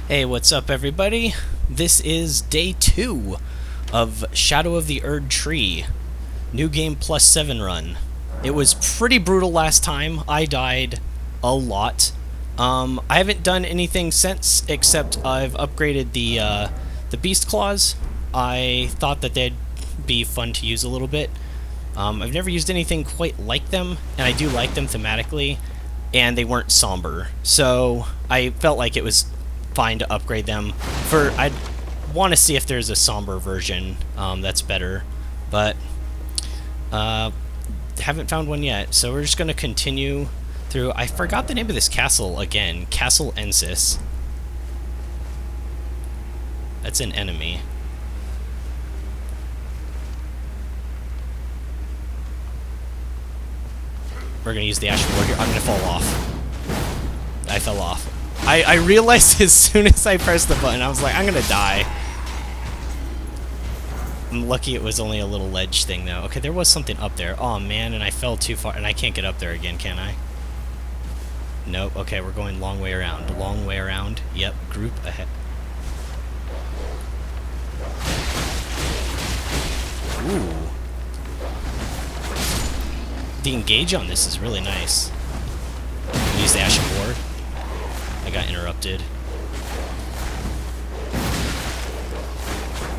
Hey, what's up, everybody? This is day 2 of Shadow of the Erdtree, New Game Plus 7 run. It was pretty brutal last time. I died a lot. I haven't done anything since, except I've upgraded the Beast Claws. I thought that they'd be fun to use a little bit. I've never used anything quite like them, and I do like them thematically, and they weren't somber. So I felt like it was fine to upgrade them. I'd want to see if there's a somber version that's better, but haven't found one yet. So we're just going to continue through. I forgot the name of this castle again. Castle Ensis. That's an enemy. We're going to use the Ash Ward here. I'm going to fall off. I fell off. I realized as soon as I pressed the button, I was like, I'm gonna die. I'm lucky it was only a little ledge thing, though. Okay, there was something up there. Oh, man, and I fell too far, and I can't get up there again, can I? Nope. Okay, we're going long way around. Long way around. Yep, group ahead. Ooh. The engage on this is really nice. Use the Ash Ward. I got interrupted.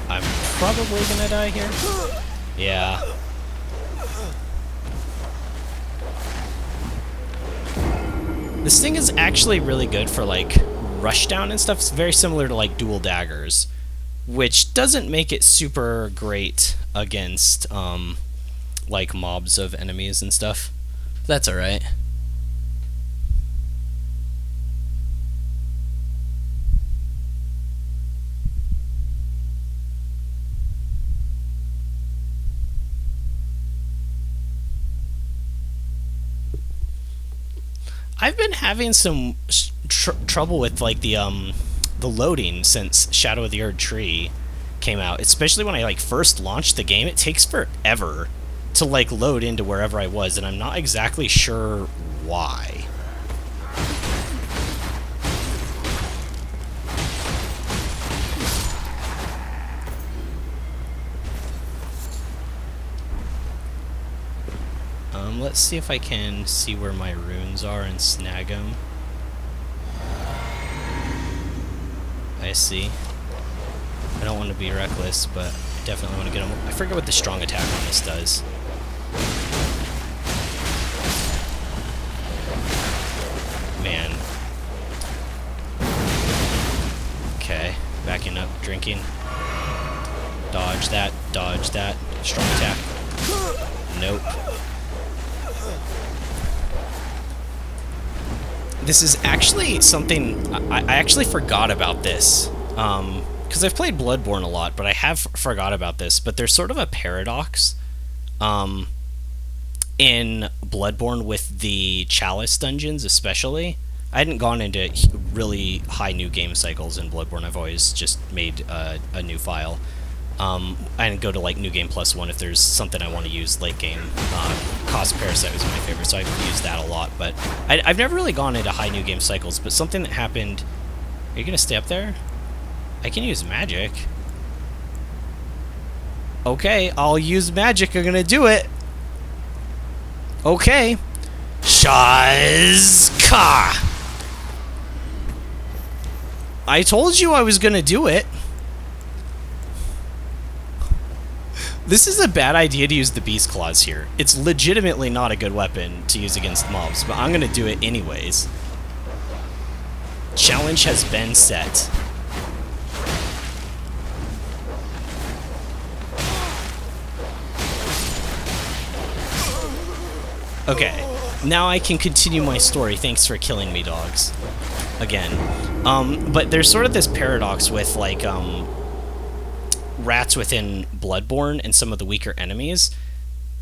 I'm probably gonna die here. Yeah. This thing is actually really good for, like, rushdown and stuff. It's very similar to, like, dual daggers, which doesn't make it super great against, like, mobs of enemies and stuff. That's alright. I've been having some trouble with, like, the loading since Shadow of the Erdtree came out, especially when I, like, first launched the game. It takes forever to, like, load into wherever I was, and I'm not exactly sure why. Let's see if I can see where my runes are and snag them. I see. I don't want to be reckless, but I definitely want to get them. I forget what the strong attack on this does. Man. Okay, backing up, drinking. Dodge that, strong attack. Nope. This is actually something, I actually forgot about this, because I've played Bloodborne a lot, but I have forgot about this, but there's sort of a paradox in Bloodborne with the Chalice dungeons, especially. I hadn't gone into really high new game cycles in Bloodborne. I've always just made a new file. I go to, like, New Game Plus 1 if there's something I want to use late game. Cost Parasite was my favorite, so I've used that a lot. But I've never really gone into high new game cycles, but something that happened... Are you going to stay up there? I can use magic. Okay, I'll use magic. I'm going to do it. Okay. Shazka! I told you I was going to do it. This is a bad idea to use the Beast Claws here. It's legitimately not a good weapon to use against mobs, but I'm gonna do it anyways. Challenge has been set. Okay, now I can continue my story. Thanks for killing me, dogs. Again. But there's sort of this paradox with, like, rats within Bloodborne and some of the weaker enemies.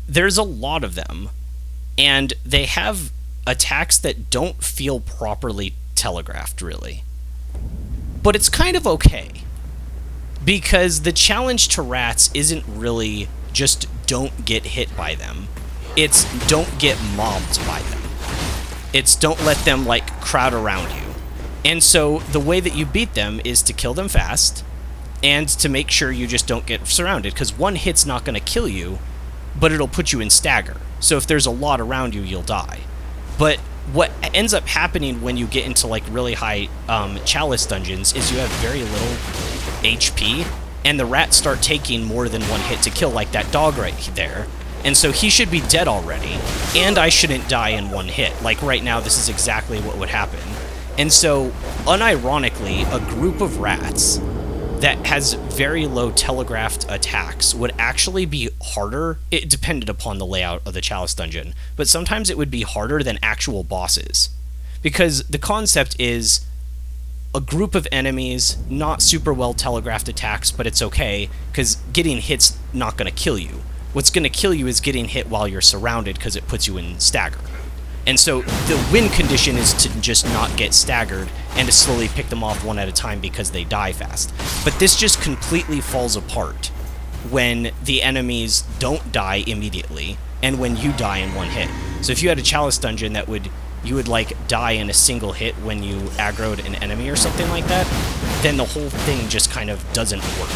There's a lot of them, and they have attacks that don't feel properly telegraphed, really. But it's kind of okay, because the challenge to rats isn't really just don't get hit by them. It's don't get mobbed by them. It's don't let them, like, crowd around you. And so the way that you beat them is to kill them fast and to make sure you just don't get surrounded, because one hit's not going to kill you, but it'll put you in stagger. So if there's a lot around you, you'll die. But what ends up happening when you get into like really high chalice dungeons is you have very little HP, and the rats start taking more than one hit to kill, like that dog right there. And so he should be dead already, and I shouldn't die in one hit. Like right now, this is exactly what would happen. And so, unironically, a group of rats that has very low telegraphed attacks would actually be harder. It depended upon the layout of the chalice dungeon, but sometimes it would be harder than actual bosses. Because the concept is a group of enemies, not super well telegraphed attacks, but it's okay, because getting hit's not going to kill you. What's going to kill you is getting hit while you're surrounded, because it puts you in stagger. And so the win condition is to just not get staggered and to slowly pick them off one at a time because they die fast. But this just completely falls apart when the enemies don't die immediately and when you die in one hit. So if you had a chalice dungeon that you would like die in a single hit when you aggroed an enemy or something like that, then the whole thing just kind of doesn't work.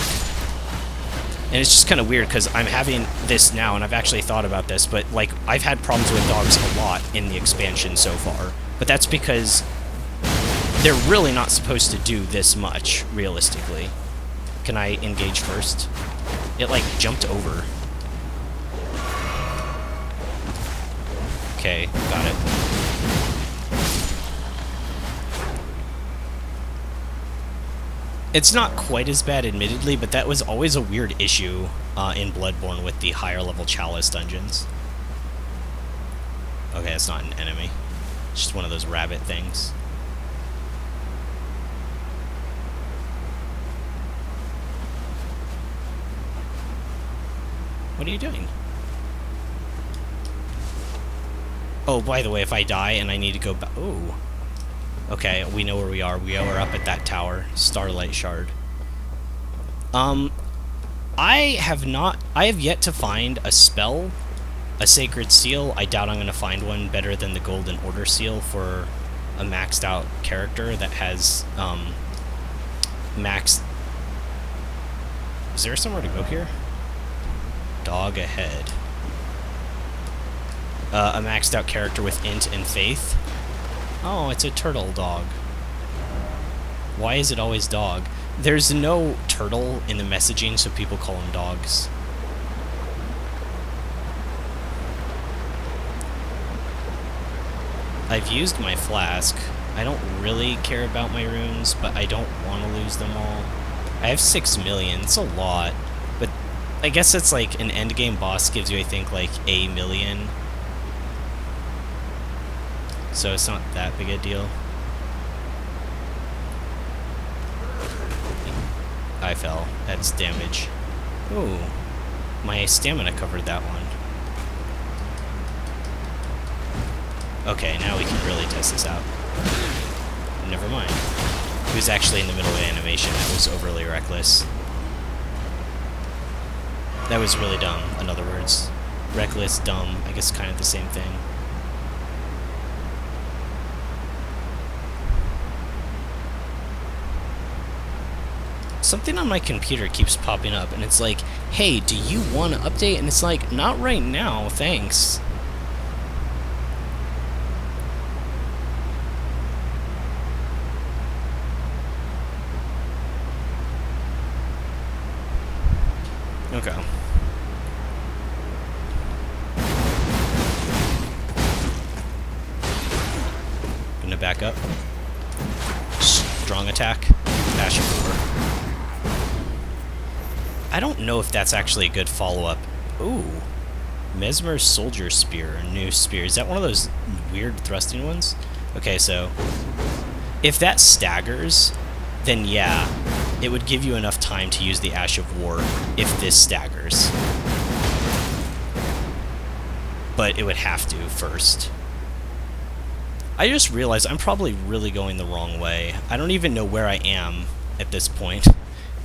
And it's just kind of weird because I'm having this now, and I've actually thought about this, but like I've had problems with dogs a lot in the expansion so far. But that's because they're really not supposed to do this much, realistically. Can I engage first? It like jumped over. Okay, got it. It's not quite as bad, admittedly, but that was always a weird issue in Bloodborne with the higher level chalice dungeons. Okay, it's not an enemy. It's just one of those rabbit things. What are you doing? Oh, by the way, if I die and I need to go back... Ooh. Okay, we know where we are. We are up at that tower. Starlight Shard. I have yet to find a spell, a sacred seal. I doubt I'm going to find one better than the Golden Order seal for a maxed out character that has, maxed... Is there somewhere to go here? Dog ahead. A maxed out character with int and faith. Oh, it's a turtle dog. Why is it always dog? There's no turtle in the messaging, so people call them dogs. I've used my flask. I don't really care about my runes, but I don't want to lose them all. I have 6 million. It's a lot. But I guess it's like an endgame boss gives you, I think, like a million. So it's not that big a deal. I fell. That's damage. Ooh. My stamina covered that one. Okay, now we can really test this out. Never mind. He was actually in the middle of an animation. That was overly reckless. That was really dumb, in other words. Reckless, dumb, I guess kind of the same thing. Something on my computer keeps popping up, and it's like, hey, do you want to update? And it's like, not right now, thanks. Okay. Gonna back up. Strong attack. Ash of War. I don't know if that's actually a good follow-up. Ooh. Mesmer's Soldier Spear, a new spear. Is that one of those weird thrusting ones? Okay, so if that staggers, then yeah, it would give you enough time to use the Ash of War if this staggers. But it would have to first. I just realized I'm probably really going the wrong way. I don't even know where I am at this point.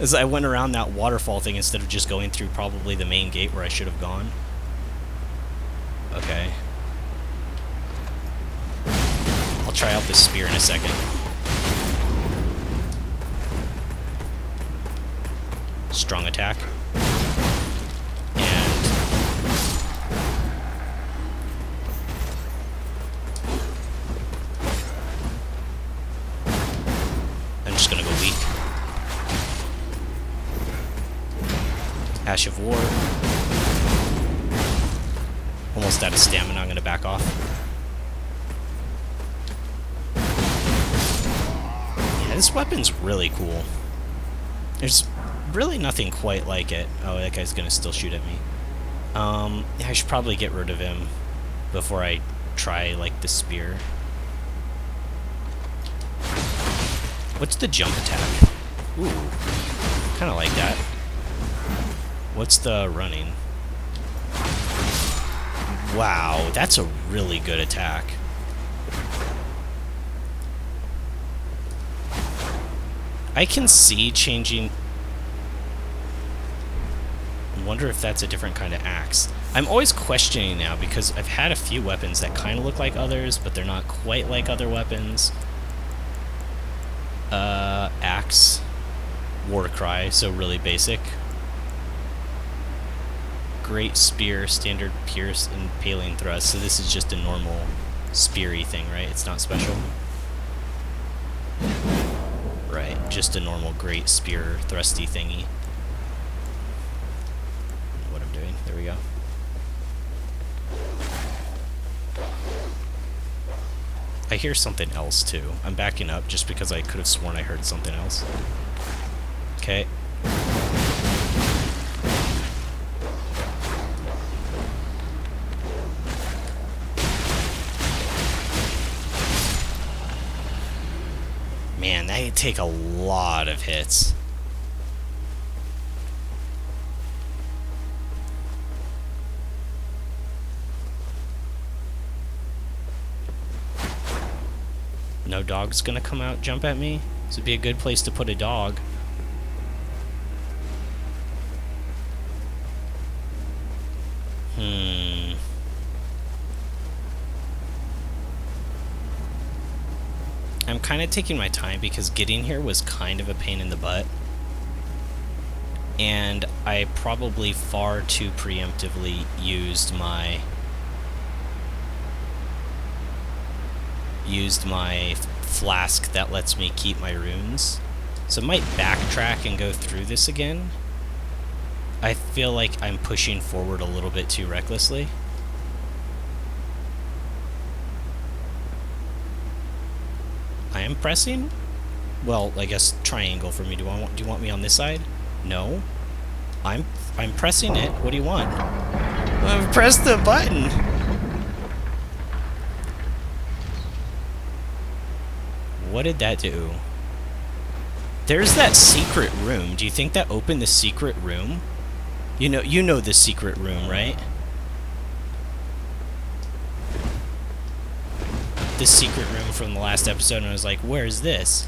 As I went around that waterfall thing instead of just going through probably the main gate where I should have gone. Okay. I'll try out this spear in a second. strong attack. And I'm just gonna go weak. Ash of War. Almost out of stamina, I'm gonna back off. Yeah, this weapon's really cool. There's really nothing quite like it. Oh, that guy's gonna still shoot at me. Yeah, I should probably get rid of him before I try, like, the spear. What's the jump attack? Ooh, kinda like that. What's the running? Wow, that's a really good attack. I can see changing... I wonder if that's a different kind of axe. I'm always questioning now because I've had a few weapons that kind of look like others, but they're not quite like other weapons. Axe. Warcry, so really basic. Great spear, standard pierce, impaling thrust. So this is just a normal speary thing, right? It's not special. Right, just a normal great spear thrusty thingy. What I'm doing. There we go. I hear something else too. I'm backing up just because I could have sworn I heard something else. Okay. Man, they take a lot of hits. No dog's gonna come out, jump at me? This would be a good place to put a dog. I'm kind of taking my time because getting here was kind of a pain in the butt. And I probably far too preemptively used my flask that lets me keep my runes. So I might backtrack and go through this again. I feel like I'm pushing forward a little bit too recklessly. I am pressing? Well, I guess triangle for me. Do you want me on this side? No. I'm pressing it. What do you want? I've pressed the button. What did that do? There's that secret room. Do you think that opened the secret room? You know the secret room, right? The secret room from the last episode, and I was like, where's this?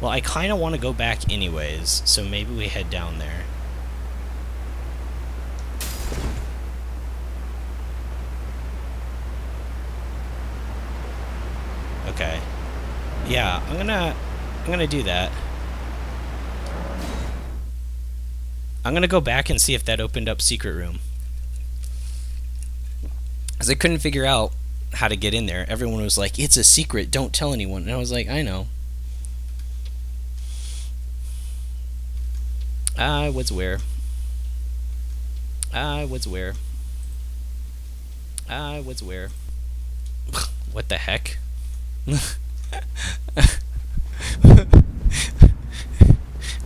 Well, I kind of want to go back anyways, so maybe we head down there. Okay. Yeah, I'm gonna do that. I'm gonna go back and see if that opened up secret room. Because I couldn't figure out how to get in there. Everyone was like, it's a secret, don't tell anyone. And I was like, I know. I was aware. I was aware. I was aware. What the heck?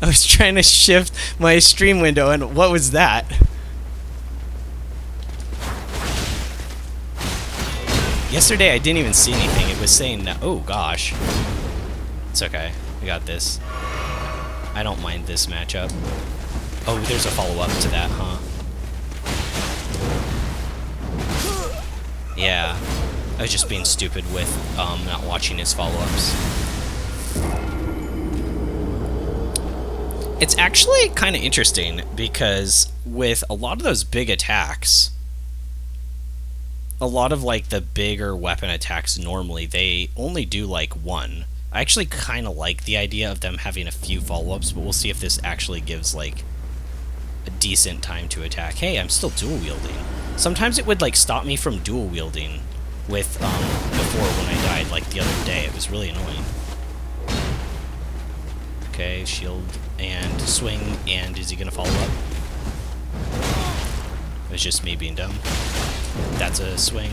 I was trying to shift my stream window, and what was that? Yesterday I didn't even see anything. It was saying, oh gosh. It's okay. We got this. I don't mind this matchup. Oh, there's a follow-up to that, huh? Yeah. I was just being stupid with not watching his follow-ups. It's actually kind of interesting because with a lot of those big attacks, a lot of like the bigger weapon attacks normally, they only do like one. I actually kind of like the idea of them having a few follow-ups, but we'll see if this actually gives like a decent time to attack. Hey, I'm still dual wielding. Sometimes it would like stop me from dual wielding with before when I died, like the other day. It was really annoying. Okay, shield and swing, and is he gonna follow up? It was just me being dumb. That's a swing.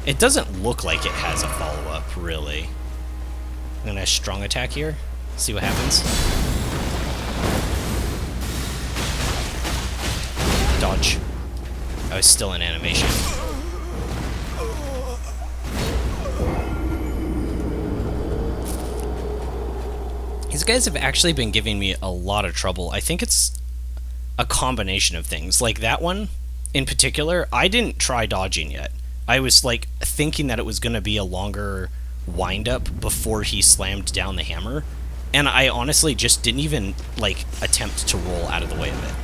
It doesn't look like it has a follow-up, really. I'm gonna strong attack here. See what happens. Dodge. I was still in animation. These guys have actually been giving me a lot of trouble. I think it's a combination of things. Like that one, in particular, I didn't try dodging yet. I was like thinking that it was going to be a longer wind-up before he slammed down the hammer. And I honestly just didn't even like attempt to roll out of the way of it.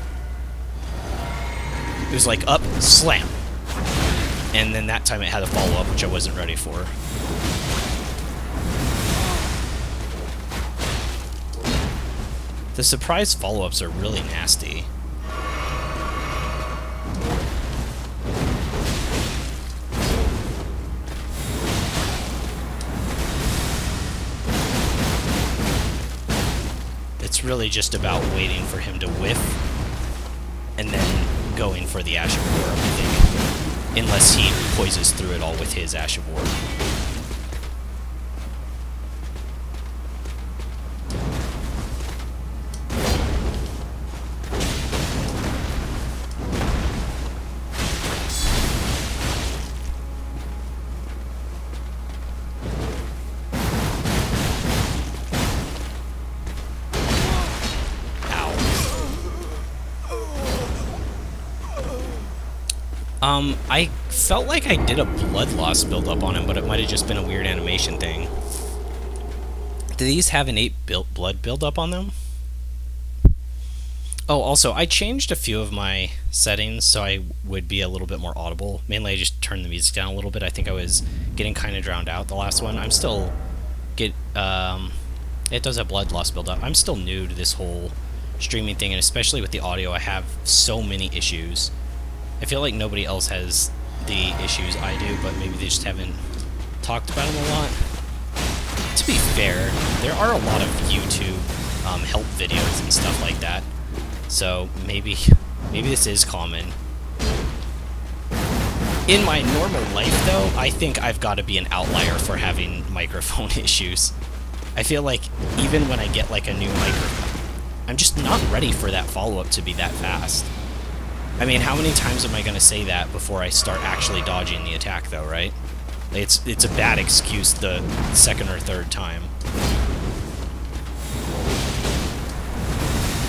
It was like up, slam. And then that time it had a follow-up, which I wasn't ready for. The surprise follow-ups are really nasty. It's really just about waiting for him to whiff and then going for the Ash of War, I think. Unless he poises through it all with his Ash of War. I felt like I did a blood loss build-up on him, but it might have just been a weird animation thing. Do these have an 8 blood build-up on them? Oh, also, I changed a few of my settings so I would be a little bit more audible. Mainly, I just turned the music down a little bit. I think I was getting kind of drowned out the last one. I'm still... it does have blood loss build-up. I'm still new to this whole streaming thing, and especially with the audio, I have so many issues. I feel like nobody else has the issues I do, but maybe they just haven't talked about them a lot. To be fair, there are a lot of YouTube help videos and stuff like that, so maybe this is common. In my normal life, though, I think I've got to be an outlier for having microphone issues. I feel like even when I get like a new microphone, I'm just not ready for that follow-up to be that fast. I mean, how many times am I going to say that before I start actually dodging the attack, though, right? It's a bad excuse the second or third time.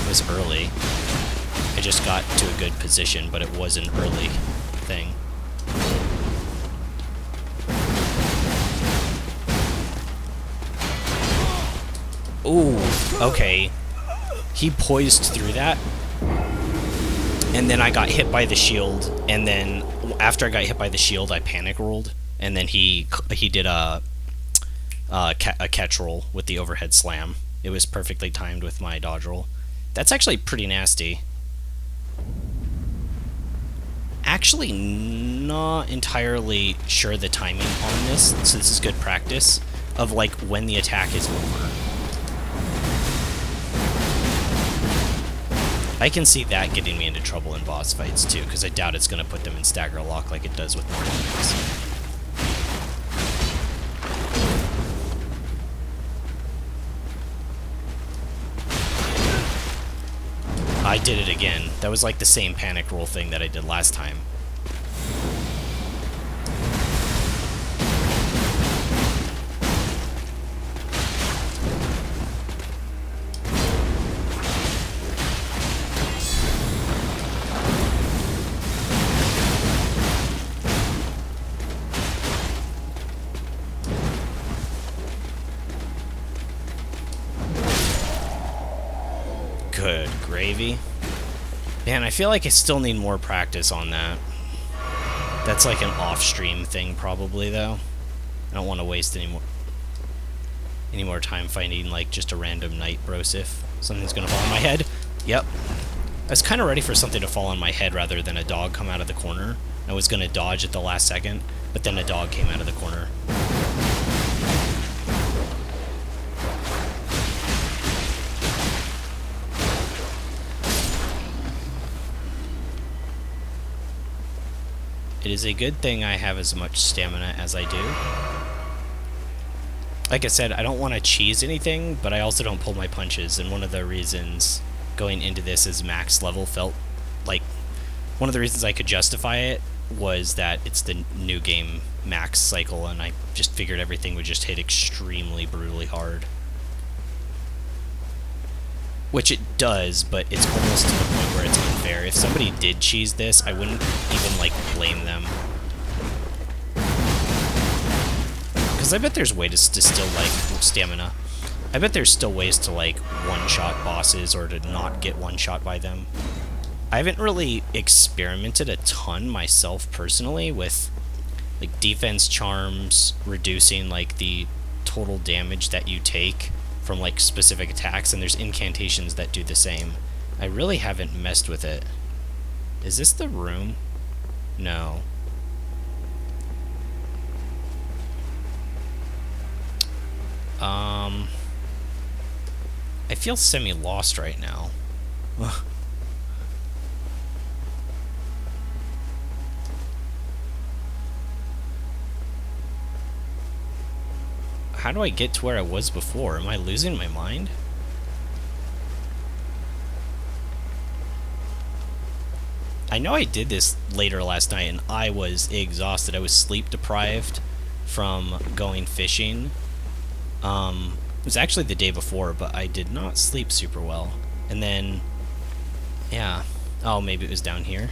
It was early. I just got to a good position, but it was an early thing. Ooh, okay. He poised through that. And then I got hit by the shield, and then after I got hit by the shield, I panic rolled, and then he did a catch roll with the overhead slam. It was perfectly timed with my dodge roll. That's actually pretty nasty. Actually, not entirely sure the timing on this, so this is good practice of like when the attack is over. I can see that getting me into trouble in boss fights too, because I doubt it's going to put them in stagger lock like it does with normal enemies. I did it again. That was like the same panic roll thing that I did last time. Good gravy. Man, I feel like I still need more practice on that. That's like an off-stream thing probably, though. I don't want to waste any more time finding like just a random night brosif. Something's gonna fall on my head. Yep. I was kind of ready for something to fall on my head rather than a dog come out of the corner. I was going to dodge at the last second, but then a dog came out of the corner. It is a good thing I have as much stamina as I do. Like I said, I don't want to cheese anything, but I also don't pull my punches, and one of the reasons going into this as max level felt like one of the reasons I could justify it was that it's the new game max cycle, and I just figured everything would just hit extremely brutally hard. Which it does, but it's almost to the point where it's unfair. If somebody did cheese this, I wouldn't even, like, blame them. Because I bet there's ways to still, like, stamina. I bet there's still ways to, like, one-shot bosses or to not get one-shot by them. I haven't really experimented a ton myself personally with, like, defense charms, reducing, like, the total damage that you take from, like, specific attacks, and there's incantations that do the same. I really haven't messed with it. Is this the room? No. I feel semi-lost right now. How do I get to where I was before? Am I losing my mind? I know I did this later last night and I was exhausted. I was sleep deprived from going fishing. It was actually the day before, but I did not sleep super well. And then, yeah. Oh, maybe it was down here.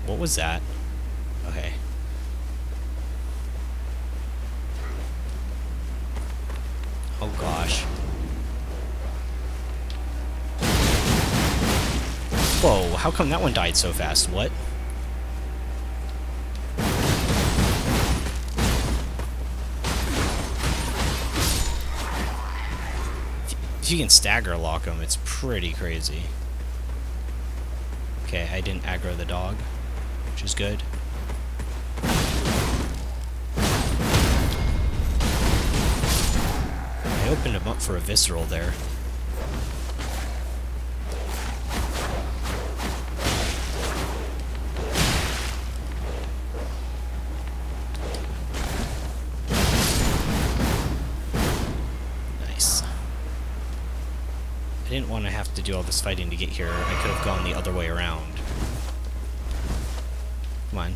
What was that? Okay. Oh gosh. Whoa, how come that one died so fast? What? If you can stagger lock them, it's pretty crazy. Okay, I didn't aggro the dog, which is good. I opened him up for a visceral there. Nice. I didn't want to have to do all this fighting to get here. I could have gone the other way around. Come on.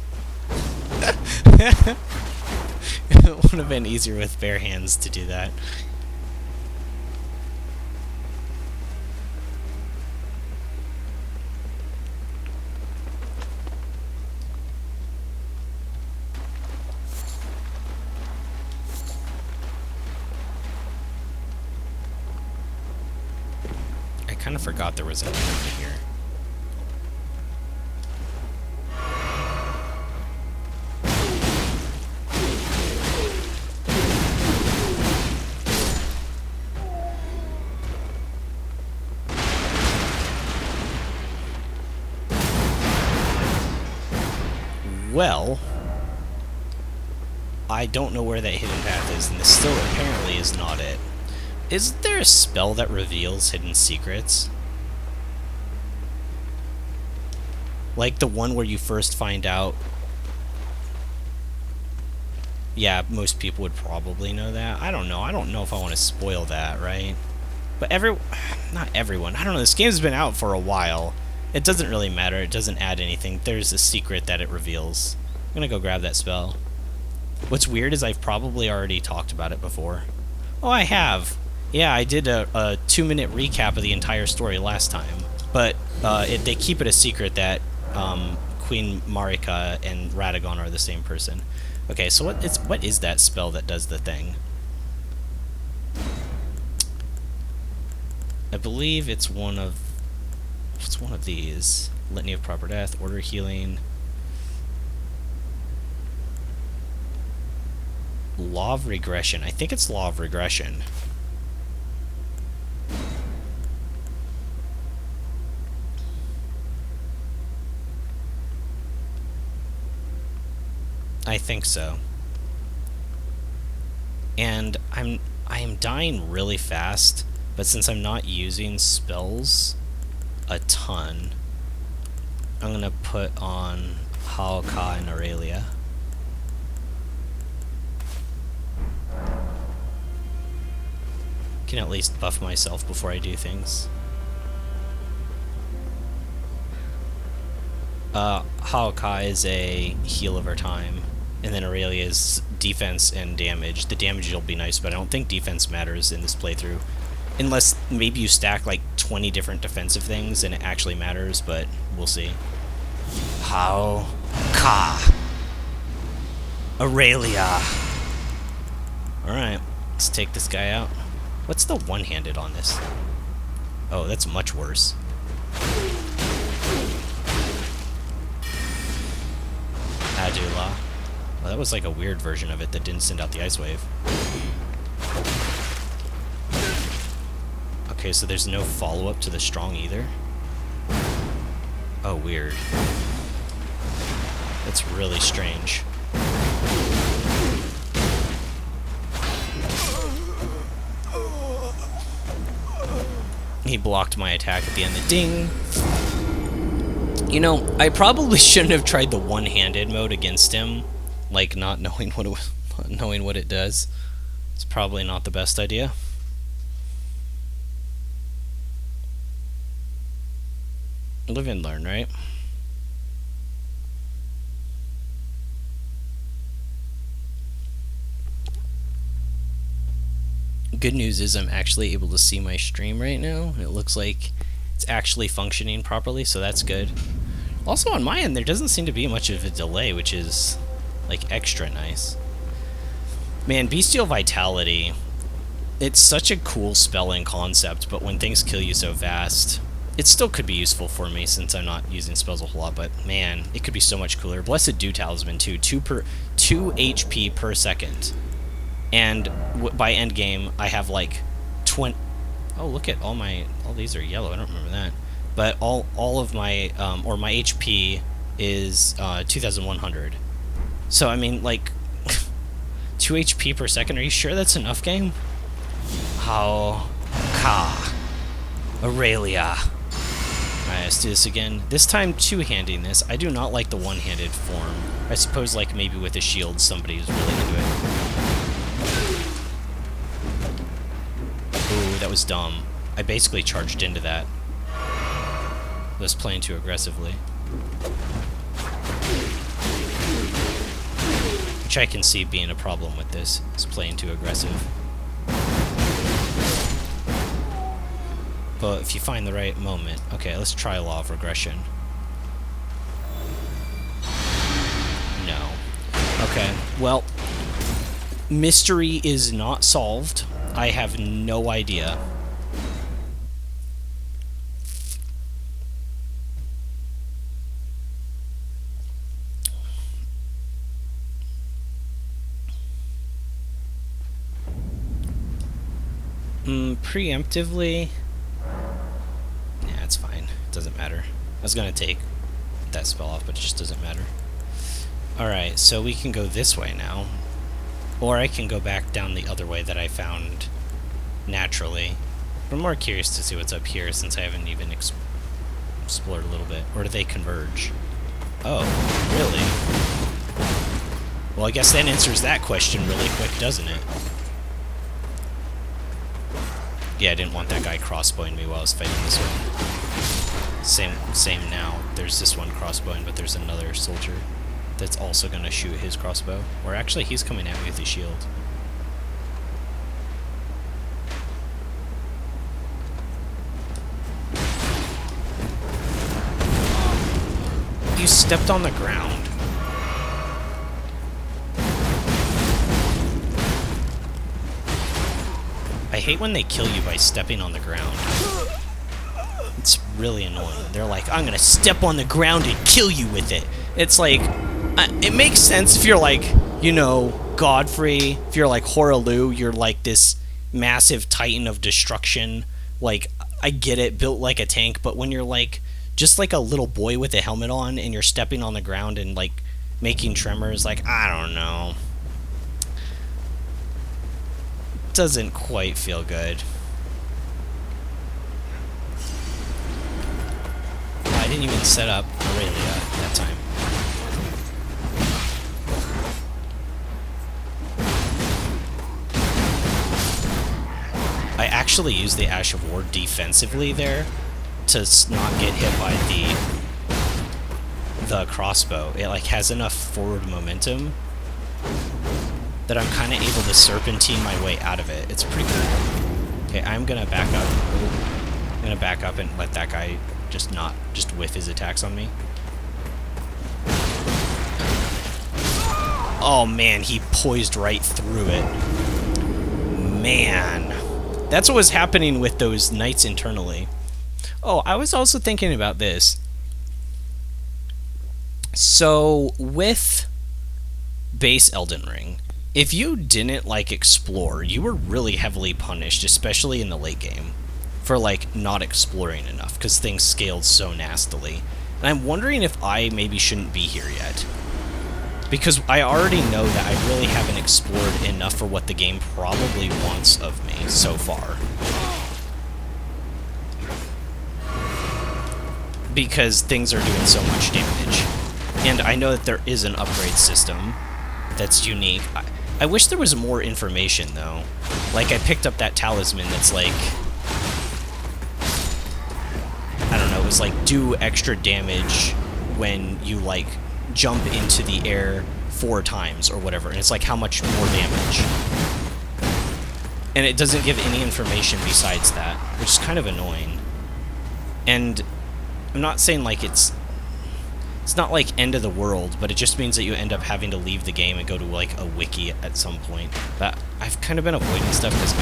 It would have been easier with bare hands to do that. I kind of forgot there was an enemy here. Well, I don't know where that hidden path is, and this still apparently is not it. Isn't there a spell that reveals hidden secrets? Like the one where you first find out... Yeah, most people would probably know that. I don't know. I don't know if I want to spoil that, right? But not everyone. I don't know. This game's been out for a while. It doesn't really matter. It doesn't add anything. There's a secret that it reveals. I'm gonna go grab that spell. What's weird is I've probably already talked about it before. Oh, I have. Yeah, I did a 2-minute recap of the entire story last time. But they keep it a secret that Queen Marika and Radagon are the same person. Okay, so what is that spell that does the thing? I believe it's one of these. Litany of Proper Death, Order Healing. Law of regression. I think it's law of regression. I think so. And I am dying really fast, but since I'm not using spells a ton, I'm gonna put on Haoka and Aurelia. Can at least buff myself before I do things. Haoka is a heal over time, and then Aurelia's defense and damage. The damage will be nice, but I don't think defense matters in this playthrough. Unless maybe you stack like 20 different defensive things and it actually matters, but we'll see. Haoka. Aurelia. Alright, let's take this guy out. What's the one-handed on this? Oh, that's much worse. Adula. Well, that was like a weird version of it that didn't send out the ice wave. Okay, so there's no follow-up to the strong either? Oh, weird. That's really strange. He blocked my attack at the end. The ding! You know, I probably shouldn't have tried the one-handed mode against him, like not knowing what it was, not knowing what it does. It's probably not the best idea. Live and learn, right? Good news is I'm actually able to see my stream right now. It looks like it's actually functioning properly, so that's good. Also on my end, there doesn't seem to be much of a delay, which is like extra nice. Man, Bestial Vitality, it's such a cool spell and concept, but when things kill you so fast, it still could be useful for me since I'm not using spells a whole lot, but man, it could be so much cooler. Blessed Dew Talisman too, 2 HP per second. And by end game, I have like 20. Oh, look at all these are yellow. I don't remember that. But all of my or my HP is 2,100. So I mean, like 2 HP per second. Are you sure that's enough, game? Haoka. Aurelia. Alright, let's do this again. This time two-handing this. I do not like the one-handed form. I suppose like maybe with a shield somebody who's really into it. Ooh, that was dumb. I basically charged into that. I was playing too aggressively. Which I can see being a problem with this. It's playing too aggressive. But if you find the right moment... Okay, let's try Law of Regression. No. Okay, well... Mystery is not solved. I have no idea. Preemptively... Nah, it's fine. It doesn't matter. I was gonna take that spell off, but it just doesn't matter. Alright, so we can go this way now. Or I can go back down the other way that I found naturally. But I'm more curious to see what's up here since I haven't even explored a little bit. Or do they converge? Oh, really? Well, I guess that answers that question really quick, doesn't it? Yeah, I didn't want that guy crossbowing me while I was fighting this one. Same now. There's this one crossbowing, but there's another soldier that's also gonna shoot his crossbow. Or actually, he's coming at me with his shield. You stepped on the ground. I hate when they kill you by stepping on the ground. It's really annoying. They're like, I'm gonna step on the ground and kill you with it. It's like, it makes sense if you're like, you know, Godfrey, if you're like Horalu, you're like this massive titan of destruction. Like, I get it, built like a tank, but when you're like just like a little boy with a helmet on and you're stepping on the ground and like making tremors, like, I don't know. Doesn't quite feel good. I didn't even set up Aurelia that time. I actually used the Ash of War defensively there to not get hit by the crossbow. It like has enough forward momentum that I'm kind of able to serpentine my way out of it. It's pretty cool. Okay, I'm gonna back up. I'm gonna back up and let that guy just whiff his attacks on me. Oh man, he poised right through it. Man. That's what was happening with those knights internally. Oh, I was also thinking about this. So, with base Elden Ring, if you didn't, like, explore, you were really heavily punished, especially in the late game, for, like, not exploring enough, because things scaled so nastily. And I'm wondering if I maybe shouldn't be here yet. Because I already know that I really haven't explored enough for what the game probably wants of me so far. Because things are doing so much damage. And I know that there is an upgrade system that's unique. I wish there was more information, though. Like, I picked up that talisman that's like... I don't know, it was like, do extra damage when you, like, jump into the air 4 times or whatever, and it's like how much more damage. And it doesn't give any information besides that, which is kind of annoying. And I'm not saying like it's not like end of the world, but it just means that you end up having to leave the game and go to like a wiki at some point. But I've kind of been avoiding stuff because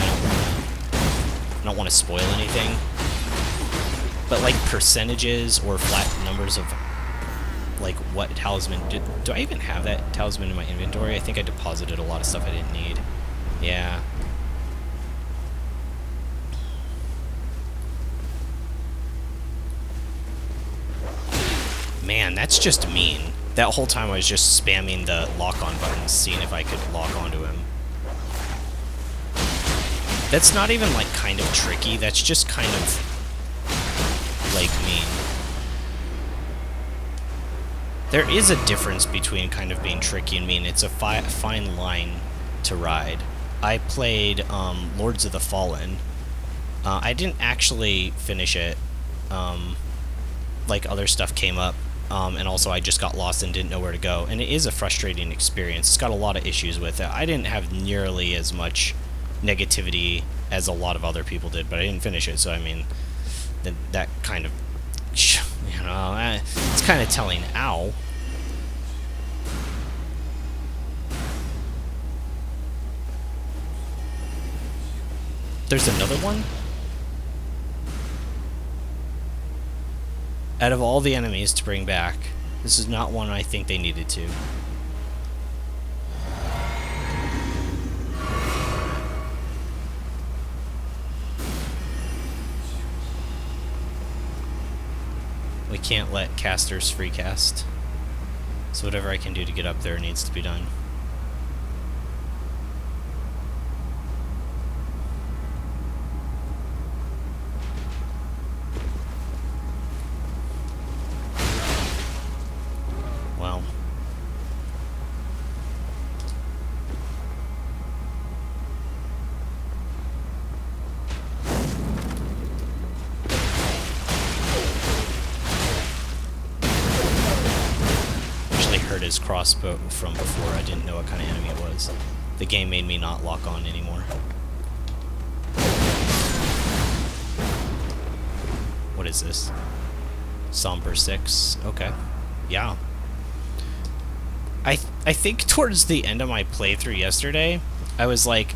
I don't want to spoil anything. But like percentages or flat numbers of like what talisman do I even have that talisman in my inventory? I think I deposited a lot of stuff I didn't need. Yeah. Man, that's just mean. That whole time I was just spamming the lock-on buttons, seeing if I could lock onto him. That's not even like kind of tricky, that's just kind of like mean. There is a difference between kind of being tricky and mean. It's a fine line to ride. I played Lords of the Fallen. I didn't actually finish it. Like, other stuff came up. And also I just got lost and didn't know where to go. And it is a frustrating experience. It's got a lot of issues with it. I didn't have nearly as much negativity as a lot of other people did, but I didn't finish it. So, I mean, that kind of... You know, it's kind of telling. Ow. There's another one? Out of all the enemies to bring back, this is not one I think they needed to. We can't let casters free cast. So whatever I can do to get up there needs to be done. Well. His crossbow from before. I didn't know what kind of enemy it was. The game made me not lock on anymore. What is this? Somber 6. Okay. Yeah. I think towards the end of my playthrough yesterday, I was like,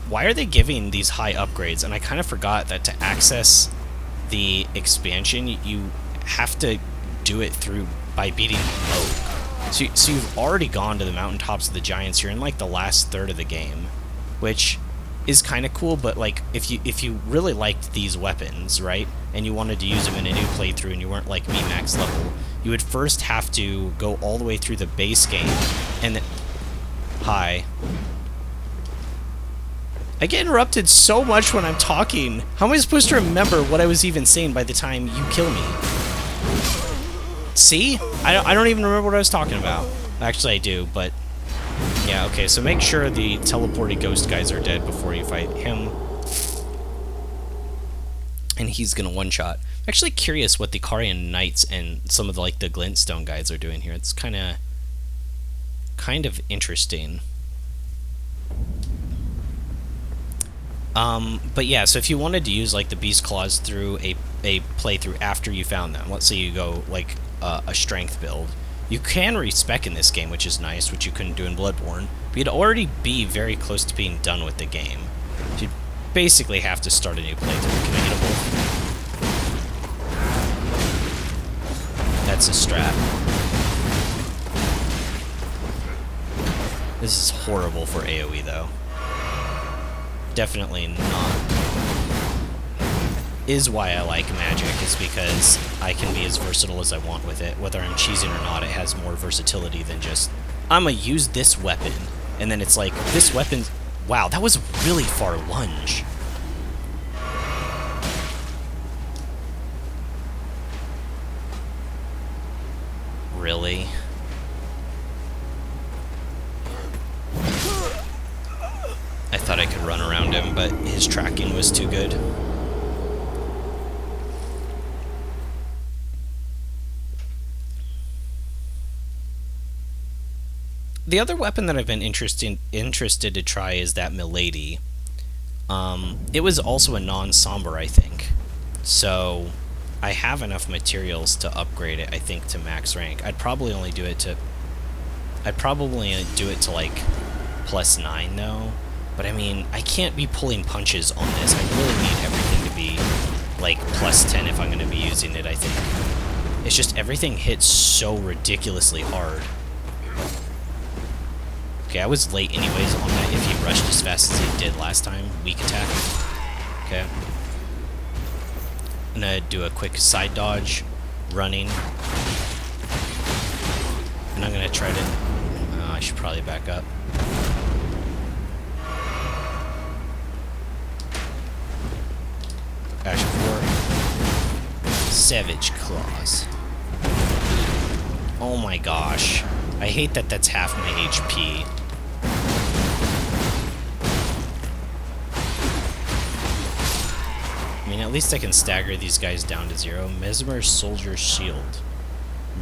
why are they giving these high upgrades? And I kind of forgot that to access the expansion, you have to do it by beating Moog. So you've already gone to the mountaintops of the giants. You're in like the last third of the game, which is kind of cool. But like, if you really liked these weapons, right, and you wanted to use them in a new playthrough, and you weren't like me max level, you would first have to go all the way through the base game, and then... Hi. I get interrupted so much when I'm talking. How am I supposed to remember what I was even saying by the time you kill me? See? I don't even remember what I was talking about. Actually, I do, but... Yeah, okay, so make sure the teleported ghost guys are dead before you fight him. And he's gonna one-shot. I'm actually curious what the Carian Knights and some of the, like, the Glintstone guys are doing here. It's kind of interesting. But yeah, so if you wanted to use like the Beast Claws through a playthrough after you found them, let's say you go like a strength build, you can respec in this game, which is nice, which you couldn't do in Bloodborne, but you'd already be very close to being done with the game. So you'd basically have to start a new playthrough. Can I get a wolf? That's a strat. This is horrible for AoE though. Definitely not. Is why I like magic, is because I can be as versatile as I want with it. Whether I'm cheesing or not, it has more versatility than just, I'm gonna use this weapon. And then it's like, this weapon... Wow, that was a really far lunge. Really? I thought I could run around him, but his tracking was too good. The other weapon that I've been interested to try is that Milady. It was also a non-somber, I think. So I have enough materials to upgrade it, I think, to max rank. I'd probably only do it to... like +9 though. But I mean, I can't be pulling punches on this. I really need everything to be like +10 if I'm going to be using it, I think. It's just everything hits so ridiculously hard. Okay, I was late anyways on that if he rushed as fast as he did last time. Weak attack. Okay. I'm going to do a quick side dodge, running. And I'm going to try to... I should probably back up. Action 4. Savage Claws. Oh my gosh. I hate that that's half my HP. I mean, at least I can stagger these guys down to 0. Mesmer's Soldier Shield.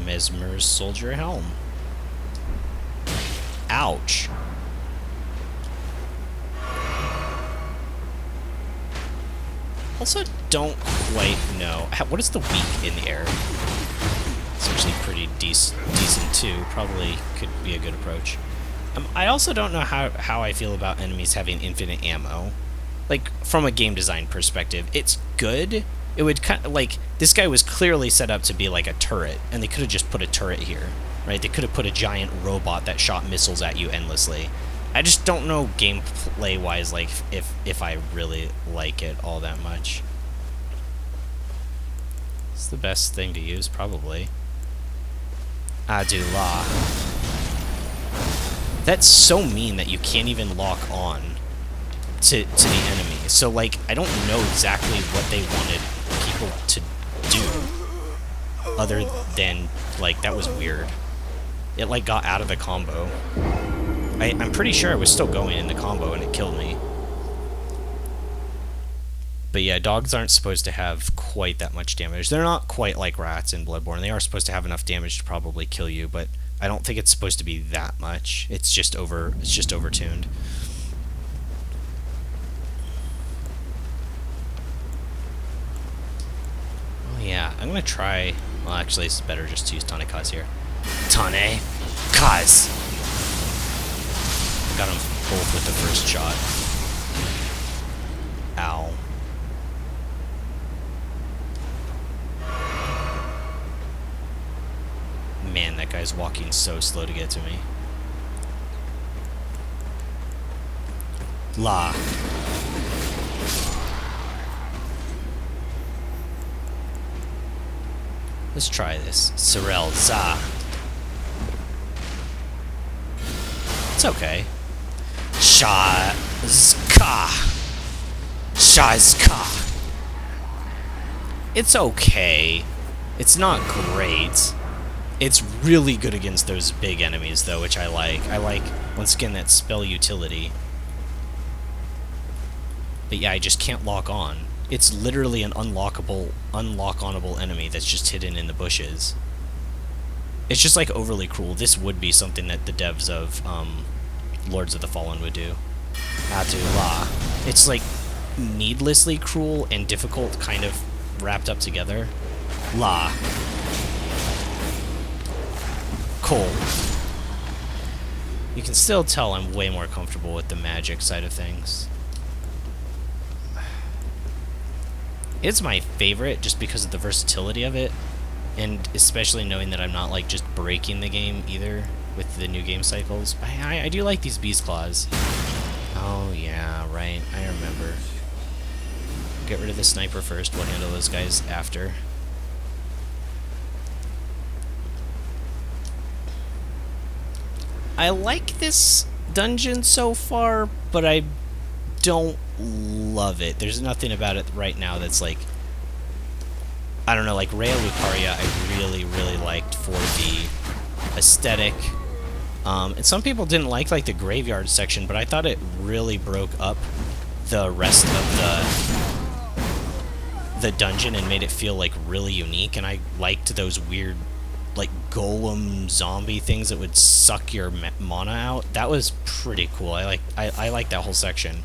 Mesmer's Soldier Helm. Ouch. Also, don't quite know. What is the weak in the air? It's actually pretty decent too. Probably could be a good approach. I also don't know how I feel about enemies having infinite ammo. Like, from a game design perspective, it's good. It would kind of, like, this guy was clearly set up to be like a turret, and they could have just put a turret here, right? They could have put a giant robot that shot missiles at you endlessly. I just don't know gameplay-wise, like, if I really like it all that much. It's the best thing to use, probably. Adula. That's so mean that you can't even lock on to the enemy. So, like, I don't know exactly what they wanted people to do. Other than, like, that was weird. It, like, got out of the combo. I'm pretty sure I was still going in the combo and it killed me. But yeah, dogs aren't supposed to have quite that much damage. They're not quite like rats in Bloodborne. They are supposed to have enough damage to probably kill you, but I don't think it's supposed to be that much. It's just overtuned. Oh yeah, I'm gonna try... Well, actually, it's better just to use Tane-Kaz here. Tane-Kaz! Got them both with the first shot. Ow. Man, that guy's walking so slow to get to me. La. Let's try this. Sorel Za. It's okay. Shazka. Shazka. It's okay. It's not great. It's really good against those big enemies, though, which I like. I like, once again, that spell utility. But yeah, I just can't lock on. It's literally an unlock-onable enemy that's just hidden in the bushes. It's just, like, overly cruel. This would be something that the devs of Lords of the Fallen would do. Atula. It's, like, needlessly cruel and difficult kind of wrapped up together. La. Cool. You can still tell I'm way more comfortable with the magic side of things. It's my favorite just because of the versatility of it, and especially knowing that I'm not like just breaking the game either with the new game cycles. I do like these beast claws. Oh yeah, right, I remember. Get rid of the sniper first, we'll handle those guys after. I like this dungeon so far, but I don't love it. There's nothing about it right now that's like, I don't know, like Rhea Lucaria I really, really liked for the aesthetic. And some people didn't like the graveyard section, but I thought it really broke up the rest of the dungeon and made it feel like really unique, and I liked those weird like golem zombie things that would suck your mana out. That was pretty cool. I like that whole section.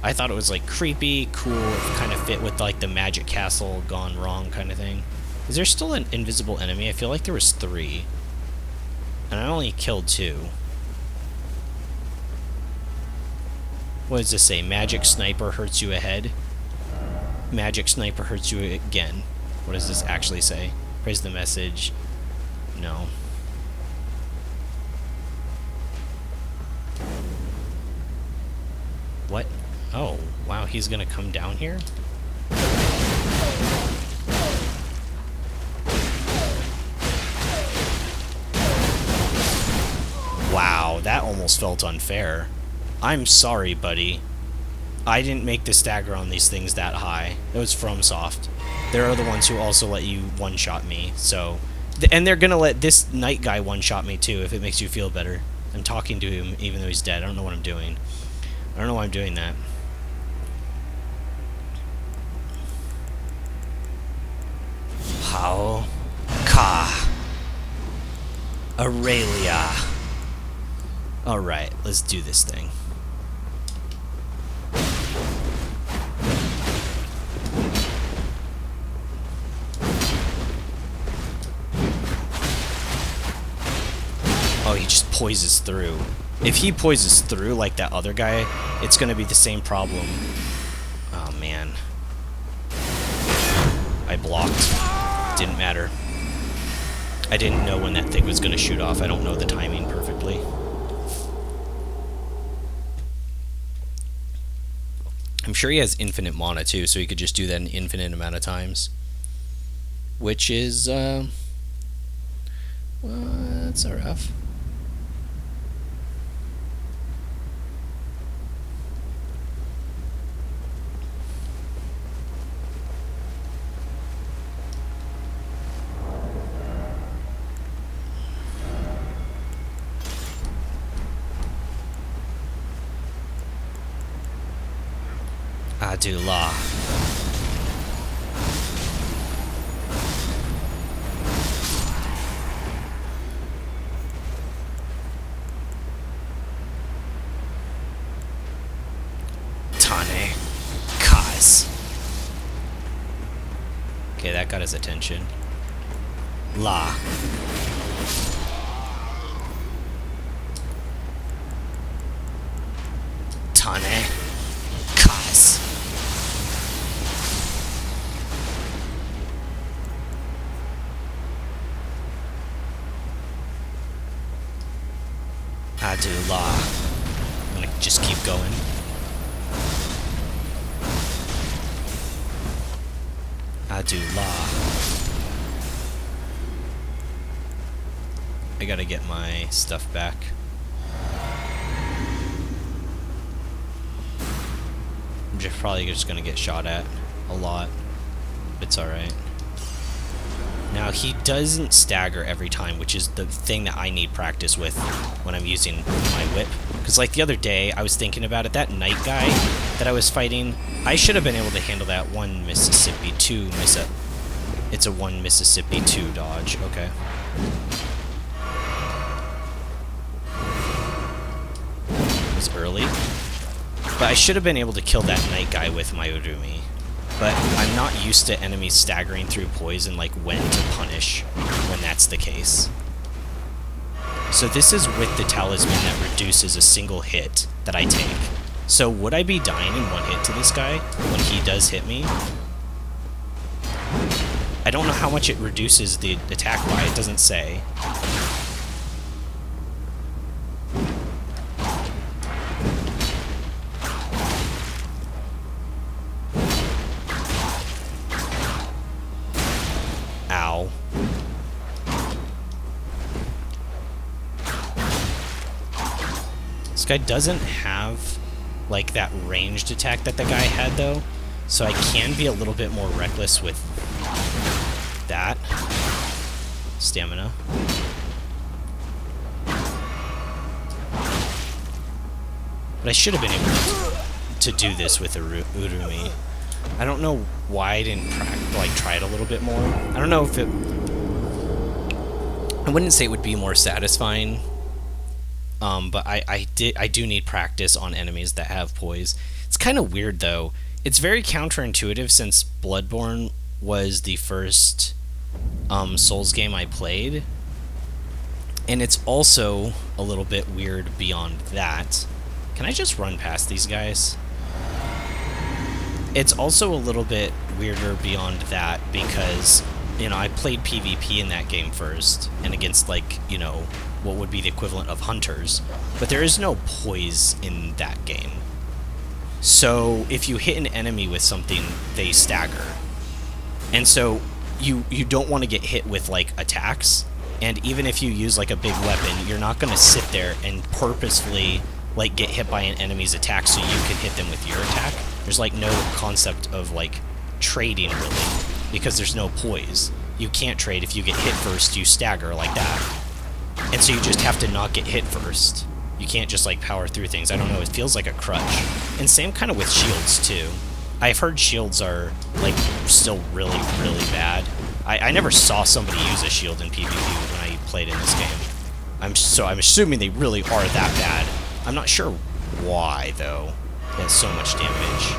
I thought it was like creepy, cool, it kind of fit with like the magic castle gone wrong kind of thing. Is there still an invisible enemy? I feel like there was 3. And I only killed 2. What does this say? Magic sniper hurts you ahead. Magic sniper hurts you again. What does this actually say? Praise the message. No. What? Oh, wow, he's gonna come down here? Wow, that almost felt unfair. I'm sorry, buddy. I didn't make the stagger on these things that high. It was FromSoft. They're the ones who also let you one-shot me, so... And they're gonna let this knight guy one-shot me, too, if it makes you feel better. I'm talking to him, even though he's dead. I don't know what I'm doing. I don't know why I'm doing that. How? Ka. Aurelia. Alright, let's do this thing. Oh, he just poises through. If he poises through like that other guy, it's gonna be the same problem. Oh, man. I blocked. Didn't matter. I didn't know when that thing was gonna shoot off. I don't know the timing perfectly. I'm sure he has infinite mana too, so he could just do that an infinite amount of times. Which is, well, that's rough. Adula. Tane. Kaz. Okay, that got his attention. La. Tane. Kaz. Adula. I'm gonna just keep going. Adula. I gotta get my stuff back. I'm probably just gonna get shot at a lot. It's alright. Now, he doesn't stagger every time, which is the thing that I need practice with when I'm using my whip. Because, like, the other day, I was thinking about it, that knight guy that I was fighting, I should have been able to handle that 1 Mississippi 2 It's a 1 Mississippi 2 dodge, okay. It was early. But I should have been able to kill that knight guy with my Urumi. But I'm not used to enemies staggering through poison, like when to punish when that's the case. So this is with the talisman that reduces a single hit that I take. So would I be dying in 1 hit to this guy when he does hit me? I don't know how much it reduces the attack by, it doesn't say. Ow. This guy doesn't have, like, that ranged attack that the guy had, though, so I can be a little bit more reckless with that. Stamina. But I should have been able to do this with Urumi. I don't know why I didn't try it a little bit more. I don't know if it... I wouldn't say it would be more satisfying, but I do need practice on enemies that have poise. It's kind of weird, though. It's very counterintuitive since Bloodborne was the first Souls game I played. And it's also a little bit weird beyond that. Can I just run past these guys? It's also a little bit weirder beyond that because, you know, I played PvP in that game first, and against, like, you know, what would be the equivalent of hunters, but there is no poise in that game. So if you hit an enemy with something, they stagger. And so you don't want to get hit with, like, attacks, and even if you use, like, a big weapon, you're not going to sit there and purposefully, like, get hit by an enemy's attack so you can hit them with your attack. There's, like, no concept of, like, trading, really, because there's no poise. You can't trade. If you get hit first, you stagger like that. And so you just have to not get hit first. You can't just, like, power through things. I don't know, it feels like a crutch. And same kind of with shields, too. I've heard shields are, like, still really, really bad. I never saw somebody use a shield in PvP when I played in this game. I'm assuming they really are that bad. I'm not sure why, though. It has so much damage.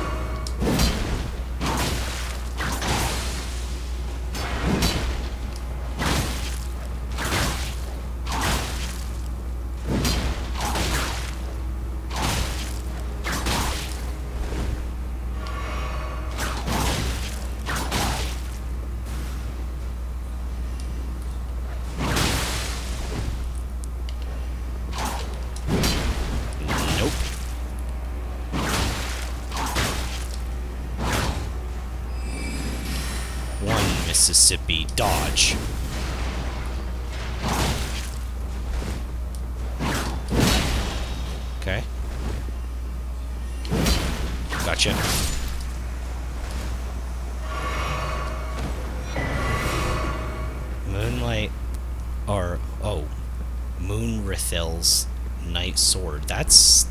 Mississippi dodge. Okay. Gotcha. Moonlight, or, oh, Moonrithil's Night Sword. That's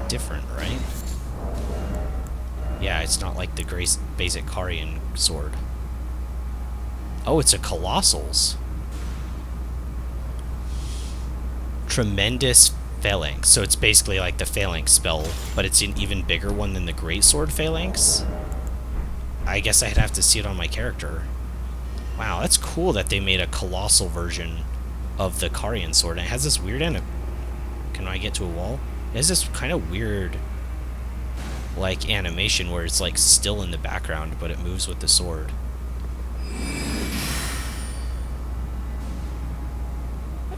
different, right? Yeah, it's not like the basic Carian sword. Oh, it's a Colossal's. Tremendous Phalanx. So it's basically like the Phalanx spell, but it's an even bigger one than the Greatsword Phalanx. I guess I'd have to see it on my character. Wow, that's cool that they made a colossal version of the Carian sword. And it has this weird Can I get to a wall? It has this kind of weird, like, animation where it's, like, still in the background, but it moves with the sword.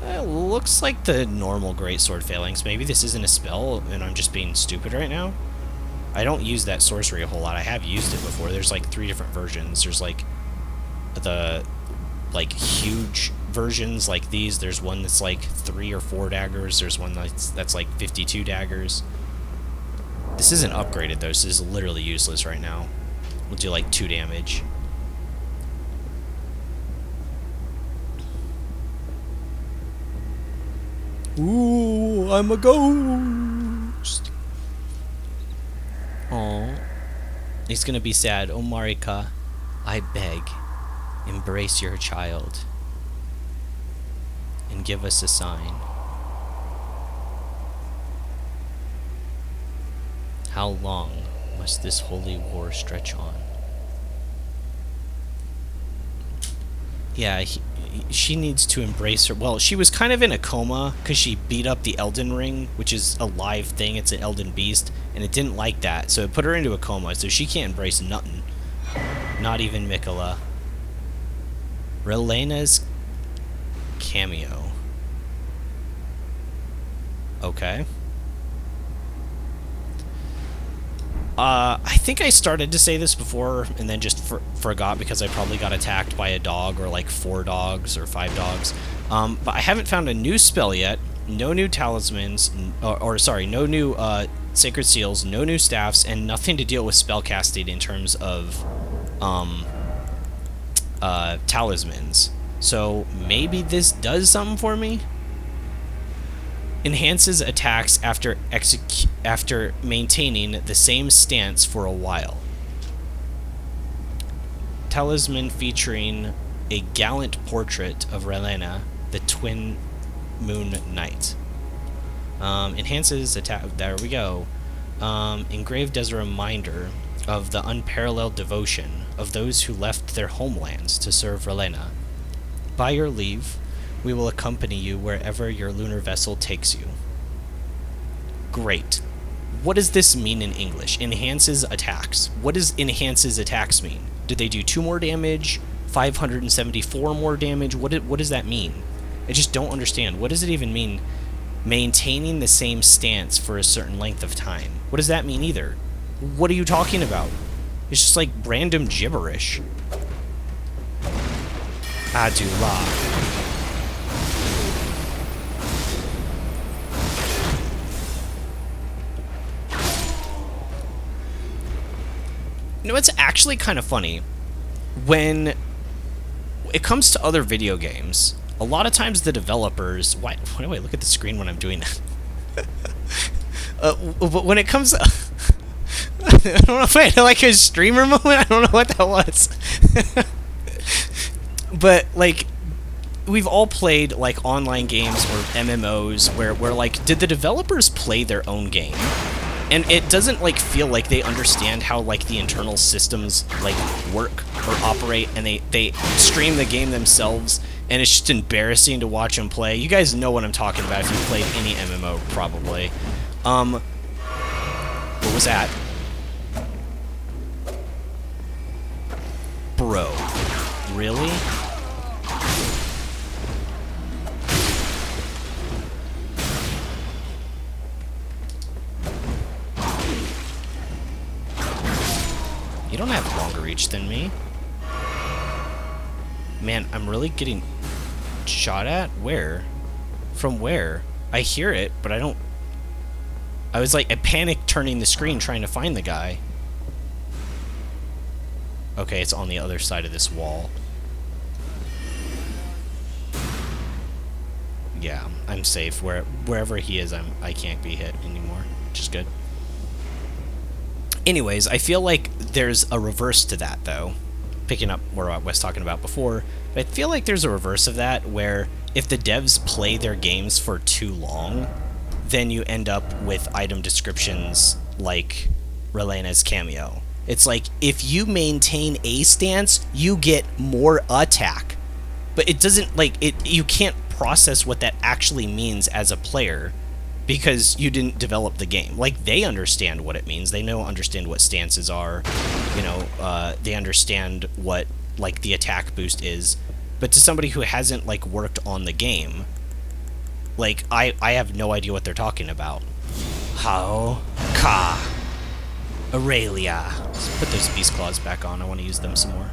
It looks like the normal greatsword phalanx. Maybe this isn't a spell and I'm just being stupid right now. I don't use that sorcery a whole lot. I have used it before. There's like 3 different versions. There's like the like huge versions like these. There's one that's like 3 or 4 daggers. There's one that's like 52 daggers. This isn't upgraded though, so this is literally useless right now. We'll do like 2 damage. Ooh, I'm a ghost. Oh, he's gonna be sad. Oh, Marika, I beg, embrace your child and give us a sign. How long must this holy war stretch on? Yeah, she needs to embrace her. Well, she was kind of in a coma because she beat up the Elden ring, which is a live thing. It's an Elden beast, and it didn't like that, so it put her into a coma, so she can't embrace nothing. Not even Mikola. Relena's cameo. Okay. I think I started to say this before and then just forgot because I probably got attacked by a dog or like 4 dogs or 5 dogs. But I haven't found a new spell yet. No new talismans, no new sacred seals, no new staffs, and nothing to deal with spellcasting in terms of talismans. So maybe this does something for me? Enhances attacks after maintaining the same stance for a while. Talisman featuring a gallant portrait of Relena, the twin moon knight. Enhances attack. There we go. Engraved as a reminder of the unparalleled devotion of those who left their homelands to serve Relena. By your leave, we will accompany you wherever your lunar vessel takes you. Great. What does this mean in English? Enhances attacks. What does enhances attacks mean? Did they do 2 more damage? 574 more damage? What does that mean? I just don't understand. What does it even mean? Maintaining the same stance for a certain length of time. What does that mean either? What are you talking about? It's just like random gibberish. Adula. You know, it's actually kind of funny. When it comes to other video games, a lot of times the developers... Why do I look at the screen when I'm doing that? But when it comes to... I don't know if I had like a streamer moment. I don't know what that was. But, like, we've all played, like, online games or MMOs where like, did the developers play their own game? And it doesn't, like, feel like they understand how, like, the internal systems, like, work or operate, and they stream the game themselves, and it's just embarrassing to watch them play. You guys know what I'm talking about if you've played any MMO, probably. What was that? Bro. Really? You don't have longer reach than me. Man, I'm really getting shot at? Where? From where? I hear it, but I don't... I was like, I panicked turning the screen trying to find the guy. Okay, it's on the other side of this wall. Yeah, I'm safe. Wherever he is, I can't be hit anymore, which is good. Anyways, I feel like there's a reverse to that, though. Picking up where I was talking about before, but I feel like there's a reverse of that, where if the devs play their games for too long, then you end up with item descriptions like Relena's cameo. It's like, if you maintain a stance, you get more attack. But it doesn't, like, you can't process what that actually means as a player, because you didn't develop the game. Like, they understand what it means. They understand what stances are. You know, they understand what, like, the attack boost is. But to somebody who hasn't, like, worked on the game, Like, I have no idea what they're talking about. How? Ka. Aurelia. Let's put those beast claws back on. I want to use them some more.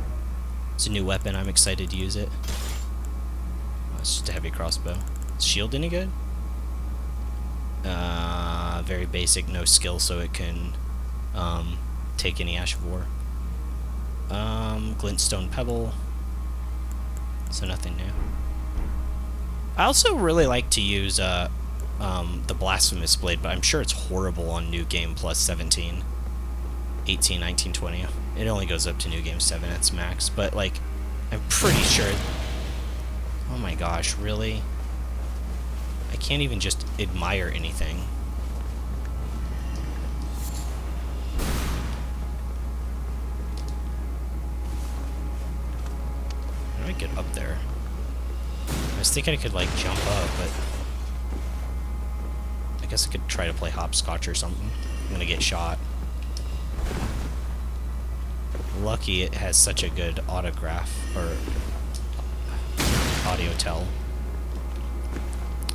It's a new weapon. I'm excited to use it. Oh, it's just a heavy crossbow. Is shield any good? Very basic, no skill, so it can take any Ash of War. Glintstone Pebble. So nothing new. I also really like to use the Blasphemous Blade, but I'm sure it's horrible on New Game Plus 17. 18, 19, 20. It only goes up to New Game 7 at its max, but like, I'm pretty sure... Oh my gosh, really? I can't even just admire anything. How do I get up there? I was thinking I could like jump up, but... I guess I could try to play hopscotch or something. I'm gonna get shot. Lucky it has such a good autograph, or audio tell.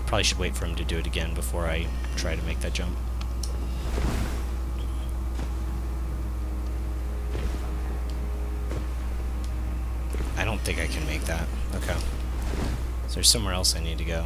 Probably should wait for him to do it again before I try to make that jump. I don't think I can make that. Okay. So there's somewhere else I need to go.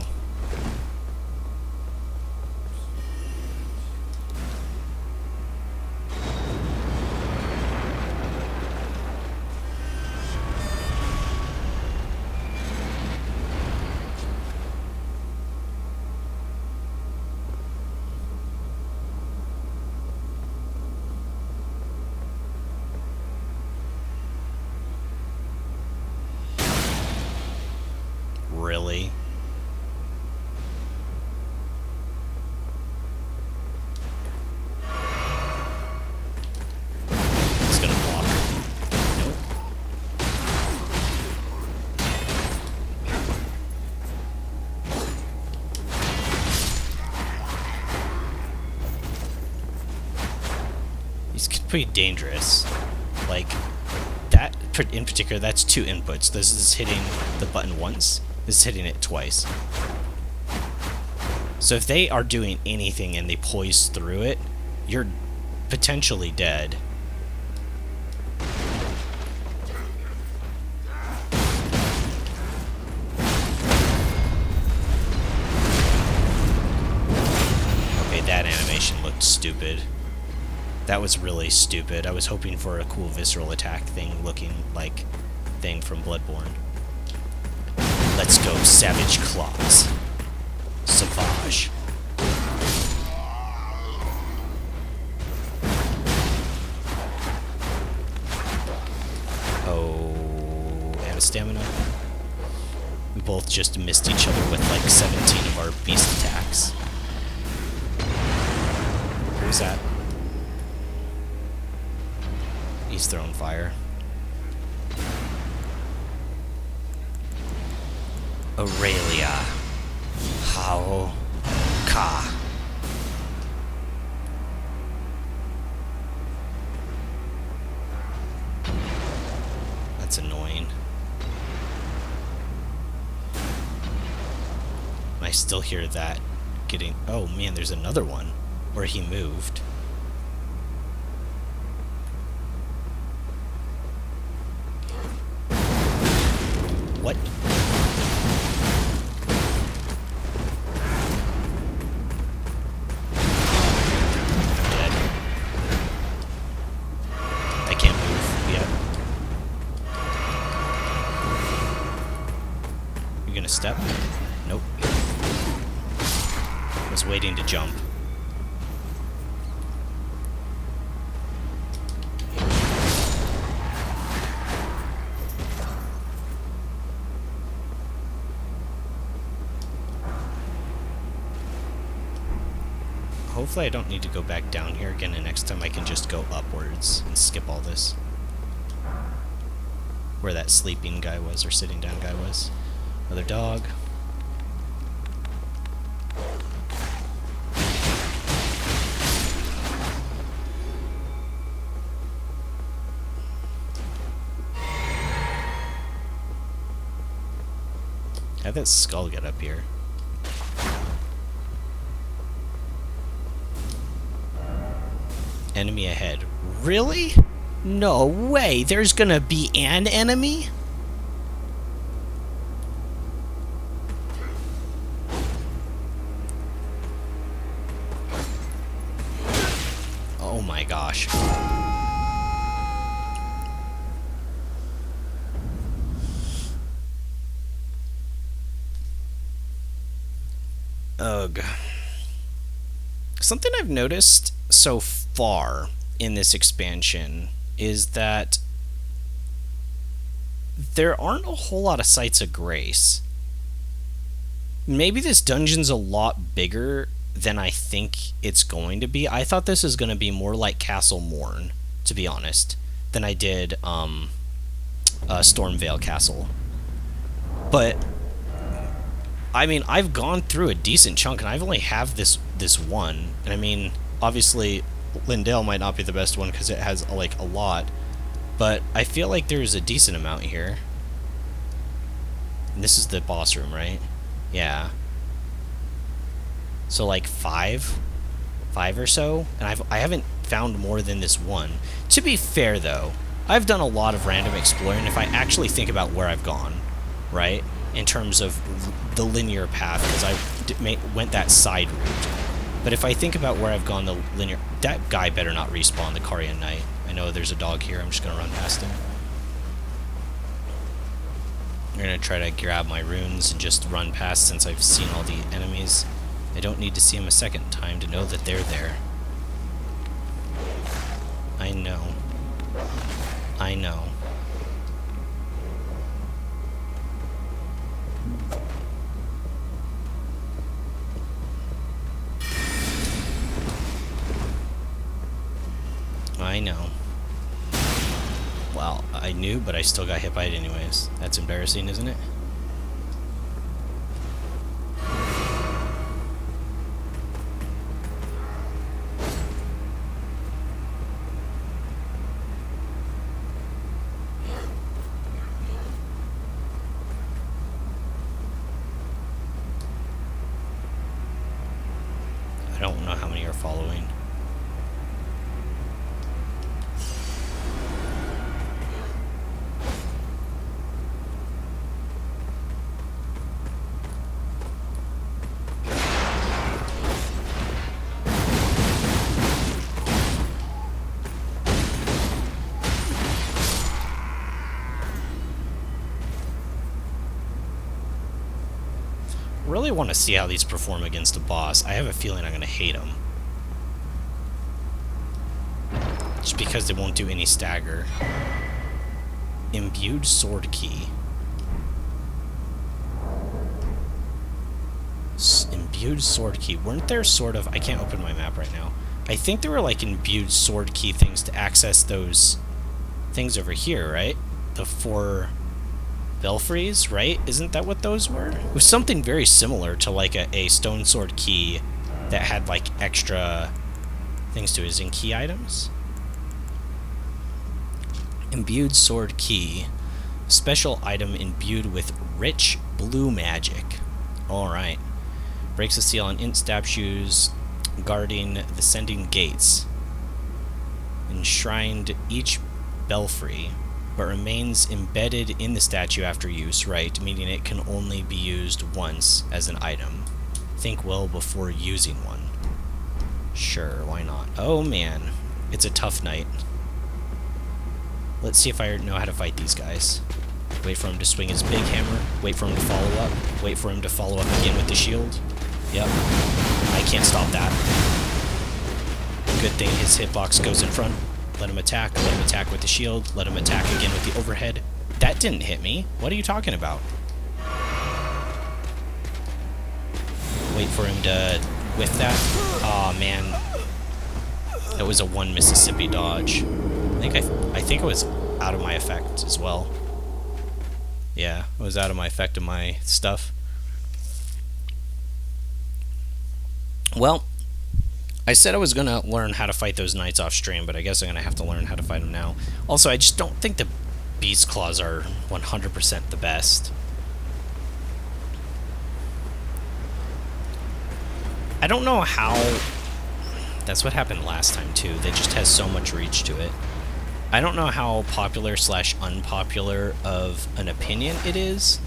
Really? It's gonna block. Nope. He's pretty dangerous. Like, that in particular, that's 2 inputs. This is hitting the button once. This is hitting it twice. So if they are doing anything and they poise through it, you're potentially dead. Okay, that animation looked stupid. That was really stupid. I was hoping for a cool visceral attack thing looking like thing from Bloodborne. Let's go, Savage Claws. Savage. Oh, out of stamina. We both just missed each other with like 17 of our beast attacks. What was that? He's throwing fire. Aurelia. How? Ka. That's annoying. I still hear that getting... Oh man, there's another one where he moved. What? Step? Nope. Was waiting to jump. Hopefully I don't need to go back down here again, and next time I can just go upwards and skip all this. Where that sleeping guy was, or sitting down guy was. Another dog. How'd that skull get up here? Enemy ahead. Really? No way. There's gonna be an enemy? Oh my gosh. Ugh. Something I've noticed so far in this expansion is that there aren't a whole lot of sites of grace. Maybe this dungeon's a lot bigger than I think it's going to be. I thought this was going to be more like Castle Morn, to be honest, than I did Stormvale Castle. But I mean, I've gone through a decent chunk, and I've only have this one. And I mean, obviously, Lindale might not be the best one because it has like a lot, but I feel like there's a decent amount here. And this is the boss room, right? Yeah. So like five or so, and I haven't found more than this one. To be fair, though, I've done a lot of random exploring. If I actually think about where I've gone, right, in terms of the linear path, because I went that side route. But if I think about where I've gone the linear... That guy better not respawn the Carian Knight. I know there's a dog here. I'm just going to run past him. I'm going to try to grab my runes and just run past since I've seen all the enemies. I don't need to see them a second time to know that they're there. I know. I know. I know. Well, I knew, but I still got hit by it anyways. That's embarrassing, isn't it? I don't know how many are following. Really want to see how these perform against a boss. I have a feeling I'm going to hate them. Just because they won't do any stagger. Imbued sword key. Imbued sword key. Weren't there sort of... I can't open my map right now. I think there were like imbued sword key things to access those things over here, right? The 4... belfries, right? Isn't that what those were? It was something very similar to like a stone sword key that had like extra things to it. Is in key items? Imbued sword key. Special item imbued with rich blue magic. Alright. Breaks the seal on int statues guarding the sending gates. Enshrined each belfry, but remains embedded in the statue after use, right? Meaning it can only be used once as an item. Think well before using one. Sure, why not? Oh man, it's a tough night. Let's see if I know how to fight these guys. Wait for him to swing his big hammer. Wait for him to follow up. Wait for him to follow up again with the shield. Yep. I can't stop that. Good thing his hitbox goes in front. Let him attack with the shield, let him attack again with the overhead. That didn't hit me. What are you talking about? Wait for him to whiff that. Aw, man. That was a 1 Mississippi dodge. I think it was out of my effect as well. Yeah, it was out of my effect of my stuff. Well, I said I was going to learn how to fight those knights off stream, but I guess I'm going to have to learn how to fight them now. Also, I just don't think the beast claws are 100% the best. I don't know how That's what happened last time, too. They just has so much reach to it. I don't know how popular / unpopular of an opinion it is,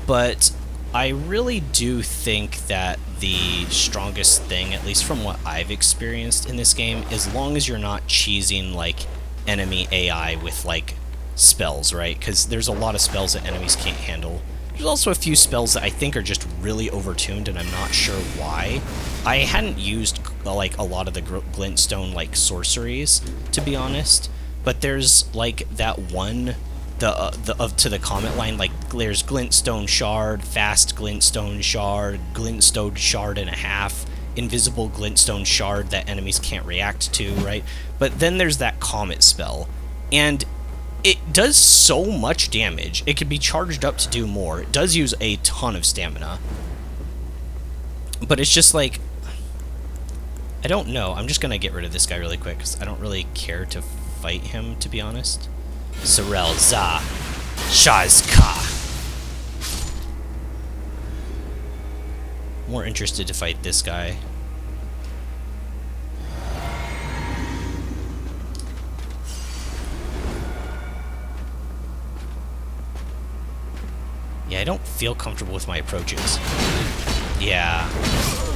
but I really do think that the strongest thing, at least from what I've experienced in this game, as long as you're not cheesing, like, enemy AI with, like, spells, right? Because there's a lot of spells that enemies can't handle. There's also a few spells that I think are just really overtuned, and I'm not sure why. I hadn't used, like, a lot of the glintstone, like, sorceries, to be honest, but there's, like, that one... to the comment line, like, there's glintstone shard, fast glintstone shard, glintstone shard and a half, invisible glintstone shard that enemies can't react to, right? But then there's that comet spell, and it does so much damage. It can be charged up to do more. It does use a ton of stamina, but it's just like, I don't know. I'm just gonna get rid of this guy really quick because I don't really care to fight him, to be honest. Sorel Za Shazka. More interested to fight this guy. Yeah, I don't feel comfortable with my approaches. Yeah,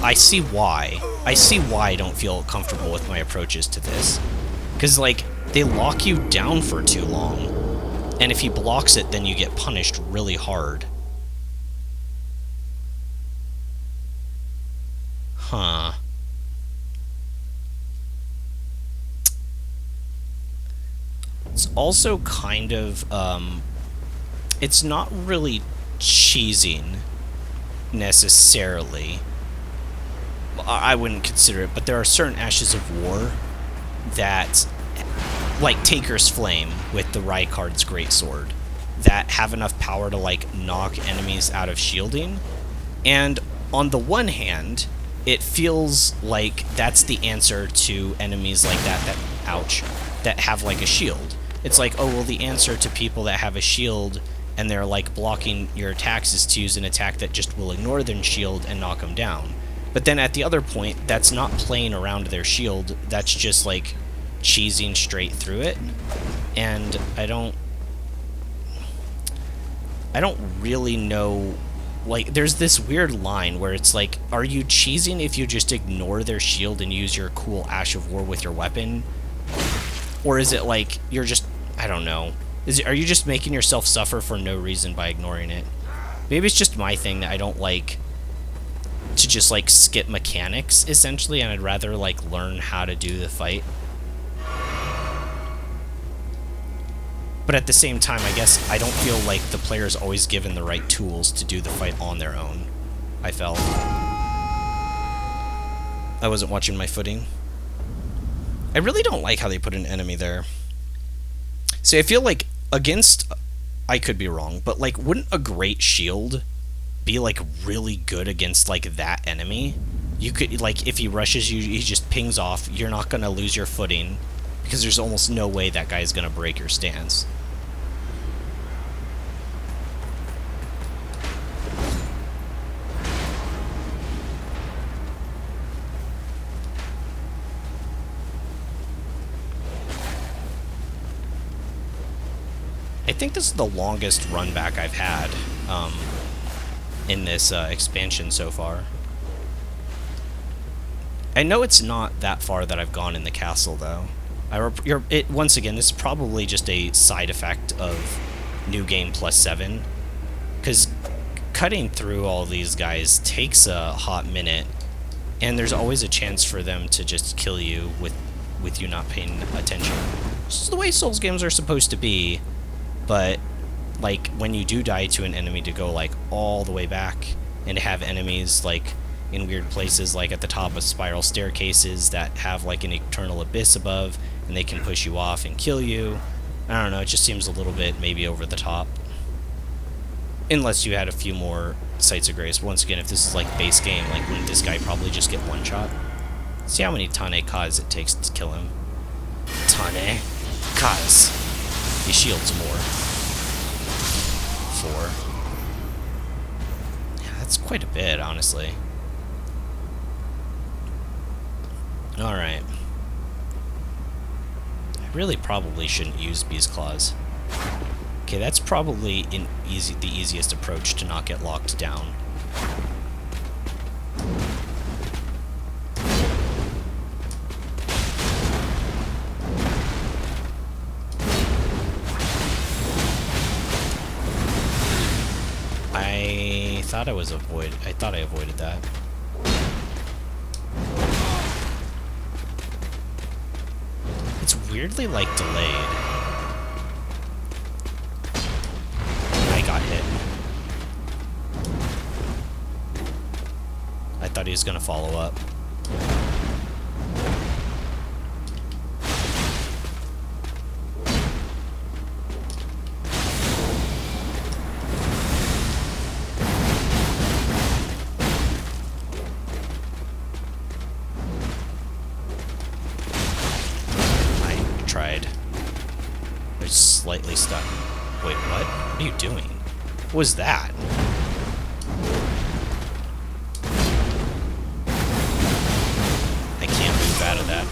I see why. I see why I don't feel comfortable with my approaches to this. Because, like, they lock you down for too long. And if he blocks it, then you get punished really hard. Huh. It's also kind of, it's not really cheesing, necessarily. I wouldn't consider it, but there are certain Ashes of War that, like Taker's Flame with the Rykard's Greatsword, that have enough power to, like, knock enemies out of shielding. And on the one hand, it feels like that's the answer to enemies like that, ouch, that have, like, a shield. It's like, oh, well, the answer to people that have a shield and they're, like, blocking your attacks is to use an attack that just will ignore their shield and knock them down. But then at the other point, that's not playing around their shield, that's just, like, cheesing straight through it. And I don't really know, like, there's this weird line where it's like, are you cheesing if you just ignore their shield and use your cool Ash of War with your weapon? Or is it like, you're just, I don't know. Are you just making yourself suffer for no reason by ignoring it? Maybe it's just my thing that I don't like to just, like, skip mechanics, essentially, and I'd rather, like, learn how to do the fight. But at the same time, I guess I don't feel like the player's always given the right tools to do the fight on their own, I felt. I wasn't watching my footing. I really don't like how they put an enemy there. See, I feel like against, I could be wrong, but, like, wouldn't a great shield be, like, really good against, like, that enemy? You could, like, if he rushes you, he just pings off, you're not gonna lose your footing, because there's almost no way that guy's gonna break your stance. I think this is the longest run back I've had in this expansion so far. I know it's not that far that I've gone in the castle, though. Once again, this is probably just a side effect of New Game +7, because cutting through all these guys takes a hot minute, and there's always a chance for them to just kill you with you not paying attention. This is the way Souls games are supposed to be. But, like, when you do die to an enemy, to go, like, all the way back and to have enemies, like, in weird places, like at the top of spiral staircases that have, like, an eternal abyss above, and they can push you off and kill you. I don't know, it just seems a little bit maybe over the top. Unless you had a few more Sites of Grace. Once again, if this is, like, base game, like, wouldn't this guy probably just get one shot? See how many Tane Kaz it takes to kill him. Tane Kaz. He shields more. 4. Yeah, that's quite a bit, honestly. Alright. I really probably shouldn't use Beast Claws. Okay, that's probably the easiest approach to not get locked down. I thought I avoided that. It's weirdly, like, delayed. I got hit. I thought he was gonna follow up. I was slightly stuck. Wait, what? What are you doing? What was that? I can't move out of that.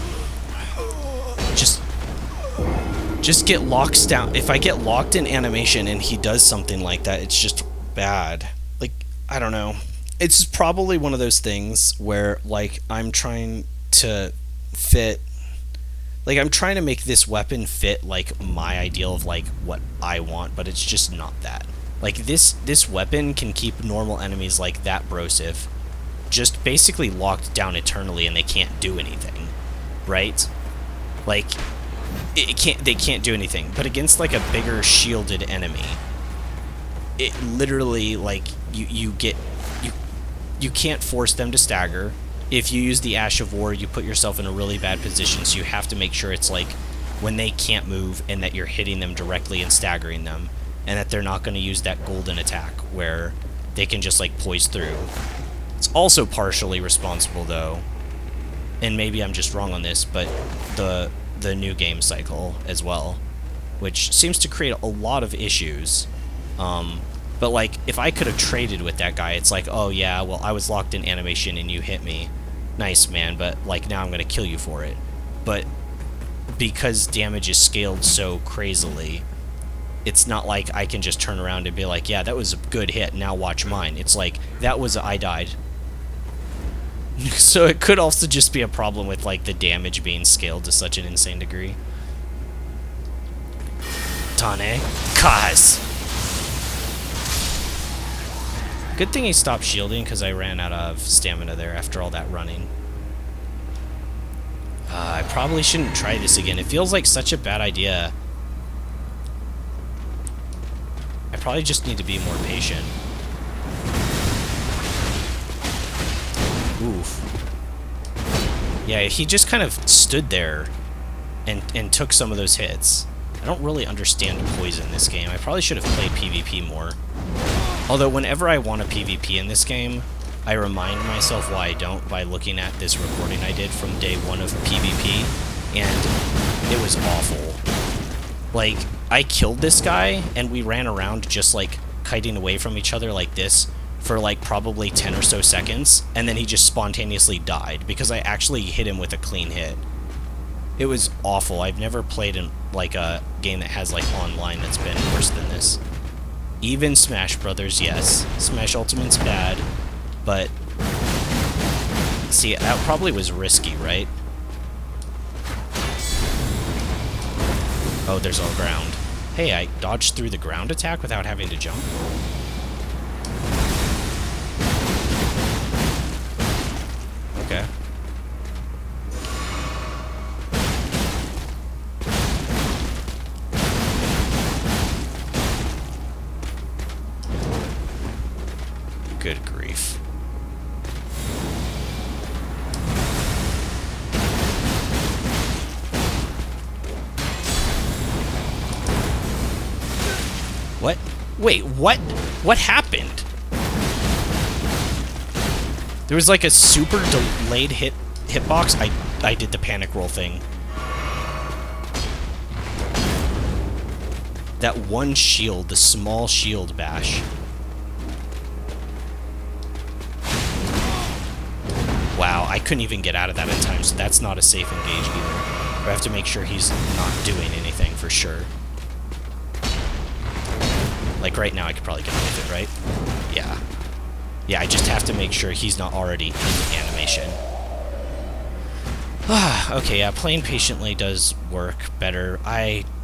Just get locked down. If I get locked in animation and he does something like that, it's just bad. Like, I don't know. It's probably one of those things where, like, I'm trying to fit... Like, I'm trying to make this weapon fit, like, my ideal of, like, what I want, but it's just not that. Like, this weapon can keep normal enemies like that Brosif just basically locked down eternally and they can't do anything, right? Like, they can't do anything. But against, like, a bigger shielded enemy, it literally, like, you can't force them to stagger. If you use the Ash of War, you put yourself in a really bad position, so you have to make sure it's like when they can't move and that you're hitting them directly and staggering them, and that they're not going to use that golden attack where they can just like poise through. It's also partially responsible though, and maybe I'm just wrong on this, but the new game cycle as well, which seems to create a lot of issues. But, like, if I could have traded with that guy, it's like, oh, yeah, well, I was locked in animation and you hit me. Nice, man, but, like, now I'm going to kill you for it. But because damage is scaled so crazily, it's not like I can just turn around and be like, yeah, that was a good hit, now watch mine. It's like, I died. So it could also just be a problem with, like, the damage being scaled to such an insane degree. Tane. Kaz. Good thing he stopped shielding, because I ran out of stamina there after all that running. I probably shouldn't try this again. It feels like such a bad idea. I probably just need to be more patient. Oof. Yeah, he just kind of stood there and took some of those hits. I don't really understand poison in this game. I probably should have played PvP more. Although, whenever I want a PvP in this game, I remind myself why I don't by looking at this recording I did from day 1 of PvP, and it was awful. Like, I killed this guy, and we ran around just, like, kiting away from each other like this for, like, probably 10 or so seconds, and then he just spontaneously died, because I actually hit him with a clean hit. It was awful. I've never played in, like, a game that has, like, online that's been worse than this. Even Smash Brothers, yes. Smash Ultimate's bad, but... See, that probably was risky, right? Oh, there's all ground. Hey, I dodged through the ground attack without having to jump? Okay. Good grief. What? Wait, what? What happened? There was like a super delayed hitbox. I did the panic roll thing. That one shield, the small shield bash. Wow, I couldn't even get out of that in time, so that's not a safe engage either. But I have to make sure he's not doing anything for sure. Like right now I could probably get away with it, right? Yeah. Yeah, I just have to make sure he's not already in animation. Okay, yeah, playing patiently does work better.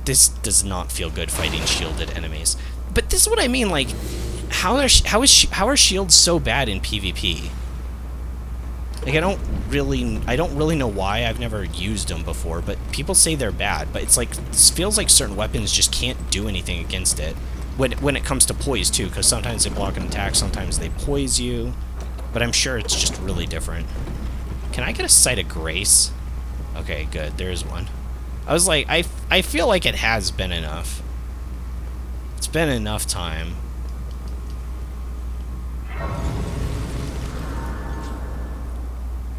This does not feel good fighting shielded enemies. But this is what I mean, like, how are shields so bad in PvP? Like, I don't really know why. I've never used them before, but people say they're bad. But it's like, this feels like certain weapons just can't do anything against it. When it comes to poise, too, because sometimes they block an attack, sometimes they poise you. But I'm sure it's just really different. Can I get a Sight of Grace? Okay, good. There's one. I was like, I feel like it has been enough. It's been enough time.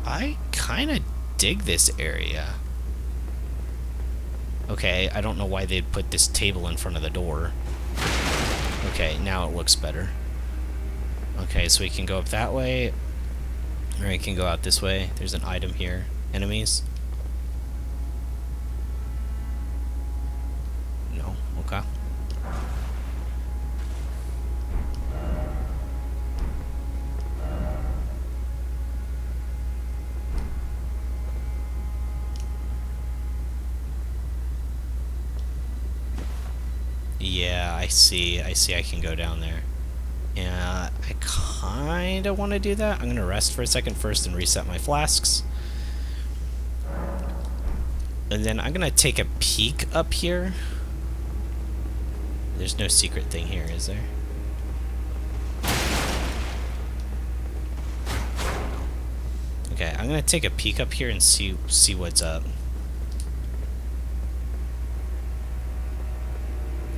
I kind of dig this area. Okay, I don't know why they'd put this table in front of the door. Okay, now it looks better. Okay, so we can go up that way. Or we can go out this way. There's an item here. Enemies. No, okay. Yeah, I see I can go down there. Yeah, I kind of want to do that. I'm going to rest for a second first and reset my flasks. And then I'm going to take a peek up here. There's no secret thing here, is there? Okay, I'm going to take a peek up here and see what's up.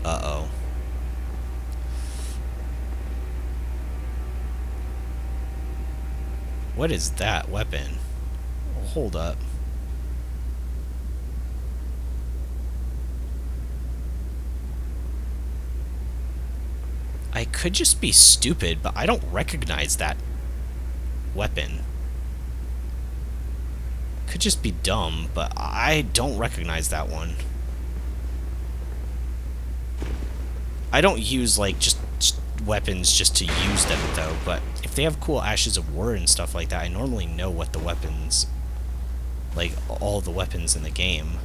Uh-oh. What is that weapon? Hold up. I could just be stupid, but I don't recognize that weapon. Could just be dumb, but I don't recognize that one. I don't use, like, just weapons just to use them, though, but if they have cool Ashes of War and stuff like that, I normally know what the weapons, like, all the weapons in the game.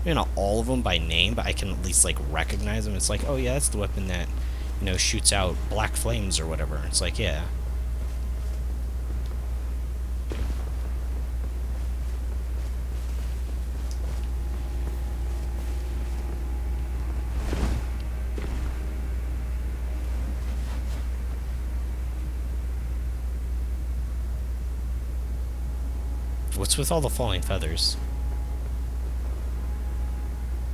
Maybe not all of them by name, but I can at least, like, recognize them. It's like, oh, yeah, that's the weapon that, you know, shoots out black flames or whatever. It's like, yeah. What's with all the falling feathers?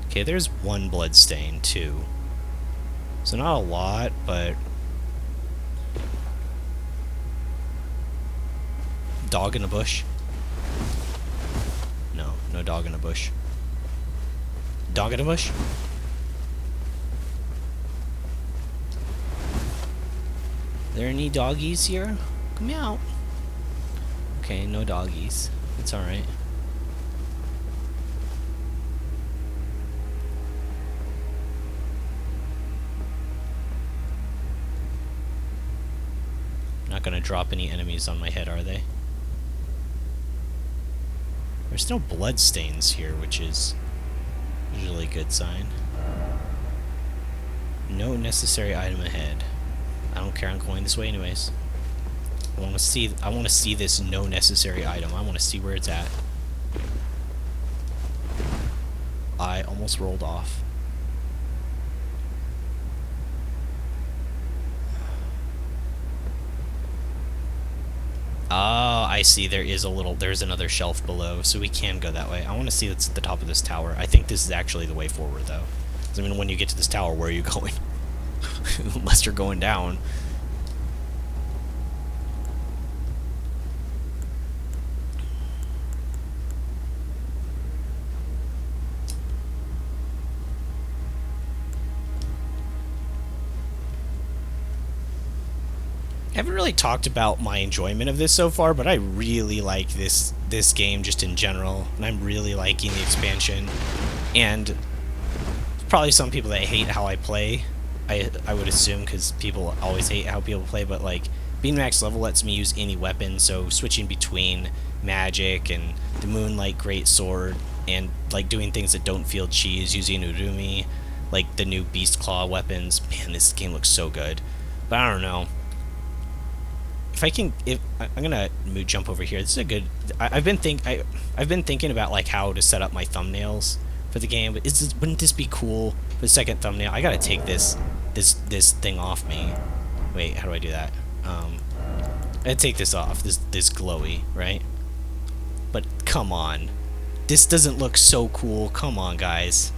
Okay, there's one bloodstain, too. So not a lot, but... Dog in a bush? No, no dog in a bush. Dog in a bush? Are there any doggies here? Come out. Okay, no doggies. It's alright. Not gonna drop any enemies on my head, are they? There's no bloodstains here, which is usually a good sign. No necessary item ahead. I don't care, I'm going this way anyways. I want to see this no necessary item. I want to see where it's at. I almost rolled off. Oh, I see. There's another shelf below, so we can go that way. I want to see what's at the top of this tower. I think this is actually the way forward, though. 'Cause, I mean, when you get to this tower, where are you going? Unless you're going down. haven't really talked about my enjoyment of this so far, but I really like this game just in general, and I'm really liking the expansion. And probably some people that hate how I play, I would assume, because people always hate how people play, but like being max level lets me use any weapon, so switching between magic and the Moonlight Greatsword and like doing things that don't feel cheese, using Urumi, like the new Beast Claw weapons. Man, this game looks so good. But I don't know. If I'm gonna jump over here. This is a good. I've been thinking about like how to set up my thumbnails for the game. But wouldn't this be cool for the second thumbnail? I gotta take this thing off me. Wait, how do I do that? I take this off. This glowy, right? But come on, this doesn't look so cool. Come on, guys.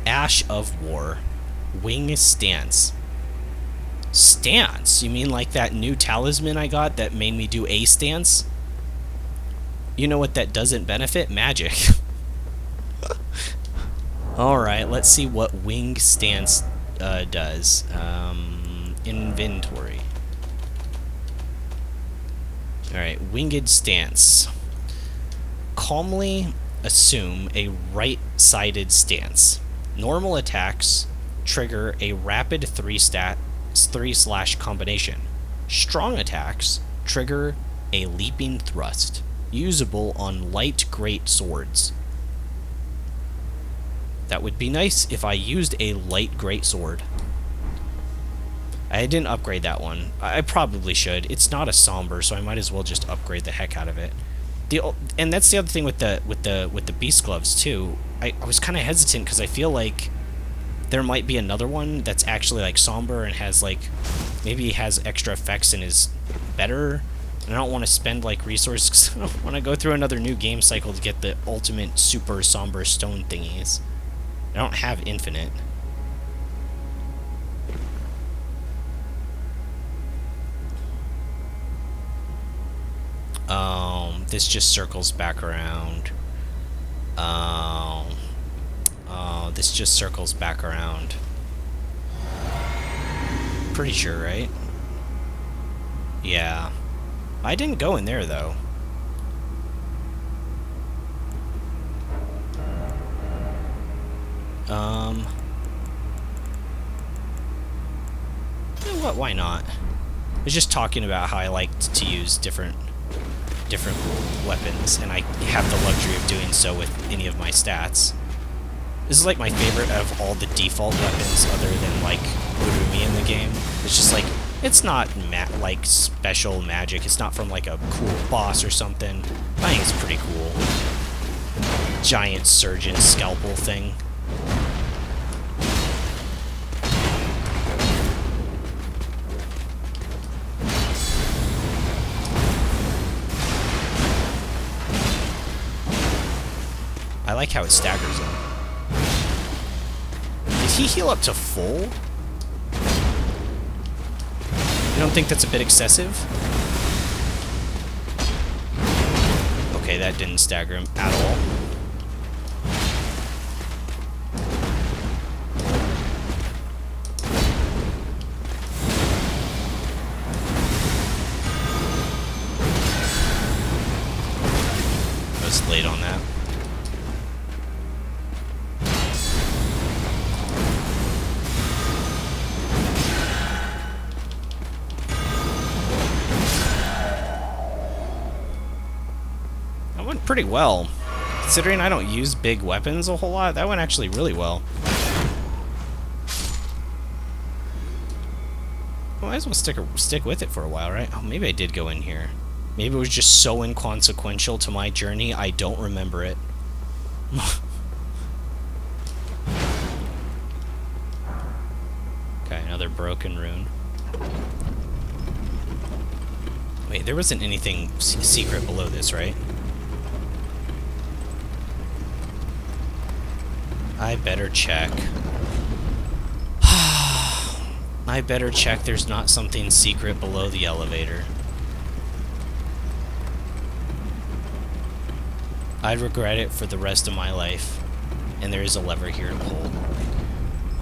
Ash of War. Wing Stance. Stance? You mean like that new talisman I got that made me do a stance? You know what that doesn't benefit? Magic. Alright, let's see what Wing Stance does. Inventory. Alright, Winged Stance. Calmly assume a right-sided stance. Normal attacks trigger a rapid 3// combination. Strong attacks trigger a leaping thrust. Usable on light great swords. That would be nice if I used a light great sword. I didn't upgrade that one. I probably should. It's not a somber, so I might as well just upgrade the heck out of it. And that's the other thing with the beast gloves too. I was kind of hesitant because I feel like there might be another one that's actually like somber and has like maybe has extra effects and is better. And I don't want to spend like resources because I don't want to go through another new game cycle to get the ultimate super somber stone thingies. I don't have infinite. This just circles back around. This just circles back around. Pretty sure, right? Yeah. I didn't go in there, though. You know what? Why not? I was just talking about how I liked to use different weapons, and I have the luxury of doing so with any of my stats. This is like my favorite of all the default weapons, other than like Urumi in the game. It's just like it's not like special magic. It's not from like a cool boss or something. I think it's pretty cool. Giant surgeon scalpel thing. I like how it staggers him. Did he heal up to full? You don't think that's a bit excessive? Okay, that didn't stagger him at all. I was late on that. Pretty well. Considering I don't use big weapons a whole lot, that went actually really well. Well, I might as well stick with it for a while, right? Oh, maybe I did go in here. Maybe it was just so inconsequential to my journey, I don't remember it. Okay, another broken rune. Wait, there wasn't anything secret below this, right? I better check. I better check there's not something secret below the elevator. I'd regret it for the rest of my life. And there is a lever here to pull.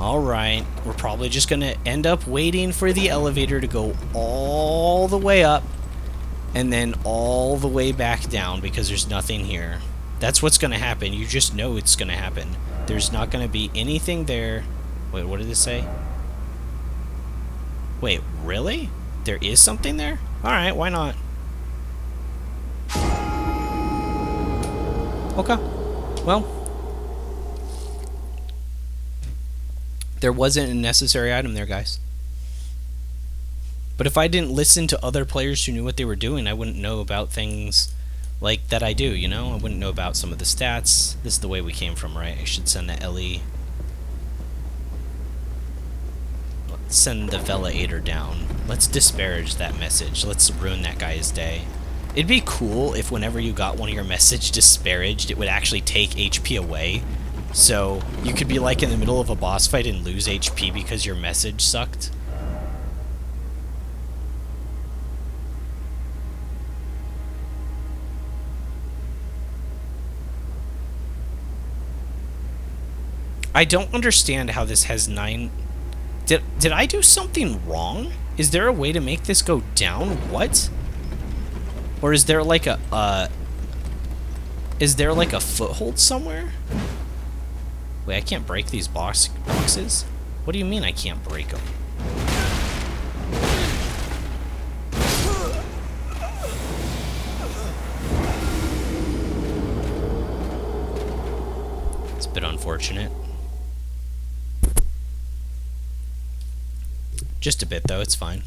Alright, we're probably just gonna end up waiting for the elevator to go all the way up and then all the way back down because there's nothing here. That's what's gonna happen. You just know it's gonna happen. There's not gonna be anything there. Wait, what did it say? Wait, really? There is something there? Alright, why not? Okay. Well, there wasn't a necessary item there, guys. But if I didn't listen to other players who knew what they were doing, I wouldn't know about things like that I do, you know? I wouldn't know about some of the stats. This is the way we came from, right? I should send the Ellie. Let's send the Velator down. Let's disparage that message. Let's ruin that guy's day. It'd be cool if whenever you got one of your message disparaged, it would actually take HP away. So you could be like in the middle of a boss fight and lose HP because your message sucked. I don't understand how this has 9... Did I do something wrong? Is there a way to make this go down? What? Or is there like a is there like a foothold somewhere? Wait, I can't break these boxes? What do you mean I can't break them? It's a bit unfortunate. Just a bit, though. It's fine.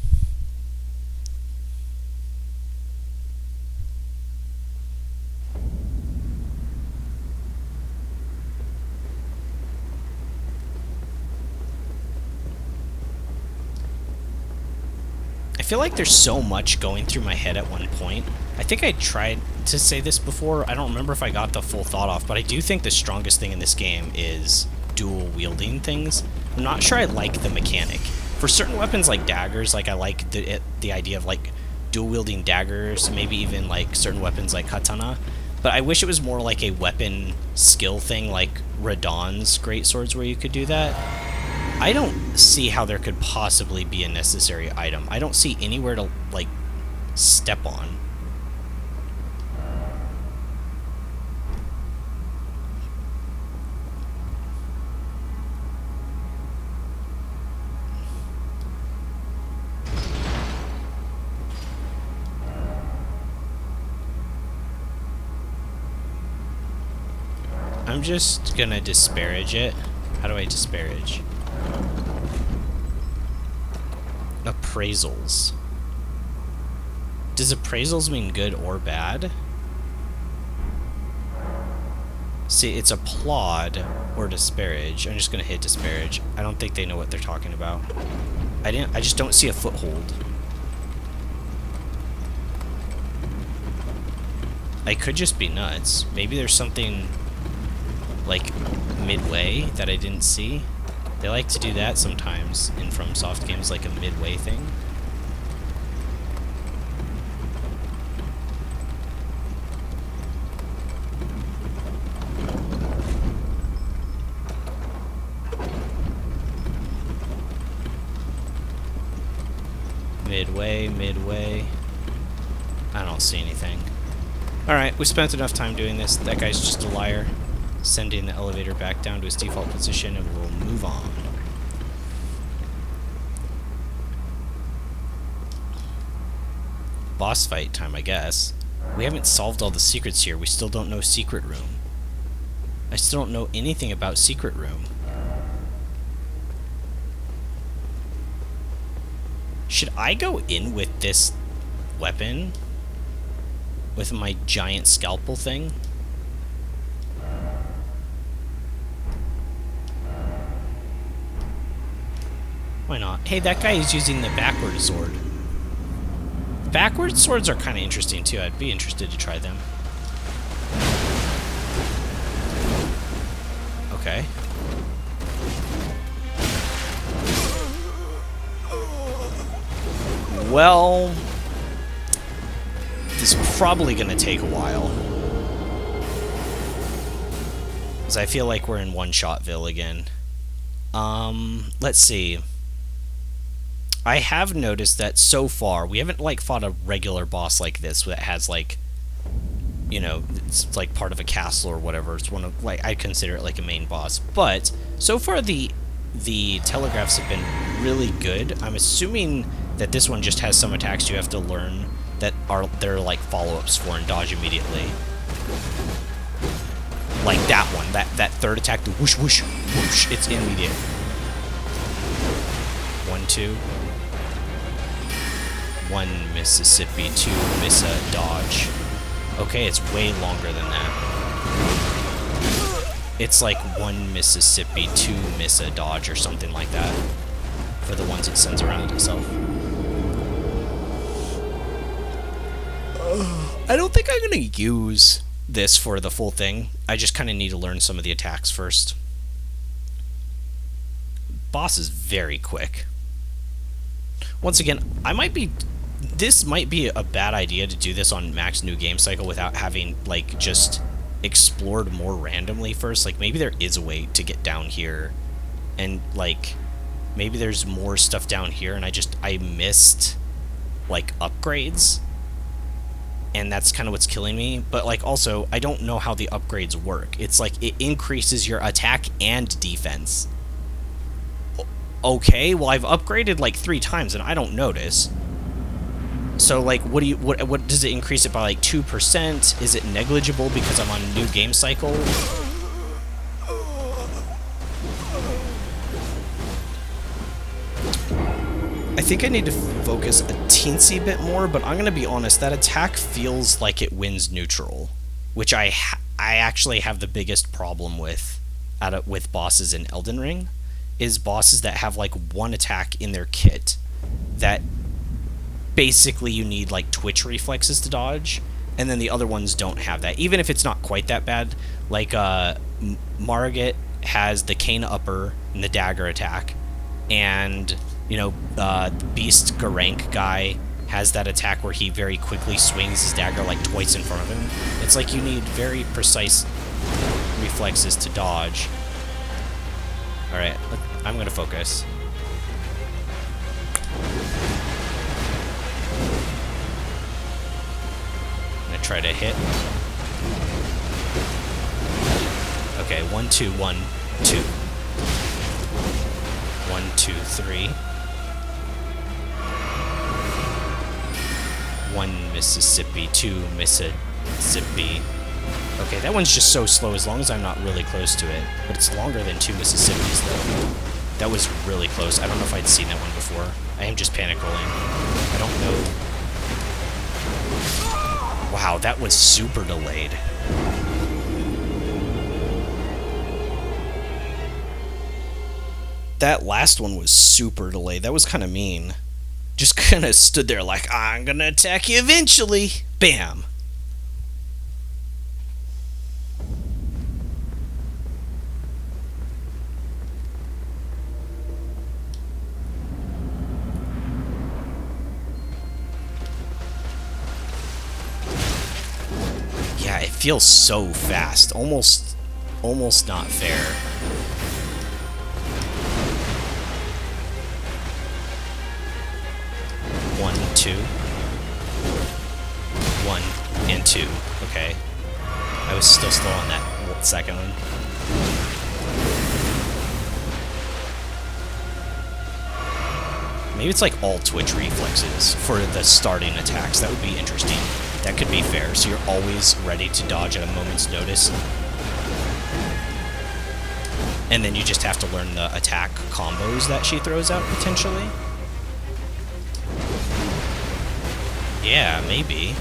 I feel like there's so much going through my head at one point. I think I tried to say this before. I don't remember if I got the full thought off, but I do think the strongest thing in this game is dual wielding things. I'm not sure I like the mechanic. For certain weapons like daggers, like I like the idea of like dual wielding daggers, maybe even like certain weapons like katana. But I wish it was more like a weapon skill thing like Radahn's greatswords where you could do that. I don't see how there could possibly be a necessary item. I don't see anywhere to like step on. I'm just gonna disparage it. How do I disparage? Appraisals. Does appraisals mean good or bad? See, it's applaud or disparage. I'm just gonna hit disparage. I don't think they know what they're talking about. I just don't see a foothold. I could just be nuts. Maybe there's something like midway that I didn't see. They like to do that sometimes in FromSoft games, like a midway thing. Midway. I don't see anything. Alright, we spent enough time doing this. That guy's just a liar. Sending the elevator back down to its default position, and we'll move on. Boss fight time, I guess. We haven't solved all the secrets here. We still don't know secret room. I still don't know anything about secret room. Should I go in with this weapon? With my giant scalpel thing? Why not? Hey, that guy is using the backward sword. Backward swords are kind of interesting too. I'd be interested to try them. Okay. Well, this is probably going to take a while. Because I feel like we're in one-shotville again. Let's see. I have noticed that so far, we haven't, like, fought a regular boss like this that has, like, you know, it's, like, part of a castle or whatever. It's one of, like, I consider it, like, a main boss. But, so far, the telegraphs have been really good. I'm assuming that this one just has some attacks you have to learn that they're, like, follow-ups for and dodge immediately. Like that one, that third attack, the whoosh, whoosh, whoosh, it's immediate. 1, 2. 1 Mississippi, 2 miss a dodge. Okay, it's way longer than that. It's like 1 Mississippi, 2 miss a dodge or something like that. For the ones it sends around itself. I don't think I'm gonna use this for the full thing. I just kind of need to learn some of the attacks first. Boss is very quick. Once again, this might be a bad idea to do this on max new game cycle without having, like, just explored more randomly first. Like, maybe there is a way to get down here and, like, maybe there's more stuff down here and I missed, like, upgrades. And that's kind of what's killing me. But, like, also, I don't know how the upgrades work. It's like, it increases your attack and defense. Okay, well, I've upgraded, like, 3 times, and I don't notice. So, like, what does it increase it by, like, 2%? Is it negligible because I'm on a new game cycle? I think I need to focus a teensy bit more, but I'm going to be honest, that attack feels like it wins neutral, which I actually have the biggest problem with bosses in Elden Ring, is bosses that have, like, one attack in their kit that basically you need, like, twitch reflexes to dodge, and then the other ones don't have that, even if it's not quite that bad. Like, Margit has the cane upper and the dagger attack, and, you know, Beast Garank guy has that attack where he very quickly swings his dagger, like, twice in front of him. It's like you need very precise reflexes to dodge. Alright, I'm gonna focus. I'm gonna try to hit. Okay, 1, 2, 1, 2. 1, 2, 3. 1 Mississippi, 2 Mississippi. Okay, that one's just so slow as long as I'm not really close to it. But it's longer than 2 Mississippis, though. That was really close. I don't know if I'd seen that one before. I am just panic rolling. I don't know. Wow, that was super delayed. That last one was super delayed. That was kind of mean. Just kind of stood there like, I'm gonna attack you eventually. Bam. Yeah, it feels so fast. Almost not fair. One, 2. 1 and 2. Okay. I was still slow on that second one. Maybe it's like all twitch reflexes for the starting attacks. That would be interesting. That could be fair, so you're always ready to dodge at a moment's notice. And then you just have to learn the attack combos that she throws out, potentially. Yeah, maybe.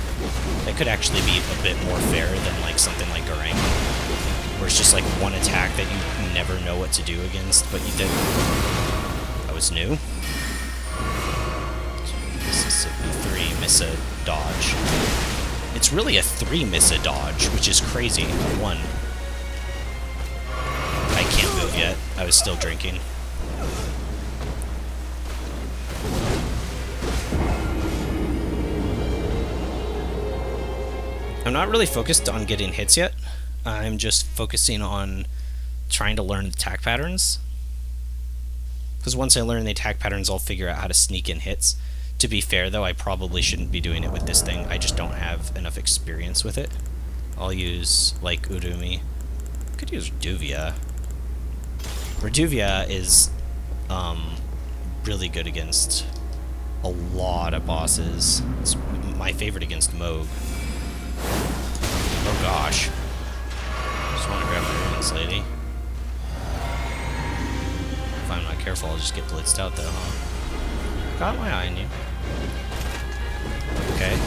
That could actually be a bit more fair than, like, something like Garang, where it's just, like, one attack that you never know what to do against, but you did. That was new. Mississippi 3, miss a dodge. It's really a 3 miss a dodge, which is crazy. 1. I can't move yet. I was still drinking. I'm not really focused on getting hits yet. I'm just focusing on trying to learn attack patterns. Because once I learn the attack patterns, I'll figure out how to sneak in hits. To be fair, though, I probably shouldn't be doing it with this thing. I just don't have enough experience with it. I'll use, like, Urumi. Could use Reduvia. Reduvia is, really good against a lot of bosses. It's my favorite against Moog. Oh gosh. Just want to grab my runes, lady. If I'm not careful, I'll just get blitzed out though, huh? Got my eye on you. Okay.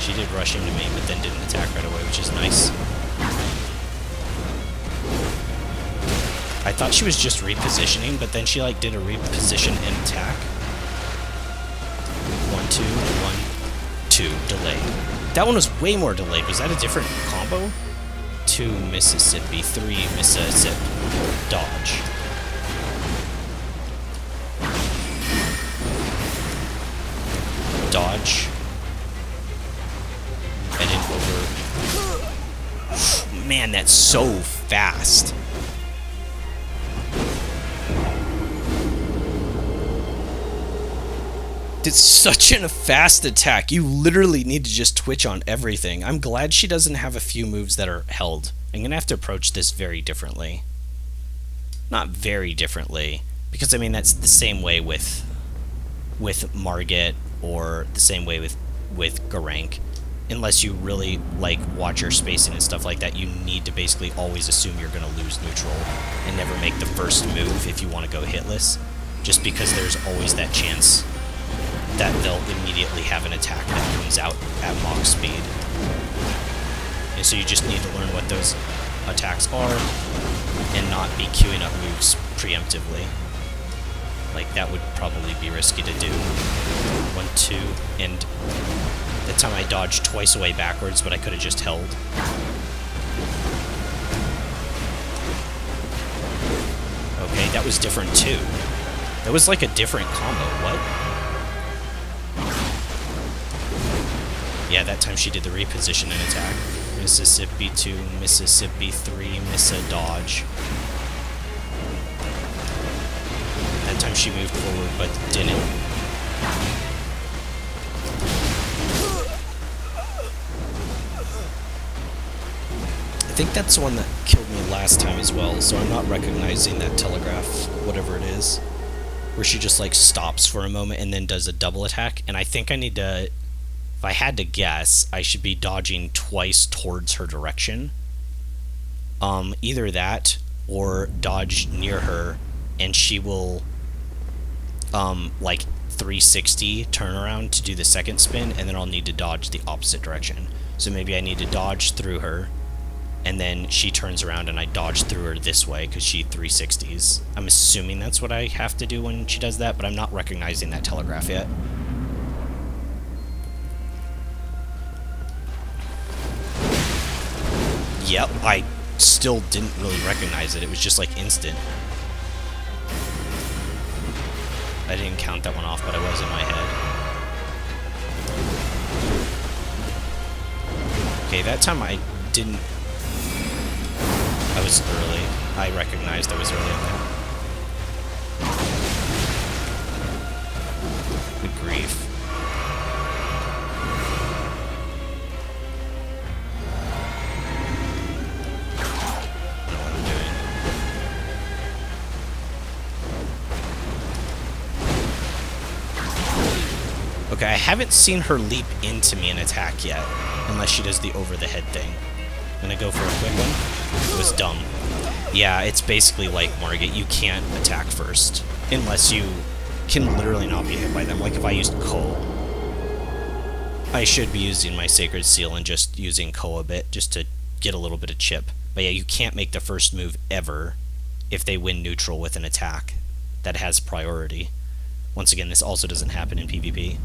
She did rush into me, but then didn't attack right away, which is nice. I thought she was just repositioning, but then she like did a reposition and attack. 1, 2, 1, 2, delayed. That one was way more delayed. Was that a different combo? 2 Mississippi, 3 Mississippi, dodge. Dodge. And then over. Man, that's so fast. It's such a fast attack. You literally need to just twitch on everything. I'm glad she doesn't have a few moves that are held. I'm going to have to approach this very differently. Not very differently, because I mean that's the same way with Margit or the same way with Garank. Unless you really like watch your spacing and stuff like that, you need to basically always assume you're going to lose neutral and never make the first move if you want to go hitless, just because there's always that chance that they'll immediately have an attack that comes out at Mach speed. And so you just need to learn what those attacks are and not be queuing up moves preemptively. Like, that would probably be risky to do. 1, 2, and that time I dodged twice away backwards, but I could have just held. Okay, that was different too. That was like a different combo. What? Yeah, that time she did the reposition and attack. Mississippi 2, Mississippi 3, Missa dodge. That time she moved forward, but didn't. I think that's the one that killed me last time as well, so I'm not recognizing that telegraph, whatever it is, where she just like stops for a moment and then does a double attack, and I think I need to... If I had to guess, I should be dodging twice towards her direction. Either that, or dodge near her, and she will, like, 360 turn around to do the second spin, and then I'll need to dodge the opposite direction. So maybe I need to dodge through her, and then she turns around and I dodge through her this way, because she 360s. I'm assuming that's what I have to do when she does that, but I'm not recognizing that telegraph yet. Yep, I still didn't really recognize it. It was just like instant. I didn't count that one off, but I was in my head. Okay, that time I didn't... I was early. I recognized I was early on that. Good grief. Okay, I haven't seen her leap into me and attack yet, unless she does the over-the-head thing. I'm gonna go for a quick one. It was dumb. Yeah, it's basically like Margit. You can't attack first, unless you can literally not be hit by them. Like if I used Ko, I should be using my Sacred Seal and just using Ko a bit, just to get a little bit of chip. But yeah, you can't make the first move ever if they win neutral with an attack that has priority. Once again, this also doesn't happen in PvP.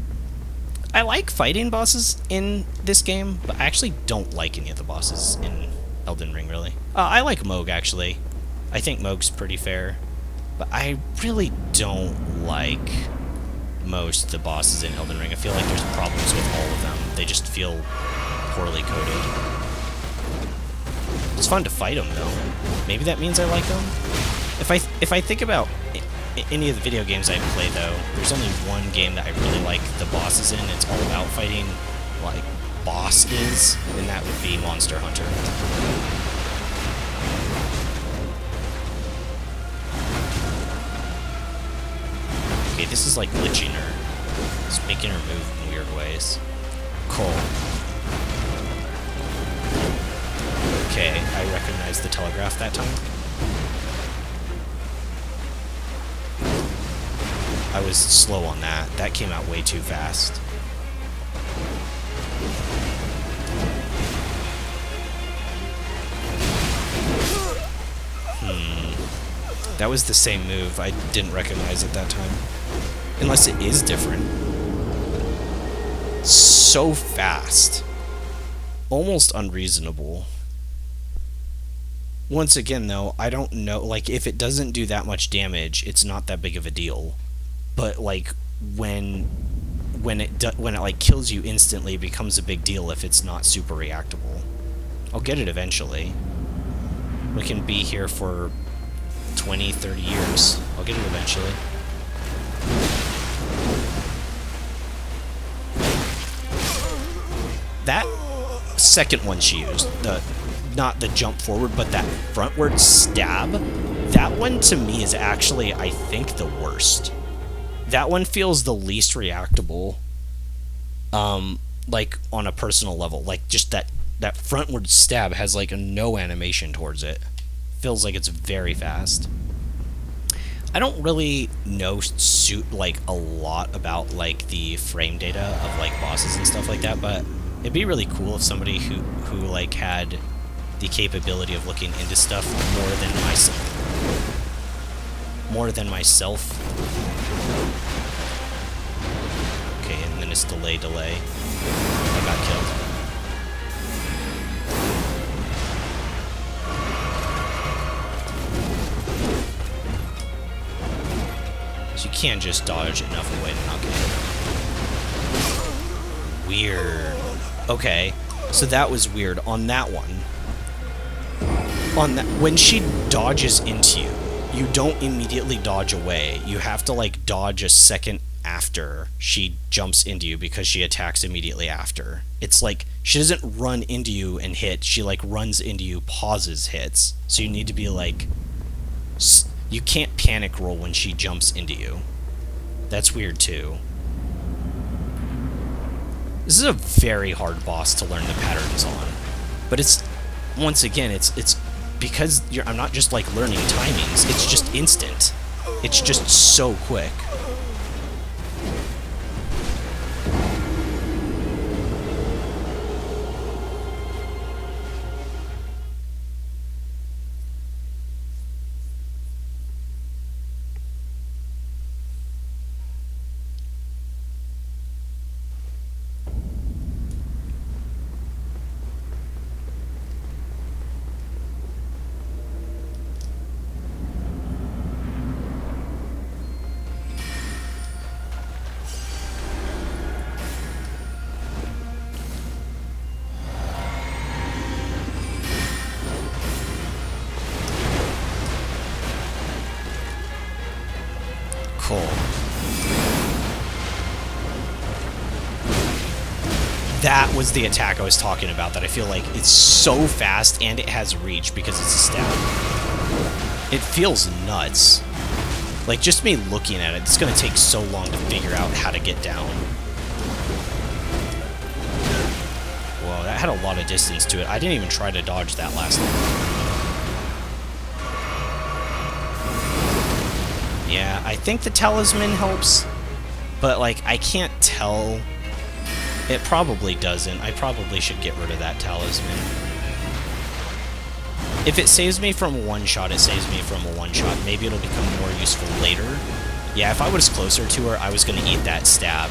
I like fighting bosses in this game, but I actually don't like any of the bosses in Elden Ring, really. I like Moog, actually. I think Moog's pretty fair. But I really don't like most of the bosses in Elden Ring. I feel like there's problems with all of them. They just feel poorly coded. fun to fight them, though. Maybe that means I like them? If I think about any of the video games I play, though, there's only one game that I really like the bosses in. It's all about fighting, like, bosses, and that would be Monster Hunter. Okay, this is like glitching her. It's making her move in weird ways. Cool. Okay, I recognize the telegraph that time. I was slow on that. That came out way too fast. That was the same move. I didn't recognize it that time. Unless it is different. So fast. Almost unreasonable. Once again, though, I don't know. Like, if it doesn't do that much damage, it's not that big of a deal. But, like, when it like kills you instantly, it becomes a big deal if it's not super reactable. I'll get it eventually. We can be here for 20, 30 years. I'll get it eventually. That second one she used, not the jump forward, but that frontward stab, that one to me is actually, I think, the worst. That one feels the least reactable, like, on a personal level. Like, just that frontward stab has, like, no animation towards it. Feels like it's very fast. I don't really know like a lot about like the frame data of like bosses and stuff like that, but it'd be really cool if somebody who like had the capability of looking into stuff more than myself. Okay, and then it's delay. I got killed. So you can't just dodge enough away to not get hit. Weird. Okay, so that was weird. On that one, when she dodges into you, you don't immediately dodge away. You have to like dodge a second after she jumps into you because she attacks immediately after. It's like she doesn't run into you and hit. She like runs into you, pauses, hits. So you need to be like... You can't panic roll when she jumps into you. That's weird too. This is a very hard boss to learn the patterns on. But it's, once again, it's because I'm not just like learning timings, it's just instant. It's just so quick. That was the attack I was talking about, that I feel like it's so fast and it has reach because it's a stab. It feels nuts. Like, just me looking at it, it's going to take so long to figure out how to get down. Whoa, that had a lot of distance to it. I didn't even try to dodge that last time. Yeah, I think the talisman helps, but, like, I can't tell. It probably doesn't. I probably should get rid of that talisman. If it saves me from a one-shot, it saves me from a one-shot. Maybe it'll become more useful later. Yeah, if I was closer to her, I was going to eat that stab.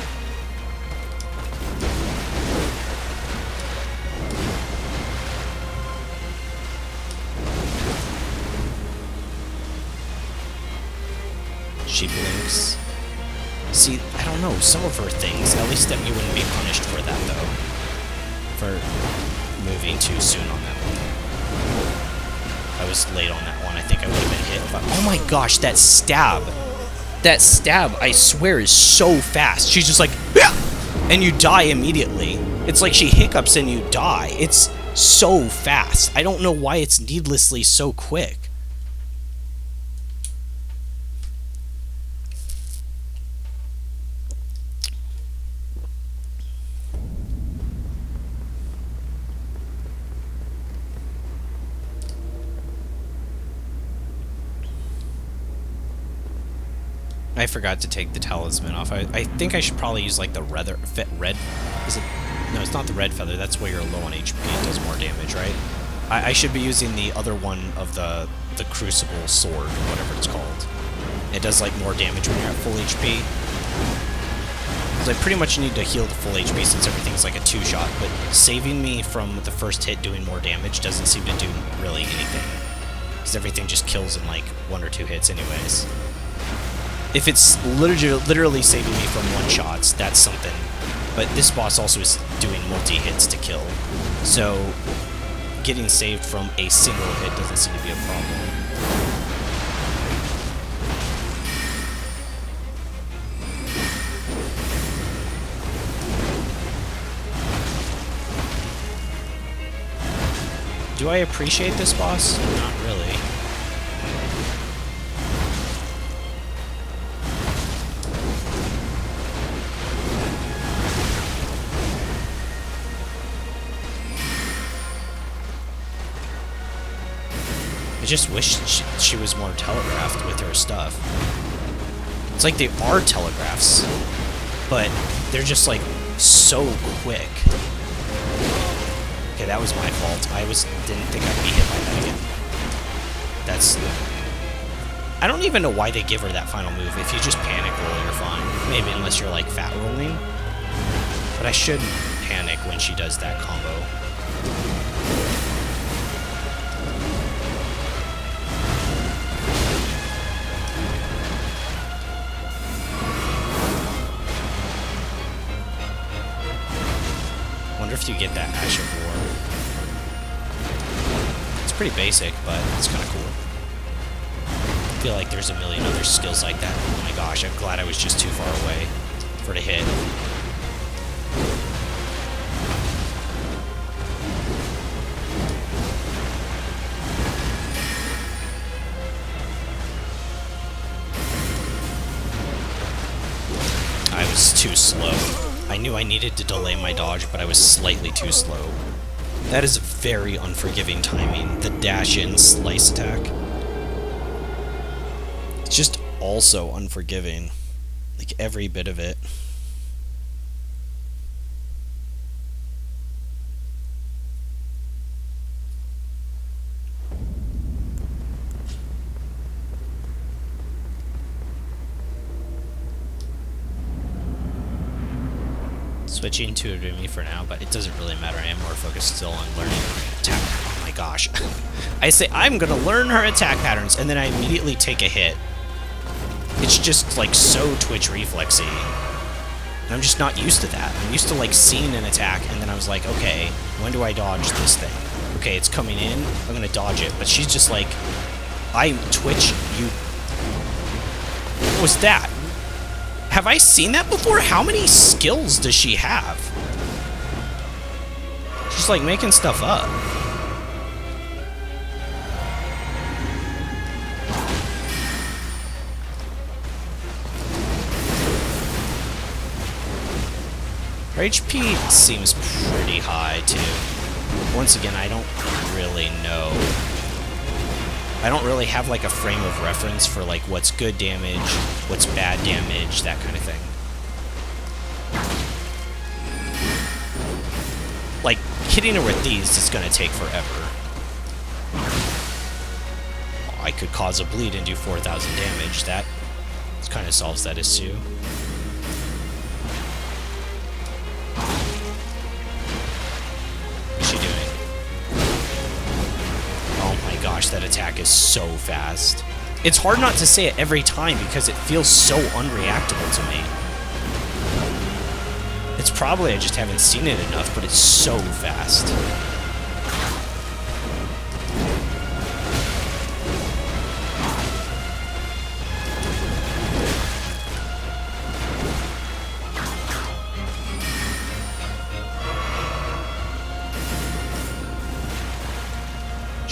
She blinks. See, I don't know, some of her things, at least that you wouldn't be punished for that, though. For moving too soon on that one. I was late on that one. I think I would have been hit. But, oh my gosh, that stab. That stab, I swear, is so fast. She's just like, yeah! And you die immediately. It's like she hiccups and you die. It's so fast. I don't know why it's needlessly so quick. I forgot to take the talisman off. I think I should probably use like the red. Is it? No, it's not the red feather. That's where you're low on HP. It does more damage, right? I should be using the other one of the crucible sword or whatever it's called. It does like more damage when you're at full HP. Because I pretty much need to heal to full HP since everything's like a 2-shot. But saving me from the first hit doing more damage doesn't seem to do really anything. Because everything just kills in like 1 or 2 hits anyways. If it's literally saving me from 1-shots, that's something. But this boss also is doing multi-hits to kill. So, getting saved from a single hit doesn't seem to be a problem. Do I appreciate this boss? Not really. I just wish she was more telegraphed with her stuff. It's like they are telegraphs, but they're just like so quick. Okay, that was my fault. Didn't think I'd be hit by that again. That's... I don't even know why they give her that final move. If you just panic roll, you're fine. Maybe unless you're like fat rolling. But I shouldn't panic when she does that combo. If you get that Ash of War. It's pretty basic, but it's kind of cool. I feel like there's a million other skills like that. Oh my gosh, I'm glad I was just too far away for the hit. I was too slow. I knew I needed to delay my dodge, but I was slightly too slow. That is very unforgiving timing, the dash-in slice attack. It's just also unforgiving. Like, every bit of it. Switching to Urumi for now, but it doesn't really matter. I am more focused still on learning attack. Oh my gosh. I say I'm gonna learn her attack patterns, and then I immediately take a hit. It's just like so twitch reflexy. And I'm just not used to that. I'm used to like seeing an attack, and then I was like, okay, when do I dodge this thing? Okay, it's coming in, I'm gonna dodge it. But she's just like, I twitch, you... What was that? Have I seen that before? How many skills does she have? She's like making stuff up. Her HP seems pretty high too. Once again, I don't really know. I don't really have like a frame of reference for like what's good damage, what's bad damage, that kind of thing. Like, hitting her with these is gonna take forever. I could cause a bleed and do 4,000 damage. That kind of solves that issue. What's she doing? Oh my gosh, that attack is so fast. It's hard not to say it every time because it feels so unreactable to me. It's probably I just haven't seen it enough, but it's so fast.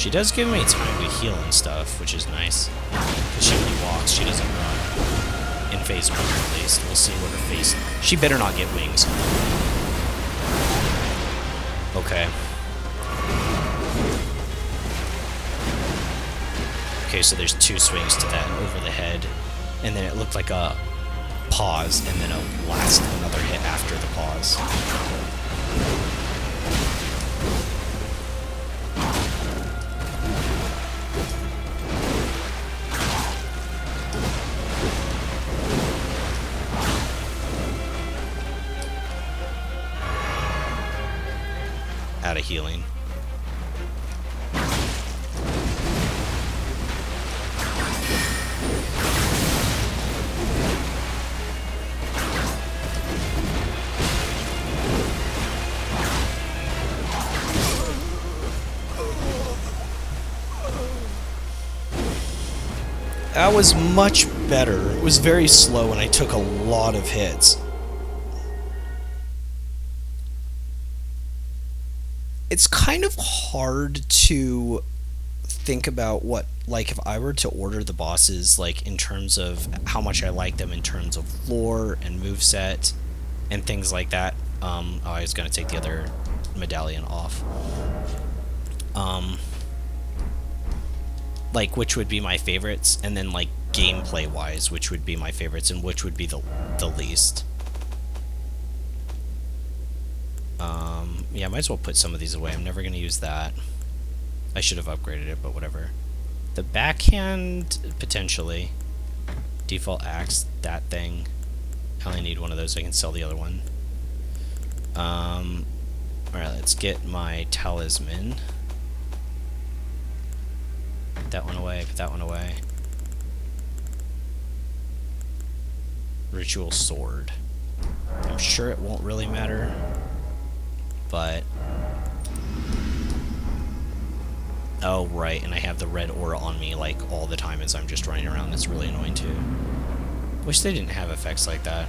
She does give me time to heal and stuff, which is nice. Because she only walks, she doesn't run. In phase 1 at least. We'll see what her phase... She better not get wings. Okay. Okay, so there's 2 swings to that over the head. And then it looked like a pause, and then another hit after the pause. Out of healing. That was much better. It was very slow and I took a lot of hits. It's kind of hard to think about what, like, if I were to order the bosses, like, in terms of how much I like them in terms of lore and moveset and things like that. Oh, I was going to take the other medallion off. Like, which would be my favorites, and then, like, gameplay-wise, which would be my favorites, and which would be the least. Yeah, I might as well put some of these away. I'm never going to use that. I should have upgraded it, but whatever. The backhand, potentially. Default axe, that thing. I only need one of those. I can sell the other one. Alright, let's get my talisman. Put that one away, put that one away. Ritual sword. I'm sure it won't really matter, but... Oh, right, and I have the red aura on me, like, all the time as I'm just running around. That's really annoying, too. Wish they didn't have effects like that.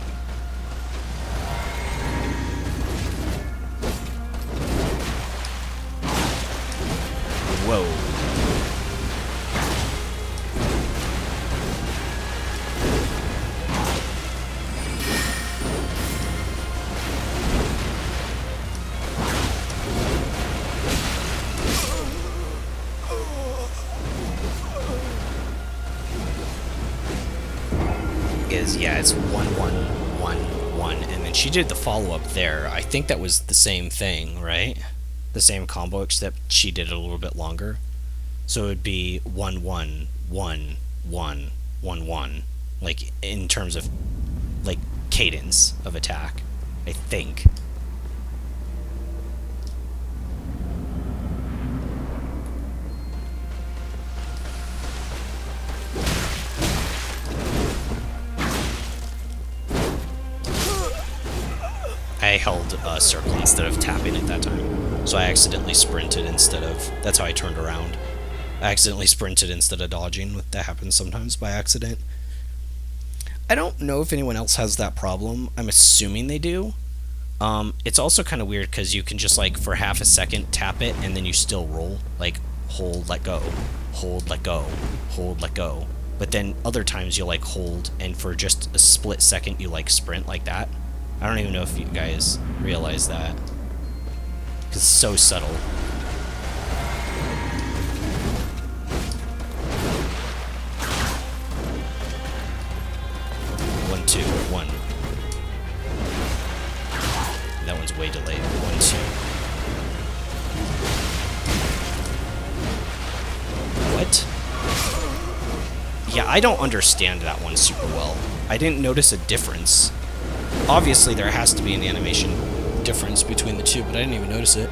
Whoa. Yeah, it's 1 1 1 1, and then she did the follow-up there. I think that was the same thing, right? The same combo, except she did it a little bit longer. So it would be 1 1 1 1 1 1, like, in terms of, like, cadence of attack, I think. I held circle instead of tapping it that time. So I accidentally sprinted instead of... That's how I turned around. I accidentally sprinted instead of dodging. That happens sometimes by accident. I don't know if anyone else has that problem. I'm assuming they do. It's also kind of weird because you can just, like, for half a second tap it and then you still roll. Like, hold, let go. Hold, let go. Hold, let go. But then other times you'll, like, hold and for just a split second you, like, sprint like that. I don't even know if you guys realize that. Because it's so subtle. 1 2 1. That one's way delayed. 1 2. What? Yeah, I don't understand that one super well. I didn't notice a difference. Obviously, there has to be an animation difference between the two, but I didn't even notice it.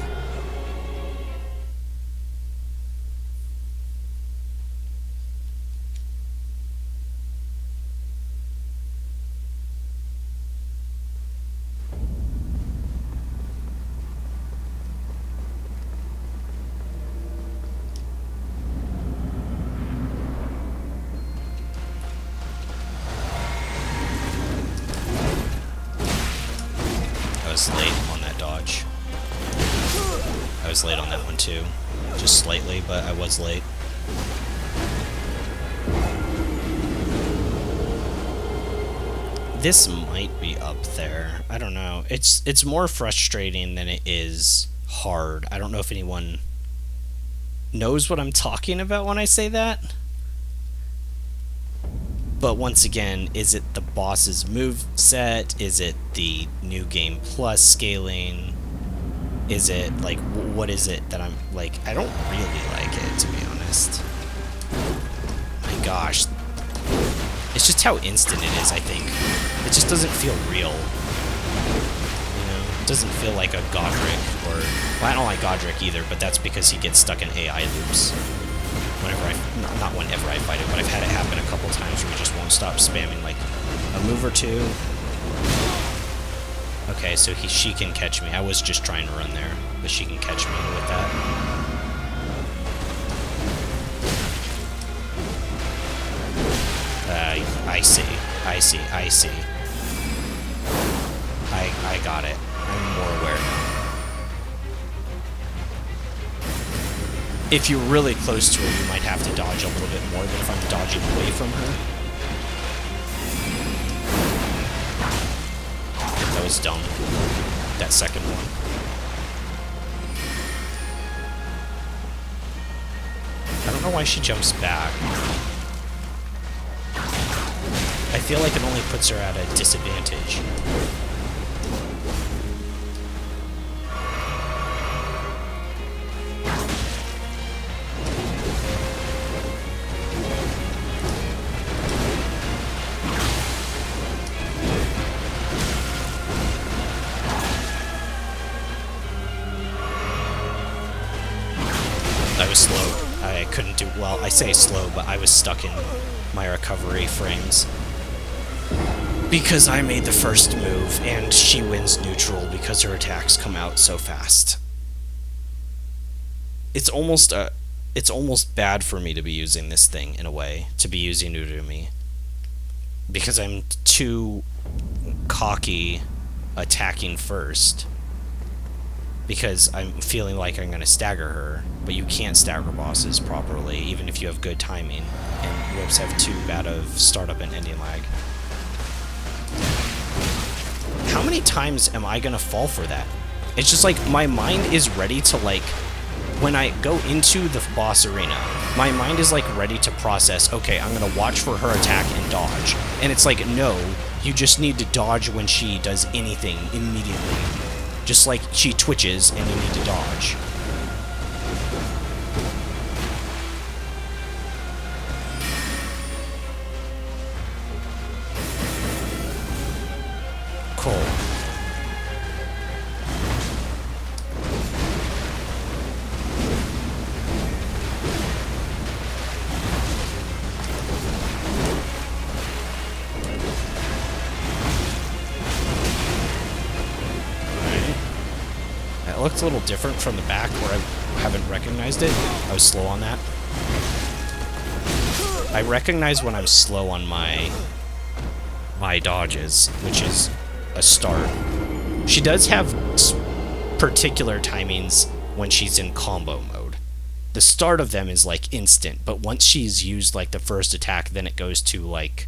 I was late on that dodge. I was late on that one too. Just slightly, but I was late. This might be up there. I don't know. It's more frustrating than it is hard. I don't know if anyone knows what I'm talking about when I say that. But once again, is it the boss's move set? Is it the New Game Plus scaling? Is it, like, what is it that I'm, like, I don't really like it, to be honest. My gosh. It's just how instant it is, I think. It just doesn't feel real. You know? It doesn't feel like a Godric, or... Well, I don't like Godric either, but that's because he gets stuck in AI loops. Whenever not whenever I fight it, but I've had it happen a couple times where he just won't stop spamming, like, a move or two. Okay, so she can catch me. I was just trying to run there, but she can catch me with that. I see. I got it. I'm more aware now. If you're really close to her, you might have to dodge a little bit more than if I'm dodging away from her. That was dumb. That second one. I don't know why she jumps back. I feel like it only puts her at a disadvantage. I was slow. I couldn't do well. I say slow, but I was stuck in my recovery frames. Because I made the first move, and she wins neutral because her attacks come out so fast. It's almost bad for me to be using this thing, in a way, to be using Urumi. Because I'm too cocky attacking first. Because I'm feeling like I'm going to stagger her, but you can't stagger bosses properly, even if you have good timing, and whips have too bad of startup and ending lag. How many times am I gonna fall for that? It's just like, my mind is ready to, like, when I go into the boss arena, my mind is, like, ready to process, okay, I'm gonna watch for her attack and dodge. And it's like, no, you just need to dodge when she does anything immediately. Just like she twitches and you need to dodge. Cool. It looks a little different from the back where I haven't recognized it. I was slow on that. I recognize when I'm slow on my dodges, which is a start. She does have particular timings when she's in combo mode. The start of them is like instant, but once she's used like the first attack, then it goes to like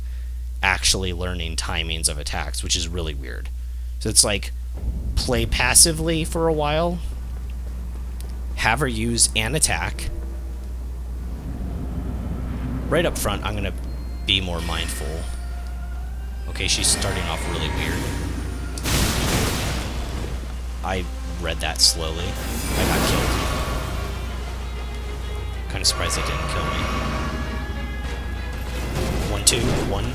actually learning timings of attacks, which is really weird. So it's like play passively for a while, have her use an attack. Right up front, I'm gonna be more mindful. Okay, she's starting off really weird. I read that slowly. I got killed. Kind of surprised it didn't kill me. 1, 2, 1.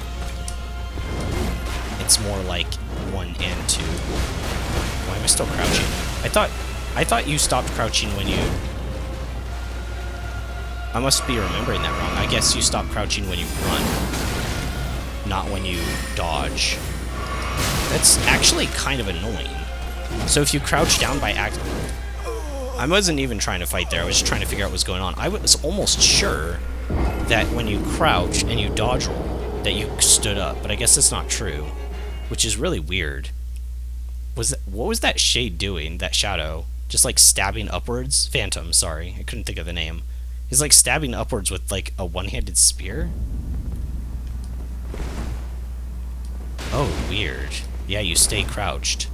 It's more like 1 and 2. Why am I still crouching? I thought you stopped crouching when you... I must be remembering that wrong. I guess you stop crouching when you run, not when you dodge. That's actually kind of annoying. So if you crouch down by I wasn't even trying to fight there, I was just trying to figure out what's going on. I was almost sure that when you crouch and you dodge roll, that you stood up, but I guess that's not true, which is really weird. What was that shade doing, that shadow? Just like stabbing upwards. Phantom, sorry. I couldn't think of the name. He's like stabbing upwards with like a one-handed spear. Oh, weird. Yeah, you stay crouched.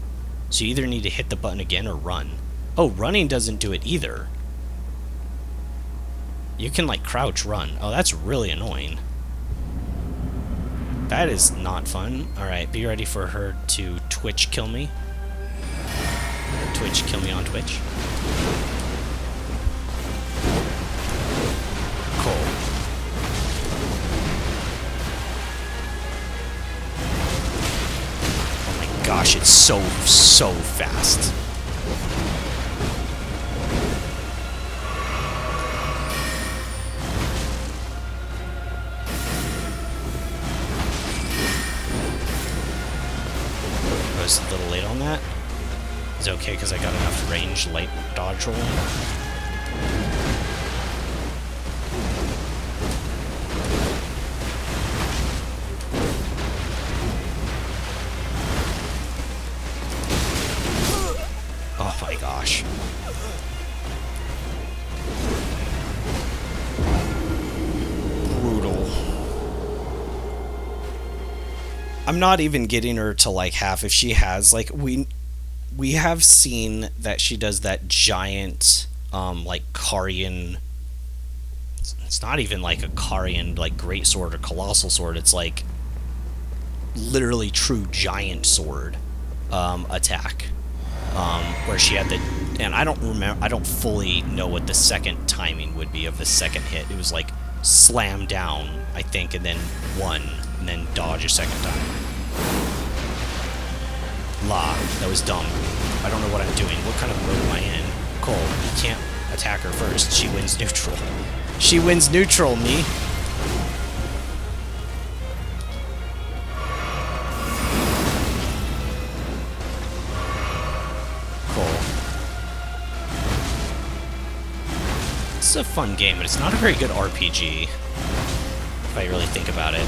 So you either need to hit the button again or run. Oh, running doesn't do it either. You can like crouch run. Oh, that's really annoying. That is not fun. Alright, be ready for her to Twitch kill me. Twitch kill me on Twitch. Cool. Oh my gosh, it's so fast. I was a little late on that. It's okay because I got enough range light dodge rolling. Oh my gosh. Brutal. I'm not even getting her to like half. If she has like we have seen that she does that giant like Karian. It's not even like a Karian like great sword or colossal sword. It's like literally true giant sword attack. Where she had the, and I don't remember, I don't fully know what the second timing would be of the second hit. It was like slam down, I think, and then one, and then dodge a second time. La, that was dumb. I don't know what I'm doing. What kind of mode am I in? Cole, you can't attack her first. She wins neutral. She wins neutral, me. It's a fun game, but it's not a very good RPG, if I really think about it.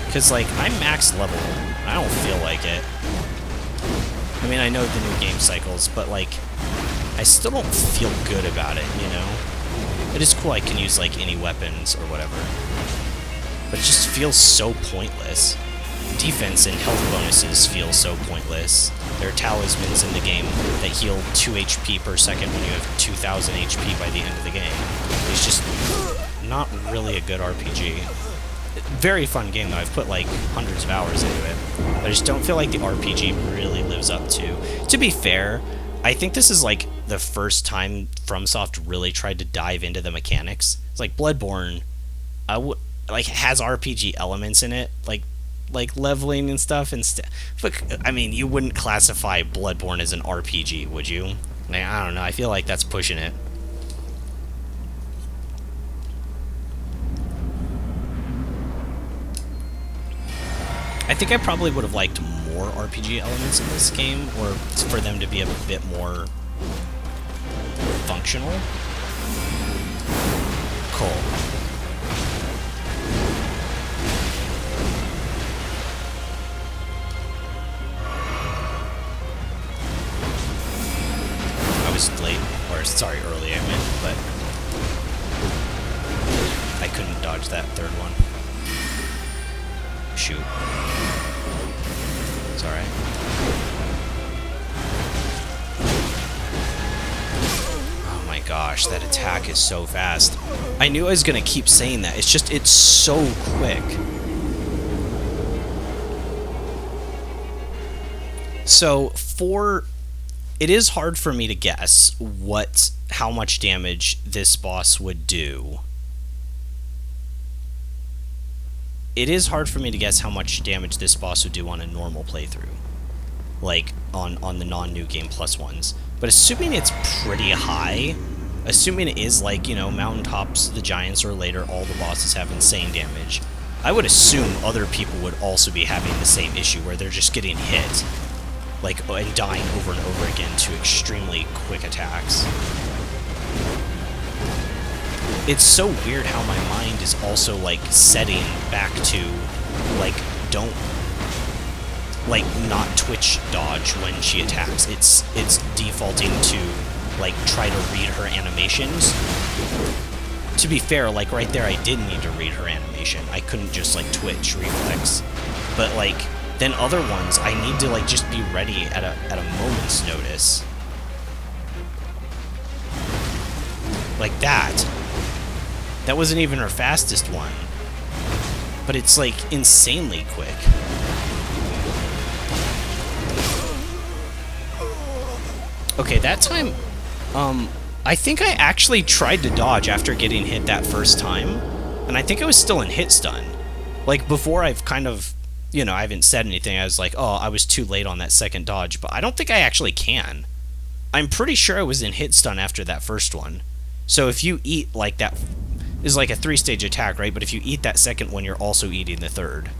Because, like, I'm max level. I don't feel like it. I mean, I know the new game cycles, but, like, I still don't feel good about it, you know? It is cool I can use, like, any weapons or whatever. But it just feels so pointless. Defense and health bonuses feel so pointless. There are talismans in the game that heal 2 HP per second when you have 2,000 HP by the end of the game. It's just not really a good RPG. Very fun game, though. I've put, like, hundreds of hours into it. But I just don't feel like the RPG really lives up to. To be fair, I think this is, like, the first time FromSoft really tried to dive into the mechanics. It's like Bloodborne, like, has RPG elements in it, like leveling and stuff, and but I mean, you wouldn't classify Bloodborne as an RPG, would you? Like, I don't know. I feel like that's pushing it. I think I probably would have liked more RPG elements in this game, or for them to be a bit more functional. Cool. Late, or sorry, early I meant, but I couldn't dodge that third one. Shoot. It's alright. Oh my gosh, that attack is so fast. I knew I was gonna keep saying that. It's just, it's so quick. So, it is hard for me to guess how much damage this boss would do. It is hard for me to guess how much damage this boss would do on a normal playthrough. Like, on the non-New Game Plus ones. But assuming it's pretty high, assuming it is like, you know, Mountaintops, the Giants, or later, all the bosses have insane damage, I would assume other people would also be having the same issue where they're just getting hit. Like, and dying over and over again to extremely quick attacks. It's so weird how my mind is also, like, setting back to, like, don't... like, not twitch dodge when she attacks. It's defaulting to, like, try to read her animations. To be fair, like, right there, I did need to read her animation. I couldn't just, like, twitch reflex. But, like, then other ones, I need to, like, just be ready at a moment's notice. Like that. That wasn't even her fastest one. But it's, like, insanely quick. Okay, that time, I think I actually tried to dodge after getting hit that first time, and I think I was still in hit stun. Like, before I've kind of, you know, I haven't said anything, I was like, oh, I was too late on that second dodge, but I don't think I actually can. I'm pretty sure I was in hit stun after that first one. So if you eat, like, that is like a 3-stage attack, right? But if you eat that second one, you're also eating the third.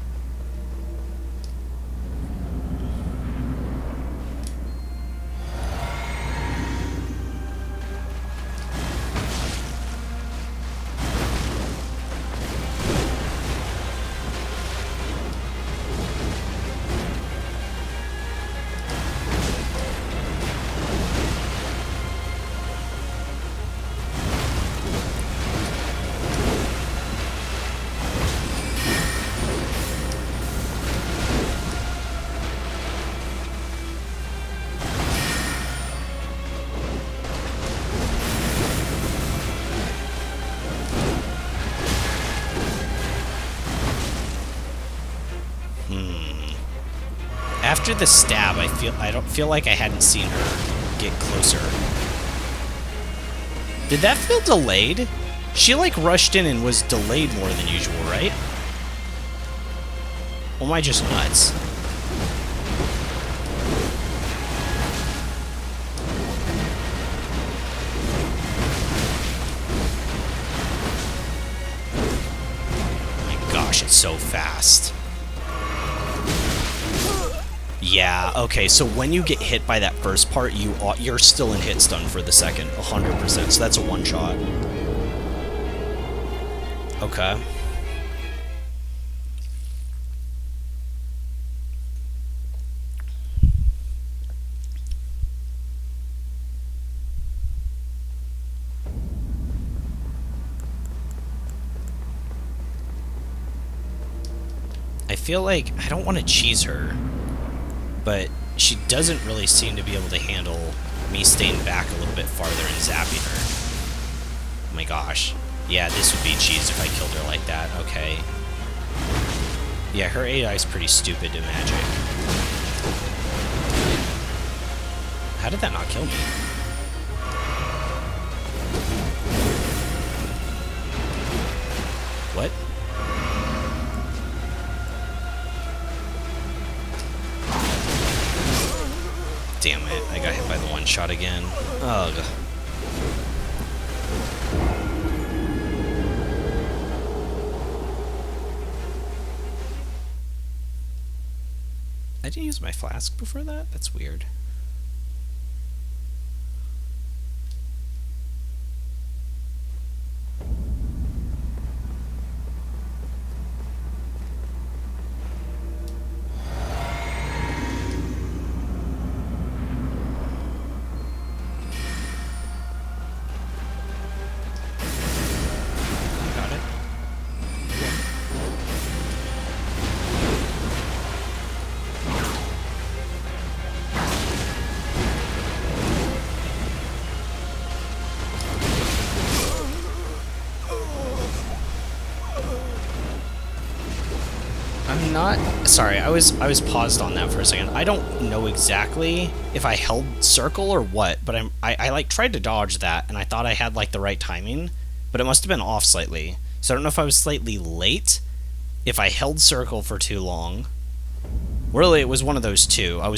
After the stab, I don't feel like I hadn't seen her get closer. Did that feel delayed? She, like, rushed in and was delayed more than usual, right? Or am I just nuts? Oh my gosh, it's so fast. Yeah, okay, so when you get hit by that first part, you're still in hit stun for the second, 100%, so that's a one-shot. Okay. I feel like I don't want to cheese her, but she doesn't really seem to be able to handle me staying back a little bit farther and zapping her. Oh my gosh. Yeah, this would be cheese if I killed her like that. Okay. Yeah, her AI is pretty stupid to magic. How did that not kill me? What? Damn it, I got hit by the one shot again. Ugh. I didn't use my flask before that? That's weird. Sorry, I was paused on that for a second. I don't know exactly if I held circle or what, but I like tried to dodge that, and I thought I had like the right timing, but it must have been off slightly. So I don't know if I was slightly late, if I held circle for too long. Really, it was one of those two. I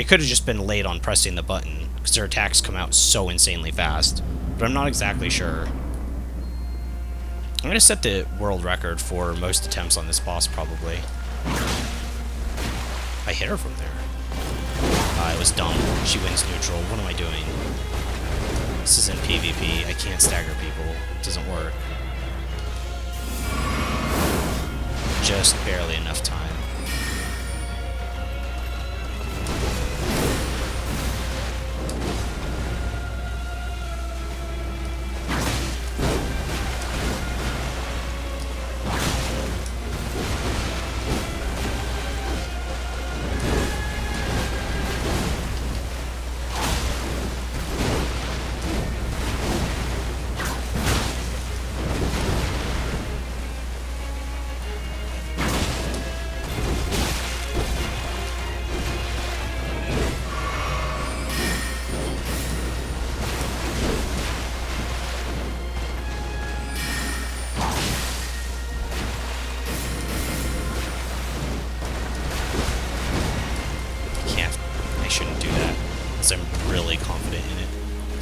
could have just been late on pressing the button because their attacks come out so insanely fast, but I'm not exactly sure. I'm gonna set the world record for most attempts on this boss, probably. I hit her from there. It was dumb. She wins neutral. What am I doing? This isn't PvP. I can't stagger people. It doesn't work. Just barely enough time.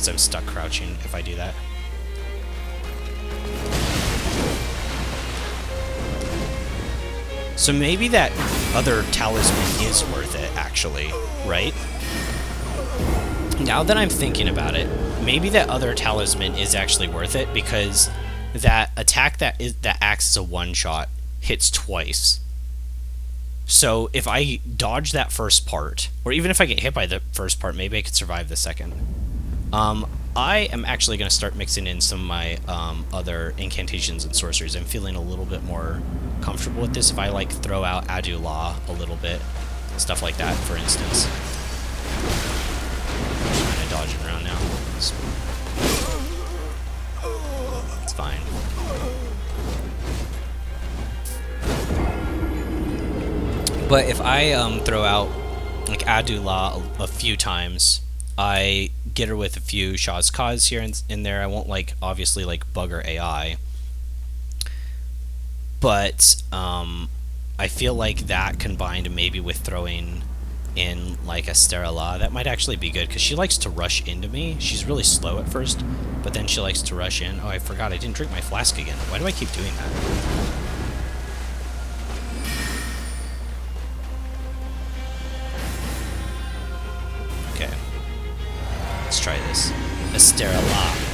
since I'm stuck crouching if I do that. So maybe that other talisman is worth it, actually, right? Now that I'm thinking about it, maybe that other talisman is actually worth it, because that attack that acts as a one-shot hits twice. So if I dodge that first part, or even if I get hit by the first part, maybe I could survive the second. I am actually going to start mixing in some of my other incantations and sorceries. I'm feeling a little bit more comfortable with this if I like throw out Adula a little bit, stuff like that, for instance. I'm kind of dodging around now. It's fine. But if I throw out like Adula a few times, I get her with a few Shah's Cause here in there. I won't like obviously like bug her AI, but I feel like that combined maybe with throwing in like a Sterila, that might actually be good, because she likes to rush into me. She's really slow at first, but then she likes to rush in. Oh, I forgot I didn't drink my flask again. Why do I keep doing that? Okay. Let's try this. Sterila.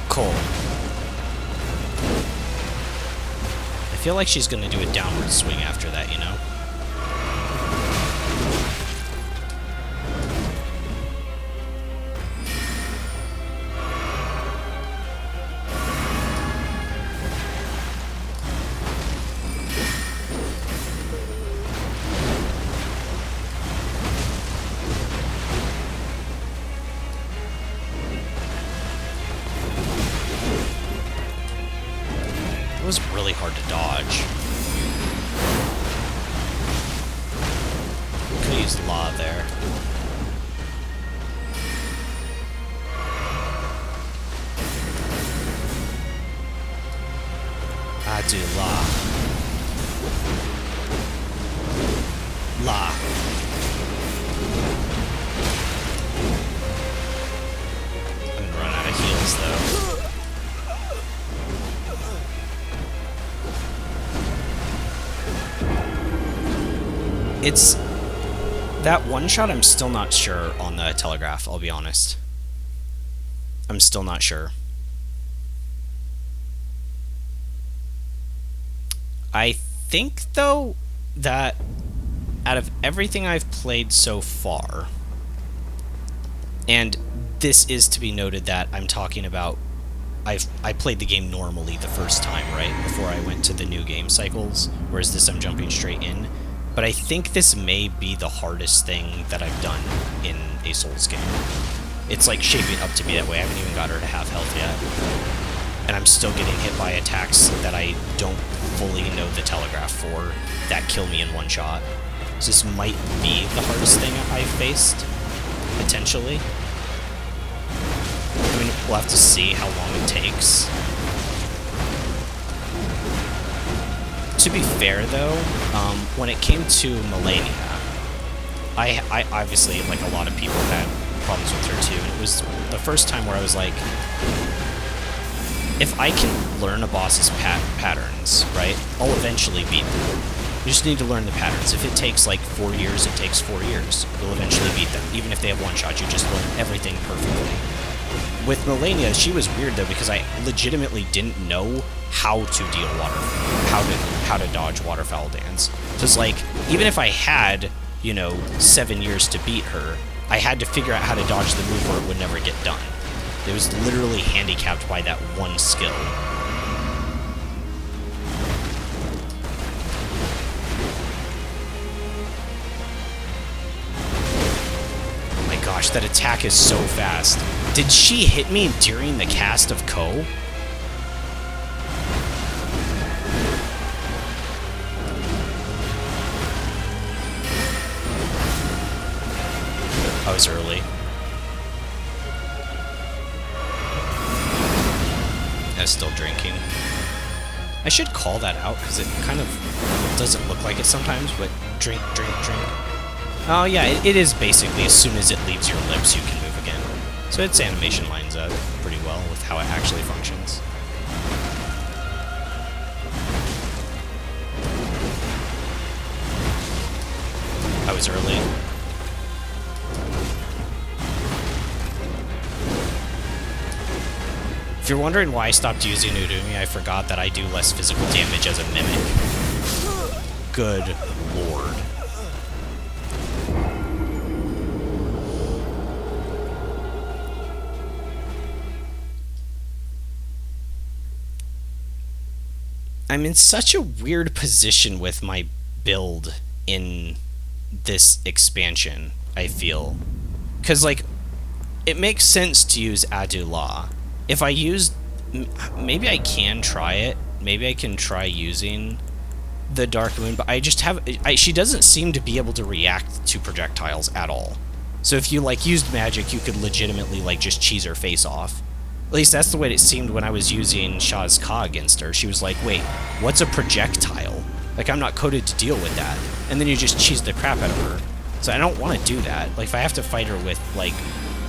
Cool. I feel like she's gonna do a downward swing after that, you know? It was really hard to dodge. Could use Law there. I do Law. Law. I'm gonna run out of heals though. It's that one shot. I'm still not sure on the telegraph, I'll be honest. I'm still not sure. I think though that out of everything I've played so far, and this is to be noted that I'm talking about I played the game normally the first time, right, before I went to the new game cycles, whereas this I'm jumping straight in. But I think this may be the hardest thing that I've done in a Souls game. It's like shaping up to be that way. I haven't even got her to half health yet. And I'm still getting hit by attacks that I don't fully know the telegraph for that kill me in one shot. So this might be the hardest thing I've faced, potentially. I mean, we'll have to see how long it takes. To be fair, though, when it came to Melania, I obviously, like a lot of people, had problems with her too, and it was the first time where I was like, if I can learn a boss's patterns, right, I'll eventually beat them. You just need to learn the patterns. If it takes like 4 years, it takes 4 years. You'll eventually beat them. Even if they have one shot, you just learn everything perfectly. With Melania, she was weird though, because I legitimately didn't know how to deal how to dodge waterfowl dance. So it's like, even if I had, you know, 7 years to beat her, I had to figure out how to dodge the move or it would never get done. It was literally handicapped by that one skill. Oh my gosh, that attack is so fast. Did she hit me during the cast of Ko? I was early. I was still drinking. I should call that out, because it kind of doesn't look like it sometimes, but drink, drink, drink. Oh yeah, it is basically as soon as it leaves your lips you can move again. So its animation lines up pretty well with how it actually functions. I was early. If you're wondering why I stopped using Urumi, I forgot that I do less physical damage as a mimic. Good lord. I'm in such a weird position with my build in this expansion, I feel. Because, like, it makes sense to use Adula. If I used... Maybe I can try it. Maybe I can try using the Dark Moon, but I just have... she doesn't seem to be able to react to projectiles at all. So if you, like, used magic, you could legitimately, like, just cheese her face off. At least that's the way it seemed when I was using Shaz Ka against her. She was like, wait, what's a projectile? Like, I'm not coded to deal with that. And then you just cheese the crap out of her. So I don't want to do that. Like, if I have to fight her with, like,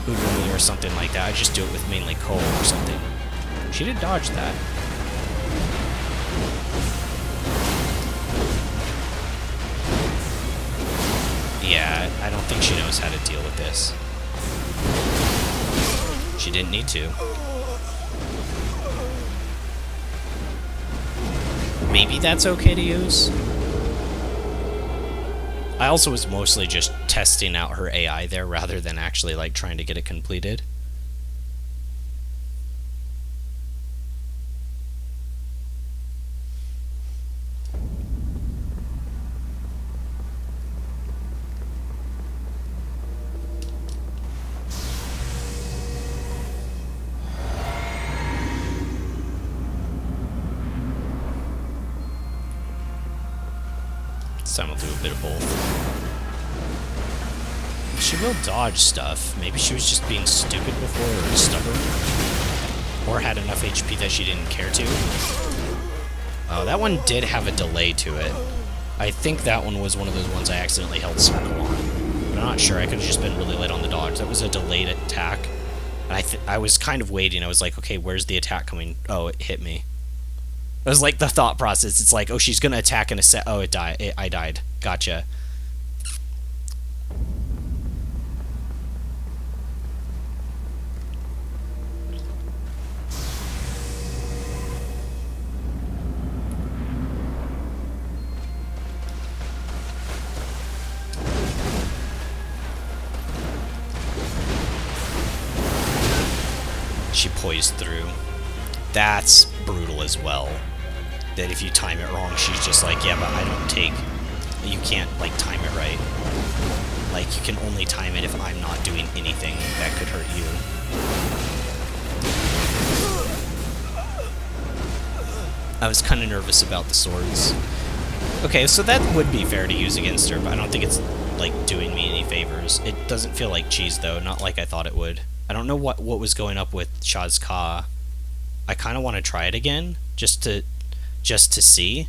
Urumi or something like that, I just do it with mainly Cole or something. She did dodge that. Yeah, I don't think she knows how to deal with this. She didn't need to. Maybe that's okay to use? I also was mostly just testing out her AI there rather than actually, like, trying to get it completed. This time I'll do a bit of both. She will dodge stuff. Maybe she was just being stupid before, or stubborn. Or had enough HP that she didn't care to. Oh, that one did have a delay to it. I think that one was one of those ones I accidentally held circle on. But I'm not sure. I could have just been really late on the dodge. That was a delayed attack. And I was kind of waiting. I was like, okay, where's the attack coming? Oh, it hit me. It was like the thought process. It's like, oh, she's gonna attack in a set. Oh, I died. Gotcha. She poised through. That's brutal as well. That if you time it wrong, she's just like, yeah, but I don't take... You can't, like, time it right. Like, you can only time it if I'm not doing anything that could hurt you. I was kind of nervous about the swords. Okay, so that would be fair to use against her, but I don't think it's, like, doing me any favors. It doesn't feel like cheese, though, not like I thought it would. I don't know what was going up with Shaz Ka. I kind of want to try it again, just to see.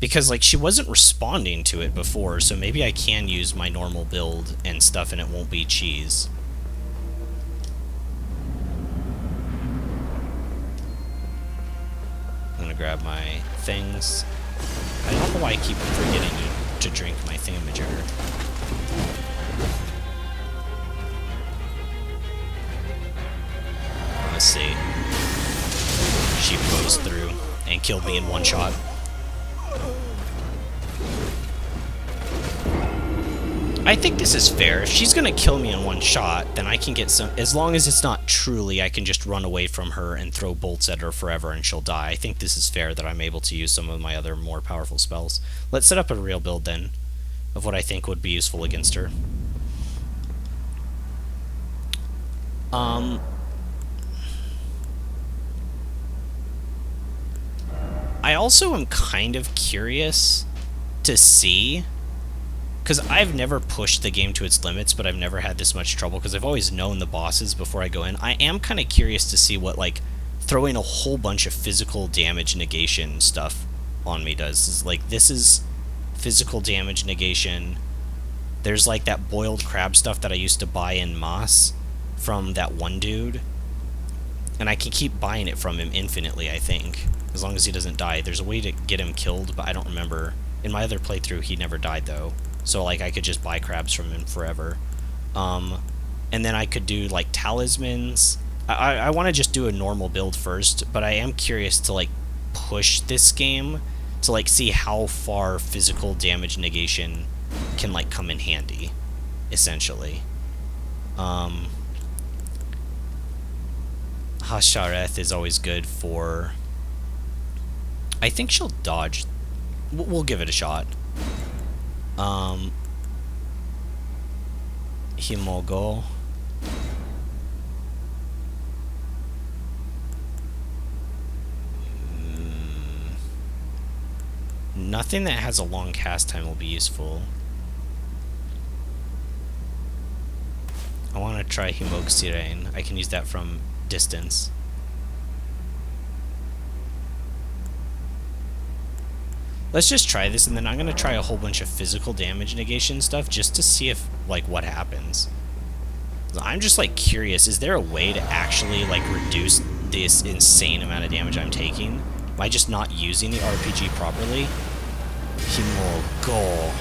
Because, like, she wasn't responding to it before, so maybe I can use my normal build and stuff and it won't be cheese. I'm gonna grab my things. I don't know why I keep forgetting to drink my thingamajigger. Let's see. She posed through and killed me in one shot. I think this is fair. If she's gonna kill me in one shot, then I can get some... As long as it's not truly, I can just run away from her and throw bolts at her forever and she'll die. I think this is fair that I'm able to use some of my other more powerful spells. Let's set up a real build then, of what I think would be useful against her. I also am kind of curious to see, because I've never pushed the game to its limits, but I've never had this much trouble, because I've always known the bosses before I go in. I am kind of curious to see what, like, throwing a whole bunch of physical damage negation stuff on me does. Is like, this is physical damage negation. There's like that boiled crab stuff that I used to buy in Moss from that one dude, and I can keep buying it from him infinitely, I think, as long as he doesn't die. There's a way to get him killed, but I don't remember. In my other playthrough, he never died, though, so like I could just buy crabs from him forever. And then I could do like talismans. I want to just do a normal build first, but I am curious to like push this game to like see how far physical damage negation can like come in handy, essentially. Hashareth is always good for... I think she'll dodge. We'll give it a shot. Himogo. Nothing that has a long cast time will be useful. I want to try Himog Sirein. I can use that from distance. Let's just try this, and then I'm going to try a whole bunch of physical damage negation stuff just to see if, like, what happens. I'm just, like, curious. Is there a way to actually, like, reduce this insane amount of damage I'm taking? Am I just not using the RPG properly? Himogo.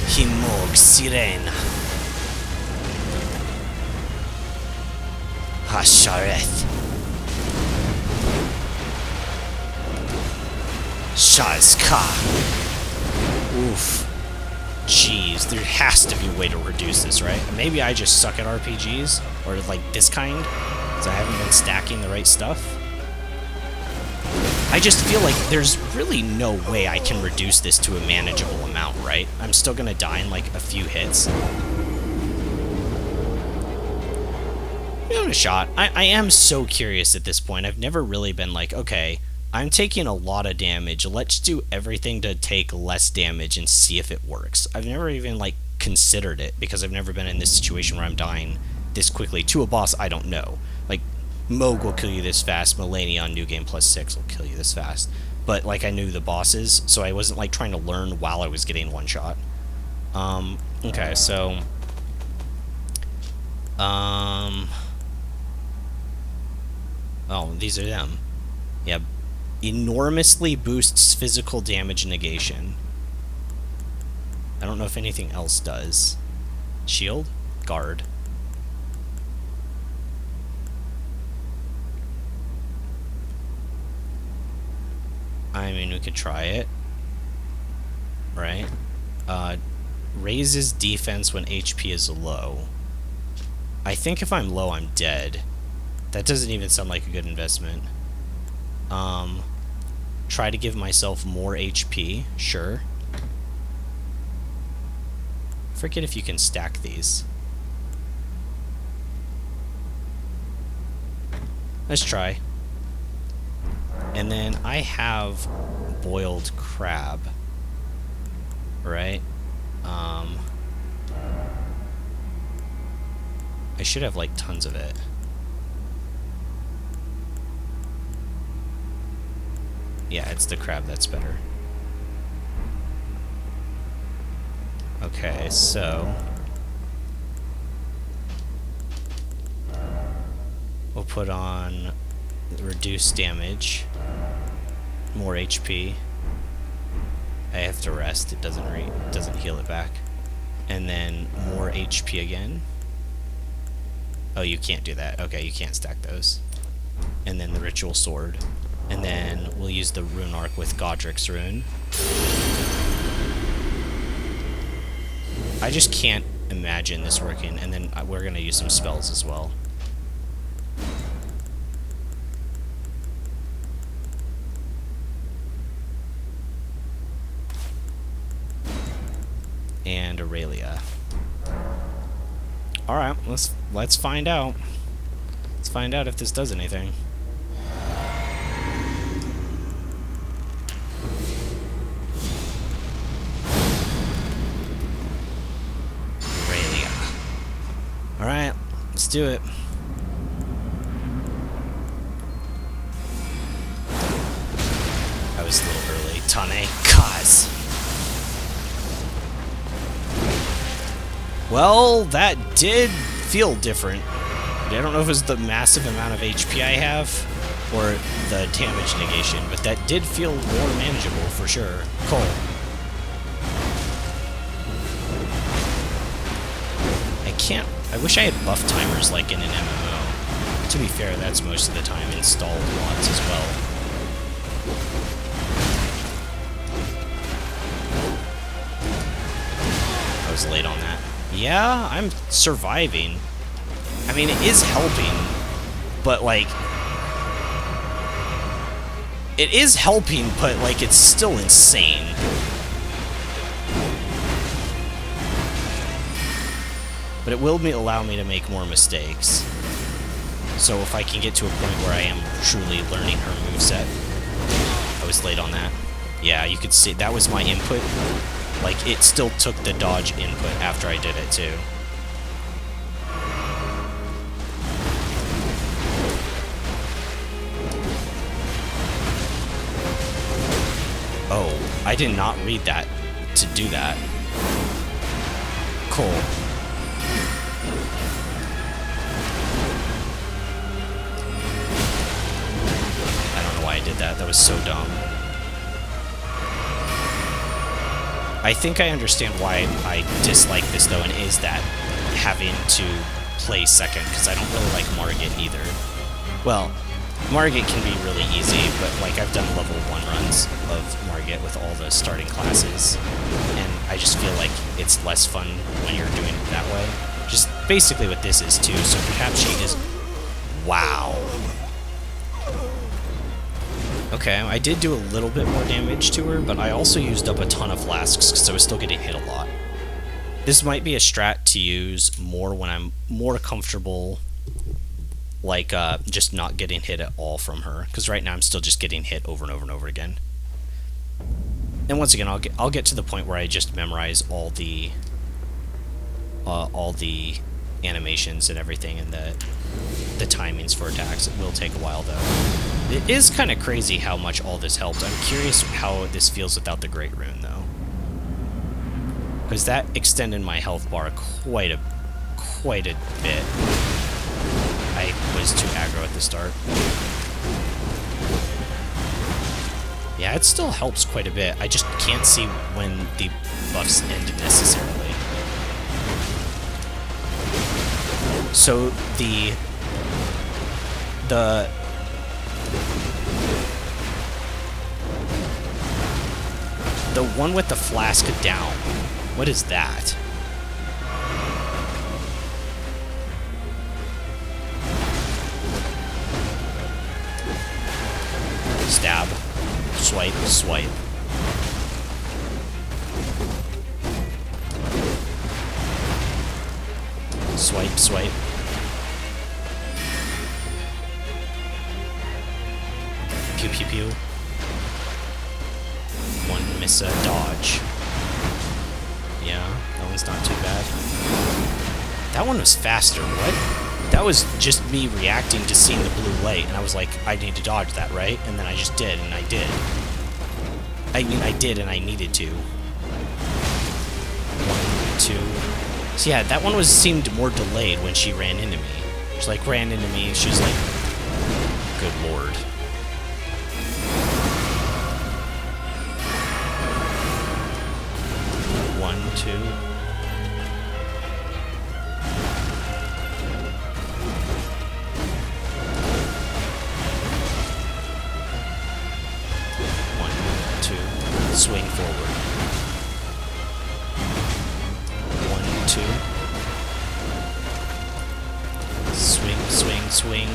Himog Siren. Hashareth. Shazka. Oof. Jeez, there has to be a way to reduce this, right? Maybe I just suck at RPGs, or like this kind, because I haven't been stacking the right stuff. I just feel like there's really no way I can reduce this to a manageable amount, right? I'm still gonna die in like a few hits. Give it a shot. I am so curious at this point. I've never really been like, okay, I'm taking a lot of damage. Let's do everything to take less damage and see if it works. I've never even like considered it because I've never been in this situation where I'm dying this quickly to a boss I don't know. Like, Moog will kill you this fast. Melania on New Game Plus 6 will kill you this fast. But like I knew the bosses, so I wasn't like trying to learn while I was getting one shot. Okay, so oh, these are them. Yeah. Enormously boosts physical damage negation. I don't know if anything else does. Shield? Guard. I mean, we could try it. Right? Raises defense when HP is low. I think if I'm low, I'm dead. That doesn't even sound like a good investment. Try to give myself more HP. Sure. Forget if you can stack these. Let's try. And then I have boiled crab. Right? I should have like tons of it. Yeah, it's the crab that's better. Okay, so we'll put on reduced damage, more HP. I have to rest. It doesn't heal it back, and then more HP again. Oh, you can't do that. Okay, you can't stack those. And then the ritual sword. And then we'll use the rune arc with Godric's rune. I just can't imagine this working. And then we're going to use some spells as well. And Aurelia. Alright, let's find out. Let's find out if this does anything. do it. I was a little early. Tane, cause. Well, that did feel different. I don't know if it was the massive amount of HP I have or the damage negation, but that did feel more manageable for sure. Cole. I wish I had buff timers like in an MMO. To be fair, that's most of the time installed mods as well. I was late on that. Yeah, I'm surviving. I mean, it is helping, but like... It is helping, but like, it's still insane. But it will allow me to make more mistakes. So if I can get to a point where I am truly learning her moveset. I was late on that. Yeah, you could see, that was my input. Like, it still took the dodge input after I did it, too. Oh, I did not read that to do that. Cool. I did that. That was so dumb. I think I understand why I dislike this, though, and is that having to play second, because I don't really like Margit either. Well, Margit can be really easy, but, like, I've done level 1 runs of Margit with all the starting classes, and I just feel like it's less fun when you're doing it that way. Just basically what this is, too, so perhaps she is... Wow. Okay, I did do a little bit more damage to her, but I also used up a ton of flasks because I was still getting hit a lot. This might be a strat to use more when I'm more comfortable, like, just not getting hit at all from her, because right now I'm still just getting hit over and over and over again. And once again, I'll get to the point where I just memorize all the animations and everything, and the timings for attacks. It will take a while, though. It is kind of crazy how much all this helped. I'm curious how this feels without the Great Rune, though. Because that extended my health bar quite a bit. I was too aggro at the start. Yeah, it still helps quite a bit. I just can't see when the buffs end necessarily. So the one with the flask down, what is that? Stab. Swipe, swipe. Swipe, swipe. Pew, pew, pew. One miss a dodge. Yeah, that one's not too bad. That one was faster, what? That was just me reacting to seeing the blue light, and I was like, I need to dodge that, right? And then I just did, and I did. I mean, I did, and I needed to. 1, 2... So yeah, that one seemed more delayed when she ran into me. She, like, ran into me, she was like, good lord. One, two... Swing forward. 1, 2. Swing, swing, swing.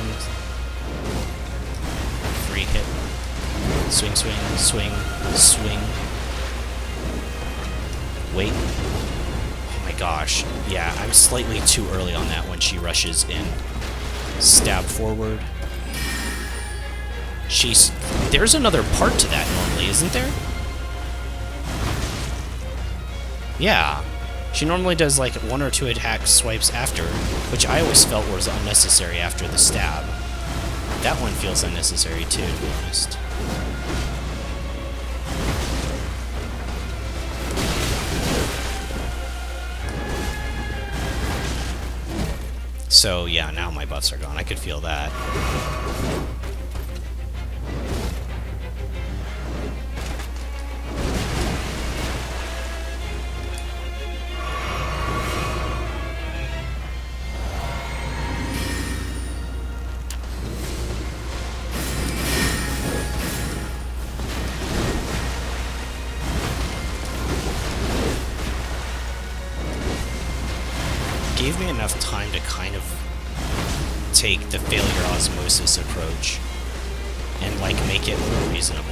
Free hit. Swing, swing, swing, swing. Wait. Oh my gosh. Yeah, I'm slightly too early on that when she rushes in. Stab forward. There's another part to that normally, isn't there? Yeah. She normally does like 1 or 2 attack swipes after, which I always felt was unnecessary after the stab. That one feels unnecessary too, to be honest. So yeah, now my buffs are gone. I could feel that. Gave me enough time to kind of take the failure osmosis approach and like make it more reasonable.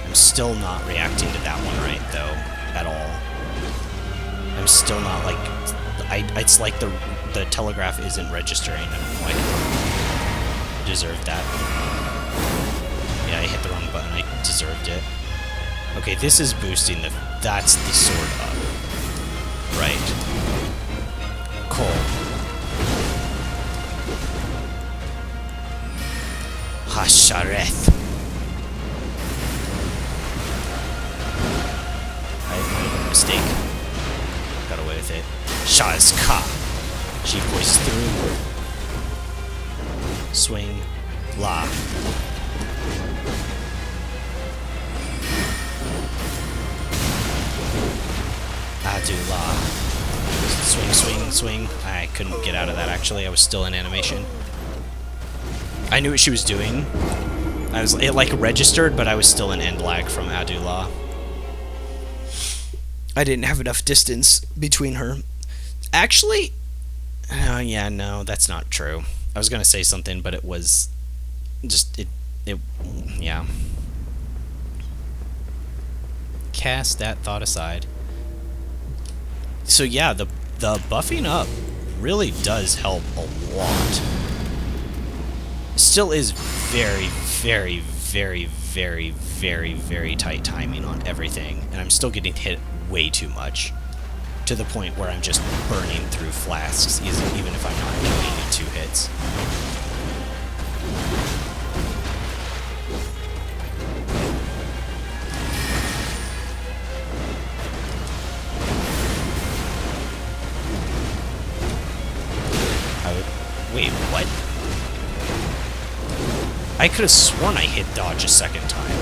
I'm still not reacting to that one right though at all. I'm still not like it's like the telegraph isn't registering. I'm like, I deserved that. Yeah, I hit the wrong button. I deserved it. Okay, this is boosting the... That's the sword up. Right. Cool. Hashareth. I made a mistake. Got away with it. Shazka. She voiced through. Swing. La. Adula. Swing, swing, swing. I couldn't get out of that, actually. I was still in animation. I knew what she was doing. It like registered, but I was still in end lag from Adula. I didn't have enough distance between her. Actually, yeah, no, that's not true. I was gonna say something, but it was just, yeah. Cast that thought aside. So yeah, the buffing up really does help a lot. Still is very, very, very, very, very, very tight timing on everything, and I'm still getting hit way too much, to the point where I'm just burning through flasks, even if I'm not killing in 2 hits. Wait, what? I could have sworn I hit dodge a second time.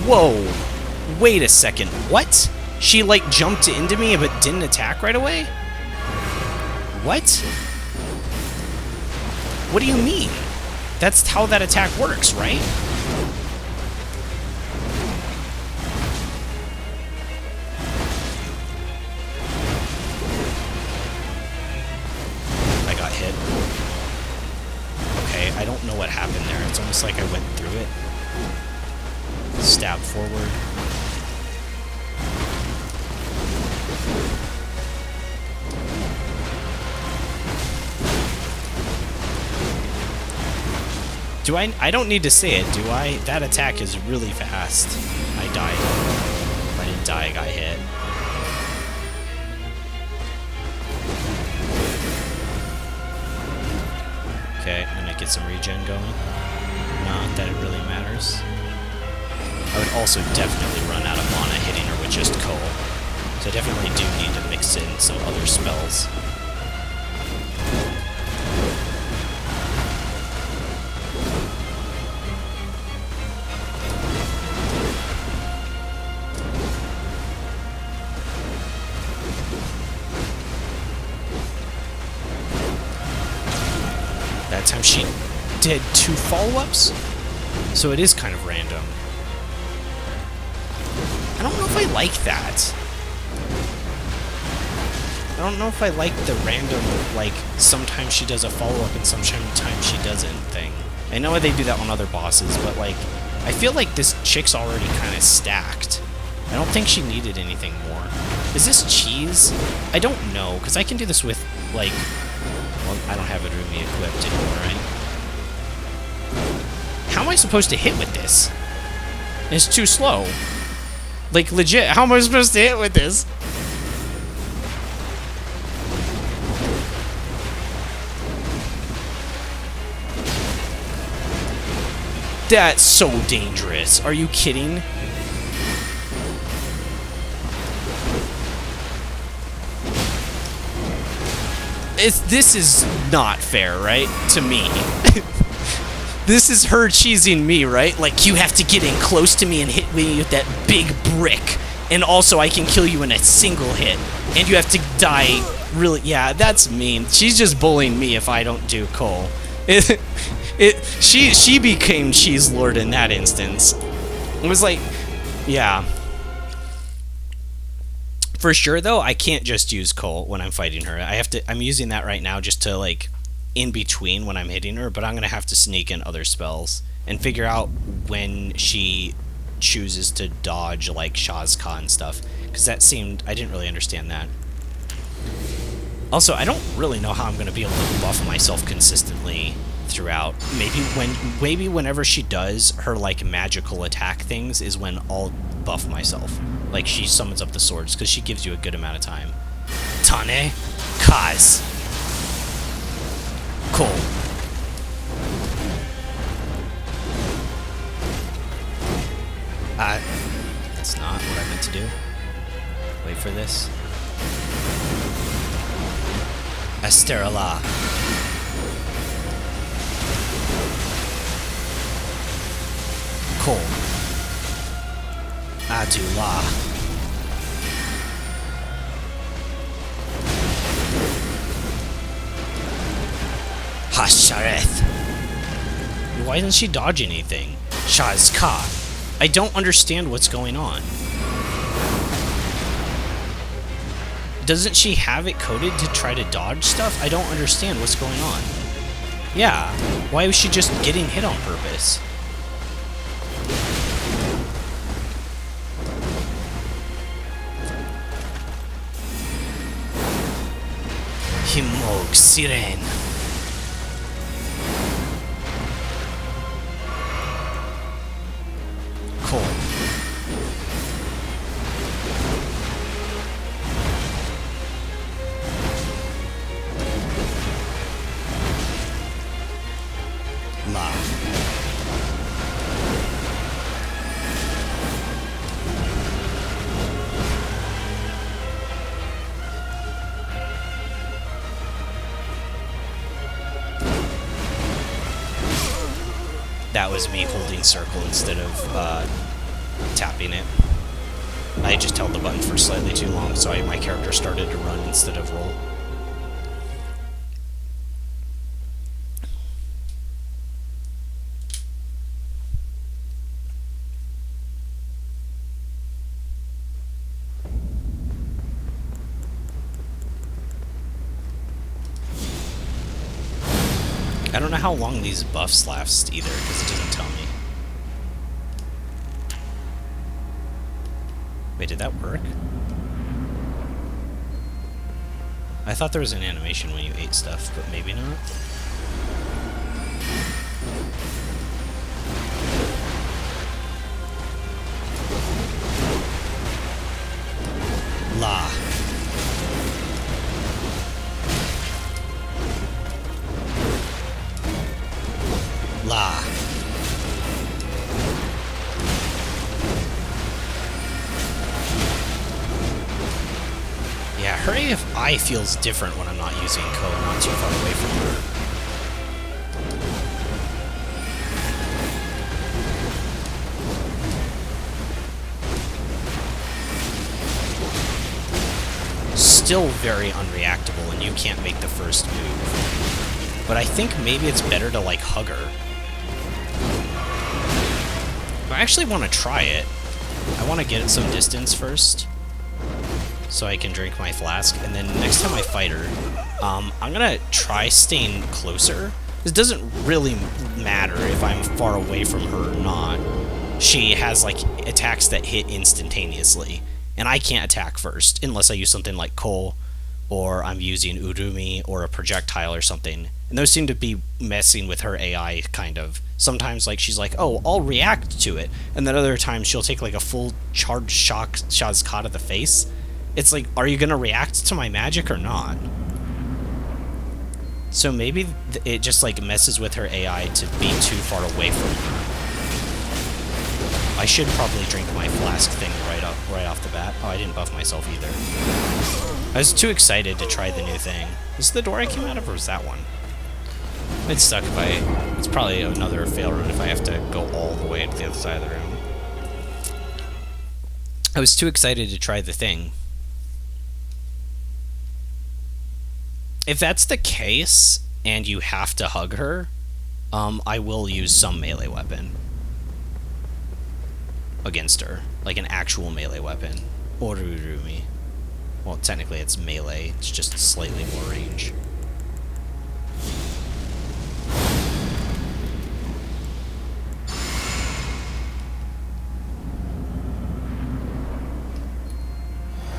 Whoa! Wait a second, what? She, like, jumped into me but didn't attack right away? What? What do you mean? That's how that attack works, right? I don't know what happened there. It's almost like I went through it. Stab forward. Do I don't need to say it, do I? That attack is really fast. I died. If I didn't die, I got hit. Okay, I'm gonna get some regen going. Not that it really matters. I would also definitely run out of mana hitting her with just Coal. So I definitely do need to mix in some other spells. That time she did 2 follow-ups, so it is kind of random. I don't know if I like that. I don't know if I like the random, like, sometimes she does a follow-up and sometimes she doesn't thing. I know they do that on other bosses, but, like, I feel like this chick's already kind of stacked. I don't think she needed anything more. Is this cheese? I don't know, because I can do this with, like... I don't have Erdtree equipped anymore, right? How am I supposed to hit with this? It's too slow. Like, legit, how am I supposed to hit with this? That's so dangerous. Are you kidding? This is not fair, right? To me. This is her cheesing me, right? Like, you have to get in close to me and hit me with that big brick. And also, I can kill you in a single hit. And you have to die really... Yeah, that's mean. She's just bullying me if I don't do Cole. She became Cheese Lord in that instance. It was like... Yeah. For sure, though, I can't just use Cole when I'm fighting her. I'm using that right now just to, like, in between when I'm hitting her, but I'm going to have to sneak in other spells and figure out when she chooses to dodge, like, Shazka and stuff, because that seemed... I didn't really understand that. Also, I don't really know how I'm going to be able to buff myself consistently throughout. Maybe whenever she does her, like, magical attack things is when I'll buff myself. Like, she summons up the swords, because she gives you a good amount of time. Tane, Kaz. Cole. That's not what I meant to do. Wait for this. Asterala. Cole. Adula. Hashareth. Why isn't she dodging anything? Shazka. I don't understand what's going on. Doesn't she have it coded to try to dodge stuff? I don't understand what's going on. Yeah, why was she just getting hit on purpose? Himog Siren. Cole. La. That was me holding circle instead of tapping it. I just held the button for slightly too long, so my character started to run instead of roll. I don't know how long these buffs last either, because it doesn't tell me. Wait, did that work? I thought there was an animation when you ate stuff, but maybe not. La. La. Yeah, her AFI feels different when I'm not using code, not too far away from her. Still very unreactable and you can't make the first move. But I think maybe it's better to, like, hug her. I actually want to try it. I want to get it some distance first, so I can drink my flask, and then next time I fight her, I'm gonna try staying closer. This doesn't really matter if I'm far away from her or not. She has, like, attacks that hit instantaneously, and I can't attack first, unless I use something like Cole or I'm using Urumi or a projectile or something. And those seem to be messing with her AI, kind of. Sometimes, like, she's like, oh, I'll react to it. And then other times she'll take, like, a full charged shock Shazka to the face. It's like, are you going to react to my magic or not? So maybe it just, like, messes with her AI to be too far away from her. I should probably drink my flask thing right off the bat. Oh, I didn't buff myself either. I was too excited to try the new thing. Is this the door I came out of, or was that one? It's stuck if I... It's probably another fail run if I have to go all the way to the other side of the room. I was too excited to try the thing. If that's the case, and you have to hug her, I will use some melee weapon against her. Like an actual melee weapon. Orurumi. Well, technically it's melee, it's just slightly more range.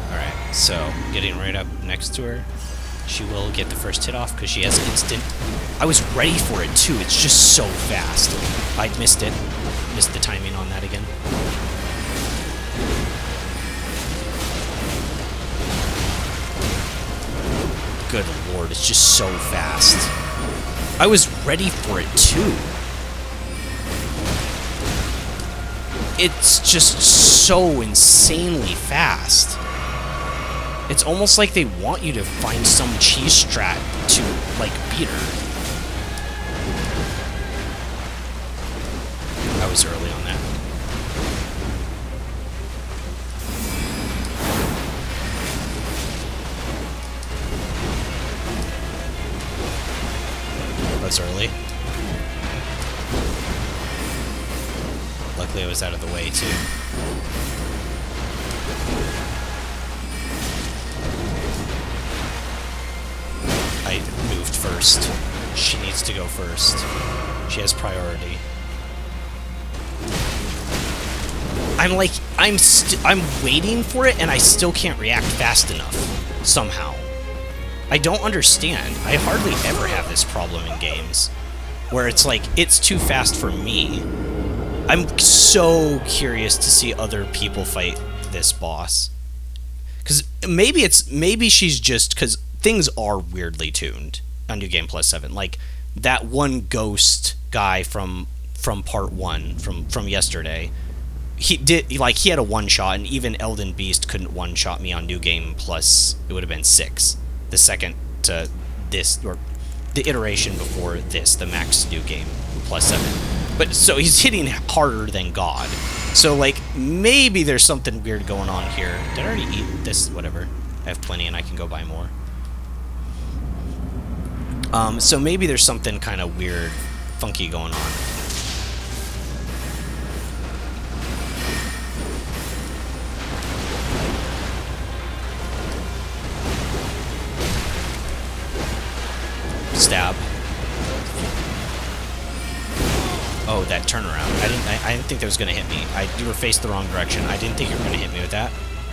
Alright, so getting right up next to her. She will get the first hit off because she has instant... I was ready for it too, it's just so fast. I missed it. Missed the timing on that again. Good lord, it's just so fast. I was ready for it too. It's just so insanely fast. It's almost like they want you to find some cheese strat to, like, beat her. I was early on that. Was early. Luckily I was out of the way too. I moved first. She needs to go first. She has priority. I'm like, I'm waiting for it and I still can't react fast enough somehow. I don't understand. I hardly ever have this problem in games where it's like, it's too fast for me. I'm so curious to see other people fight this boss. Because maybe she's just, because things are weirdly tuned on New Game Plus 7. Like, that one ghost guy from part 1, from yesterday, he had a one-shot, and even Elden Beast couldn't one-shot me on New Game Plus, it would have been 6. The second to this, or the iteration before this, the max New Game Plus 7. But, so he's hitting harder than God. So, like, maybe there's something weird going on here. Did I already eat this? Whatever. I have plenty and I can go buy more. So maybe there's something kind of weird, funky going on. Stab. Oh, that turnaround. I didn't think that was going to hit me. You were faced the wrong direction. I didn't think you were going to hit me with that.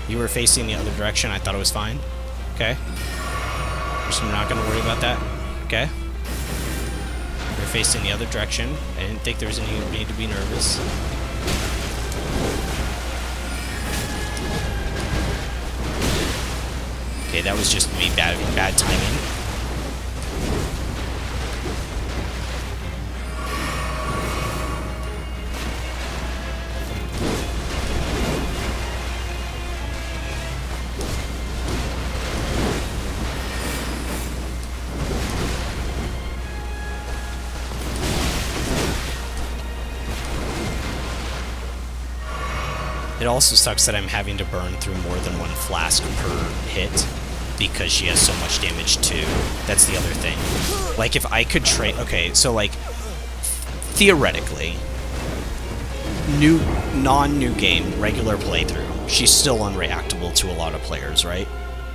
You were facing the other direction. I thought it was fine. Okay. Just not going to worry about that. Okay. You're facing the other direction. I didn't think there was any need to be nervous. Okay, that was just me bad timing. It also sucks that I'm having to burn through more than one flask per hit because she has so much damage too. That's the other thing. Like, if I could trade... Okay, so, like, theoretically, non-new game, regular playthrough, she's still unreactable to a lot of players, right?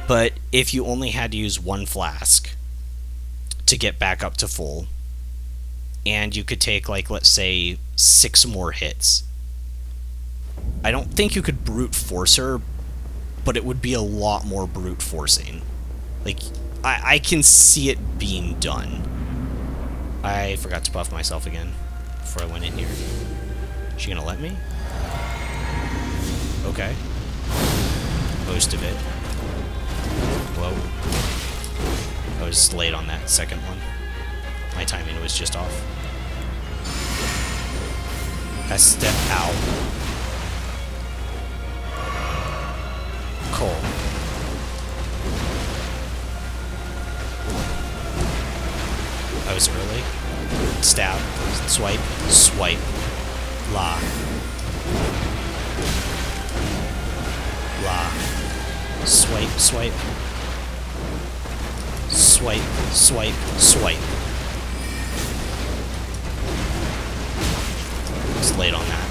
But if you only had to use one flask to get back up to full, and you could take, like, let's say, 6 more hits... I don't think you could brute force her, but it would be a lot more brute forcing. Like, I can see it being done. I forgot to buff myself again before I went in here. Is she gonna let me? Okay. Most of it. Whoa. I was late on that second one. My timing was just off. I step out. Cole. I was early. Stab. Swipe. Swipe. La. La. Swipe. Swipe. Swipe. Swipe. Swipe. It's late on that.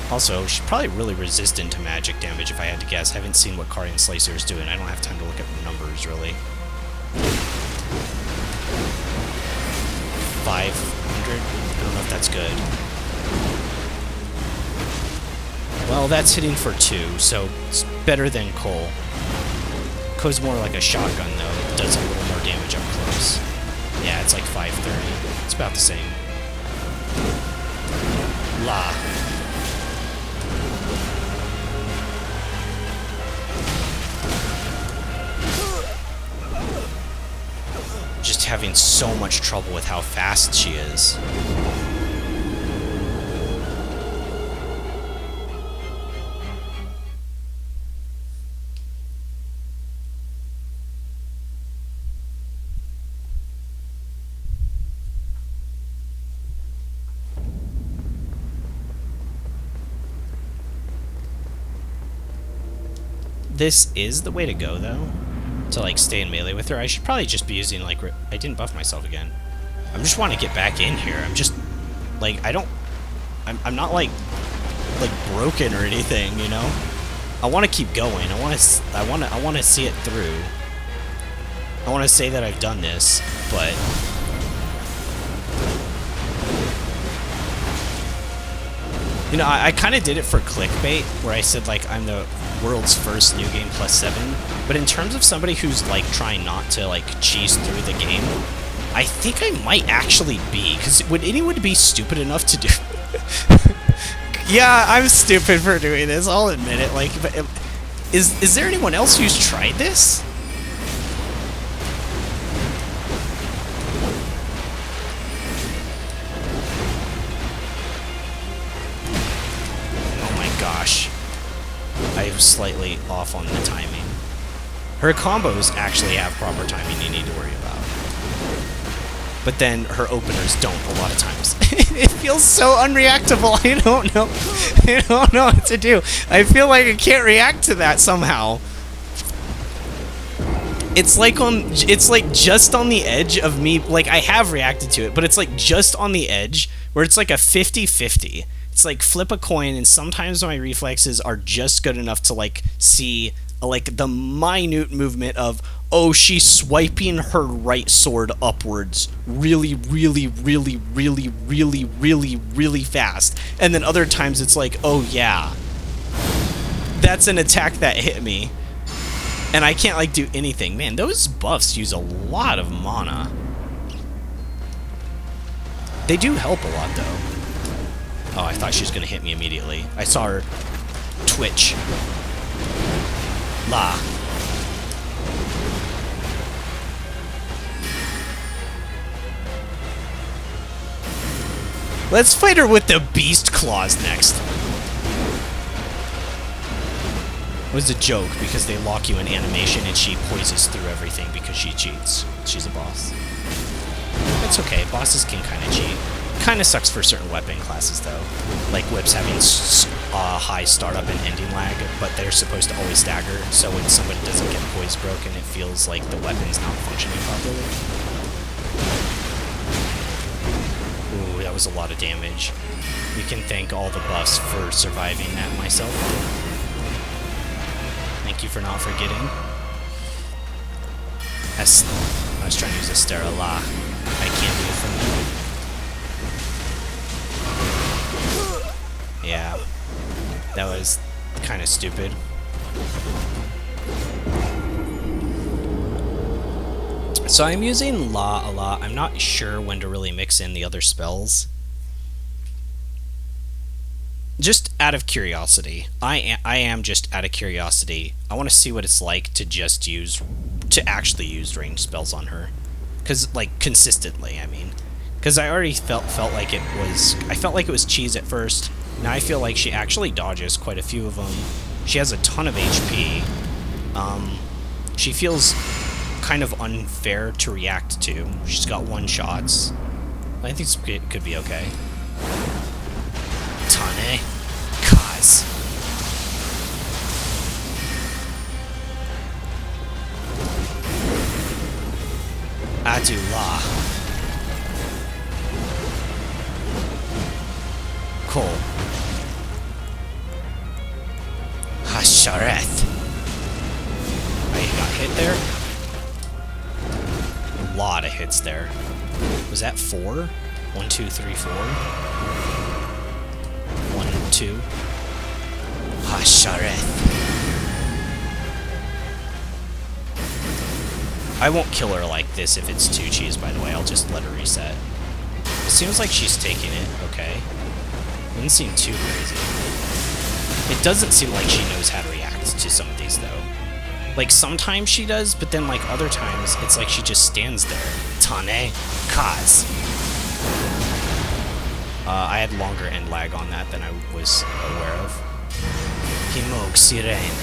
Also, she's probably really resistant to magic damage if I had to guess. I haven't seen what Carian Slicer is doing. I don't have time to look at the numbers, really. 500? I don't know if that's good. Well, that's hitting for 2, so it's better than Cole. Cole's more like a shotgun, though. It does a little more damage up close. Yeah, it's like 530. It's about the same. La. Just having so much trouble with how fast she is. This is the way to go, though. To, like, stay in melee with her. I should probably just be using, like... I didn't buff myself again. I just want to get back in here. I'm just... Like, I don't... I'm not, like, broken or anything, you know? I want to keep going. I want to see it through. I want to say that I've done this, but... You know, I kind of did it for clickbait, where I said, like, I'm the world's first New Game +7, but in terms of somebody who's, like, trying not to, like, cheese through the game, I think I might actually be, because would anyone be stupid enough to do... Yeah, I'm stupid for doing this, I'll admit it, like, but is there anyone else who's tried this? Gosh, I'm slightly off on the timing. Her combos actually have proper timing you need to worry about. But then her openers don't a lot of times. It feels so unreactable. I don't know. I don't know what to do. I feel like I can't react to that somehow. It's like just on the edge of me, like I have reacted to it, but it's like just on the edge where it's like a 50-50. It's like flip a coin, and sometimes my reflexes are just good enough to like see like the minute movement of, oh, she's swiping her right sword upwards really, really, really, really, really, really, really fast. And then other times it's like, oh yeah, that's an attack that hit me. And I can't like do anything. Man, those buffs use a lot of mana. They do help a lot though. Oh, I thought she was gonna hit me immediately. I saw her twitch. La. Let's fight her with the beast claws next. It was a joke because they lock you in animation and she poises through everything because she cheats. She's a boss. That's okay, bosses can kind of cheat. Kind of sucks for certain weapon classes though, like whips having high startup and ending lag, but they're supposed to always stagger, so when somebody doesn't get poise broken, it feels like the weapon's not functioning properly. Ooh, that was a lot of damage. We can thank all the buffs for surviving that myself. Thank you for not forgetting. I was trying to use Astera La. I can't do it from now. Yeah. That was kind of stupid. So I'm using La a lot. I'm not sure when to really mix in the other spells. Just out of curiosity. I am just out of curiosity. I want to see what it's like to actually use ranged spells on her. Cuz like consistently, I mean. Cuz I already felt like it was cheese at first. Now I feel like she actually dodges quite a few of them. She has a ton of HP. She feels kind of unfair to react to. She's got one-shots. I think it could be okay. Tane. Kaz. Adula. Cool. Hashareth. Oh, you got hit there? A lot of hits there. Was that 4? 1, 2, 3, 4? 1, 2. Hashareth. I won't kill her like this if it's 2 cheese, by the way. I'll just let her reset. It seems like she's taking it okay. Doesn't seem too crazy. It doesn't seem like she knows how to react to some of these, though. Like, sometimes she does, but then, like, other times, it's like she just stands there. Tane. Kaz. I had longer end lag on that than I was aware of. Himog Sirene.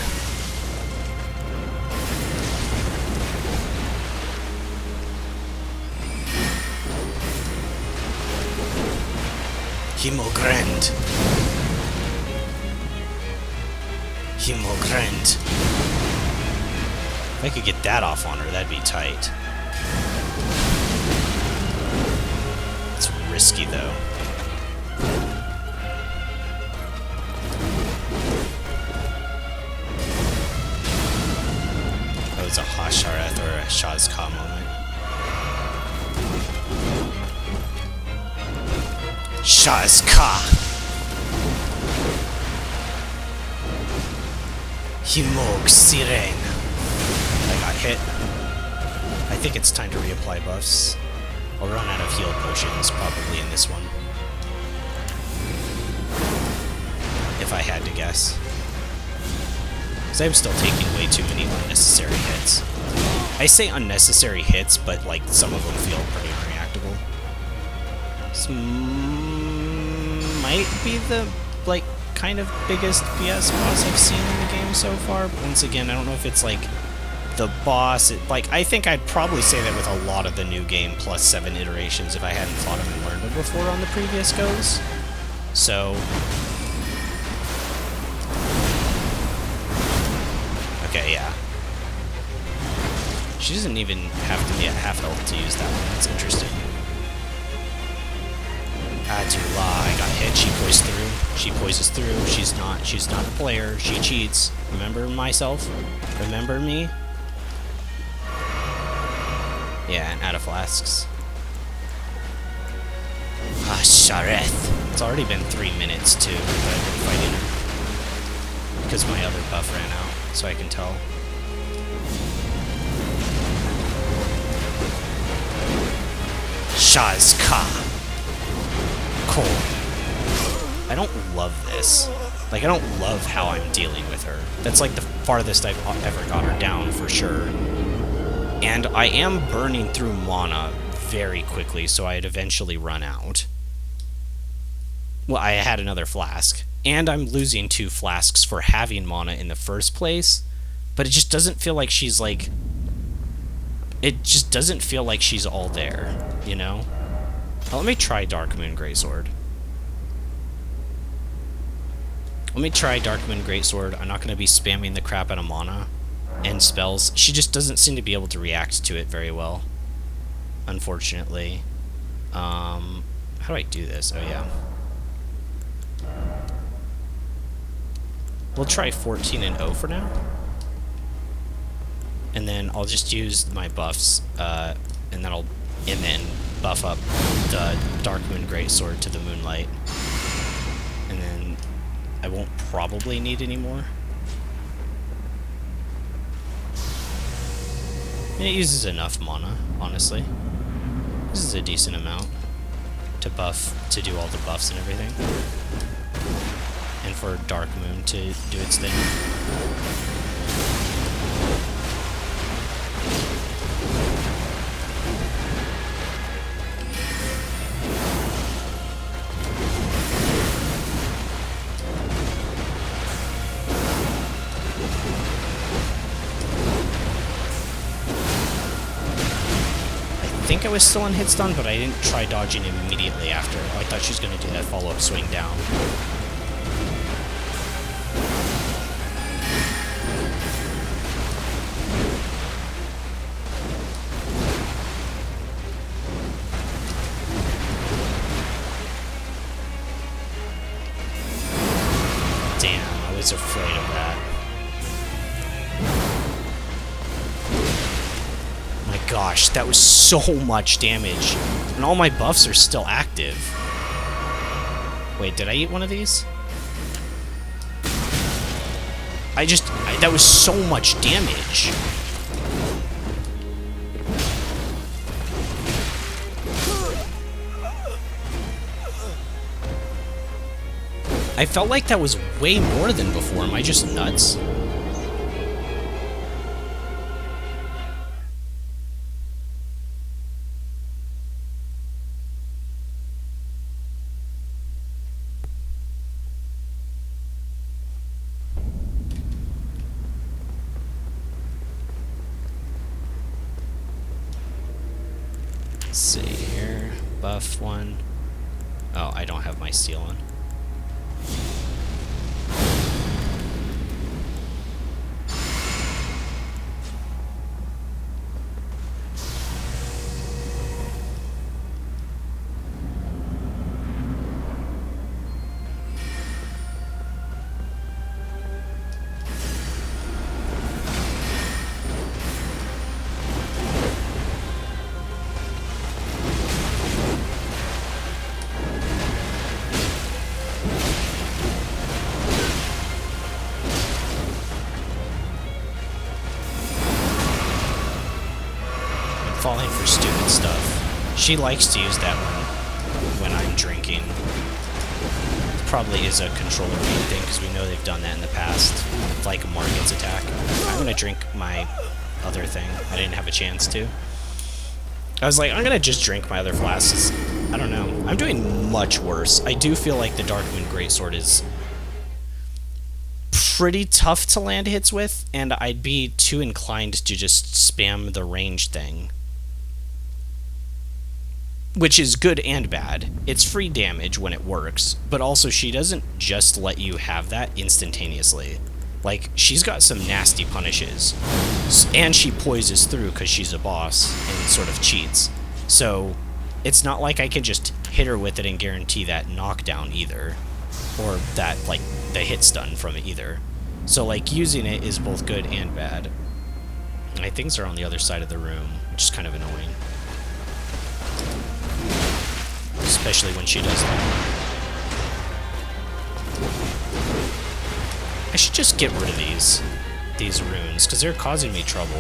Himogrand. Himogrand. If I could get that off on her, that'd be tight. It's risky, though. That was a Hashareth or a Shazka moment. Shazka! Himog Sirene. I got hit. I think it's time to reapply buffs. I'll run out of heal potions probably in this one. If I had to guess. Because I'm still taking way too many unnecessary hits. I say unnecessary hits, but like some of them feel pretty unreactable. This might be the like kind of biggest BS boss I've seen in the game so far. Once again, I don't know if it's like the boss. I think I'd probably say that with a lot of the new game +7 iterations if I hadn't fought him and learned him before on the previous goes. So okay, yeah. She doesn't even have to be at half health to use that one. That's interesting. Adula, I got hit. She poised through. She poises through. She's not a player. She cheats. Remember myself? Remember me? Yeah, and out of flasks. Shareth. It's already been 3 minutes too that I've been fighting her. Because my other buff ran out, so I can tell. Shazka. Cool. I don't love this. Like, I don't love how I'm dealing with her. That's like the farthest I've ever got her down, for sure. And I am burning through mana very quickly, so I'd eventually run out. Well, I had another flask. And I'm losing 2 flasks for having mana in the first place. But it just doesn't feel like she's, like... It just doesn't feel like she's all there, you know? Now, let me try Darkmoon Greatsword. Let me try Darkmoon Greatsword. I'm not going to be spamming the crap out of mana and spells. She just doesn't seem to be able to react to it very well, unfortunately. How do I do this? Oh, yeah. We'll try 14 and 0 for now. And then I'll just use my buffs, and then buff up the Darkmoon Greatsword to the Moonlight. And then I won't probably need anymore. And it uses enough mana, honestly. This is a decent amount to do all the buffs and everything. And for Dark Moon to do its thing. I think I was still on hit stun, but I didn't try dodging immediately after. I thought she was going to do that follow-up swing down. Damn, I was afraid of that. My gosh, that was so much damage. And all my buffs are still active. Wait, did I eat one of these? That was so much damage. I felt like that was way more than before. Am I just nuts? Let's see here. Buff one. Oh, I don't have my seal on. Falling for stupid stuff. She likes to use that when I'm drinking. It probably is a controller main thing, because we know they've done that in the past. It's like a Margit's attack. I'm gonna drink my other thing. I didn't have a chance to. I was like, I'm gonna just drink my other flasks. I don't know. I'm doing much worse. I do feel like the Dark Moon Greatsword is pretty tough to land hits with, and I'd be too inclined to just spam the range thing. Which is good and bad. It's free damage when it works, but also she doesn't just let you have that instantaneously. Like, she's got some nasty punishes, and she poises through because she's a boss and sort of cheats. So, it's not like I can just hit her with it and guarantee that knockdown either, or that, like, the hit stun from it either. So, like, using it is both good and bad. My things are on the other side of the room, which is kind of annoying. Especially when she does that. I should just get rid of these runes, because they're causing me trouble.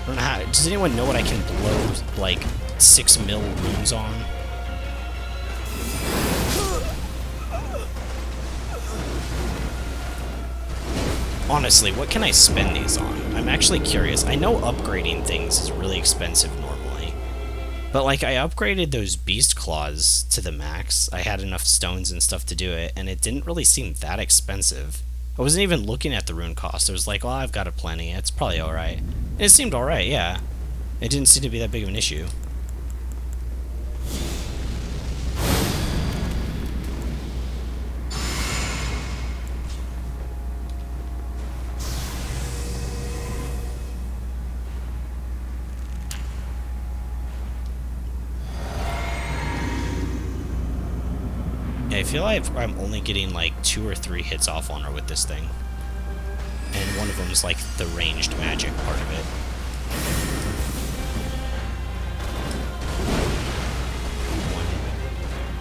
I don't know how. Does anyone know what I can blow, like, 6 mil runes on? Honestly, what can I spend these on? I'm actually curious. I know upgrading things is really expensive normally. But, like, I upgraded those beast claws to the max. I had enough stones and stuff to do it, and it didn't really seem that expensive. I wasn't even looking at the rune cost. I was like, well, I've got a plenty. It's probably alright. And it seemed alright, yeah. It didn't seem to be that big of an issue. I feel like I'm only getting like 2 or 3 hits off on her with this thing. And one of them's like the ranged magic part of it.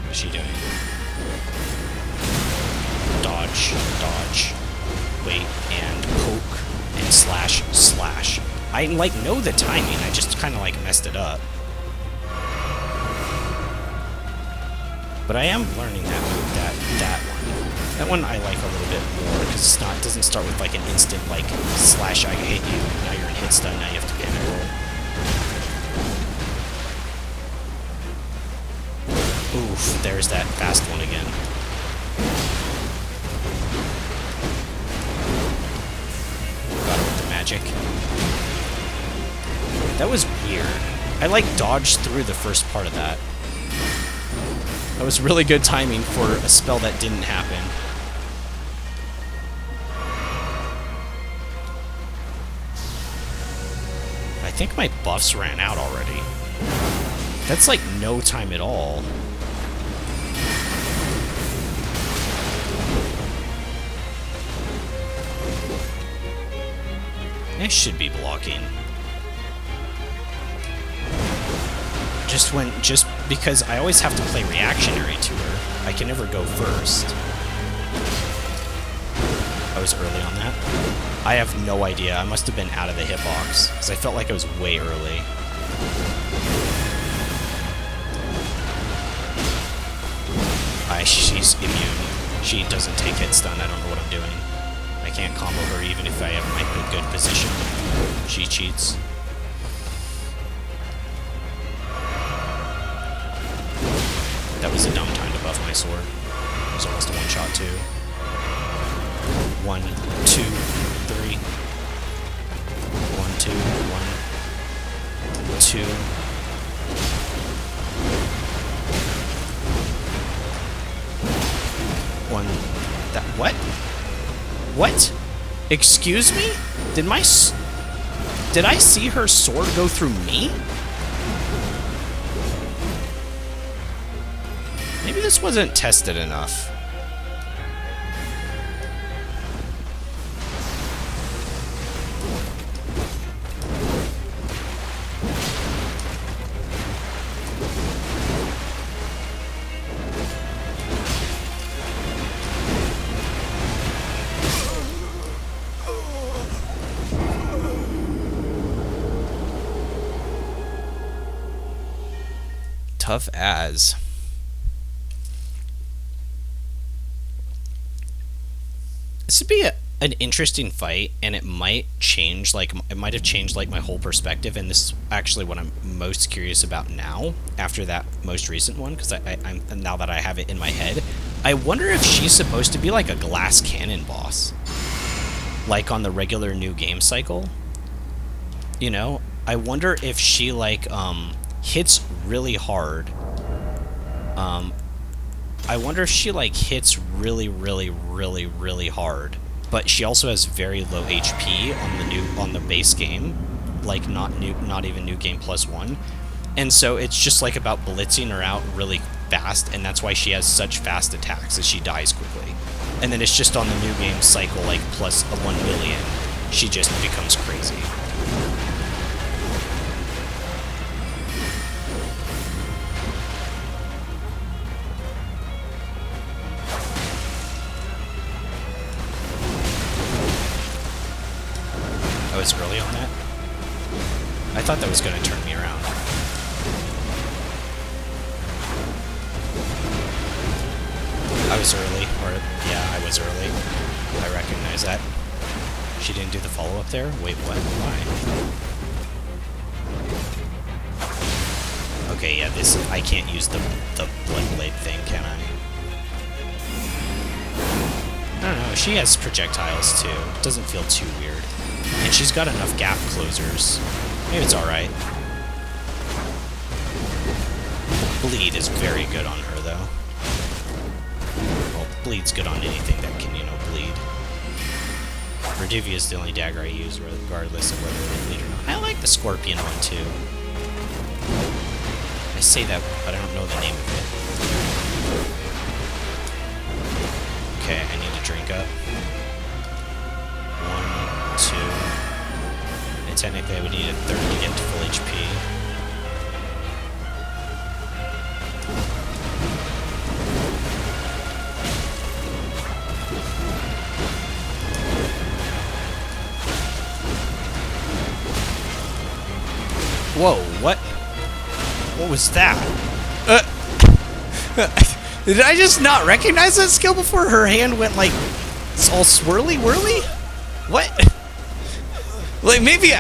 What is she doing? dodge, dodge, wait, and poke, and slash, slash. I, like, know the timing, I just kind of, like, messed it up. But I am learning that move, that one. That one I like a little bit more, because it doesn't start with, like, an instant, like, slash, I hit you, now you're in hit stun, now you have to panic roll. Oof, there's that fast one again. Got it with the magic. That was weird. I, like, dodged through the first part of that. That was really good timing for a spell that didn't happen. I think my buffs ran out already. That's like no time at all. I should be blocking. Just because I always have to play reactionary to her. I can never go first. I was early on that. I have no idea. I must have been out of the hitbox, because I felt like I was way early. She's immune. She doesn't take hit stun. I don't know what I'm doing. I can't combo her even if I have my good position. She cheats. That was a dumb time to buff my sword. It was almost a one-shot too. 1, 2, 3. 1, 2, 1, 2. One. That what? What? Excuse me? Did I see her sword go through me? Maybe this wasn't tested enough. Tough as. This would be an interesting fight, and it might change, like, it might have changed, like, my whole perspective, and this is actually what I'm most curious about now, after that most recent one, because I'm now that I have it in my head. I wonder if she's supposed to be, like, a glass cannon boss. Like, on the regular new game cycle. You know? I wonder if she, like, hits really hard. I wonder if she, like, hits really, really, really, really hard, but she also has very low HP on the base game, like not even New Game +1, and so it's just like about blitzing her out really fast, and that's why she has such fast attacks as she dies quickly. And then it's just on the New Game cycle, like plus a 1 million, she just becomes crazy. I was early on that. I thought that was going to turn me around. I was early, or yeah, I was early. I recognize that. She didn't do the follow-up there? Wait, what? Why? Okay, yeah, I can't use the blood blade thing, can I? I don't know, she has projectiles too. It doesn't feel too weird. And she's got enough gap closers. Maybe it's alright. Bleed is very good on her, though. Well, bleed's good on anything that can, you know, bleed. Redivia is the only dagger I use, regardless of whether they bleed or not. I like the Scorpion one, too. I say that, but I don't know the name of it. Okay, I need to drink up. 1, 2. And technically I would need a 30 to get to full HP. Whoa, what? What was that? Did I just not recognize that skill before? Her hand went like all swirly whirly? What? Like maybe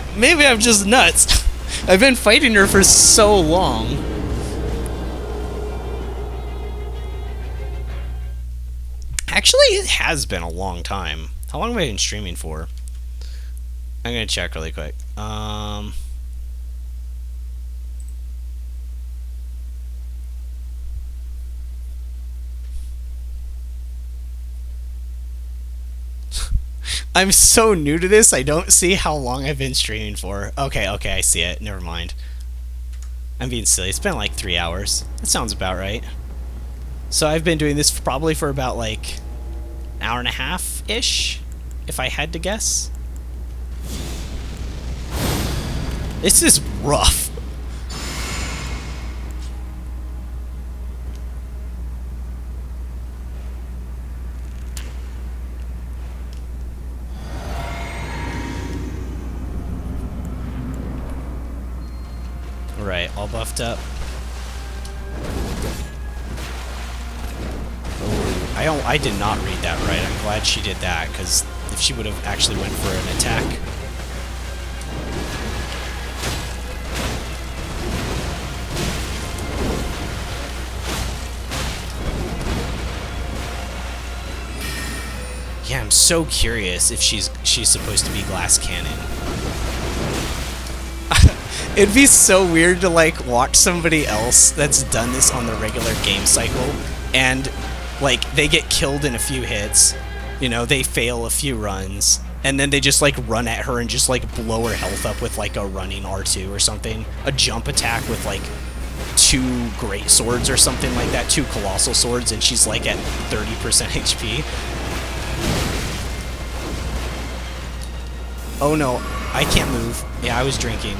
I'm just nuts. I've been fighting her for so long. Actually, it has been a long time. How long have I been streaming for? I'm gonna check really quick. I'm so new to this, I don't see how long I've been streaming for. Okay, I see it. Never mind. I'm being silly. It's been like 3 hours. That sounds about right. So I've been doing this probably for about like an hour and a half-ish, if I had to guess. This is rough. Right, all buffed up. Oh, I did not read that right. I'm glad she did that, because if she would have actually went for an attack. Yeah, I'm so curious if she's supposed to be glass cannon. It'd be so weird to like watch somebody else that's done this on the regular game cycle and like they get killed in a few hits, you know, they fail a few runs, and then they just like run at her and just like blow her health up with like a running R2 or something, a jump attack with like 2 great swords or something like that, 2 colossal swords, and she's like at 30% HP. Oh no, I can't move. Yeah, I was drinking.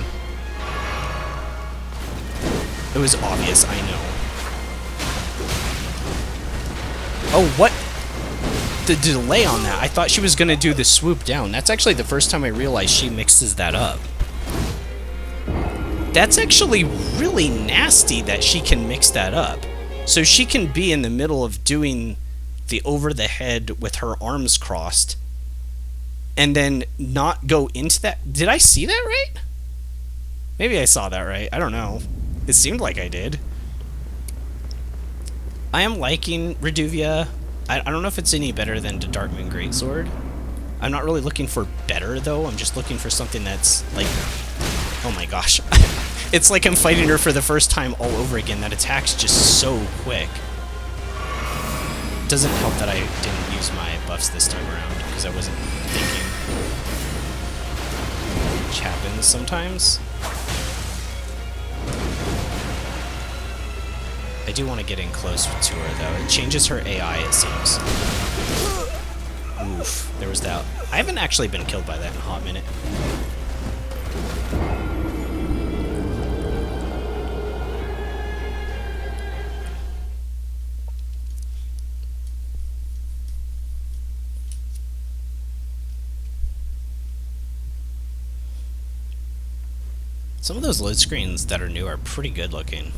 It was obvious, I know. Oh, what? The delay on that. I thought she was going to do the swoop down. That's actually the first time I realized she mixes that up. That's actually really nasty that she can mix that up. So she can be in the middle of doing the over the head with her arms crossed and then not go into that. Did I see that right? Maybe I saw that right. I don't know. It seemed like I did. I am liking Reduvia. I don't know if it's any better than the Darkmoon Greatsword. I'm not really looking for better, though. I'm just looking for something that's, like... Oh my gosh. It's like I'm fighting her for the first time all over again. That attack's just so quick. Doesn't help that I didn't use my buffs this time around, because I wasn't thinking. Which happens sometimes. I do want to get in close to her, though. It changes her AI, it seems. Oof, there was that. I haven't actually been killed by that in a hot minute. Some of those load screens that are new are pretty good looking.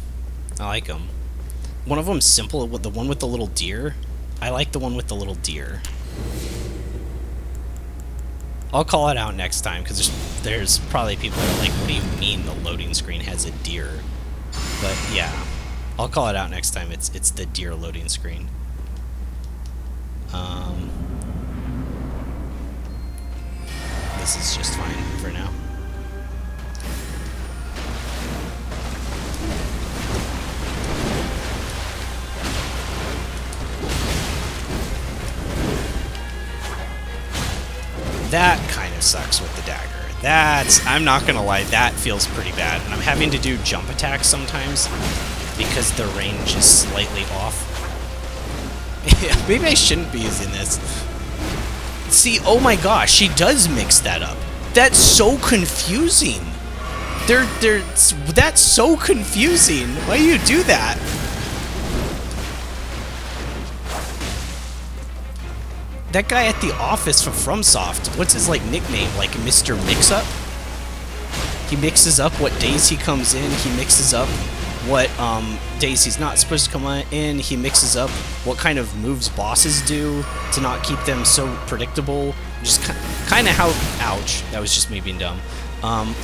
I like them. One of them's simple, the one with the little deer. I like the one with the little deer. I'll call it out next time, because there's probably people that are like, what do you mean the loading screen has a deer? But yeah, I'll call it out next time. It's the deer loading screen. This is just fine for now. That kind of sucks with the dagger. I'm not gonna lie, that feels pretty bad. And I'm having to do jump attacks sometimes because the range is slightly off. Yeah, maybe I shouldn't be using this. See, oh my gosh, she does mix that up. That's so confusing. That's so confusing. Why do you do that? That guy at the office from FromSoft, what's his, like, nickname? Like, Mr. Mix-Up? He mixes up what days he comes in. He mixes up what days he's not supposed to come in. He mixes up what kind of moves bosses do to not keep them so predictable. Just kind of how... Ouch. That was just me being dumb.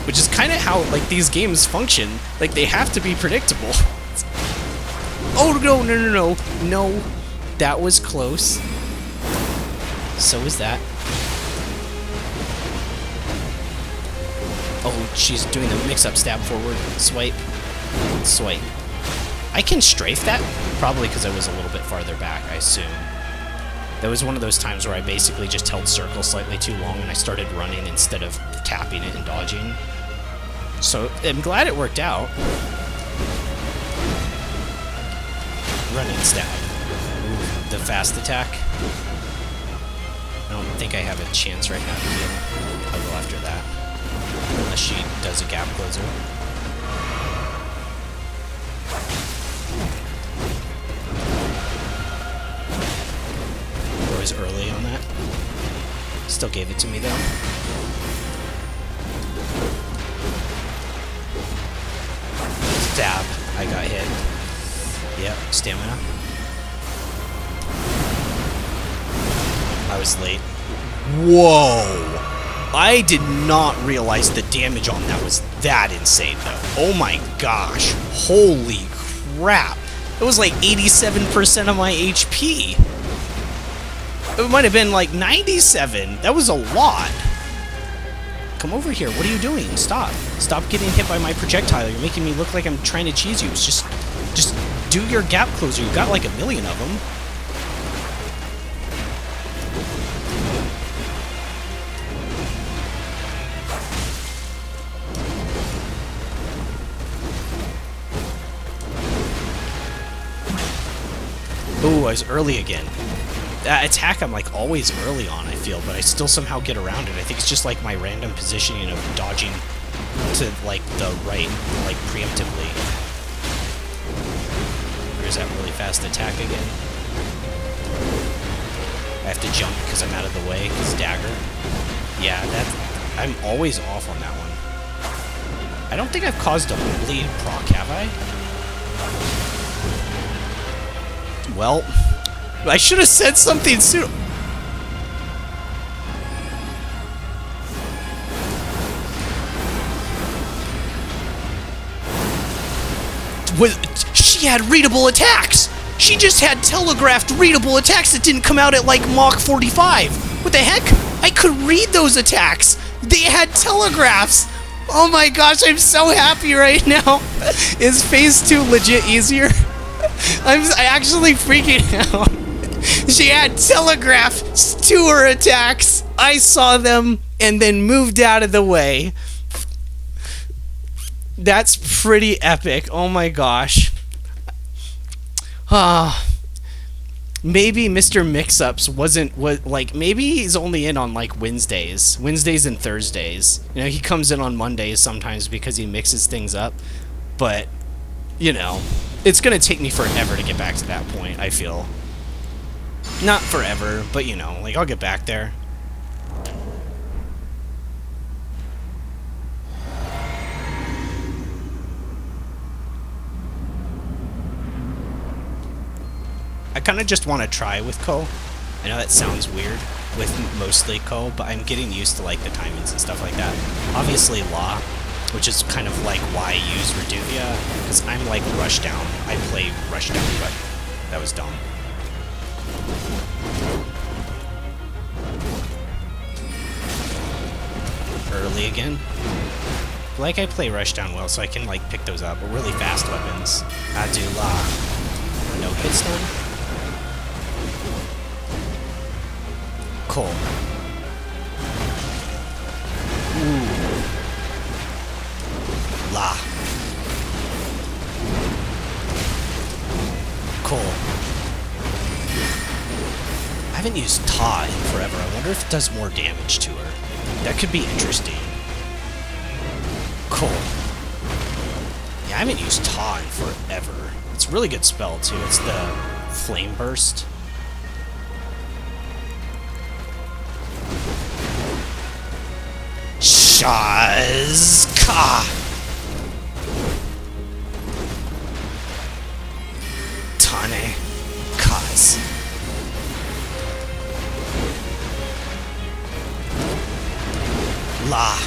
Which is kind of how, like, these games function. Like, they have to be predictable. Oh, no, no, no, no. No. That was close. So is that. Oh, she's doing the mix-up stab forward. Swipe. Swipe. I can strafe that? Probably because I was a little bit farther back, I assume. That was one of those times where I basically just held circle slightly too long and I started running instead of tapping it and dodging. So, I'm glad it worked out. Running stab. Ooh, the fast attack. I don't think I have a chance right now to heal. I'll go after that. Unless she does a gap closer. I was early on that. Still gave it to me though. Stab. I got hit. Yep, stamina. I was late. Whoa! I did not realize the damage on that was that insane, though. Oh my gosh. Holy crap. It was like 87% of my HP. It might have been like 97. That was a lot. Come over here. What are you doing? Stop. Stop getting hit by my projectile. You're making me look like I'm trying to cheese you. It's just do your gap closer. You've got like a million of them. Ooh, I was early again. That attack I'm like always early on, I feel, but I still somehow get around it. I think it's just like my random positioning of dodging to like the right, like preemptively. There's that really fast attack again. I have to jump because I'm out of the way, because dagger. Yeah, I'm always off on that one. I don't think I've caused a bleed proc, have I? Well, I should have said something sooner. She had readable attacks! She just had telegraphed readable attacks that didn't come out at like Mach 45. What the heck? I could read those attacks! They had telegraphs! Oh my gosh, I'm so happy right now! Is phase 2 legit easier? I'm actually freaking out. She had telegraphs to her attacks. I saw them and then moved out of the way. That's pretty epic. Oh my gosh. Maybe Mr. Mix-Ups wasn't like, maybe he's only in on like Wednesdays and Thursdays. You know, he comes in on Mondays sometimes because he mixes things up. But, you know, it's gonna take me forever to get back to that point, I feel. Not forever, but you know, like I'll get back there. I kind of just want to try with Ko. I know that sounds weird with mostly Ko, but I'm getting used to like the timings and stuff like that. Obviously La, which is kind of like why I use Reduvia, because I'm like Rushdown. I play Rushdown, but that was dumb. Early again. Like I play Rushdown well, so I can like pick those up. But really fast weapons. Adula. No hit stun. Cool. Ooh. La. Cool. I haven't used Ta in forever. I wonder if it does more damage to her. That could be interesting. Cool. Yeah, I haven't used Ta in forever. It's a really good spell, too. It's the Flame Burst. Shh! Shaz Ka. Tane Kaz. La.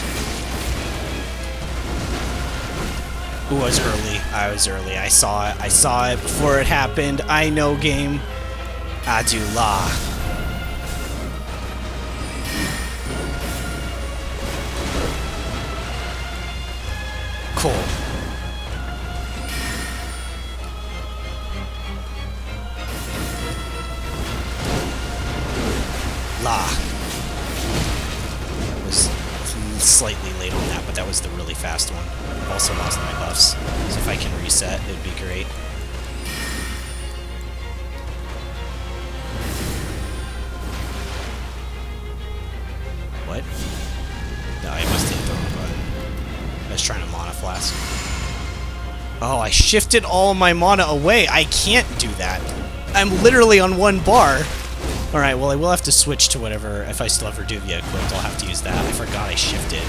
Ooh, I was early. I was early. I saw it. I saw it before it happened. I know game. Adu La. Cool. La. Was slightly late on that, but that was the really fast one. I've also lost my buffs, so if I can reset, it'd be great. What? No, I must hit the wrong button. I was trying to mana flask. Oh, I shifted all my mana away. I can't do that. I'm literally on one bar. Alright, well I will have to switch to whatever, if I still ever do the equipped, I'll have to use that. I forgot I shifted.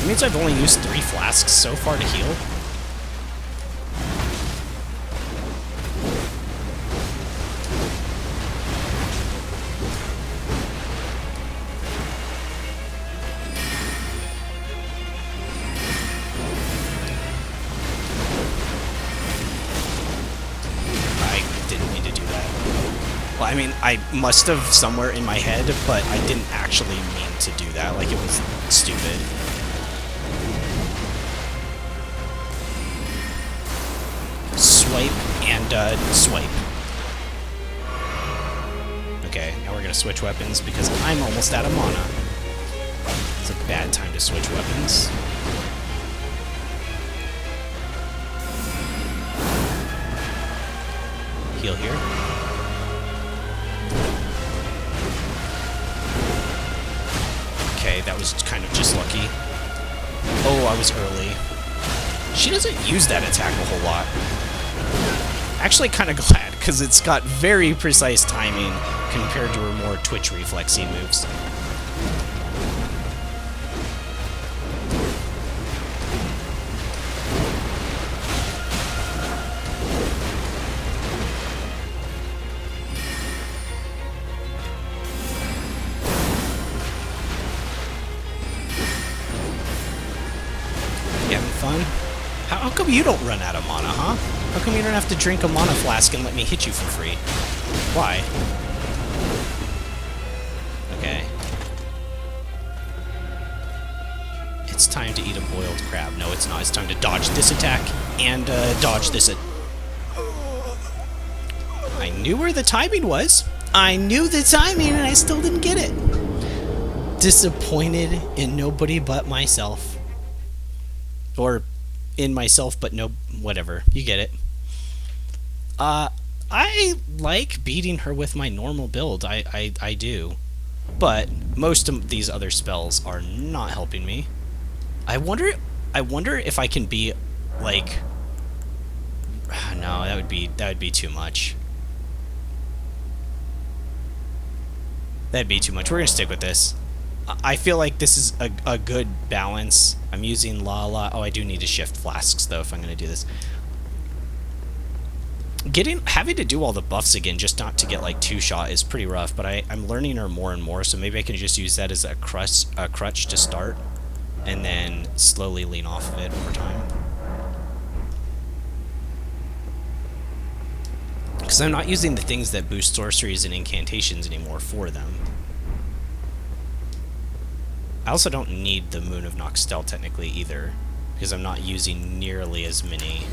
It means I've only used 3 flasks so far to heal. Well, I mean, I must have somewhere in my head, but I didn't actually mean to do that. Like, it was stupid. Swipe and swipe. Okay, now we're gonna switch weapons because I'm almost out of mana. It's a bad time to switch weapons. Heal here. Okay, that was kind of just lucky. Oh, I was early. She doesn't use that attack a whole lot. Actually, kind of glad, because it's got very precise timing compared to her more twitch reflexy moves. Fun. How come you don't run out of mana, huh? How come you don't have to drink a mana flask and let me hit you for free? Why? Okay. It's time to eat a boiled crab. No, it's not. It's time to dodge this attack and dodge this. I knew where the timing was. I knew the timing and I still didn't get it. Disappointed in nobody but myself. Or in myself, but no, whatever. You get it. I like beating her with my normal build. I do. But most of these other spells are not helping me. I wonder if I can be like, no, that would be too much. That'd be too much. We're gonna stick with this. I feel like this is a good balance. I'm using Lala. Oh, I do need to shift flasks, though, if I'm going to do this. Having to do all the buffs again, just not to get, like, 2-shot is pretty rough, but I'm learning her more and more, so maybe I can just use that as a crutch to start, and then slowly lean off of it over time. Because I'm not using the things that boost sorceries and incantations anymore for them. I also don't need the Moon of Noxtel technically either, because I'm not using nearly as many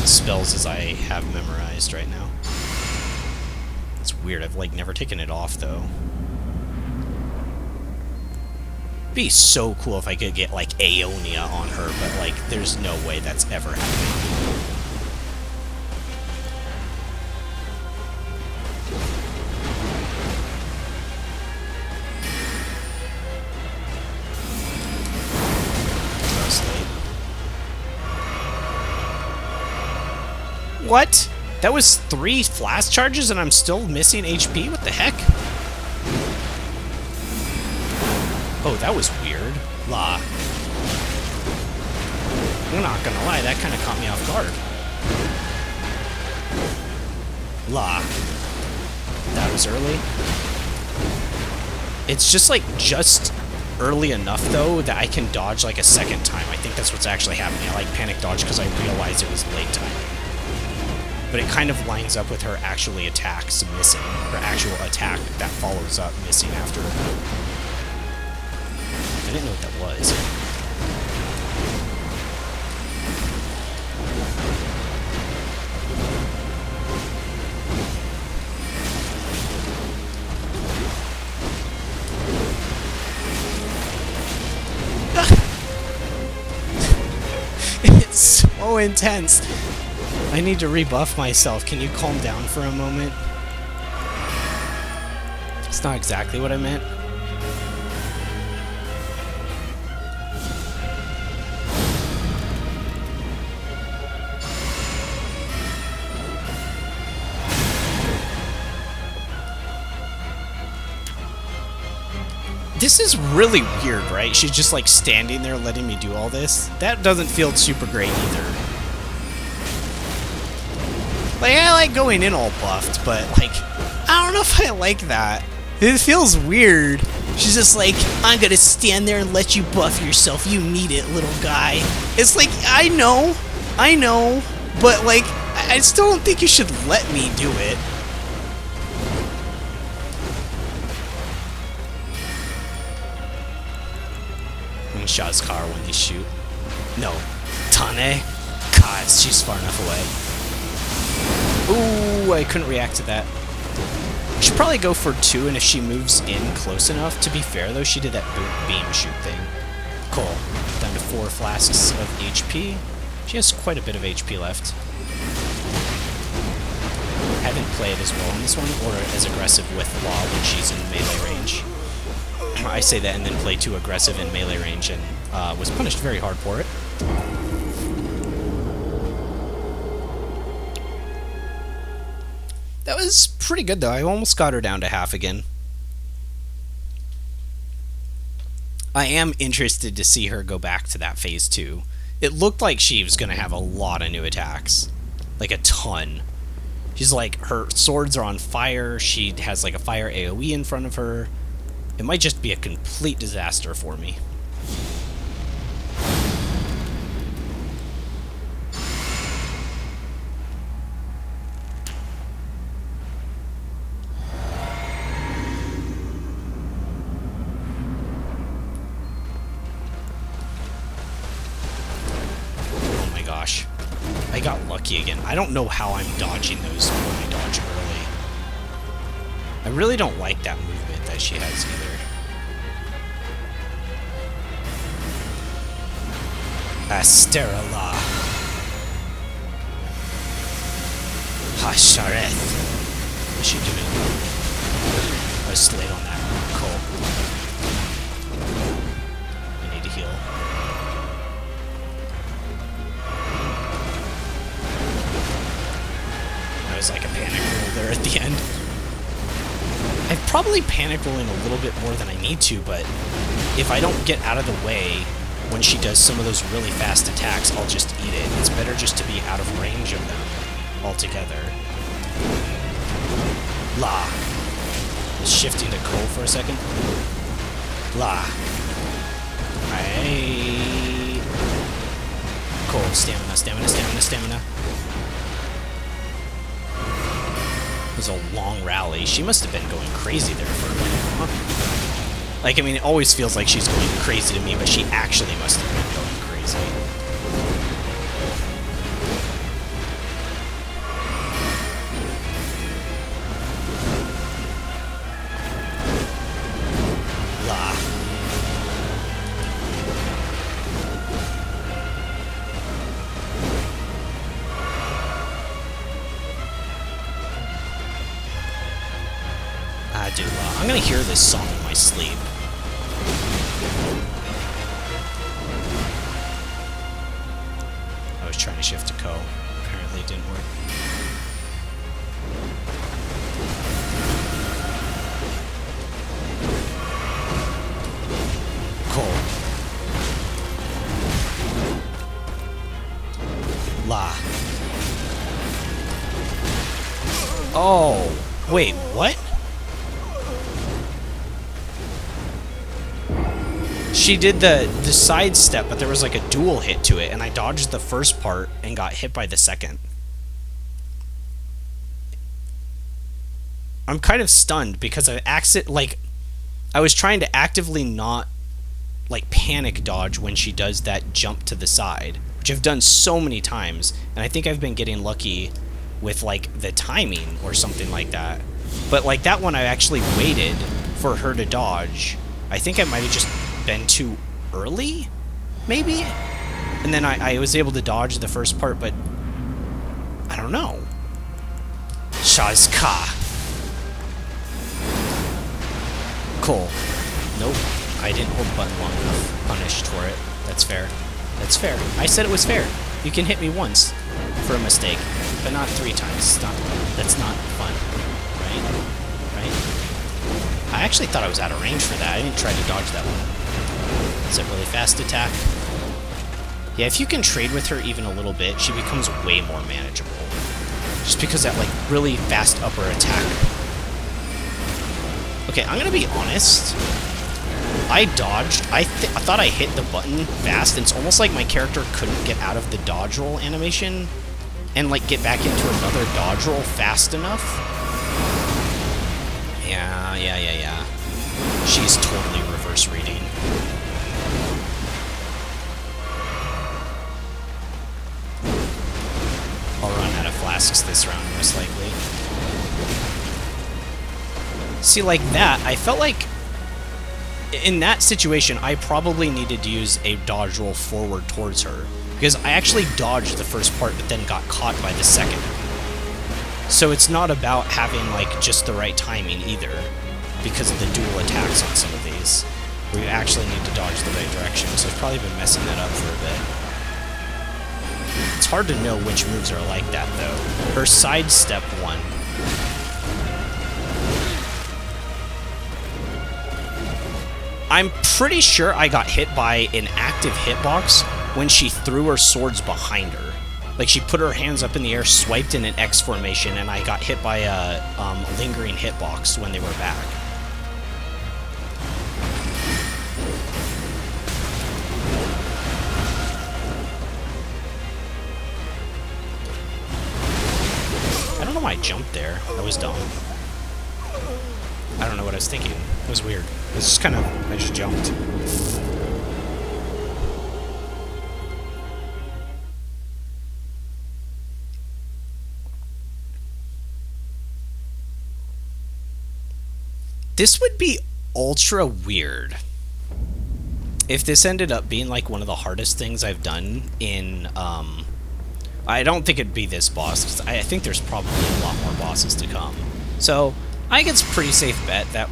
spells as I have memorized right now. It's weird, I've like never taken it off though. It'd be so cool if I could get like Aeonia on her, but like there's no way that's ever happening. What? That was 3 flash charges and I'm still missing HP? What the heck? Oh, that was weird. La. I'm not gonna lie, that kind of caught me off guard. La. That was early. It's just like just early enough though that I can dodge like a second time. I think that's what's actually happening. I like panic dodge because I realized it was late time. But it kind of lines up with her actually attacks missing. Her actual attack that follows up missing after. I didn't know what that was. It's so intense. I need to rebuff myself. Can you calm down for a moment? It's not exactly what I meant. This is really weird, right? She's just like standing there letting me do all this. That doesn't feel super great either. Like, I like going in all buffed, but like, I don't know if I like that. It feels weird. She's just like, I'm gonna stand there and let you buff yourself. You need it, little guy. It's like, I know, but like, I still don't think you should let me do it. Shot his car when they shoot. No. Tane? God, she's far enough away. Ooh, I couldn't react to that. I should probably go for 2, and if she moves in close enough, to be fair though, she did that beam shoot thing. Cool. Down to 4 flasks of HP. She has quite a bit of HP left. I haven't played as well in this one, or as aggressive with Law when she's in melee range. I say that and then play too aggressive in melee range and was punished very hard for it. That was pretty good though. I almost got her down to half again. I am interested to see her go back to that phase 2. It looked like she was going to have a lot of new attacks. Like a ton. She's like, her swords are on fire. She has like a fire AoE in front of her. It might just be a complete disaster for me. Oh my gosh. I got lucky again. I don't know how I'm dodging those when I dodge early. I really don't like that movement that she has either. Asterala. Hashareth. What's she doing? I was slayed on that. Cool. I need to heal. That was like a panic roll there at the end. I'm probably panic rolling a little bit more than I need to, but if I don't get out of the way when she does some of those really fast attacks, I'll just eat it. It's better just to be out of range of them altogether. La. Shifting to Cole for a second. La. Right. Cole, stamina, stamina, stamina, stamina. It was a long rally. She must have been going crazy there for a minute, huh? Like, I mean, it always feels like she's going crazy to me, but she actually must have been going crazy. La. I'm gonna hear this song in my sleep. I was trying to shift to Ko. Apparently it didn't work. Oh, wait, what? She did the side step, but there was like a dual hit to it, and I dodged the first part and got hit by the second. I'm kind of stunned because I was trying to actively not like panic dodge when she does that jump to the side, which I've done so many times, and I think I've been getting lucky with like the timing or something like that. But like that one, I actually waited for her to dodge. I think I might have just been too early, maybe? And then I was able to dodge the first part, but I don't know. Shazka. Cool. Nope. I didn't hold the button long enough. Punished for it. That's fair. That's fair. I said it was fair. You can hit me once for a mistake, but not 3 times. That's not fun. Right? Right? I actually thought I was out of range for that. I didn't try to dodge that one. Is it really fast attack? Yeah, if you can trade with her even a little bit, she becomes way more manageable. Just because that, like, really fast upper attack. Okay, I'm gonna be honest. I dodged. I thought I hit the button fast, and it's almost like my character couldn't get out of the dodge roll animation and, like, get back into another dodge roll fast enough. Yeah. She's totally reverse reading. I'll run out of flasks this round, most likely. See, like that, I felt like in that situation, I probably needed to use a dodge roll forward towards her, because I actually dodged the first part, but then got caught by the second. So it's not about having, like, just the right timing either, because of the dual attacks on some of these, where you actually need to dodge the right direction. So I've probably been messing that up for a bit. It's hard to know which moves are like that, though. Her sidestep one. I'm pretty sure I got hit by an active hitbox when she threw her swords behind her. Like, she put her hands up in the air, swiped in an X formation, and I got hit by a lingering hitbox when they were back. I don't know why I jumped there. That was dumb. I don't know what I was thinking. It was weird. It was just kind of... I just jumped. This would be ultra weird if this ended up being like one of the hardest things I've done in... I don't think it'd be this boss, because I think there's probably a lot more bosses to come. So, I think it's a pretty safe bet that,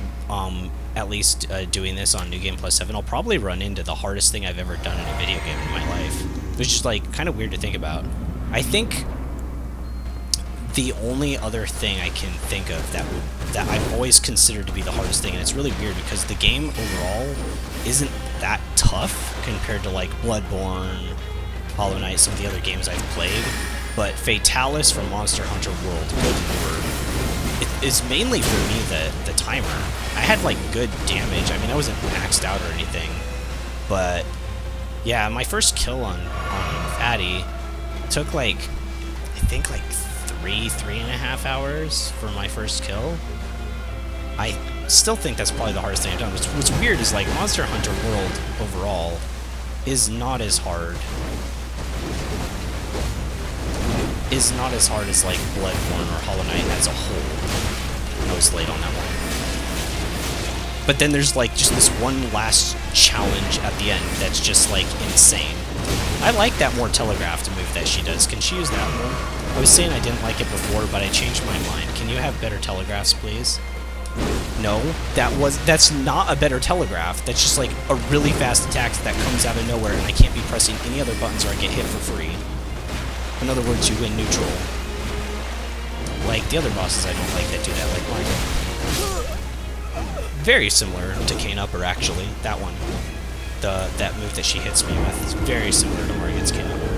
at least doing this on New Game Plus 7, I'll probably run into the hardest thing I've ever done in a video game in my life. Which is, like, kind of weird to think about. I think the only other thing I can think of that I've always considered to be the hardest thing, and it's really weird because the game overall isn't that tough compared to, like, Bloodborne, Hollow Knight, some of the other games I've played, but Fatalis from Monster Hunter World, good lord, it is mainly for me the timer. I had, like, good damage. I mean, I wasn't maxed out or anything, but yeah, my first kill on Fatty took, like, I think, like, 3.5 hours for my first kill. I still think that's probably the hardest thing I've done. What's weird is, like, Monster Hunter World overall is not as hard as, like, Bloodborne or Hollow Knight as a whole. I was late on that one. But then there's, like, just this one last challenge at the end that's just, like, insane. I like that more telegraphed move that she does. Can she use that more? I was saying I didn't like it before, but I changed my mind. Can you have better telegraphs, please? No, that's not a better telegraph. That's just, like, a really fast attack that comes out of nowhere, and I can't be pressing any other buttons or I get hit for free. In other words, you win neutral. Like the other bosses I don't like that do that, like Margaret. Very similar to Cane Upper, actually. That one. That move that she hits me with is very similar to Margaret's Cane Upper.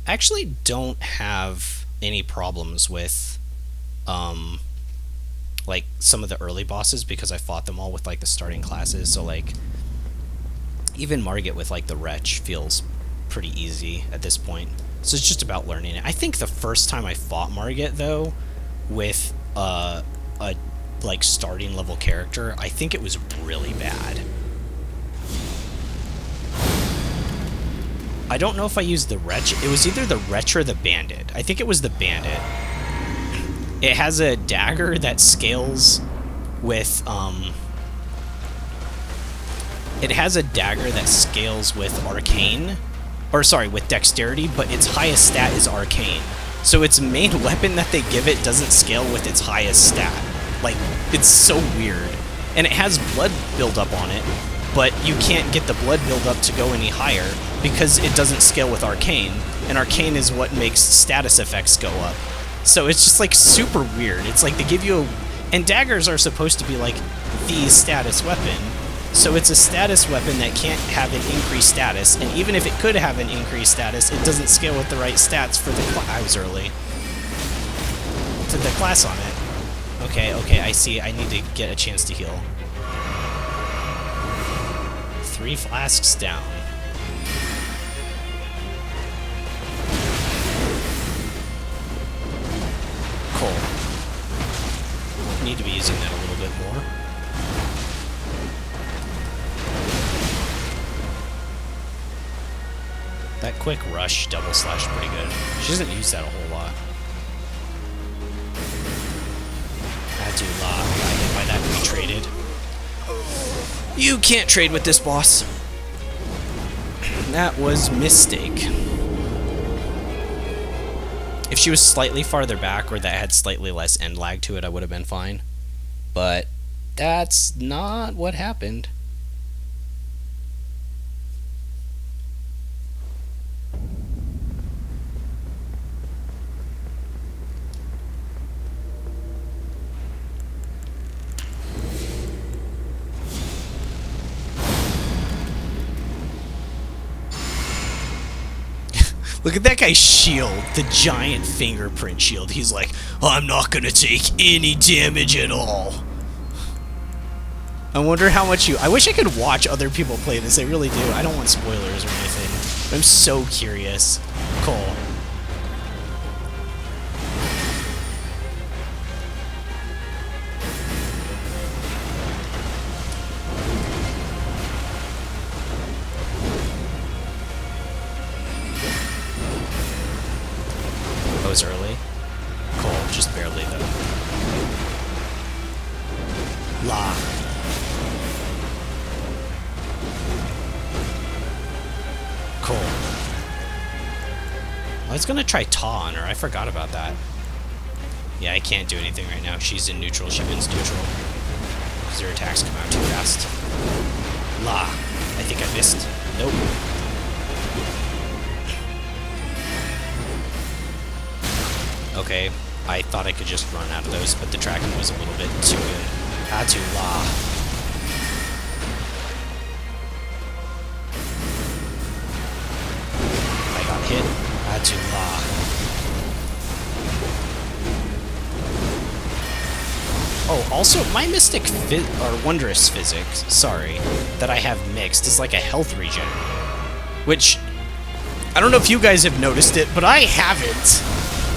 I actually don't have any problems with like some of the early bosses because I fought them all with like the starting classes. So like even Margit with like the Wretch feels pretty easy at this point. So it's just about learning it. I think the first time I fought Margit though with a like starting level character, I think it was really bad. I don't know if I used the Wretch. It was either the Wretch or the Bandit. I think it was the Bandit. It has a dagger that scales with, it has a dagger that scales with Arcane. Or, sorry, with Dexterity, but its highest stat is Arcane. So its main weapon that they give it doesn't scale with its highest stat. Like, it's so weird. And it has blood buildup on it, but you can't get the blood buildup to go any higher because it doesn't scale with Arcane, and Arcane is what makes status effects go up. So it's just like super weird. It's like they give you a... And daggers are supposed to be like the status weapon. So it's a status weapon that can't have an increased status, and even if it could have an increased status, it doesn't scale with the right stats for the I was early. To the class on it. Okay, I see. I need to get a chance to heal. 3 flasks down. Cool. Need to be using that a little bit more. That quick rush double slash pretty good. She doesn't use that a whole lot. Had to I think by that we traded. You can't trade with this boss. That was mistake. If she was slightly farther back or that had slightly less end lag to it, I would have been fine. But that's not what happened. Look at that guy's shield, the giant fingerprint shield. He's like, I'm not gonna take any damage at all. I wonder how much I wish I could watch other people play this, I really do. I don't want spoilers or anything. I'm so curious. Cool. Was early. Cool, just barely though. La. Cool. I was gonna try Taw on her, I forgot about that. Yeah, I can't do anything right now. She's in neutral, she wins neutral. Because her attacks come out too fast. La. I think I missed. Nope. Okay, I thought I could just run out of those, but the tracking was a little bit too good. Atu La. I got hit. Atu La. Oh, also, my Mystic or Wondrous Physics, sorry, that I have mixed is like a health regen. Which, I don't know if you guys have noticed it, but I haven't.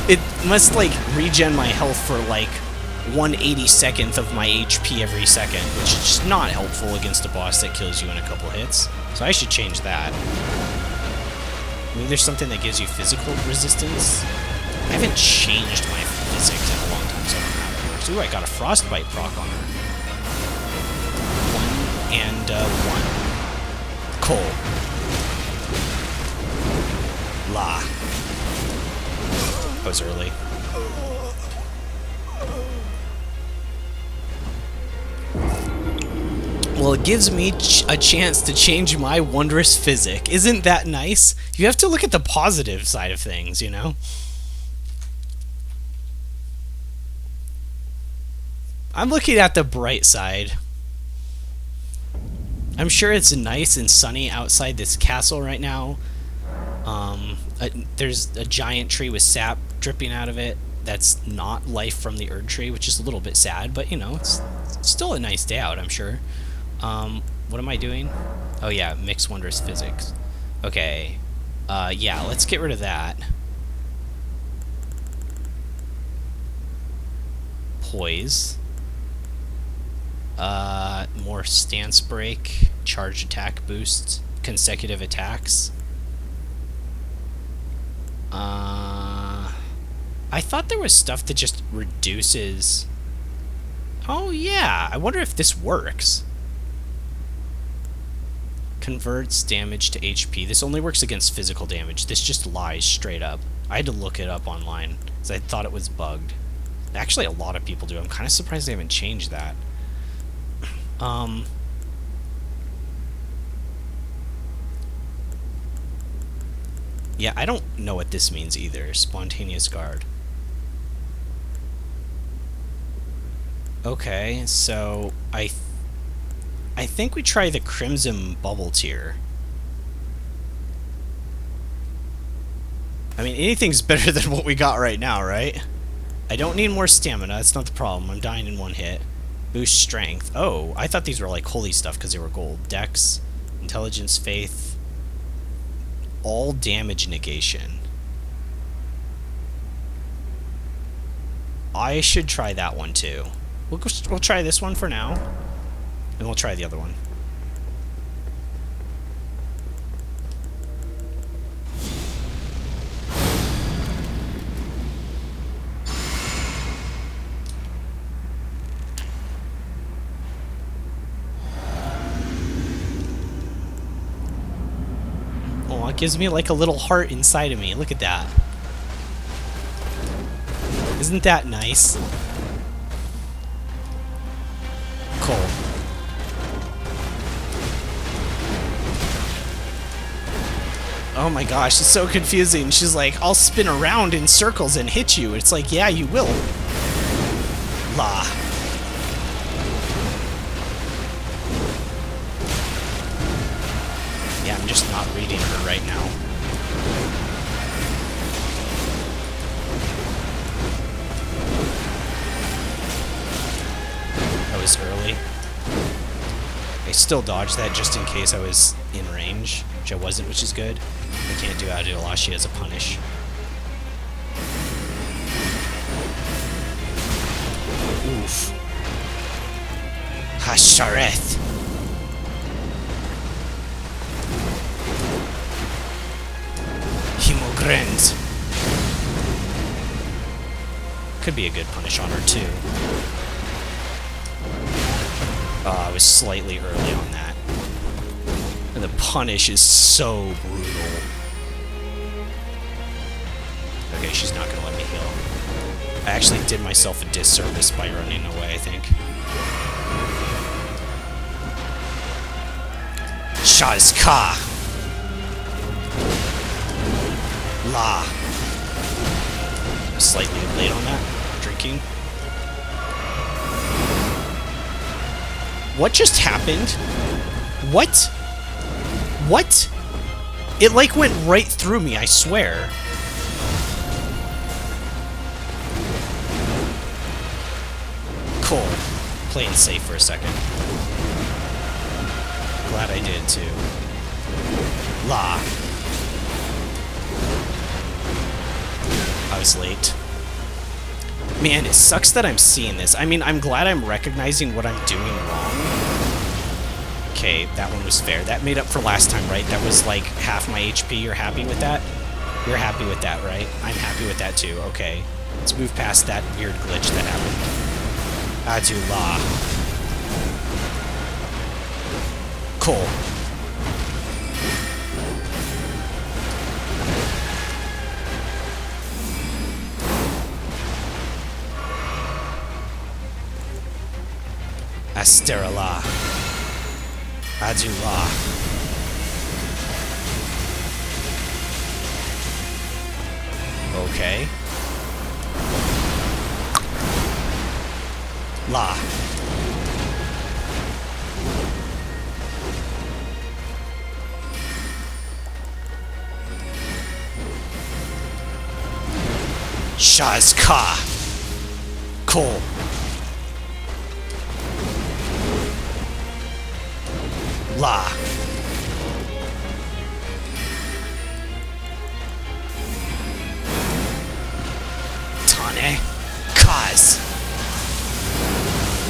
It must, like, regen my health for, like, 1/82nd of my HP every second, which is just not helpful against a boss that kills you in a couple hits. So I should change that. Maybe there's something that gives you physical resistance? I haven't changed my physics in a long time, so I don't know how that works. Ooh, I got a Frostbite proc on her. 1 and 1. Coal. La. Was early. Well, it gives me a chance to change my Wondrous Physic. Isn't that nice? You have to look at the positive side of things, you know? I'm looking at the bright side. I'm sure it's nice and sunny outside this castle right now. There's a giant tree with sap dripping out of it. That's not life from the Erdtree, which is a little bit sad, but you know, it's still a nice day out, I'm sure. What am I doing? Oh yeah, mix wondrous physics. Okay. Yeah, let's get rid of that. Poise. More stance break, charge attack boost, consecutive attacks. I thought there was stuff that just reduces... Oh yeah, I wonder if this works. Converts damage to HP. This only works against physical damage. This just lies straight up. I had to look it up online, because I thought it was bugged. Actually, a lot of people do. I'm kind of surprised they haven't changed that. Yeah, I don't know what this means either. Spontaneous guard. Okay, so I think we try the Crimson Bubble tier. I mean, anything's better than what we got right now, right? I don't need more stamina. That's not the problem. I'm dying in one hit. Boost strength. Oh, I thought these were like holy stuff because they were gold. Dex, intelligence, faith. All damage negation. I should try that one too. We'll try this one for now, and we'll try the other one. Oh, it gives me like a little heart inside of me. Look at that. Isn't that nice? Cool. Oh my gosh, it's so confusing. She's like, I'll spin around in circles and hit you. It's like, yeah, you will. La. Yeah, I'm just not reading her right now. That was early. I still dodged that just in case I was in range, which I wasn't, which is good. I can't do Adulashi as a punish. Oof. Hashareth. Himogrend. Could be a good punish on her too. I was slightly early on that. And the punish is so brutal. Okay, she's not gonna let me heal. I actually did myself a disservice by running away, I think. Shazka! La! Slightly late on that. Drinking. What just happened? What? What? It like went right through me, I swear. Cool. Playing safe for a second. Glad I did too. La. I was late. Man, it sucks that I'm seeing this. I mean, I'm glad I'm recognizing what I'm doing wrong. Okay, that one was fair. That made up for last time, right? That was like half my HP. You're happy with that? You're happy with that, right? I'm happy with that too. Okay. Let's move past that weird glitch that happened. Adula. Cool. Asterala. Adula. Okay. La. Shazka! Cool. La. Tane. Kaz.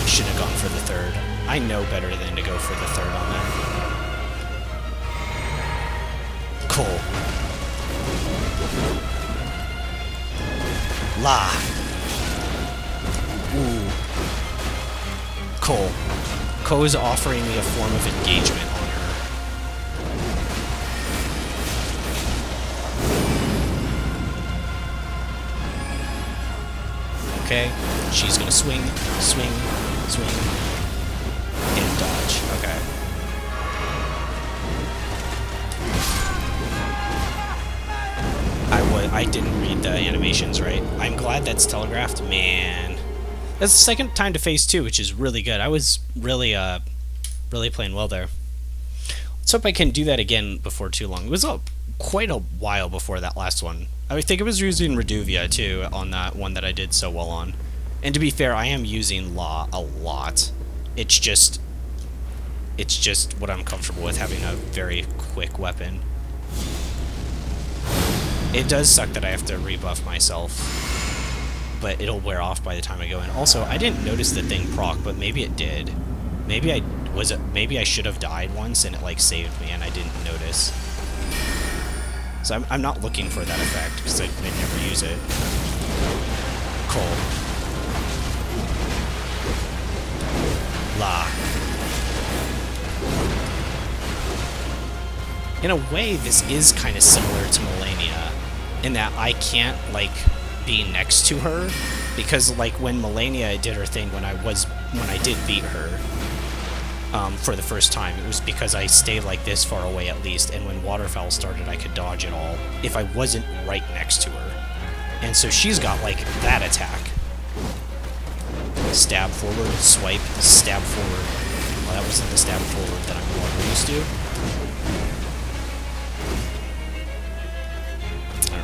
Should have gone for the third. I know better than to go for the third on that. Cool. La. Ooh. Cole. Ko is offering me a form of engagement on her. Okay. She's gonna swing, swing, swing, and dodge. Okay. I didn't read the animations right. I'm glad that's telegraphed. Man. That's the second time to phase 2, which is really good. I was really playing well there. Let's hope I can do that again before too long. It was quite a while before that last one. I think it was using Reduvia, too, on that one that I did so well on. And to be fair, I am using Law a lot. It's just what I'm comfortable with, having a very quick weapon. It does suck that I have to rebuff myself, but it'll wear off by the time I go in. Also, I didn't notice the thing proc, but maybe it did. Maybe I should have died once and it like saved me and I didn't notice. So I'm not looking for that effect because I never use it. Cool. La. In a way, this is kind of similar to Melania, in that I can't, like, be next to her, because, like, when Melania did her thing, when I did beat her, for the first time, it was because I stayed, like, this far away at least, and when Waterfowl started, I could dodge it all, if I wasn't right next to her. And so she's got, like, that attack. Stab forward, swipe, stab forward. Well, that wasn't the stab forward that I'm more used to.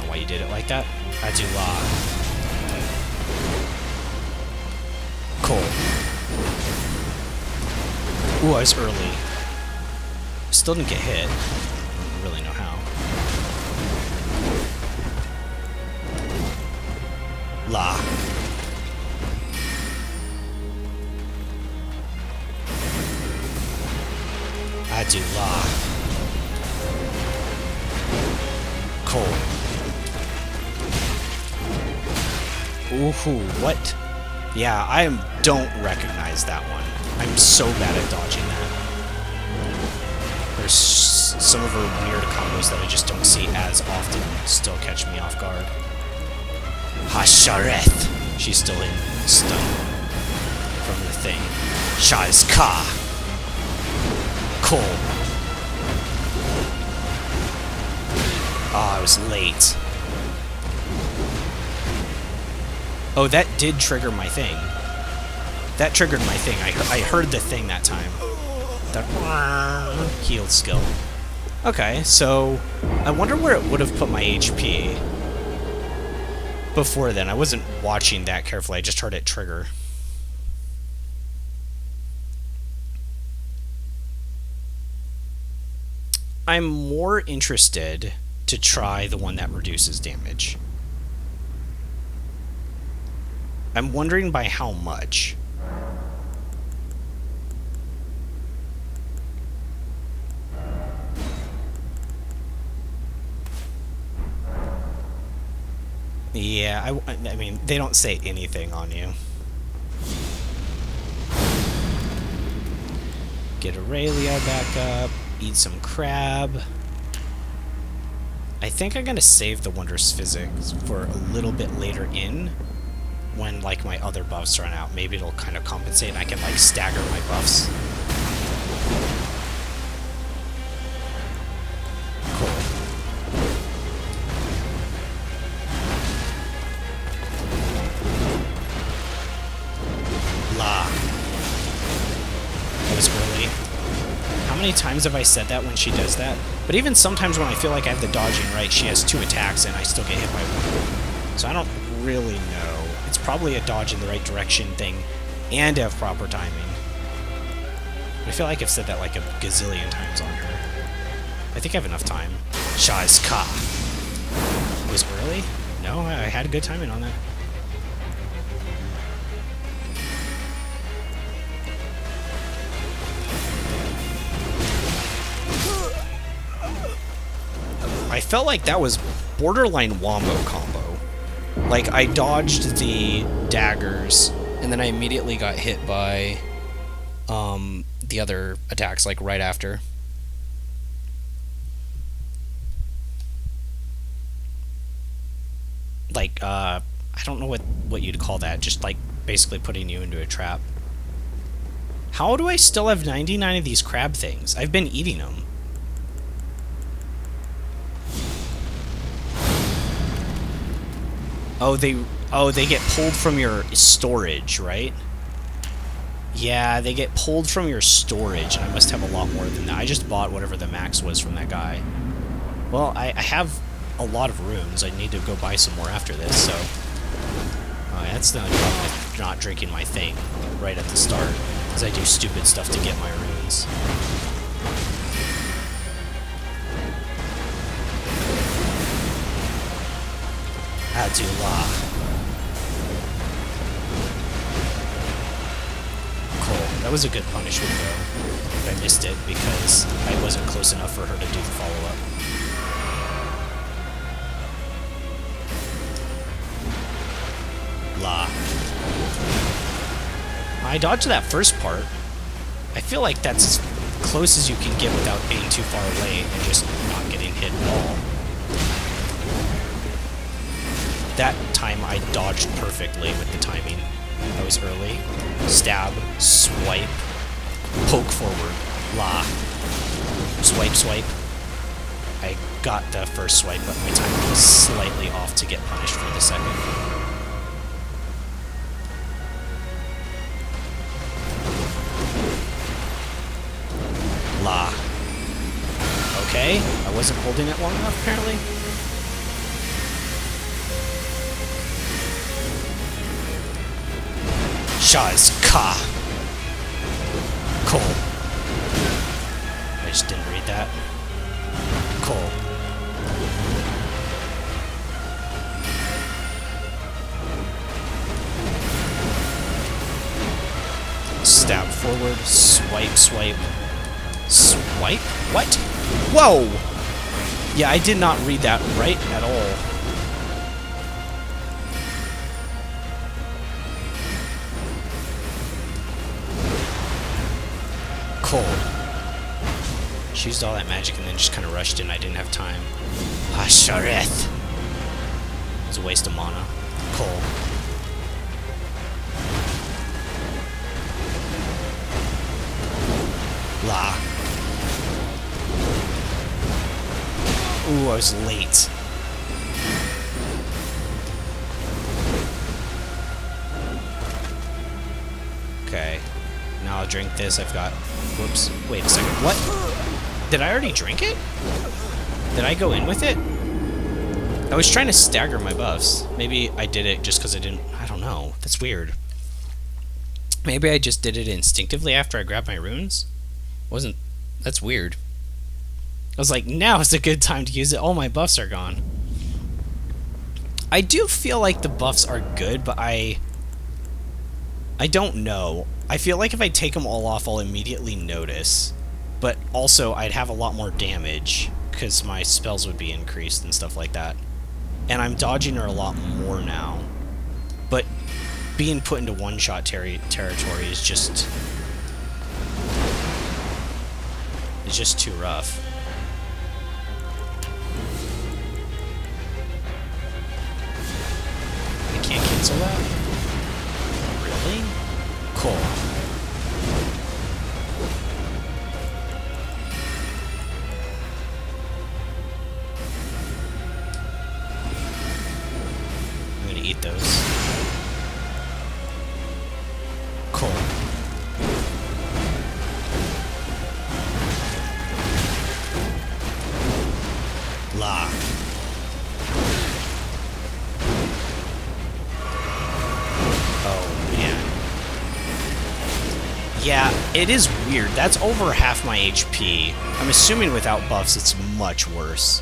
Why you did it like that? Adula. Cool. Ooh, I was early. Still didn't get hit. I don't really know how. La. Adula. Cool. Ooh, what? Yeah, I don't recognize that one. I'm so bad at dodging that. There's some of her weird combos that I just don't see as often still catch me off guard. Hashareth! She's still in stun from the thing. Shazka! Cool. Oh, I was late. Oh, that did trigger my thing. That triggered my thing. I heard the thing that time. That healed skill. Okay, so I wonder where it would have put my HP. Before then, I wasn't watching that carefully. I just heard it trigger. I'm more interested to try the one that reduces damage. I'm wondering by how much. Yeah, I mean, they don't say anything on you. Get Aurelia back up, eat some crab. I think I'm gonna save the Wondrous Physics for a little bit later in, when, like, my other buffs run out. Maybe it'll kind of compensate and I can, like, stagger my buffs. Cool. La. That was early. How many times have I said that when she does that? But even sometimes when I feel like I have the dodging right, she has 2 attacks and I still get hit by 1. So I don't really know. It's probably a dodge in the right direction thing and have proper timing. I feel like I've said that like a gazillion times on her. I think I have enough time. Shaz Ka. It was early? No, I had a good timing on that. I felt like that was borderline wombo combo. Like, I dodged the daggers, and then I immediately got hit by the other attacks, like, right after. Like, I don't know what you'd call that, just, like, basically putting you into a trap. How do I still have 99 of these crab things? I've been eating them. Oh, they get pulled from your storage, right? Yeah, they get pulled from your storage, and I must have a lot more than that. I just bought whatever the max was from that guy. Well, I have a lot of runes. I need to go buy some more after this, so... that's the only problem with not drinking my thing right at the start, because I do stupid stuff to get my runes. Adula. Cool. That was a good punishment, though. But I missed it because I wasn't close enough for her to do the follow-up. La. I dodged that first part. I feel like that's as close as you can get without being too far away and just not getting hit at all. That time I dodged perfectly with the timing. I was early. Stab, swipe, poke forward, la. Swipe, swipe. I got the first swipe, but my timing was slightly off to get punished for the second. La. Okay, I wasn't holding it long enough, apparently. Shaz Ka. Cool. I just didn't read that. Cool. Stab forward, swipe, swipe. Swipe? What? Whoa! Yeah, I did not read that right at all. Cold. She used all that magic and then just kind of rushed in. I didn't have time. Ashareth. It was a waste of mana. Cold. La. Ooh, I was late. Okay. Now I'll drink this. I've got... Whoops. Wait a second. What? Did I already drink it? Did I go in with it? I was trying to stagger my buffs. Maybe I did it just because I didn't... I don't know. That's weird. Maybe I just did it instinctively after I grabbed my runes? Wasn't... That's weird. I was like, now is a good time to use it. All my buffs are gone. I do feel like the buffs are good, but I don't know. I feel like if I take them all off, I'll immediately notice. But also, I'd have a lot more damage, because my spells would be increased and stuff like that. And I'm dodging her a lot more now. But being put into one-shot territory is just... It's just too rough. I can't cancel that? Really? Cool. I'm gonna eat those. Cool. La. Yeah, it is weird. That's over half my HP. I'm assuming without buffs it's much worse.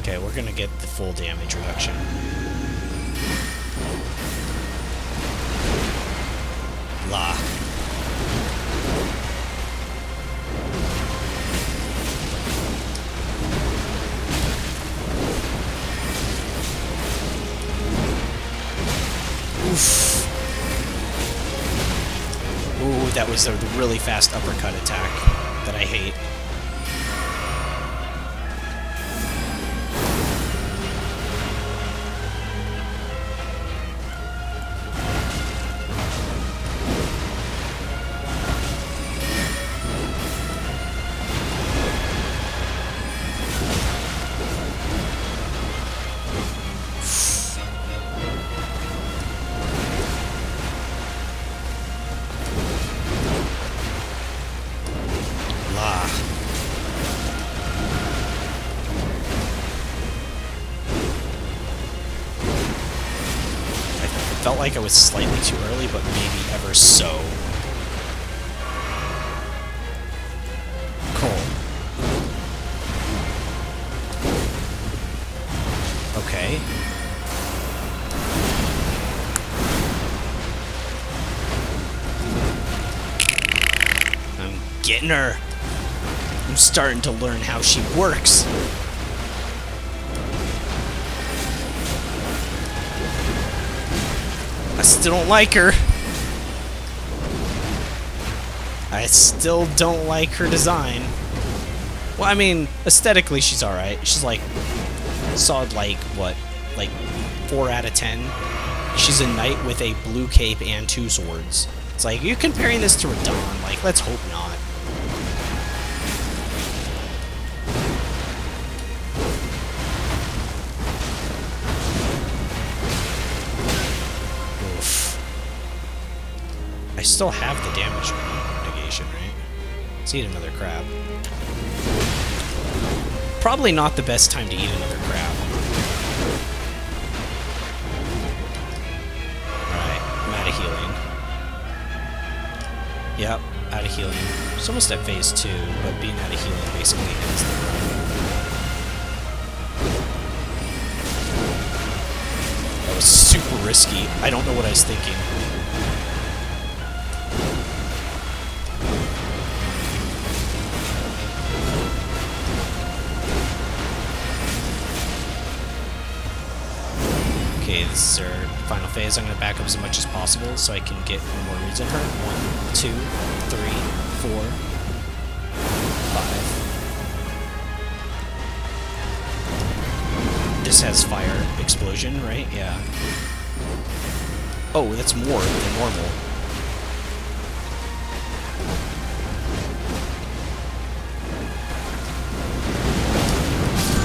Okay, we're gonna get the full damage reduction. La. Oof. Ooh, that was a really fast uppercut attack that I hate. Felt like I was slightly too early, but maybe ever so. Cool. Okay. I'm getting her. I'm starting to learn how she works. I still don't like her. I still don't like her design. Well, I mean, aesthetically she's alright. She's like, solid like, what, like 4 out of 10? She's a knight with a blue cape and 2 swords. It's like, you're comparing this to Radon. Like, let's hope not. I still have the damage negation, right? Let's eat another crab. Probably not the best time to eat another crab. Alright, I'm out of healing. Yep, out of healing. It's almost at phase 2, but being out of healing basically ends the run. That was super risky. I don't know what I was thinking. Okay, this is our final phase. I'm going to back up as much as possible so I can get more reads on her. 1, 2, 3, 4, 5. This has fire explosion, right? Yeah. Oh, that's more than normal.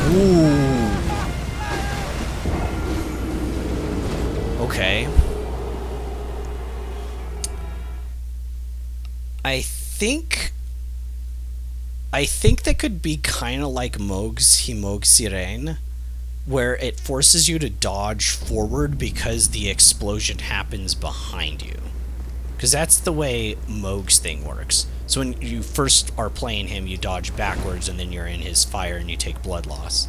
Ooh. Okay. I think that could be kind of like Mohg's Himog Sirene, where it forces you to dodge forward because the explosion happens behind you. Because that's the way Mohg's thing works. So when you first are playing him, you dodge backwards and then you're in his fire and you take blood loss.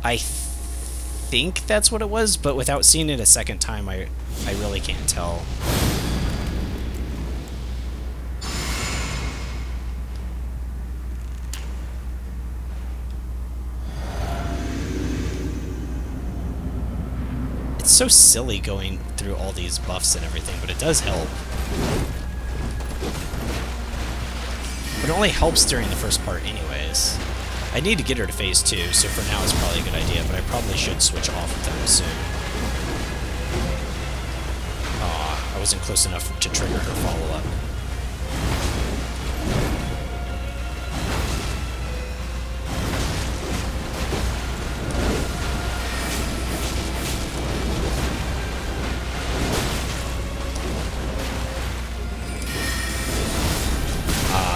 I think that's what it was, but without seeing it a second time, I really can't tell. It's so silly going through all these buffs and everything, but it does help. But it only helps during the first part anyways. I need to get her to phase 2, so for now it's probably a good idea, but I probably should switch off of them soon. Aw, I wasn't close enough to trigger her follow-up.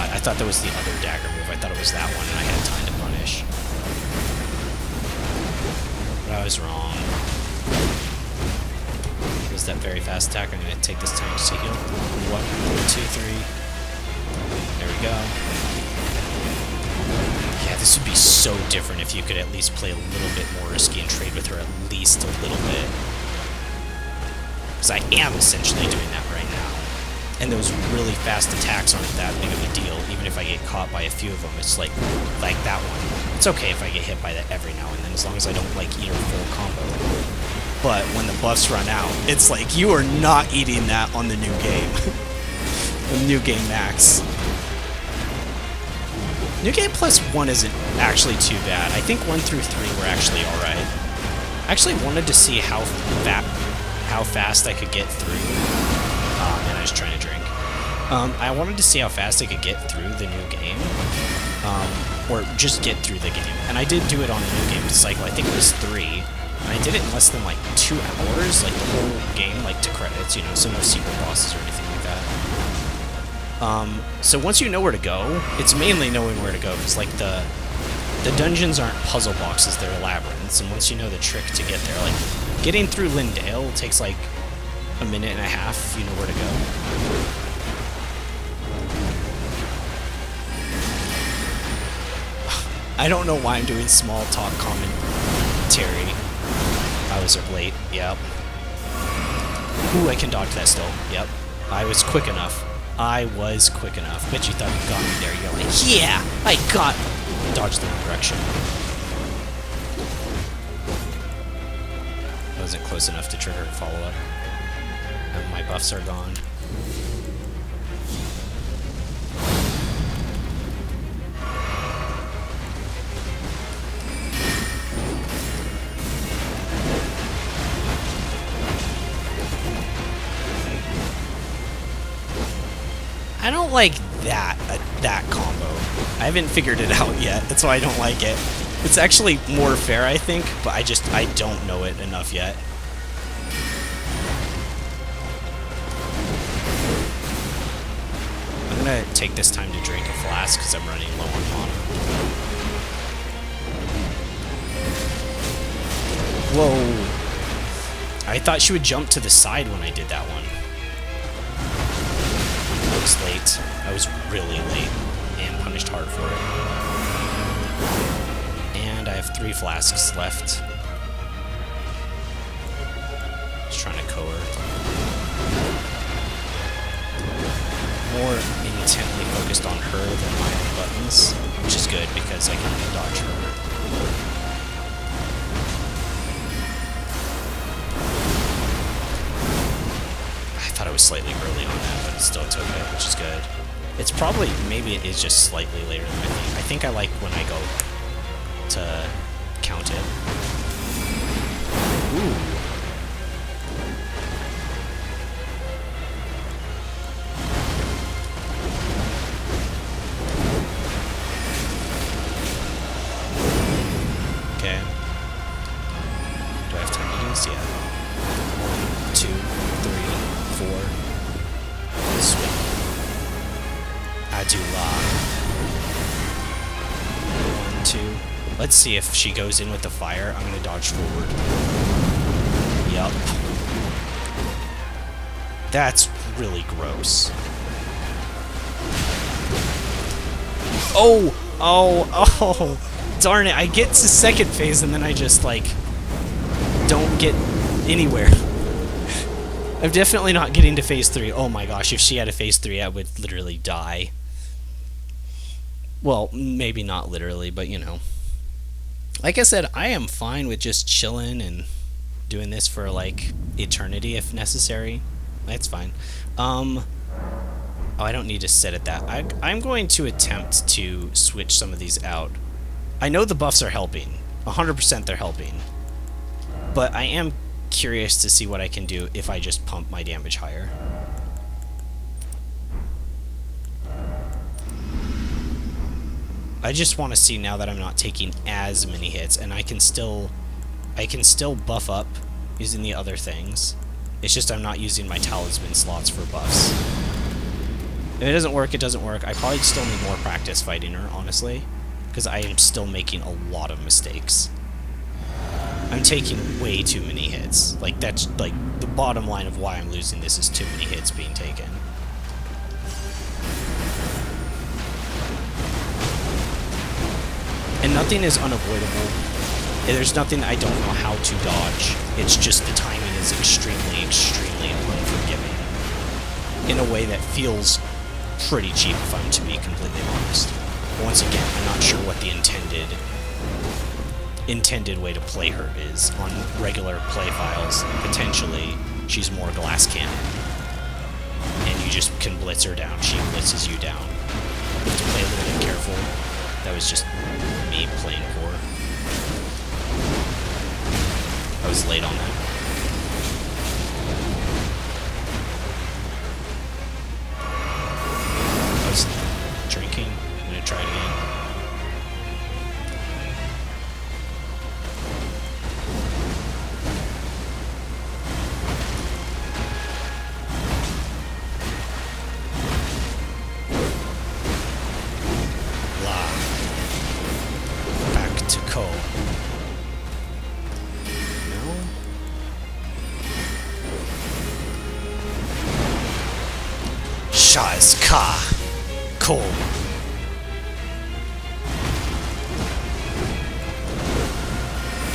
I thought that was the other dagger move. I thought it was that one, and I had time to punish. But I was wrong. It was that very fast attack. I'm going to take this time just to heal. 1, 2, 3. There we go. Yeah, this would be so different if you could at least play a little bit more risky and trade with her at least a little bit. Because I am essentially doing that right now. And those really fast attacks aren't that big of a deal. Even if I get caught by a few of them, it's like that one. It's okay if I get hit by that every now and then, as long as I don't like eat her full combo. But when the buffs run out, it's like you are not eating that on the new game. The new game max. New game plus 1 isn't actually too bad. I think 1 through 3 were actually alright. I actually wanted to see how fast I could get through. Oh man, I was trying to drink. I wanted to see how fast I could get through the new game. Or just get through the game. And I did do it on a new game cycle. I think it was 3. And I did it in less than like 2 hours, like the whole game, like to credits, you know, so no secret bosses or anything like that. So once you know where to go, it's mainly knowing where to go, because like the dungeons aren't puzzle boxes, they're labyrinths, and once you know the trick to get there, like getting through Lindale takes like a minute and a half if you know where to go. I don't know why I'm doing small talk commentary. I was late, yep. Ooh, I can dodge that still, yep. I was quick enough. I was quick enough. Bet you thought you got me there. You're like, yeah, I got... Dodge the wrong direction. I wasn't close enough to trigger a follow-up. And my buffs are gone. I don't like that combo. I haven't figured it out yet. That's why I don't like it. It's actually more fair, I think, but I don't know it enough yet. I'm gonna take this time to drink a flask because I'm running low on mana. Whoa! I thought she would jump to the side when I did that one. I was late. I was really late and punished hard for it. And I have 3 flasks left. Just trying to coer. More intently focused on her than my own buttons, which is good because I can dodge her. I thought I was slightly early on that, but still it's okay, which is good. It's probably, maybe it is just slightly later than I think. I think I like when I go to count it. Ooh. Okay. Do I have time to do this? Yeah. 1, 2, 3, 4. Swing. Adula. 1, 2. Let's see if she goes in with the fire. I'm gonna dodge forward. Yup. That's really gross. Oh! Oh! Oh! Darn it, I get to second phase and then I just, like, don't get anywhere. I'm definitely not getting to phase 3. Oh my gosh, if she had a phase 3, I would literally die. Well, maybe not literally, but you know. Like I said, I am fine with just chilling and doing this for, like, eternity if necessary. That's fine. Oh, I don't need to set it that. I'm going to attempt to switch some of these out. I know the buffs are helping. 100% they're helping. But I am curious to see what I can do if I just pump my damage higher. I just want to see now that I'm not taking as many hits, and I can still buff up using the other things. It's just I'm not using my talisman slots for buffs. If it doesn't work, it doesn't work. I probably still need more practice fighting her, honestly, because I am still making a lot of mistakes. I'm taking way too many hits. Like, that's, like, the bottom line of why I'm losing this is too many hits being taken. And nothing is unavoidable. There's nothing I don't know how to dodge. It's just the timing is extremely, extremely unforgiving. In a way that feels pretty cheap, if I'm to be completely honest. Once again, I'm not sure what the intended way to play her is. On regular play files, potentially, she's more glass cannon. And you just can blitz her down. She blitzes you down. You have to play a little bit careful. That was just me playing poor. I was late on that. I was drinking. I'm gonna try it again. Ka. Cool.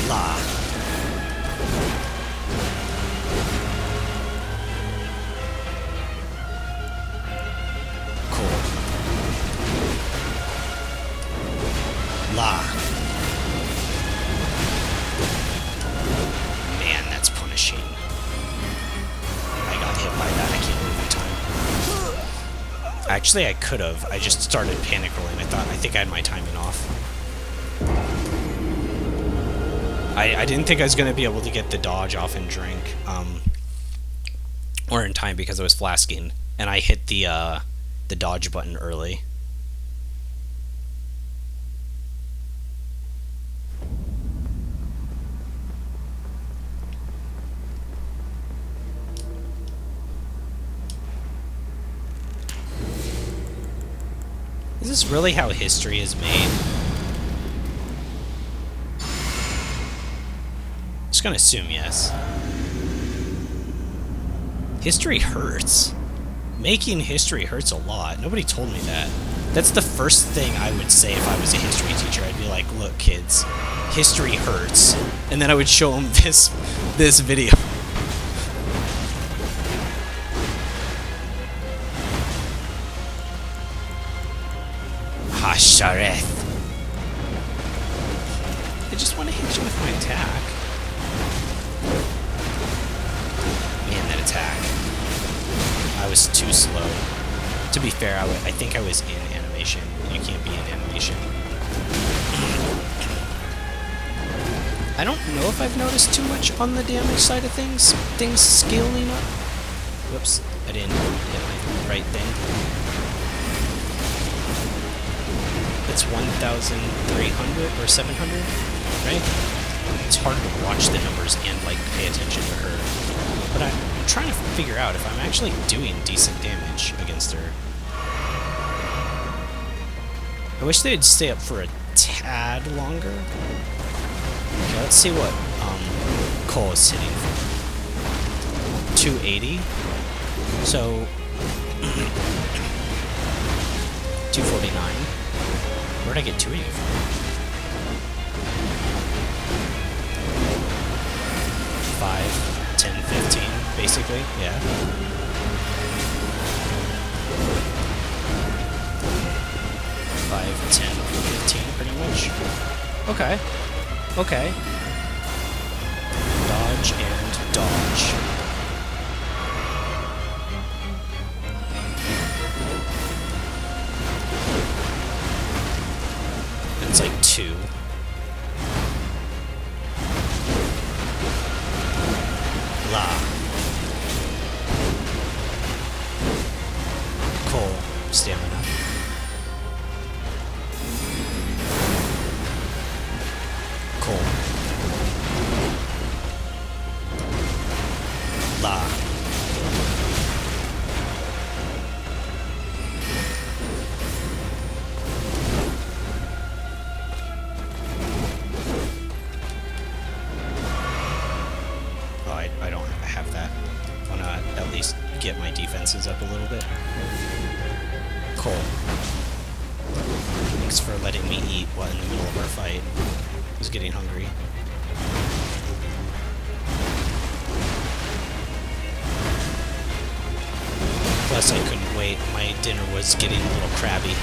La. Cool. La. Man, that's punishing. I got hit by that. I can't move in time. Actually, I could have. I just started panic rolling. I think I had my timing off. I didn't think I was going to be able to get the dodge off and drink, or in time because I was flasking, and I hit the dodge button early. Is this really how history is made? Just gonna assume yes. History hurts. Making history hurts a lot. Nobody told me that. That's the first thing I would say if I was a history teacher. I'd be like, look kids, history hurts. And then I would show them this video. Hashareth. I just want to hit you with my attack. Man, that attack. I was too slow. To be fair, I think I was in animation. You can't be in animation. I don't know if I've noticed too much on the damage side of things. Things scaling up. Whoops, I didn't hit my right thing. It's 1,300 or 700, right? It's hard to watch the numbers and, like, pay attention to her. But I'm trying to figure out if I'm actually doing decent damage against her. I wish they'd stay up for a tad longer. Okay, let's see what Cole is hitting for. 280. So 249. Where'd I get 280 from? 5, 10, 15, basically, yeah. 5, 10, 15, pretty much. Okay. Okay. Dodge and dodge. It's like 2. La. Cole. Stamina. Cole. defenses up a little bit. Cool. Thanks for letting me eat while in the middle of our fight. I was getting hungry. Plus, I couldn't wait. My dinner was getting a little crabby.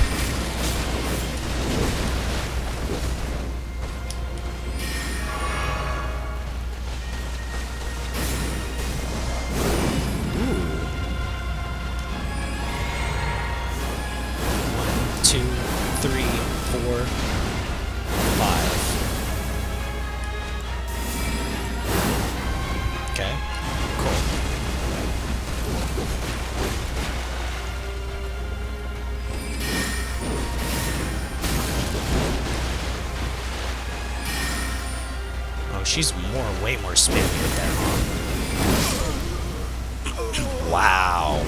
She's way more spammy with that, huh? Wow.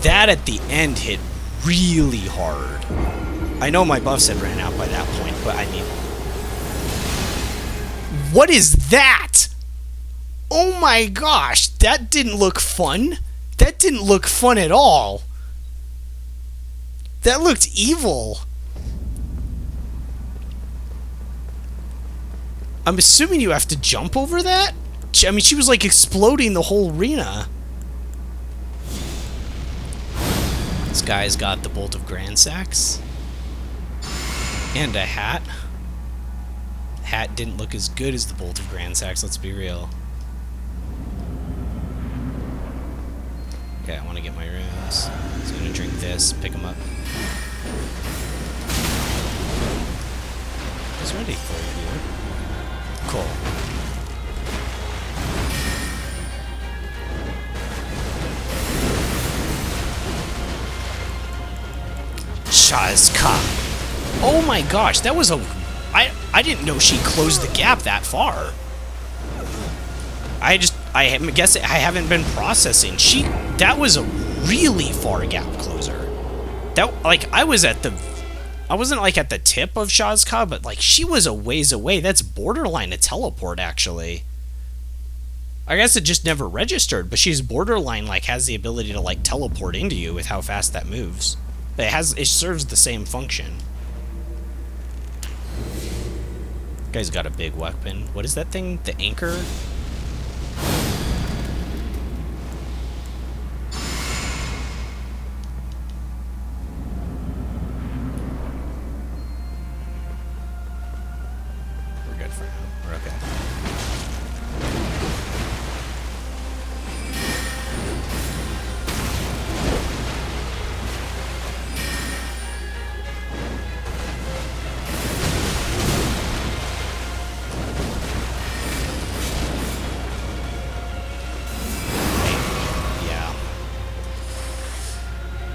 That at the end hit really hard. I know my buffs had ran out by that point, but I mean... What is that? Oh my gosh, that didn't look fun. That didn't look fun at all. That looked evil. I'm assuming you have to jump over that? I mean, she was like exploding the whole arena. This guy's got the Bolt of Grand Sacks. And a hat. The hat didn't look as good as the Bolt of Grand Sacks, let's be real. Okay, I want to get my runes. So I'm going to drink this, pick them up. It's ready for you, dude. Cool. Shazka. Oh my gosh, that was a... I didn't know she closed the gap that far. I guess I haven't been processing. That was a really far gap closer. That, like, I wasn't like at the tip of Shazka, but like she was a ways away. That's borderline a teleport, actually. I guess it just never registered, but she's borderline like has the ability to like teleport into you with how fast that moves. But it serves the same function. Guy's got a big weapon. What is that thing? The anchor?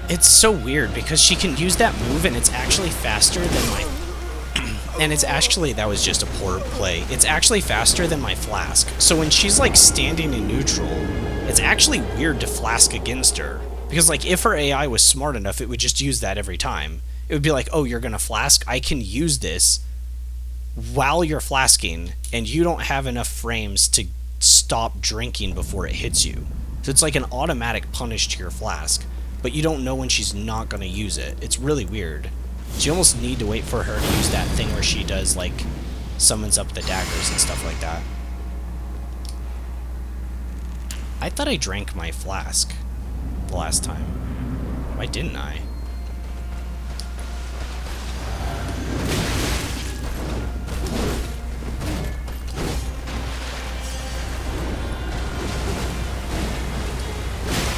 It's so weird because she can use that move and it's actually faster than my... and it's actually... That was just a poor play. It's actually faster than my flask. So when she's like standing in neutral, it's actually weird to flask against her. Because like if her AI was smart enough, it would just use that every time. It would be like, oh, you're gonna flask? I can use this while you're flasking and you don't have enough frames to stop drinking before it hits you. So it's like an automatic punish to your flask. But you don't know when she's not going to use it. It's really weird. So you almost need to wait for her to use that thing where she does, like, summons up the daggers and stuff like that. I thought I drank my flask the last time. Why didn't I?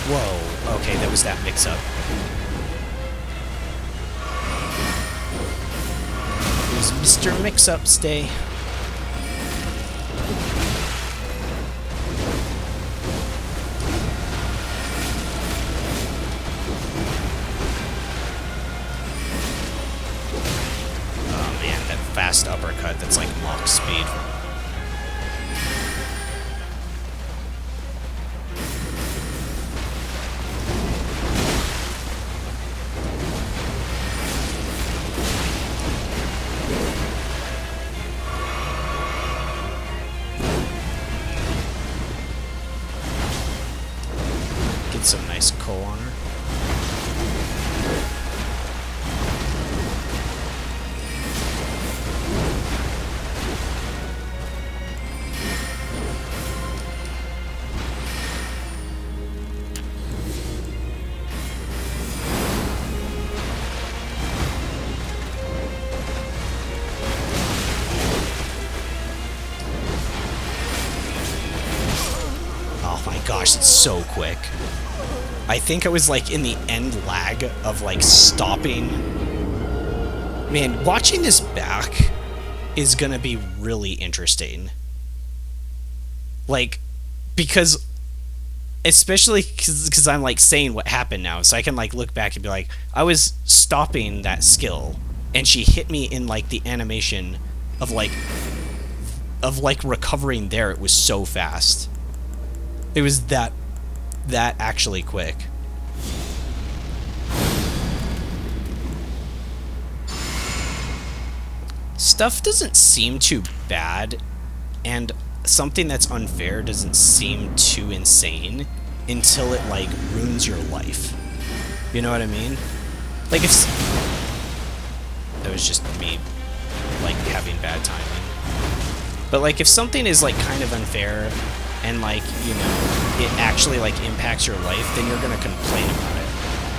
Whoa. Okay, that was that mix-up. It was Mr. Mix-Up's day. Oh man, that fast uppercut that's like Mach speed. Some nice coal on her. gosh, it's so quick. I think I was like in the end lag of like stopping. Man, watching this back is gonna be really interesting. Like, because, especially because I'm like saying what happened now, so I can like look back and be like, I was stopping that skill, and she hit me in like the animation of like recovering there. It was so fast. It was that actually quick. Stuff doesn't seem too bad, and something that's unfair doesn't seem too insane until it like ruins your life. You know what I mean? Like, if that was just me like having bad timing. But like, if something is like kind of unfair and like, you know, it actually like impacts your life, then you're gonna complain about it.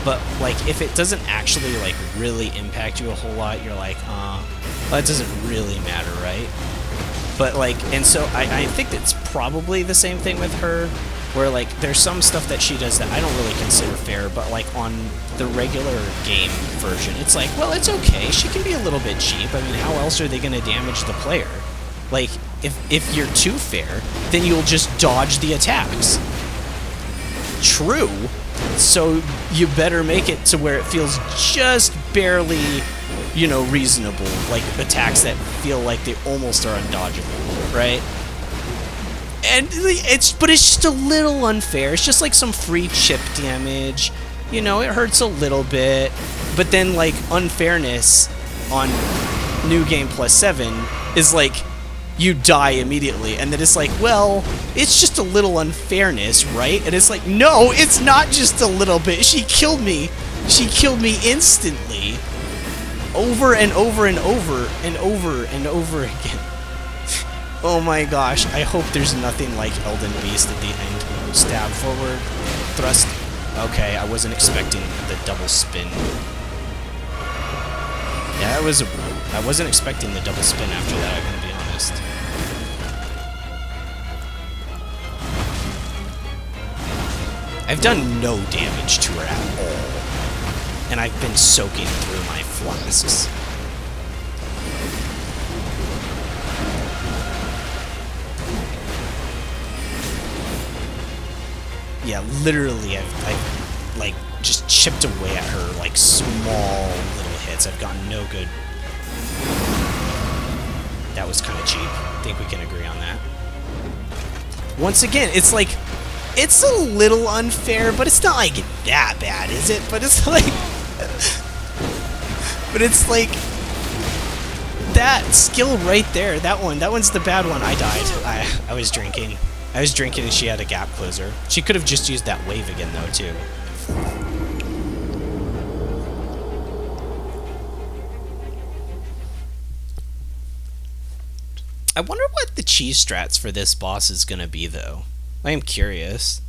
But like, if it doesn't actually like really impact you a whole lot, you're like, well, that doesn't really matter, right? But like, and so I think it's probably the same thing with her, where like there's some stuff that she does that I don't really consider fair, but like on the regular game version, it's like, well, it's okay. She can be a little bit cheap. I mean, how else are they gonna damage the player? Like, if you're too fair, then you'll just dodge the attacks. True. So you better make it to where it feels just barely, you know, reasonable. Like, attacks that feel like they almost are undodgeable, right? And but it's just a little unfair. It's just like some free chip damage. You know, it hurts a little bit. But then, like, unfairness on New Game Plus 7 is like, you die immediately, and then it's like, well, it's just a little unfairness, right? And it's like, no, it's not just a little bit. She killed me. She killed me instantly. Over and over and over and over and over again. Oh my gosh, I hope there's nothing like Elden Beast at the end. Stab forward, thrust. Okay, I wasn't expecting the double spin. Yeah, I wasn't expecting the double spin after that, I'm gonna be honest. I've done no damage to her at all, and I've been soaking through my flasks. Yeah, literally, I've like just chipped away at her like small little hits. I've gotten no good. That was kind of cheap. I think we can agree on that. Once again, it's like, it's a little unfair, but it's not like that bad, is it? But it's like, but it's like that skill right there. That one's the bad one. I died. I was drinking. I was drinking and she had a gap closer. She could have just used that wave again though, too. I wonder what the cheese strats for this boss is gonna be, though. I am curious.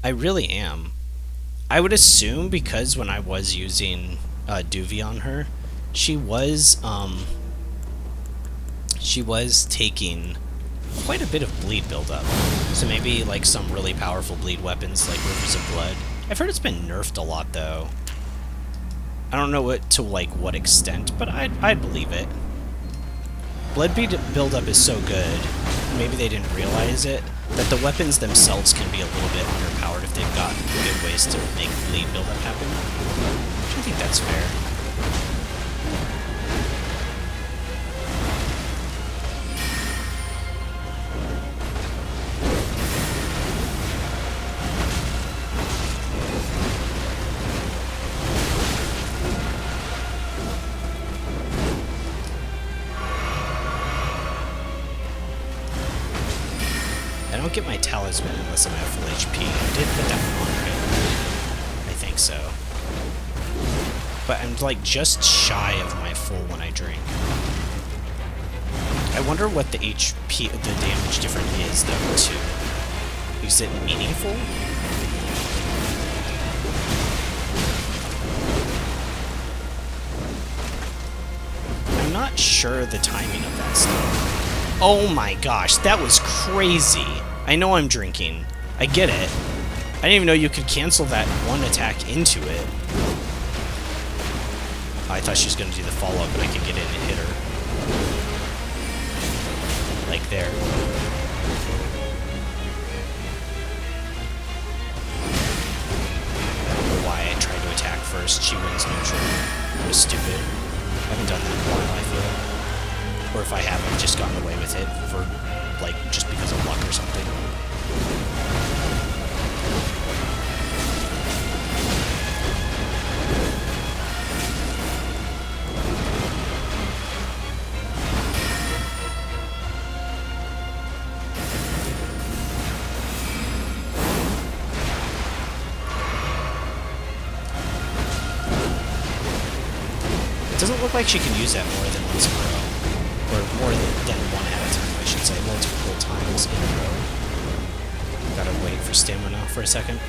I really am. I would assume, because when I was using Duvie on her, she was taking quite a bit of bleed buildup. So maybe like some really powerful bleed weapons like Rivers of Blood. I've heard it's been nerfed a lot, though. I don't know what extent, but I'd believe it. Blood buildup is so good, maybe they didn't realize it, that the weapons themselves can be a little bit underpowered if they've got good ways to make bleed buildup happen. I think that's fair. I don't get my talisman unless I'm at full HP. I did put that one on, right? I think so. But I'm like just shy of my full when I drink. I wonder what the HP, the damage difference is though, too. Is it meaningful? I'm not sure the timing of that stuff. Oh my gosh, that was crazy. I know I'm drinking. I get it. I didn't even know you could cancel that one attack into it. I thought she was going to do the follow-up and I could get in and hit her. Like there. I don't know why I tried to attack first. She wins neutral. It was stupid. I haven't done that in a while, I feel. Or if I have, I've just gotten away with it for, like, just because of luck or something. It doesn't look like she can use that more than once in a row. Or more than one at a time, I should say. Multiple times in a row. Gotta wait for stamina for a second.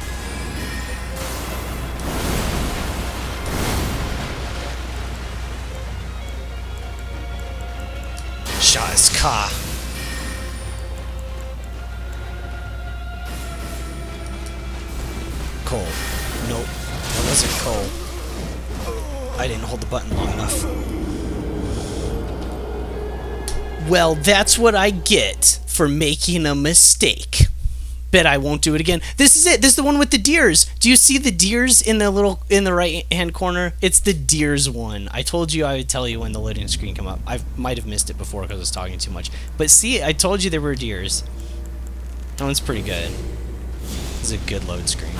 Shaz Ka. Cole. Nope. That wasn't Cole. I didn't hold the button long enough. Well, that's what I get for making a mistake. Bet I won't do it again. This is it. This is the one with the deers. Do you see the deers in the right hand corner? It's the deers one. I told you I would tell you when the loading screen come up. I might have missed it before because I was talking too much. But see, I told you there were deers. That one's pretty good. This is a good load screen.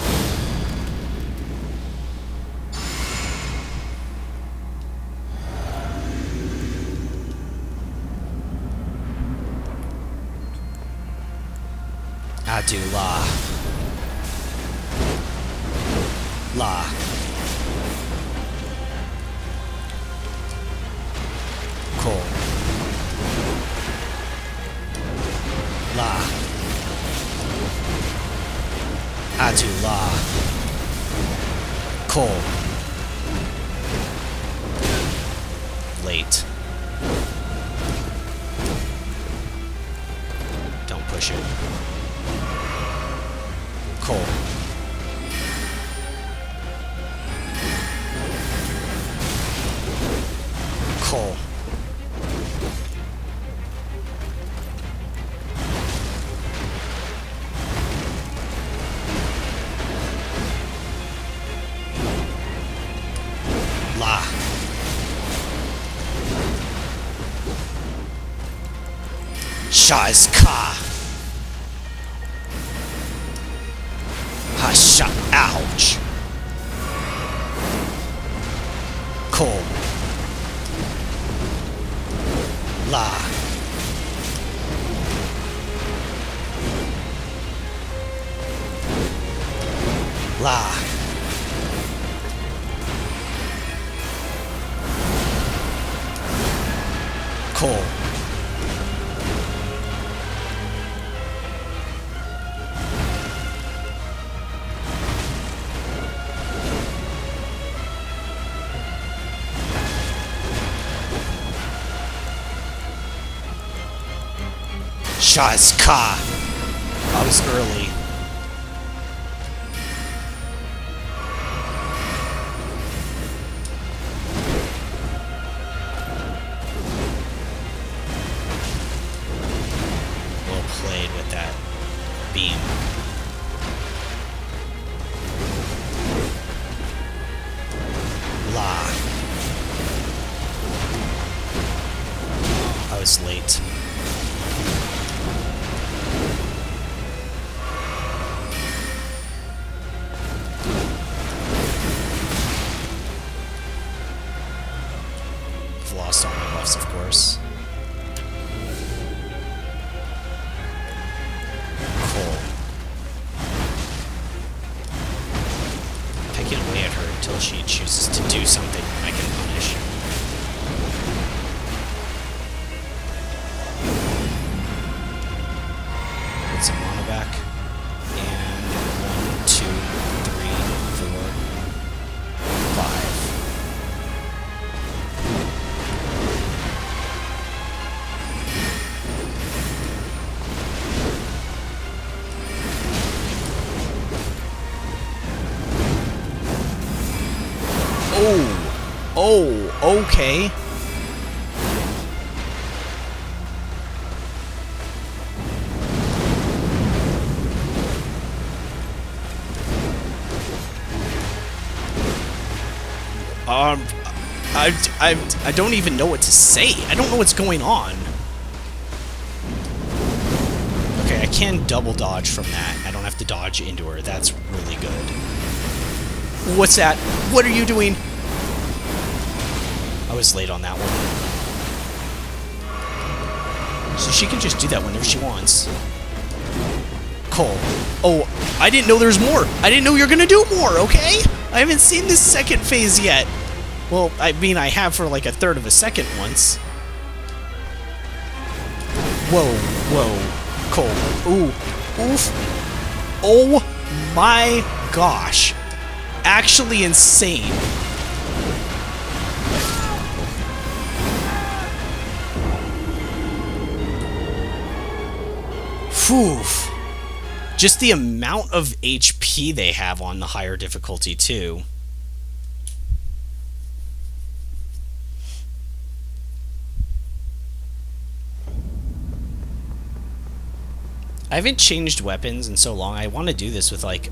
Adu La. La. Cole. La. Adu La. Cole. Late. Don't push it. Cole. Cole. La. Shaz Ka. Hasha. Ouch. Cole. La. La. Cole. Shaz Ka. I was early. Well played with that beam. La. I was late. Lost all my buffs, of course. Cole. Picking away at her until she chooses to do something I can punish. Oh, okay. I don't even know what to say. I don't know what's going on. Okay, I can double dodge from that. I don't have to dodge into her. That's really good. What's that? What are you doing? I was late on that one. So she can just do that whenever she wants. Cole. Oh, I didn't know there's more. I didn't know you're gonna do more, okay? I haven't seen this second phase yet. Well, I mean, I have for like a third of a second once. Whoa, whoa. Cole. Ooh. Oof. Oh my gosh. Actually insane. Phew. Just the amount of HP they have on the higher difficulty, too. I haven't changed weapons in so long. I want to do this with, like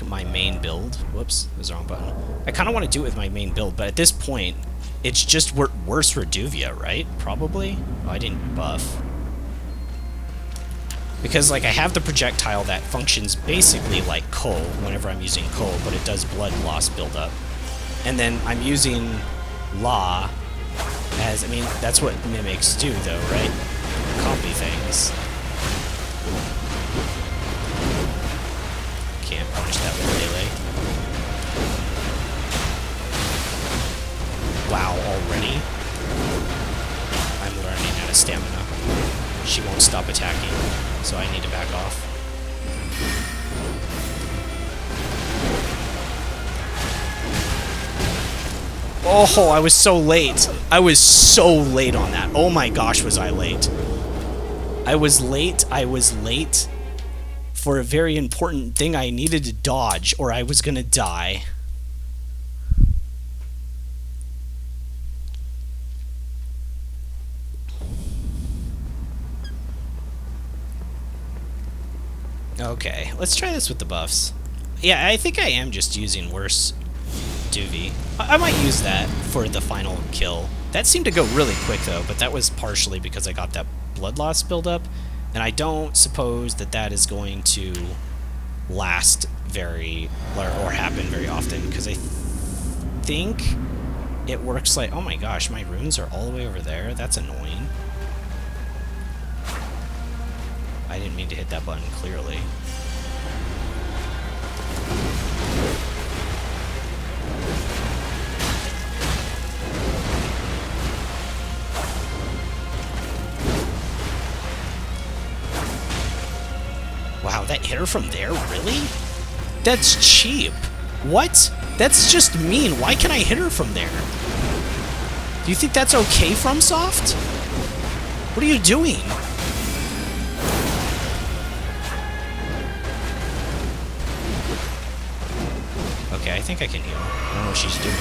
my main build. Whoops, that was the wrong button. I kind of want to do it with my main build, but at this point, it's just worse Reduvia, right? Probably? Oh, I didn't buff. Because, like, I have the projectile that functions basically like Cole whenever I'm using Cole, but it does blood loss buildup. And then I'm using La as, I mean, that's what mimics do, though, right? Copy things. Can't punish that with melee. Wow, already? I'm learning out of stamina. She won't stop attacking, so I need to back off. Oh, I was so late. I was so late on that. Oh my gosh, was I late. I was late for a very important thing I needed to dodge, or I was gonna die. Okay, let's try this with the buffs. Yeah, I think I am just using worse Duvie. I might use that for the final kill. That seemed to go really quick, though, but that was partially because I got that blood loss buildup, and I don't suppose that that is going to last very, or happen very often, because I think it works like, oh my gosh, my runes are all the way over there. That's annoying. I didn't mean to hit that button, clearly. Wow, that hit her from there? Really? That's cheap. What? That's just mean. Why can I hit her from there? Do you think that's okay, FromSoft? What are you doing? Okay, I think I can heal. I don't know what she's doing.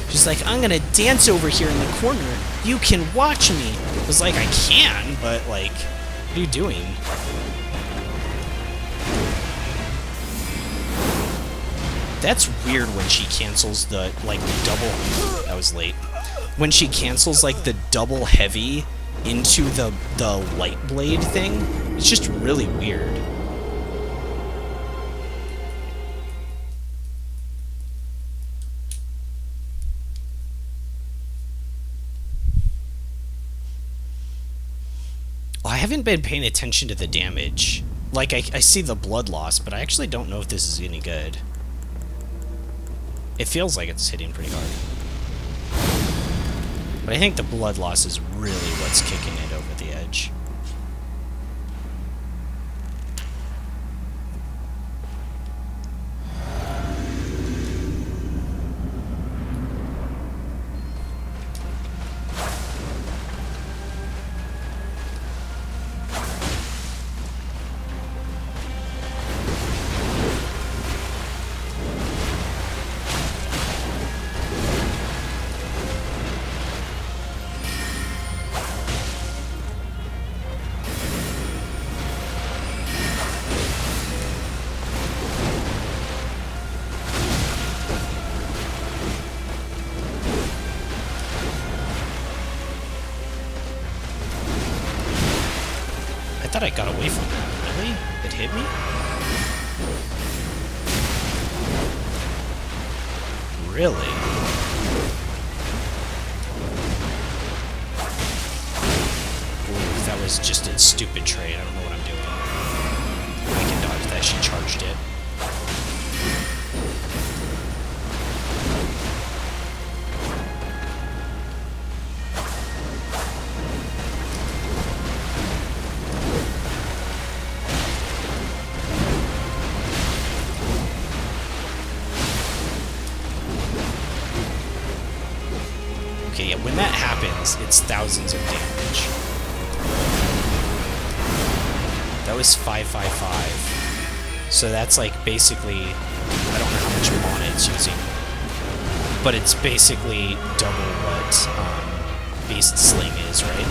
She's like, I'm gonna dance over here in the corner. You can watch me. I was like, I can, but like, what are you doing? That's weird when she cancels the, like, double... That was late. When she cancels, like, the double heavy into the light blade thing. It's just really weird. I haven't been paying attention to the damage. Like, I see the blood loss, but I actually don't know if this is any good. It feels like it's hitting pretty hard. But I think the blood loss is really what's kicking it over the edge. I thought I got away from that. Really? It hit me? Really? Ooh, that was just a stupid trade. I don't know what I'm doing. I can dodge that. She charged it. Okay, yeah, when that happens, it's thousands of damage. That was 555. So that's like basically, I don't know how much mana it's using, but it's basically double what Beast Sling is, right?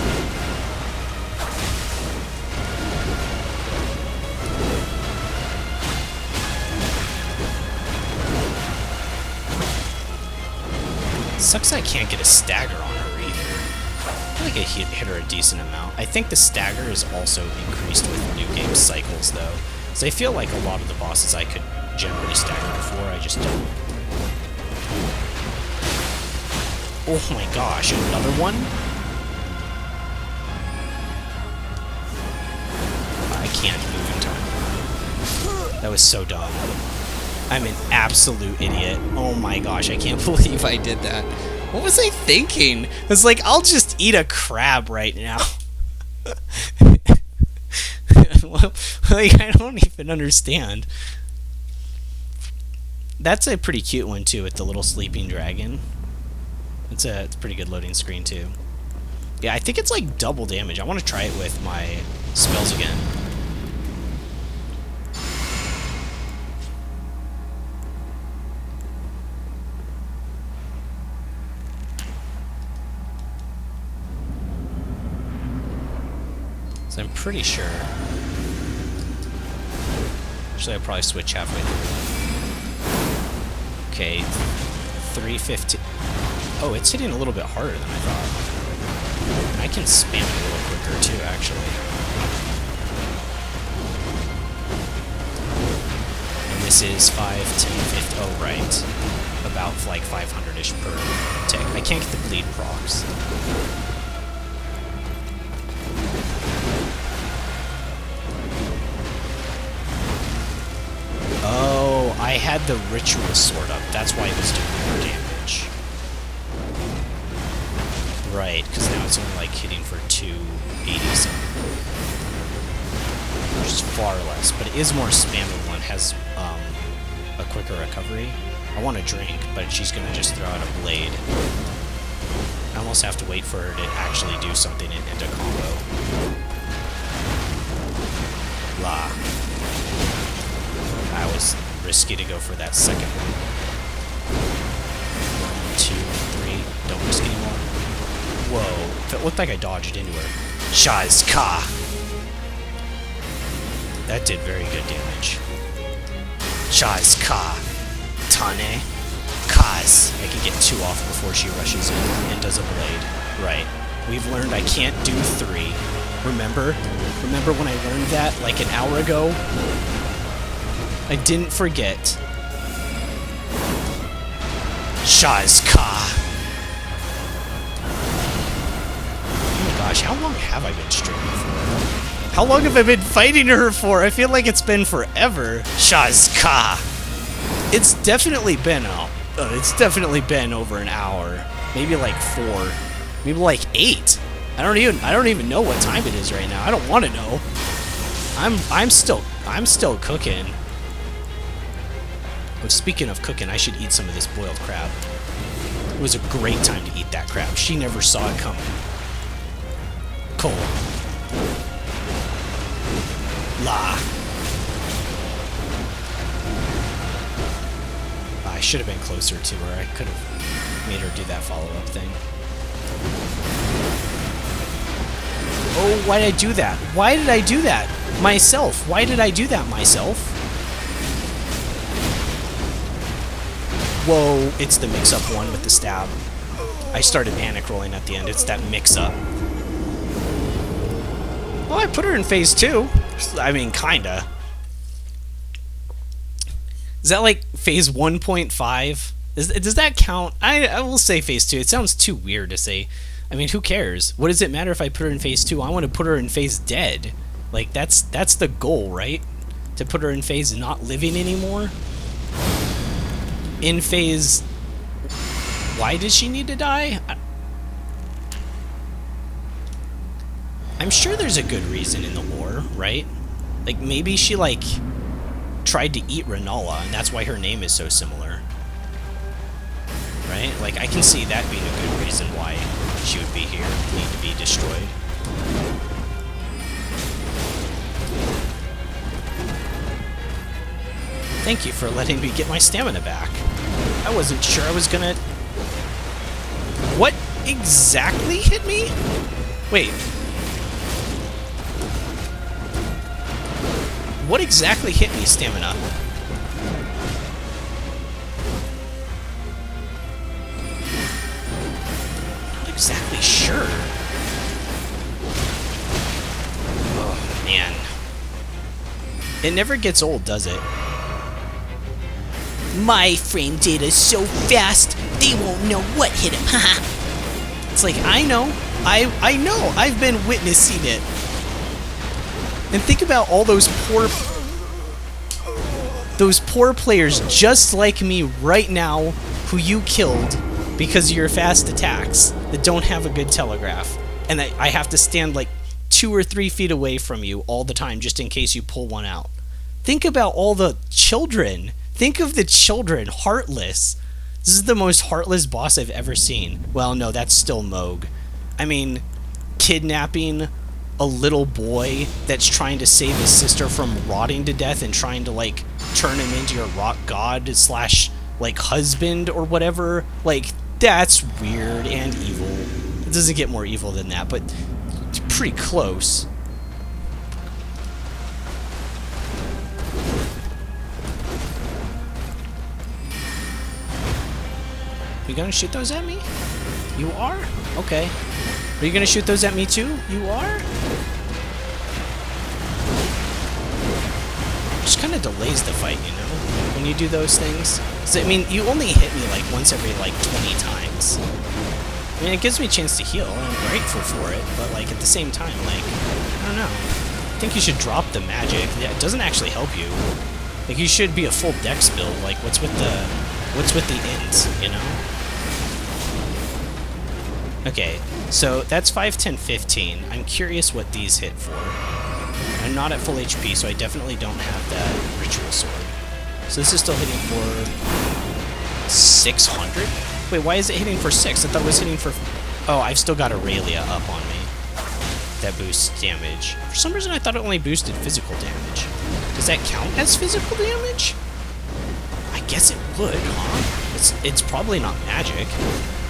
Sucks I can't get a stagger on her either. I feel like I hit her a decent amount. I think the stagger is also increased with new game cycles, though. So I feel like a lot of the bosses I could generally stagger before, I just don't. Oh my gosh, another one? I can't move in time. That was so dumb. I'm an absolute idiot. Oh my gosh, I can't believe I did that. What was I thinking? I was like, I'll just eat a crab right now. Like, I don't even understand. That's a pretty cute one too, with the little sleeping dragon. It's a pretty good loading screen too. Yeah, I think it's like double damage. I want to try it with my spells again. So I'm pretty sure. Actually, I'll probably switch halfway through. Okay, 350. Oh, it's hitting a little bit harder than I thought. I can spam it a little quicker too, actually. And this is 5, 10, 50. Oh, right. About like 500-ish per tick. I can't get the bleed procs. Oh, I had the ritual sword up. That's why it was doing more damage. Right, because now it's only like hitting for 280 something. Which is far less, but it is more spammable and has a quicker recovery. I want a drink, but she's gonna just throw out a blade. I almost have to wait for her to actually do something and end a combo. La. I was risky to go for that second one. 1, 2, 3. Don't risk anymore. Whoa. It looked like I dodged into her. Shaz Ka. That did very good damage. Shaz Ka. Tane. Kaz. I can get 2 off before she rushes in and does a blade. Right. We've learned I can't do 3. Remember? Remember when I learned that like an hour ago? I didn't forget. Shaz Ka. Oh my gosh, how long have I been streaming for? How long have I been fighting her for? I feel like it's been forever. Shaz Ka. It's definitely been over an hour. Maybe like 4. Maybe like 8. I don't even know what time it is right now. I don't want to know. I'm still cooking. But speaking of cooking, I should eat some of this boiled crab. It was a great time to eat that crab. She never saw it coming. Cold. La. I should have been closer to her. I could have made her do that follow-up thing. Oh, why did I do that? Why did I do that? Myself. Why did I do that myself? Whoa, it's the mix-up one with the stab. I started panic rolling at the end. It's that mix-up. Well, I put her in phase 2. I mean, kinda. Is that like phase 1.5? Does that count? I will say phase 2. It sounds too weird to say. I mean, who cares? What does it matter if I put her in phase 2? I want to put her in phase dead. Like, that's the goal, right? To put her in phase not living anymore? In phase... Why did she need to die? I'm sure there's a good reason in the lore, right? Like, maybe she, like, tried to eat Renala, and that's why her name is so similar. Right? Like, I can see that being a good reason why she would be here, need to be destroyed. Thank you for letting me get my stamina back. I wasn't sure I was gonna... What exactly hit me? Wait. What exactly hit me, stamina? Not exactly sure. Oh, man. It never gets old, does it? My frame data's so fast, they won't know what hit him, haha. It's like, I know. I know. I've been witnessing it. And think about all those poor players just like me right now who you killed because of your fast attacks that don't have a good telegraph. And I have to stand like 2 or 3 feet away from you all the time just in case you pull one out. Think about all the children. Think of the children, heartless. This is the most heartless boss I've ever seen. Well, no, that's still Moog. I mean, kidnapping a little boy that's trying to save his sister from rotting to death and trying to, like, turn him into your rock god slash, like, husband or whatever. Like, that's weird and evil. It doesn't get more evil than that, but it's pretty close. You gonna shoot those at me? You are? Okay. Are you gonna shoot those at me too? You are? Just kind of delays the fight, you know? When you do those things. So, I mean, you only hit me like once every like 20 times. I mean, it gives me a chance to heal, and I'm grateful for it, but like at the same time, like, I don't know. I think you should drop the magic. Yeah, it doesn't actually help you. Like, you should be a full dex build. Like, what's with the int, you know? Okay, so that's 5, 10, 15. I'm curious what these hit for. I'm not at full HP, so I definitely don't have that ritual sword. So this is still hitting for 600? Wait, why is it hitting for 6? I thought it was hitting for... Oh, I've still got Aurelia up on me. That boosts damage. For some reason, I thought it only boosted physical damage. Does that count as physical damage? I guess it would, huh? It's probably not magic.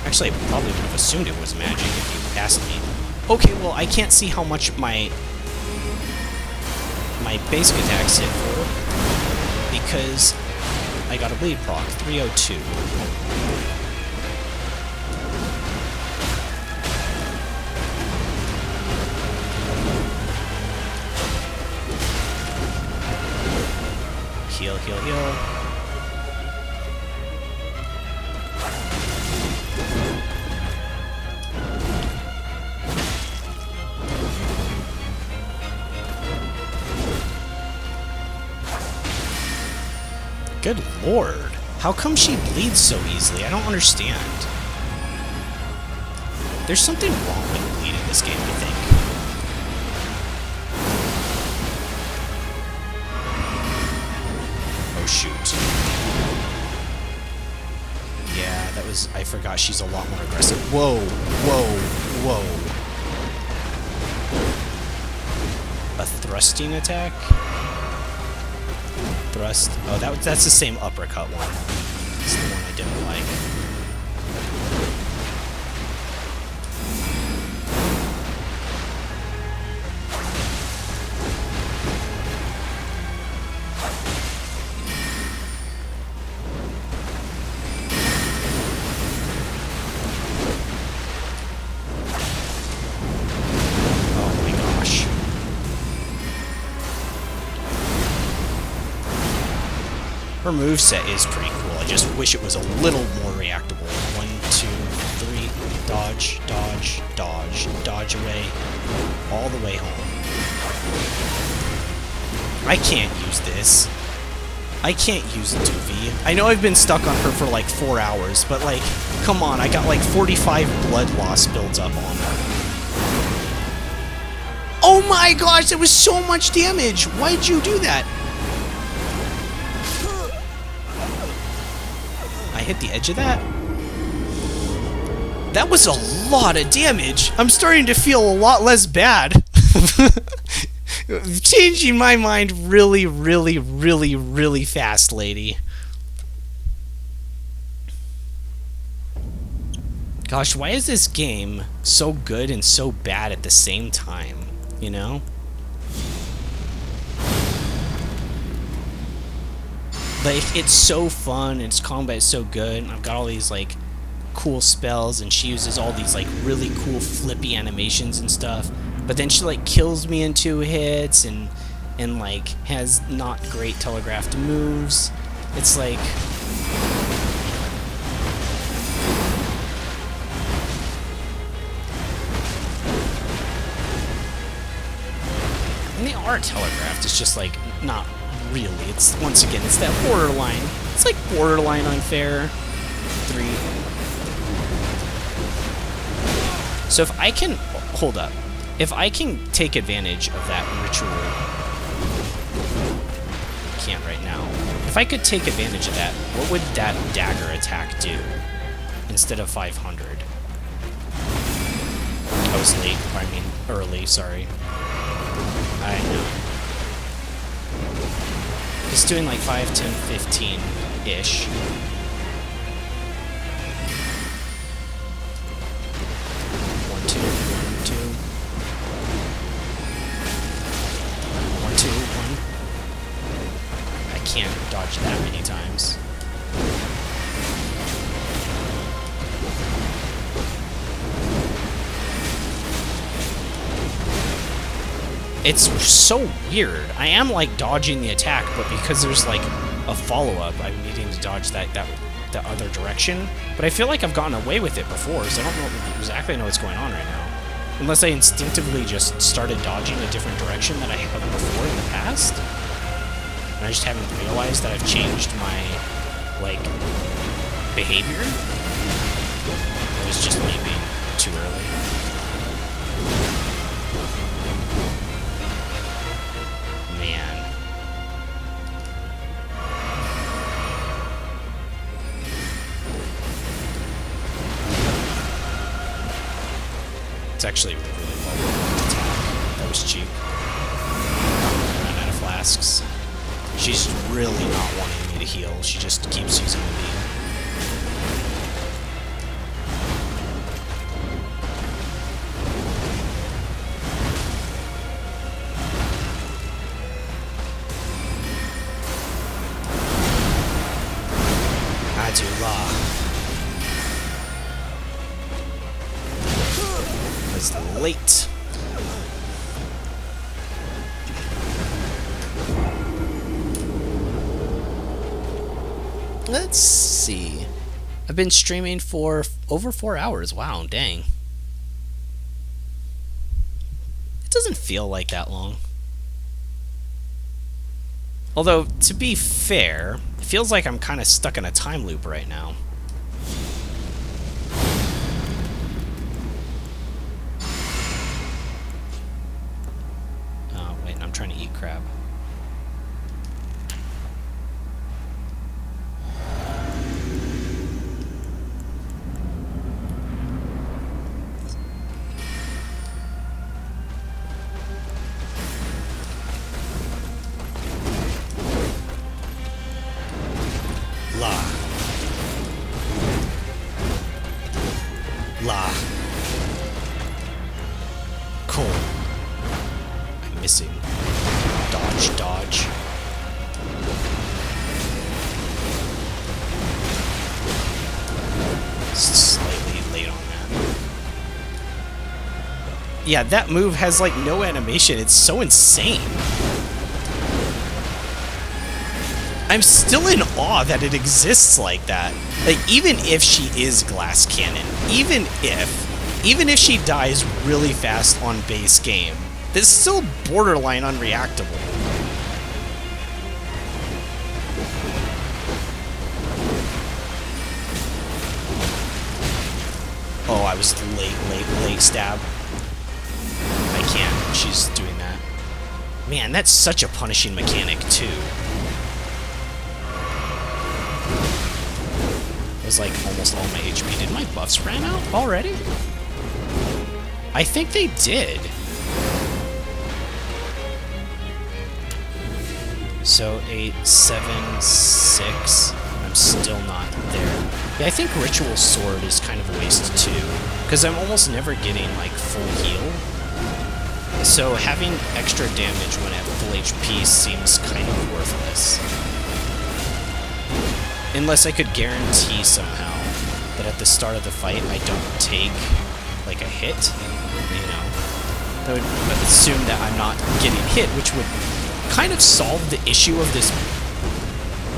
Actually, I probably would have assumed it was magic if you asked me. Okay, well, I can't see how much my basic attacks hit for because I got a bleed proc, 302. Heal, heal, heal. Good lord. How come she bleeds so easily? I don't understand. There's something wrong with bleed in this game, I think. Oh, shoot. Yeah, that was... I forgot she's a lot more aggressive. Whoa, whoa, whoa. A thrusting attack? Thrust. Oh, that's the same uppercut one. That's the one I didn't like. Oh my gosh. Her moveset is pretty cool. I just wish it was a little more reactable. 1, 2, 3, dodge, dodge, dodge, dodge away, all the way home. I can't use this. I can't use the 2V. I know I've been stuck on her for like 4 hours, but like, come on, I got like 45 blood loss builds up on her. Oh my gosh, that was so much damage! Why'd you do that? I hit the edge of that? That was a lot of damage! I'm starting to feel a lot less bad. Changing my mind really, really, really, really fast, lady. Gosh, why is this game so good and so bad at the same time? You know? Like, it's so fun, its combat is so good, and I've got all these, like, cool spells, and she uses all these, like, really cool flippy animations and stuff, but then she, like, kills me in 2 hits, and like, has not great telegraphed moves. It's like... And they are telegraphed, it's just like, not really. It's, once again, it's that borderline. It's like borderline unfair. 3. So if I can, hold up. If I can take advantage of that ritual, I can't right now. If I could take advantage of that, what would that dagger attack do instead of 500? I was late, I mean early, sorry. I know. It's doing like 5, 10, 15-ish. One, two, 1, 2, 1. I can't dodge that many times. It's so weird. I am like dodging the attack, but because there's like a follow-up, I'm needing to dodge that other direction. But I feel like I've gotten away with it before, so I don't know exactly what's going on right now. Unless I instinctively just started dodging a different direction that I have before in the past. And I just haven't realized that I've changed my, like, behavior. It was just maybe too early. Man. It's actually a really low attack. That was cheap. Ran out of flasks. She's really not wanting me to heal. She just keeps using the beam. Was late. Let's see. I've been streaming for over 4 hours. Wow, dang. It doesn't feel like that long. Although, to be fair, it feels like I'm kind of stuck in a time loop right now. Oh, wait, I'm trying to eat crab. La. Cool. I'm missing. Dodge, dodge. Slightly late on that. Yeah, that move has like no animation. It's so insane. I'm still in awe that it exists like that. Like, even if she is glass cannon, even if she dies really fast on base game, this is still borderline unreactable. Oh, I was late stab. I can't. She's doing that. Man, that's such a punishing mechanic, too. It was like almost all my HP. Did my buffs ran out already? I think they did. So 8, 7, 6. I'm still not there. Yeah, I think Ritual Sword is kind of a waste too, because I'm almost never getting like full heal. So having extra damage when at full HP seems kind of worthless. Unless I could guarantee somehow that at the start of the fight I don't take like a hit, you know. That would assume that I'm not getting hit, which would kind of solve the issue of this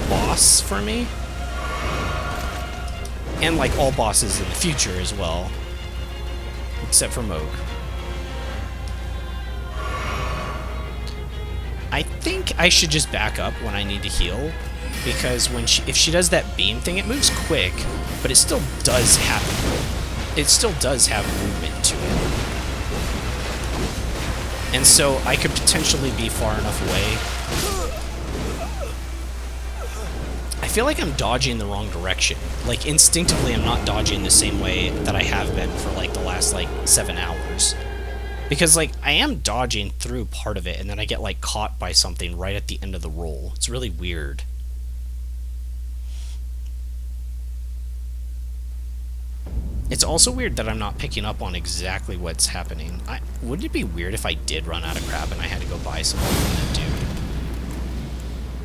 boss for me. And like all bosses in the future as well. Except for Moog. I think I should just back up when I need to heal, because when if she does that beam thing, it moves quick, but it still does have movement to it. And so I could potentially be far enough away. I feel like I'm dodging the wrong direction. Like, instinctively, I'm not dodging the same way that I have been for, like, the last, like, 7 hours. Because, like, I am dodging through part of it, and then I get, like, caught by something right at the end of the roll. It's really weird. It's also weird that I'm not picking up on exactly what's happening. Wouldn't it be weird if I did run out of crab and I had to go buy something from that dude?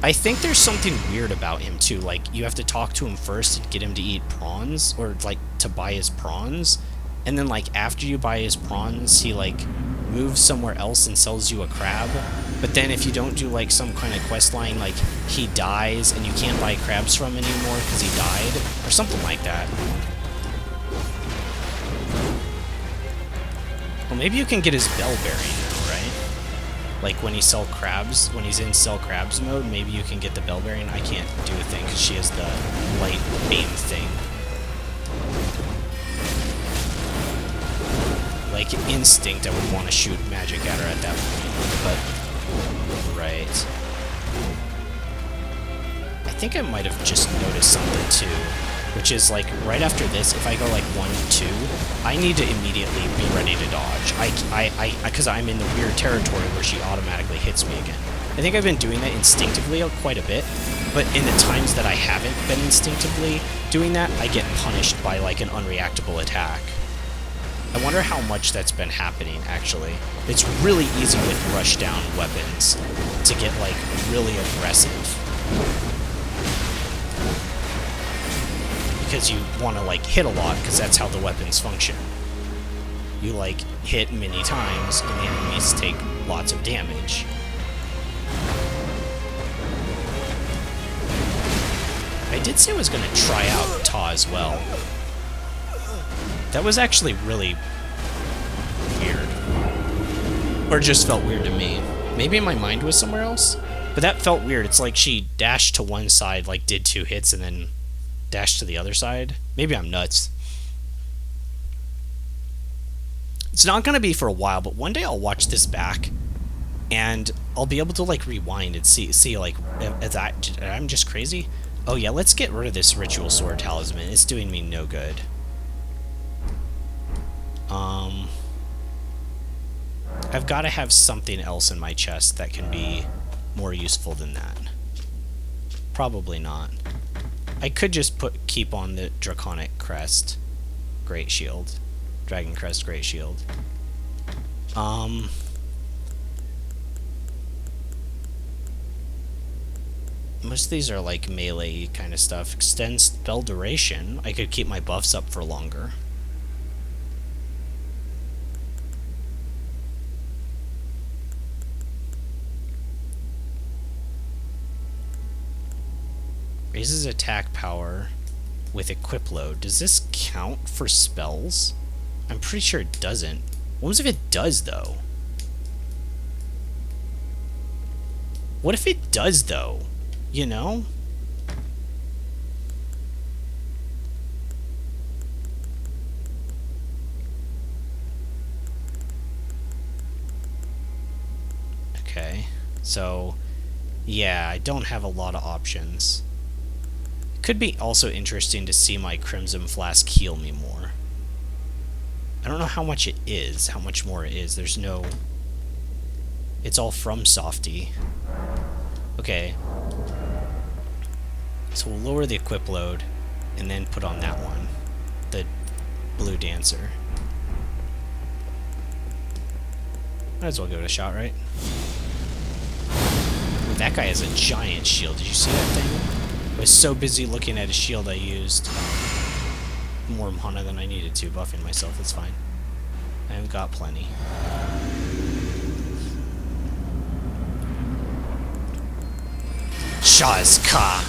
I think there's something weird about him, too. Like, you have to talk to him first and get him to eat prawns, or, like, to buy his prawns. And then, like, after you buy his prawns, he, like, moves somewhere else and sells you a crab. But then if you don't do, like, some kind of quest line, like, he dies and you can't buy crabs from him anymore because he died, or something like that. Well, maybe you can get his bell bearing now, right? Like, when he's in sell crabs mode, maybe you can get the bell bearing. I can't do a thing because she has the light beam thing. Like, instinct, I would want to shoot magic at her at that point, but... Right. I think I might have just noticed something, too, which is, like, right after this, if I go, like, 1, 2, I need to immediately be ready to dodge. Because I'm in the weird territory where she automatically hits me again. I think I've been doing that instinctively quite a bit, but in the times that I haven't been instinctively doing that, I get punished by, like, an unreactable attack. I wonder how much that's been happening, actually. It's really easy with rush-down weapons to get, like, really aggressive. Because you want to, like, hit a lot, because that's how the weapons function. You, like, hit many times, and the enemies take lots of damage. I did say I was going to try out Ta as well. That was actually really weird. Or just felt weird to me. Maybe my mind was somewhere else? But that felt weird. It's like she dashed to one side, like, did 2 hits, and then dashed to the other side. Maybe I'm nuts. It's not going to be for a while, but one day I'll watch this back, and I'll be able to, like, rewind and see like, I'm just crazy? Oh yeah, let's get rid of this Ritual Sword Talisman. It's doing me no good. I've got to have something else in my chest that can be more useful than that. Probably not. I could just keep on the Draconic Crest, Great Shield. Dragon Crest, Great Shield. Most of these are like melee kind of stuff. Extend spell duration. I could keep my buffs up for longer. Raises attack power with equip load. Does this count for spells? I'm pretty sure it doesn't. What if it does, though? What if it does, though? You know? Okay. So, yeah, I don't have a lot of options. Could be also interesting to see my Crimson Flask heal me more. I don't know how much it is, how much more it is. There's no... It's all from Softy. Okay. So we'll lower the equip load, and then put on that one. The Blue Dancer. Might as well give it a shot, right? Ooh, that guy has a giant shield. Did you see that thing? I was so busy looking at his shield I used more mana than I needed to, buffing myself. It's fine. I've got plenty. Shazka!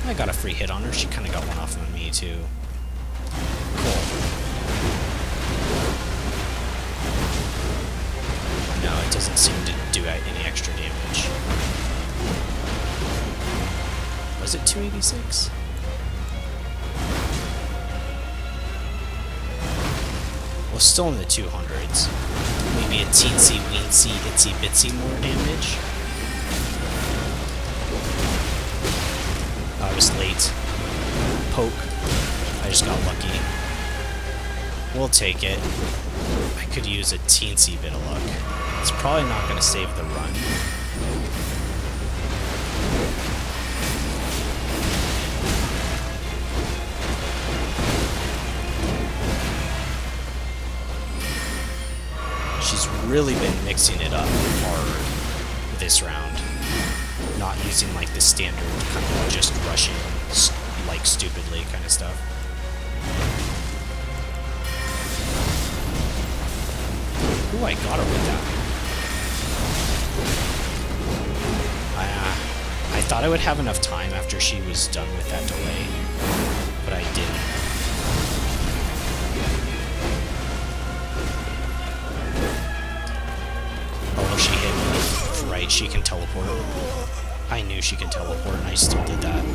I got a free hit on her. She kind of got one off on me, too. Cool. No, it doesn't seem to do any extra damage. Was it 286? Well, still in the 200s. Maybe a teensy weensy itsy bitsy more damage. I was late. Poke. I just got lucky. We'll take it. I could use a teensy bit of luck. It's probably not going to save the run. She's really been mixing it up hard this round. Not using like the standard kind of just rushing like stupidly kind of stuff. Ooh, I got her with that. I thought I would have enough time after she was done with that delay, but I didn't. Oh, she hit me. Right, she can teleport. I knew she can teleport, and I still did that.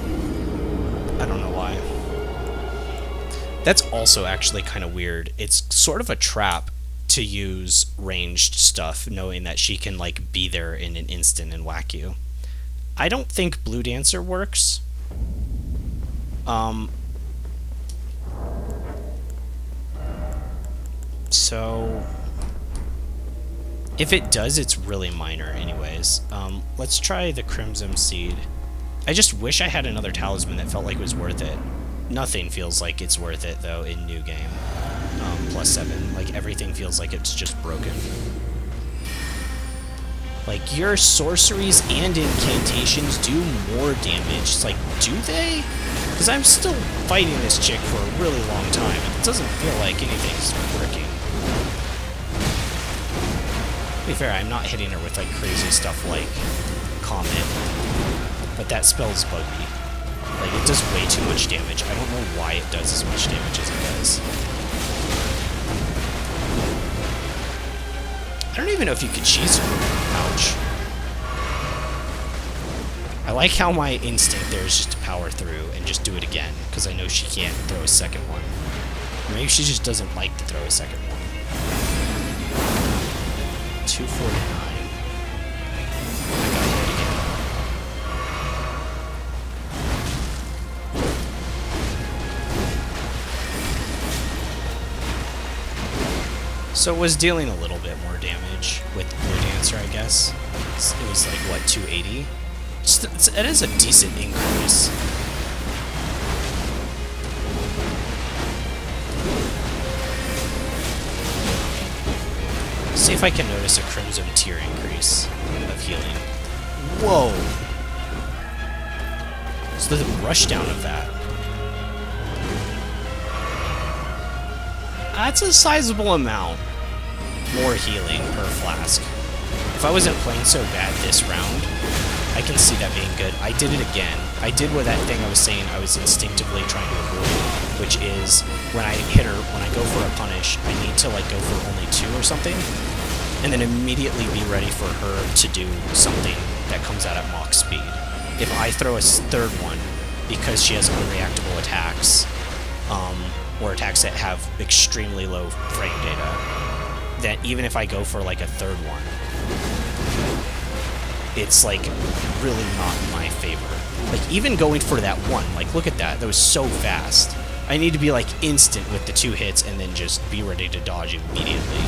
I don't know why. That's also actually kind of weird. It's sort of a trap to use ranged stuff, knowing that she can, like, be there in an instant and whack you. I don't think Blue Dancer works. So... if it does, it's really minor anyways. Let's try the Crimson Seed. I just wish I had another talisman that felt like it was worth it. Nothing feels like it's worth it, though, in New Game. +7. Like, everything feels like it's just broken. Like, your sorceries and incantations do more damage. It's like, do they? Because I'm still fighting this chick for a really long time, and it doesn't feel like anything's working. To be fair, I'm not hitting her with, like, crazy stuff like Comet, but that spell's buggy. Like, it does way too much damage. I don't know why it does as much damage as it does. I don't even know if you could cheese her. Ouch. I like how my instinct there is just to power through and just do it again, because I know she can't throw a second one. Or maybe she just doesn't like to throw a second one. 249. I got hit again. So it was dealing a little bit more damage with Blue Dancer, I guess. It was like, what, 280? It is a decent increase. See if I can notice a Crimson tier increase of healing. Whoa! So the rush down of that. That's a sizable amount more healing per flask. If I wasn't playing so bad this round, I can see that being good. I did it again. I did what that thing I was saying I was instinctively trying to avoid, which is when I hit her, when I go for a punish, I need to like go for only 2 or something, and then immediately be ready for her to do something that comes out at Mach speed. If I throw a third one, because she has unreactable attacks, or attacks that have extremely low frame data, that even if I go for like a third one, it's like really not in my favor. Like even going for that one, like look at that, that was so fast. I need to be like instant with the 2 hits and then just be ready to dodge immediately.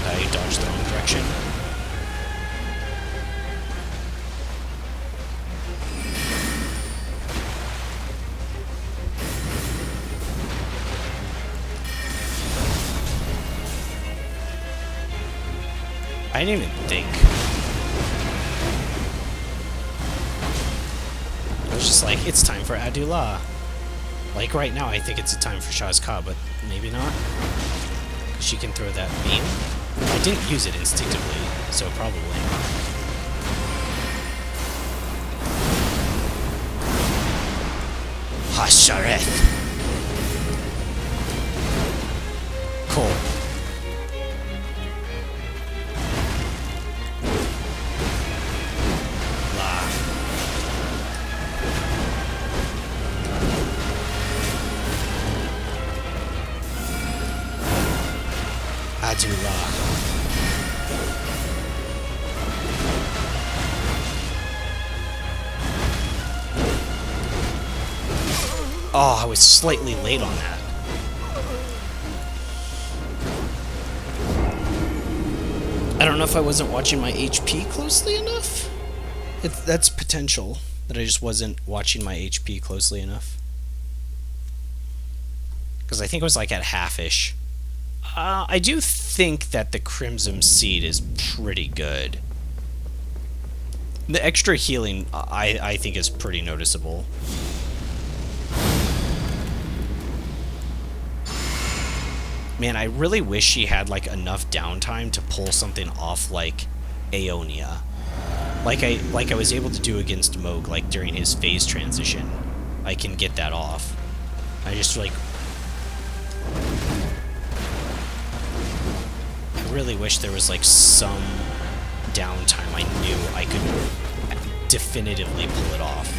Okay, dodge the wrong direction. I didn't even think. I was just like, it's time for Adula. Like right now, I think it's a time for Shazka, but maybe not. She can throw that beam. I didn't use it instinctively, so probably. Hashareth. Cool. Oh, I was slightly late on that. I don't know if I wasn't watching my HP closely enough. That's potential, that I just wasn't watching my HP closely enough. Because I think it was like at half-ish. I do think that the Crimson Seed is pretty good. The extra healing, I think, is pretty noticeable. Man, I really wish she had like enough downtime to pull something off like Aeonia. Like I was able to do against Moog, like during his phase transition. I can get that off. I just like... I really wish there was like some downtime I knew I could definitively pull it off.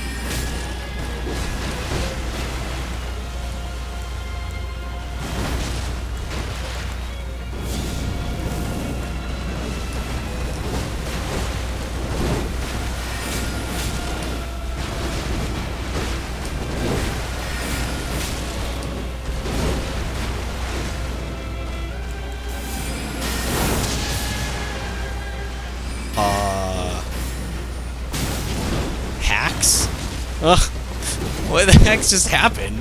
Hacks? Ugh. What the heck just happened?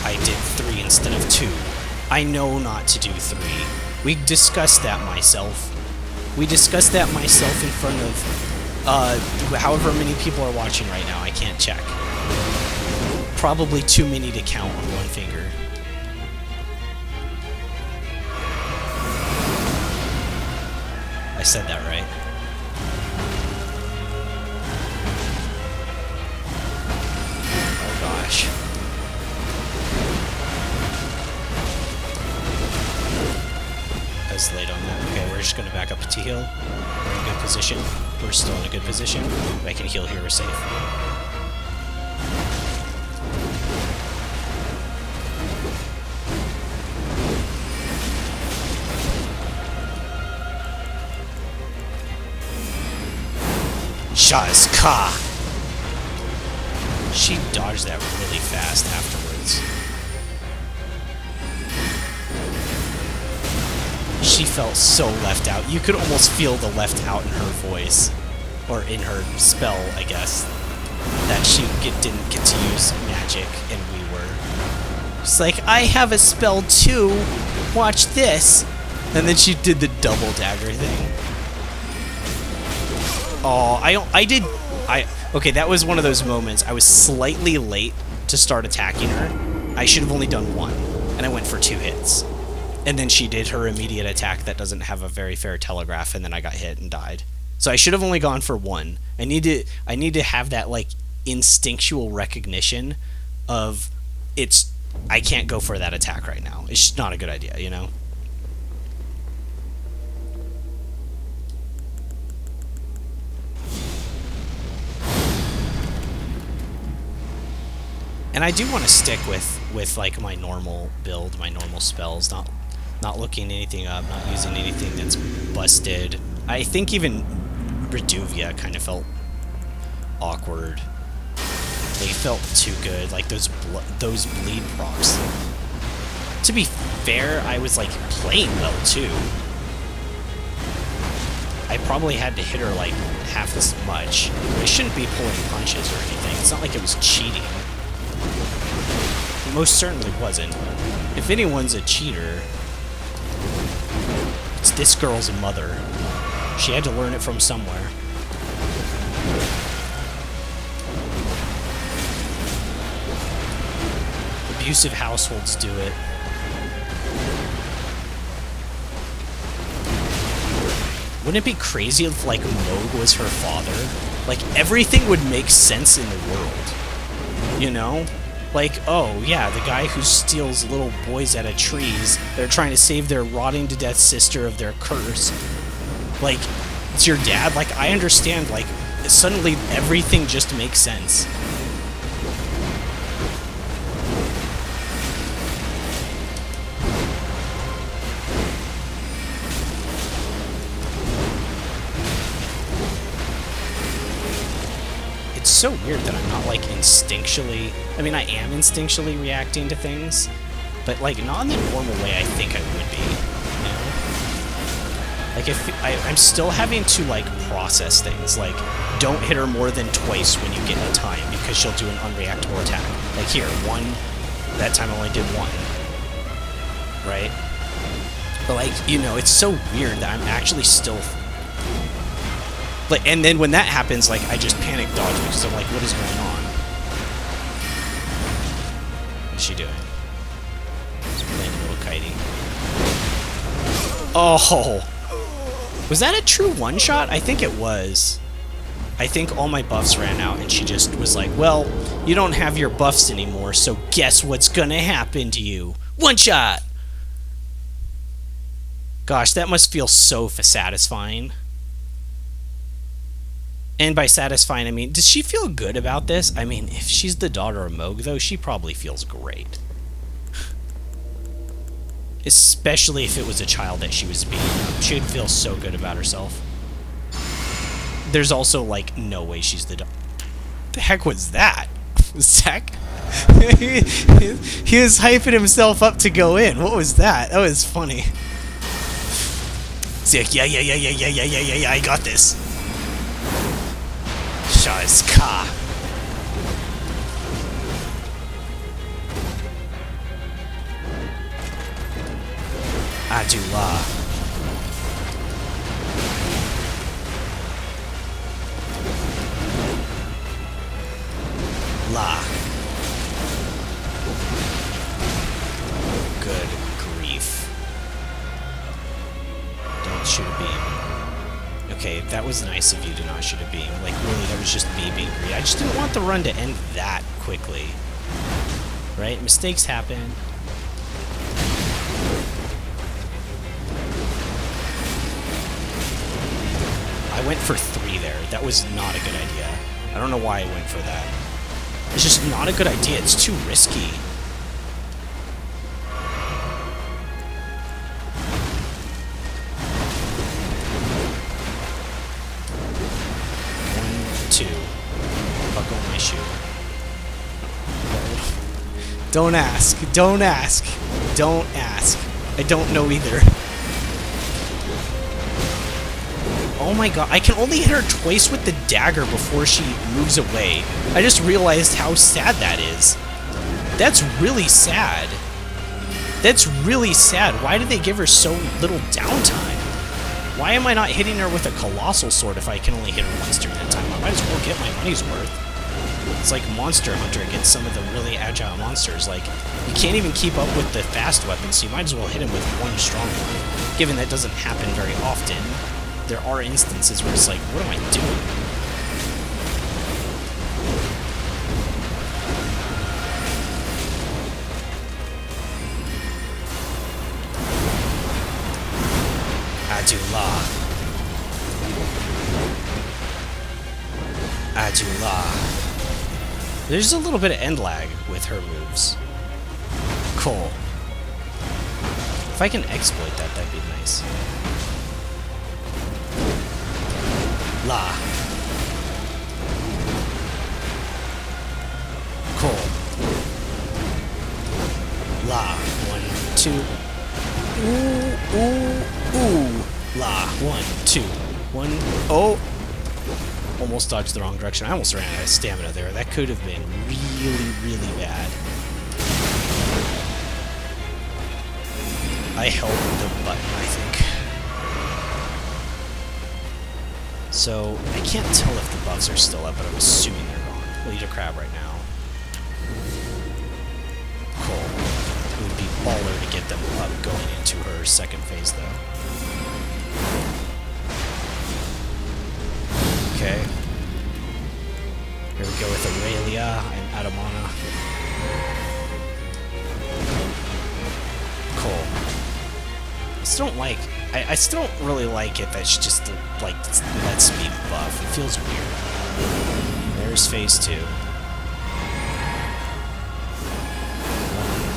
I did 3 instead of 2. I know not to do 3. We discussed that myself. We discussed that myself in front of however many people are watching right now. I can't check. Probably too many to count on one finger. I said that right. Oh gosh. I was late on that. Okay, we're just gonna back up to heal. We're in a good position. We're still in a good position. If I can heal here, we're safe. Shazka! She dodged that really fast afterwards. She felt so left out. You could almost feel the left out in her voice. Or in her spell, I guess. That she didn't get to use magic, and we were. She's like, I have a spell too. Watch this. And then she did the double dagger thing. Oh, okay, that was one of those moments. I was slightly late to start attacking her. I should have only done one, and I went for 2 hits. And then she did her immediate attack that doesn't have a very fair telegraph, and then I got hit and died. So I should have only gone for 1. I need to have that, like, instinctual recognition of I can't go for that attack right now. It's just not a good idea, you know? And I do want to stick with like my normal build, my normal spells, not looking anything up, not using anything that's busted. I think even Reduvia kind of felt awkward. They felt too good, like those bleed procs. To be fair, I was like playing well too. I probably had to hit her like half as much. I shouldn't be pulling punches or anything. It's not like it was cheating. It most certainly wasn't. If anyone's a cheater, it's this girl's mother. She had to learn it from somewhere. Abusive households do it. Wouldn't it be crazy if, like, Moog was her father? Like, everything would make sense in the world. You know? Like, oh, yeah, the guy who steals little boys out of trees, they're trying to save their rotting-to-death sister of their curse. Like, it's your dad? Like, I understand, like, suddenly everything just makes sense. It's so weird that I'm not, like, instinctually... I mean, I am instinctually reacting to things, but, like, not in the normal way I think I would be, you know? Like, if I'm still having to, like, process things, like, don't hit her more than twice when you get a time, because she'll do an unreactable attack. Like, here, 1, that time I only did 1, right? But, like, you know, it's so weird that I'm actually still... Like, and then when that happens, like, I just panic dodge because I'm like, what is going on? What's she doing? She's playing a little kiting. Oh! Was that a true one-shot? I think it was. I think all my buffs ran out, and she just was like, well, you don't have your buffs anymore, so guess what's gonna happen to you? One-shot! Gosh, that must feel so satisfying. And by satisfying, I mean, does she feel good about this? I mean, if she's the daughter of Moog, though, she probably feels great. Especially if it was a child that she was beating up. She'd feel so good about herself. There's also, like, no way she's the daughter. The heck was that? Zach? He was hyping himself up to go in. What was that? That was funny. He's like, yeah, I got this. Shah's Ka. Adula. La. Good grief. Don't shoot a beam. Okay, that was nice of you to not shoot a beam. Like, really, that was just me being greedy. I just didn't want the run to end that quickly. Right? Mistakes happen. I went for 3 there. That was not a good idea. I don't know why I went for that. It's just not a good idea. It's too risky. Buckle my shoe. Don't ask. Don't ask. Don't ask. I don't know either. Oh my god. I can only hit her twice with the dagger before she moves away. I just realized how sad that is. That's really sad. That's really sad. Why did they give her so little downtime? Why am I not hitting her with a colossal sword if I can only hit her once during that time? I might as well get my money's worth. It's like Monster Hunter against some of the really agile monsters. Like, you can't even keep up with the fast weapons, so you might as well hit him with one strong one. Given that doesn't happen very often, there are instances where it's like, what am I doing? Adula. There's a little bit of end lag with her moves. Cool. If I can exploit that, that'd be nice. La. Cool. La. 1, 2. Ooh, ooh, ooh. La. 1, 2. 1. Oh. Almost dodged the wrong direction. I almost ran out of stamina there. That could have been really, really bad. I held the button, I think. So, I can't tell if the buffs are still up, but I'm assuming they're gone. We'll eat a crab right now. Cool. It would be baller to get them up going into her second phase, though. Okay. Here we go with Aurelia. I'm out of mana. Cool. I still don't like... I still don't really like it that she just, like, lets me buff. It feels weird. There's phase 2. 1,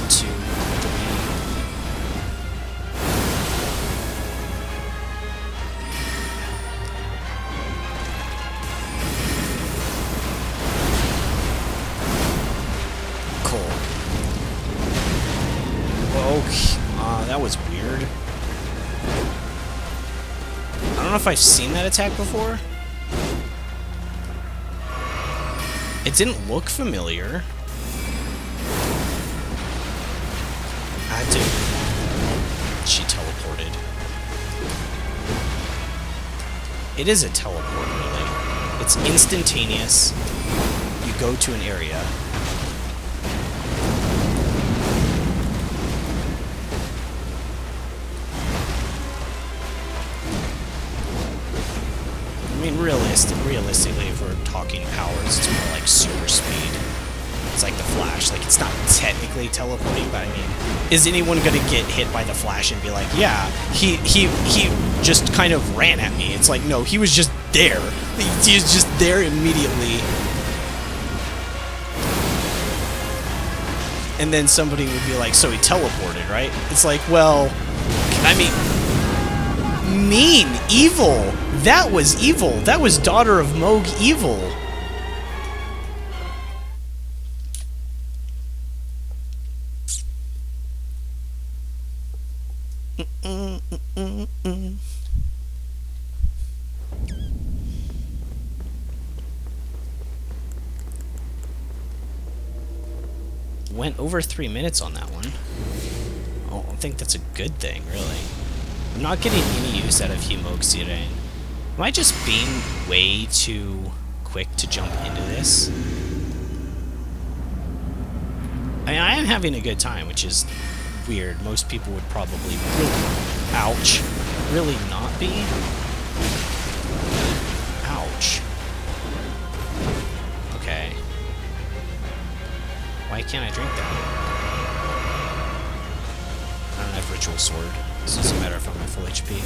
2, 3. Cool. Okay. That was weird. I don't know if I've seen that attack before. It didn't look familiar. I do. She teleported. It is a teleport, really. It's instantaneous. You go to an area. I mean, realistically, if we're talking powers, it's more like super speed. It's like the Flash. Like, it's not technically teleporting, but I mean, is anyone gonna get hit by the Flash and be like, yeah, he just kind of ran at me? It's like, no, he was just there. He was just there immediately. And then somebody would be like, so he teleported, right? It's like, well, I mean... Mean! Evil! That was evil! That was Daughter of Moog evil! Went over 3 minutes on that one. I don't think that's a good thing, really. I'm not getting any use out of Himoxiren. Am I just being way too quick to jump into this? I mean, I am having a good time, which is weird. Most people would probably really not be. Ouch. Okay. Why can't I drink that? I don't have Ritual Sword. This doesn't matter if I'm at full HP.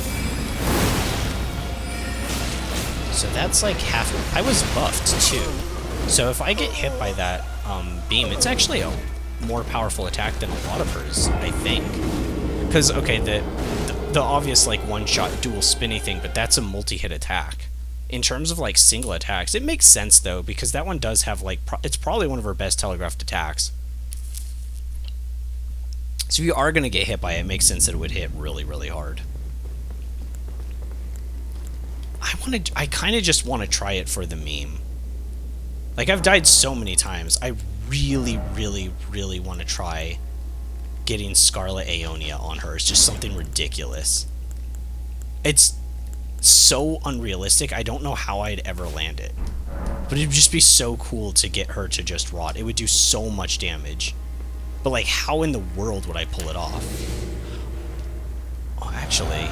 So that's like half... I was buffed, too. So if I get hit by that beam, it's actually a more powerful attack than a lot of hers, I think. Because, okay, the obvious, like, one-shot dual spinny thing, but that's a multi-hit attack. In terms of, like, single attacks, it makes sense, though, because that one does have, like... it's probably one of her best telegraphed attacks. So if you are going to get hit by it, it makes sense that it would hit really, really hard. I kind of just want to try it for the meme. Like, I've died so many times. I really, really, really want to try getting Scarlet Aeonia on her. It's just something ridiculous. It's so unrealistic. I don't know how I'd ever land it. But it'd just be so cool to get her to just rot. It would do so much damage. But, like, how in the world would I pull it off? Oh, actually...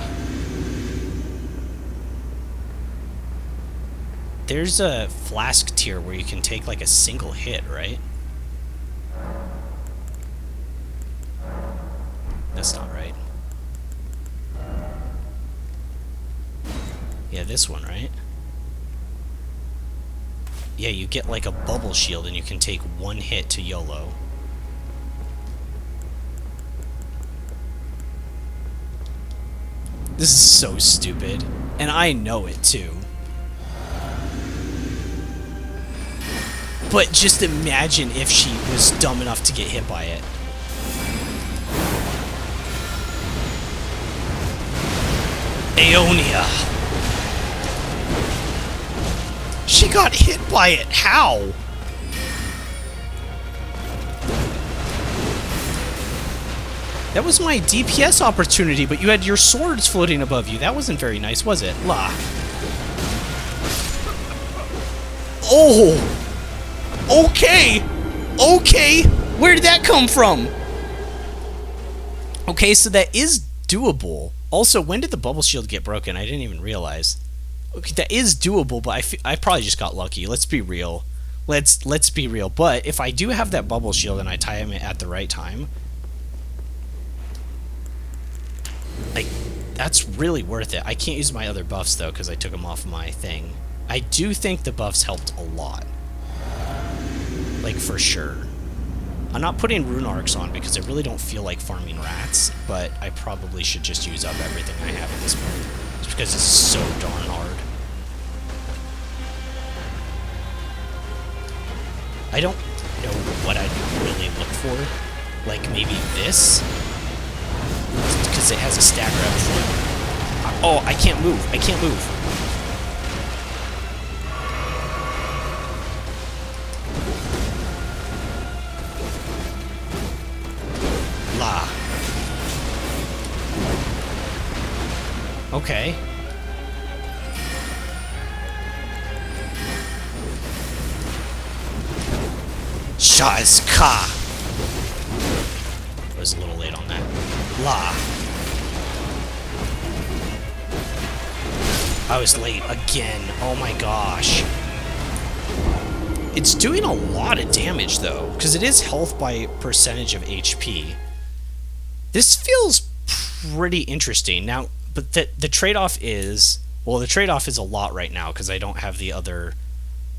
there's a flask tier where you can take, like, a single hit, right? That's not right. Yeah, this one, right? Yeah, you get, like, a bubble shield and you can take one hit to YOLO. This is so stupid. And I know it, too. But just imagine if she was dumb enough to get hit by it. Aeonia! She got hit by it! How? That was my DPS opportunity, but you had your swords floating above you. That wasn't very nice, was it? La. Oh! Okay! Okay! Where did that come from? Okay, so that is doable. Also, when did the bubble shield get broken? I didn't even realize. Okay, that is doable, but I probably just got lucky. Let's be real. Let's be real. But if I do have that bubble shield and I tie him at the right time, like, that's really worth it. I can't use my other buffs, though, because I took them off my thing. I do think the buffs helped a lot. Like, for sure. I'm not putting rune arcs on because I really don't feel like farming rats, but I probably should just use up everything I have at this point. Just because it's so darn hard. I don't know what I'd really look for. Like, maybe this? Because it has a stagger up front. Oh, I can't move. I can't move. La. Okay. Shazka. I was a little late on that. La. I was late again. Oh my gosh. It's doing a lot of damage though, because it is health by percentage of HP. This feels pretty interesting. Now, but the trade-off is, well, the trade-off is a lot right now because I don't have the other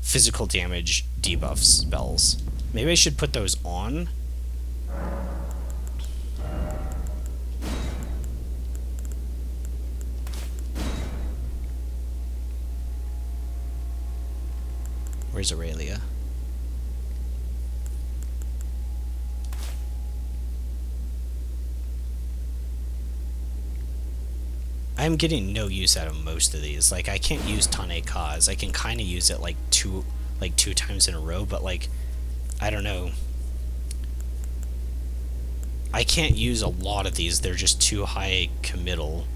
physical damage debuff spells. Maybe I should put those on. Where's Aurelia? I'm getting no use out of most of these. Like, I can't use Tane Kaz. I can kind of use it like two times in a row, but like, I don't know. I can't use a lot of these. They're just too high committal.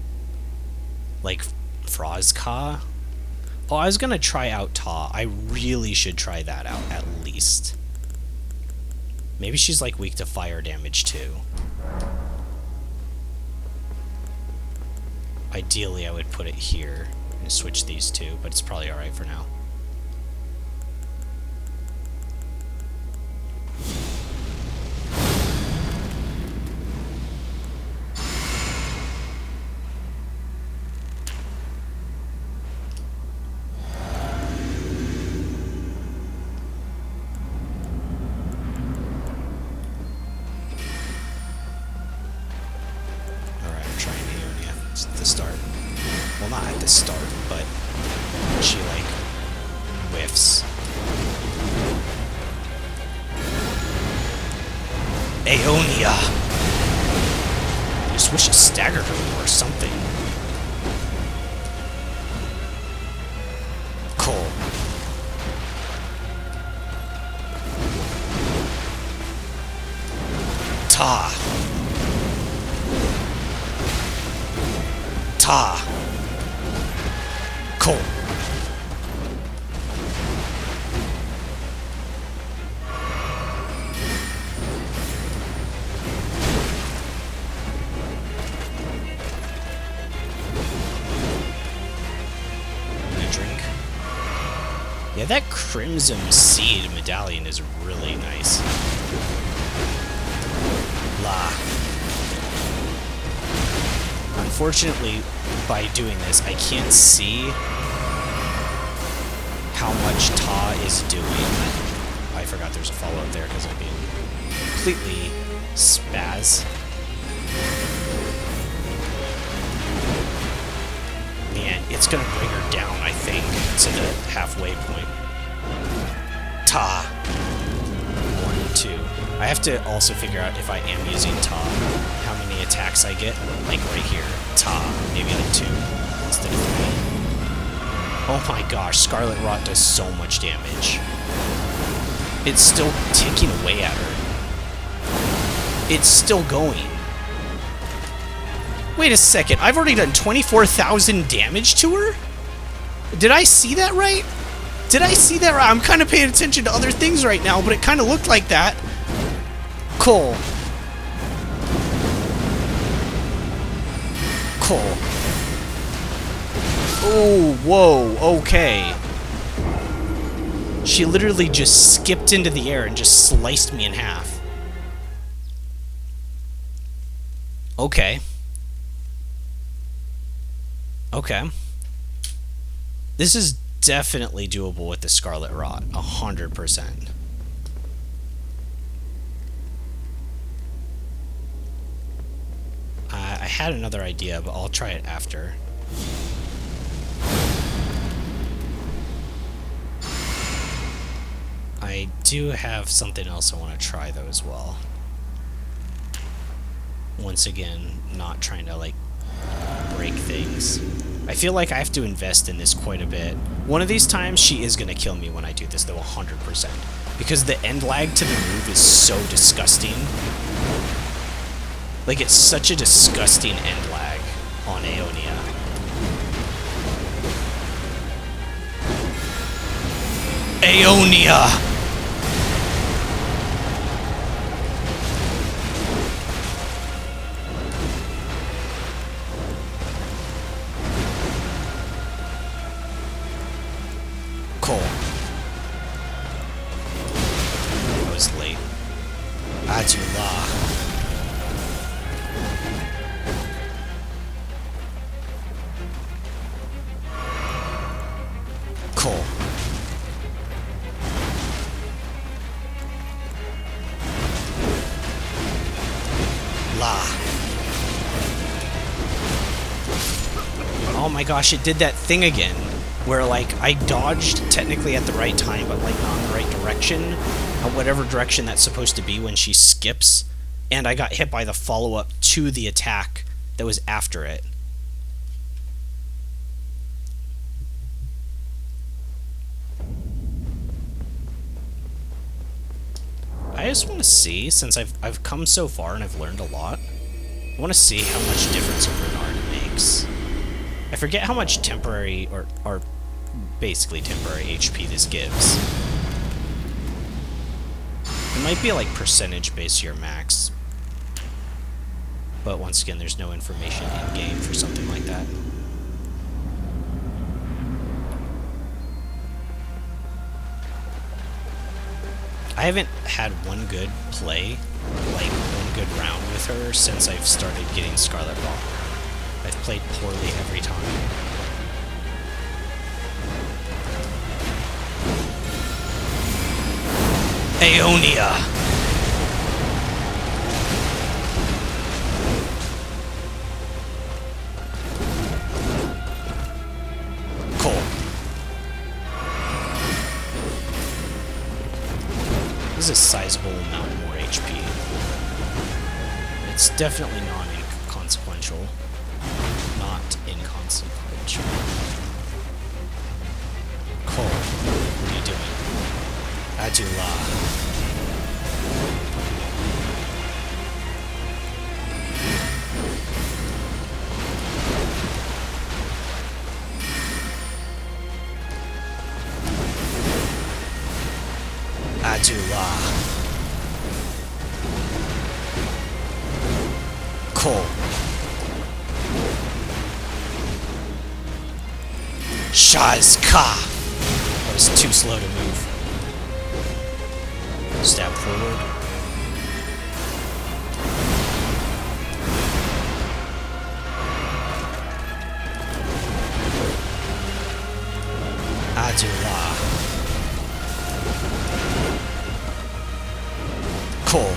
Like Frozka. Oh, I was gonna try out Ta. I really should try that out at least. Maybe she's like weak to fire damage too. Ideally, I would put it here and switch these two, but it's probably alright for now. Alright, I'm trying Aeonia at the start. Well, not at the start, but she, like, whiffs. Aeonia! I just wish it staggered her more or something. Cool. Ta. Ta. Cool. Yeah, that Crimson Seed medallion is really nice. La. Unfortunately, by doing this, I can't see how much Ta is doing. I forgot there's a follow-up there because I'm being completely spaz. Man, it's gonna bring her down, I think, to the halfway point. Ta. 1, 2. I have to also figure out if I am using Ta, how many attacks I get. Like right here. Ta. Maybe like 2 instead of 3. Oh my gosh, Scarlet Rot does so much damage. It's still ticking away at her. It's still going. Wait a second, I've already done 24,000 damage to her? Did I see that right? Did I see that right? I'm kind of paying attention to other things right now, but it kind of looked like that. Cool. Cool. Oh, whoa, okay. She literally just skipped into the air and just sliced me in half. Okay. Okay. This is definitely doable with the Scarlet Rot. 100%. I had another idea, but I'll try it after. I do have something else I want to try, though, as well. Once again, not trying to, like, break things. I feel like I have to invest in this quite a bit. One of these times, she is going to kill me when I do this, though, 100%. Because the end lag to the move is so disgusting. Like, it's such a disgusting end lag on Aeonia. Aeonia! Oh my gosh, it did that thing again, where like I dodged technically at the right time, but like not in the right direction, whatever direction that's supposed to be when she skips, and I got hit by the follow-up to the attack that was after it. I just want to see, since I've come so far and I've learned a lot, I want to see how much difference a Renard makes. I forget how much temporary, or basically temporary HP this gives. It might be like percentage based to your max. But once again, there's no information in-game for something like that. I haven't had one good play, like one good round with her since I've started getting Scarlet Rot. I've played poorly every time. Aeonia! Cool. This is a sizable amount more HP. It's definitely not inconsequential. Not inconsequential. Cole, what are you doing? Adula. Cool. Shazka! That was too slow to move. Stab forward. Adula. Cool.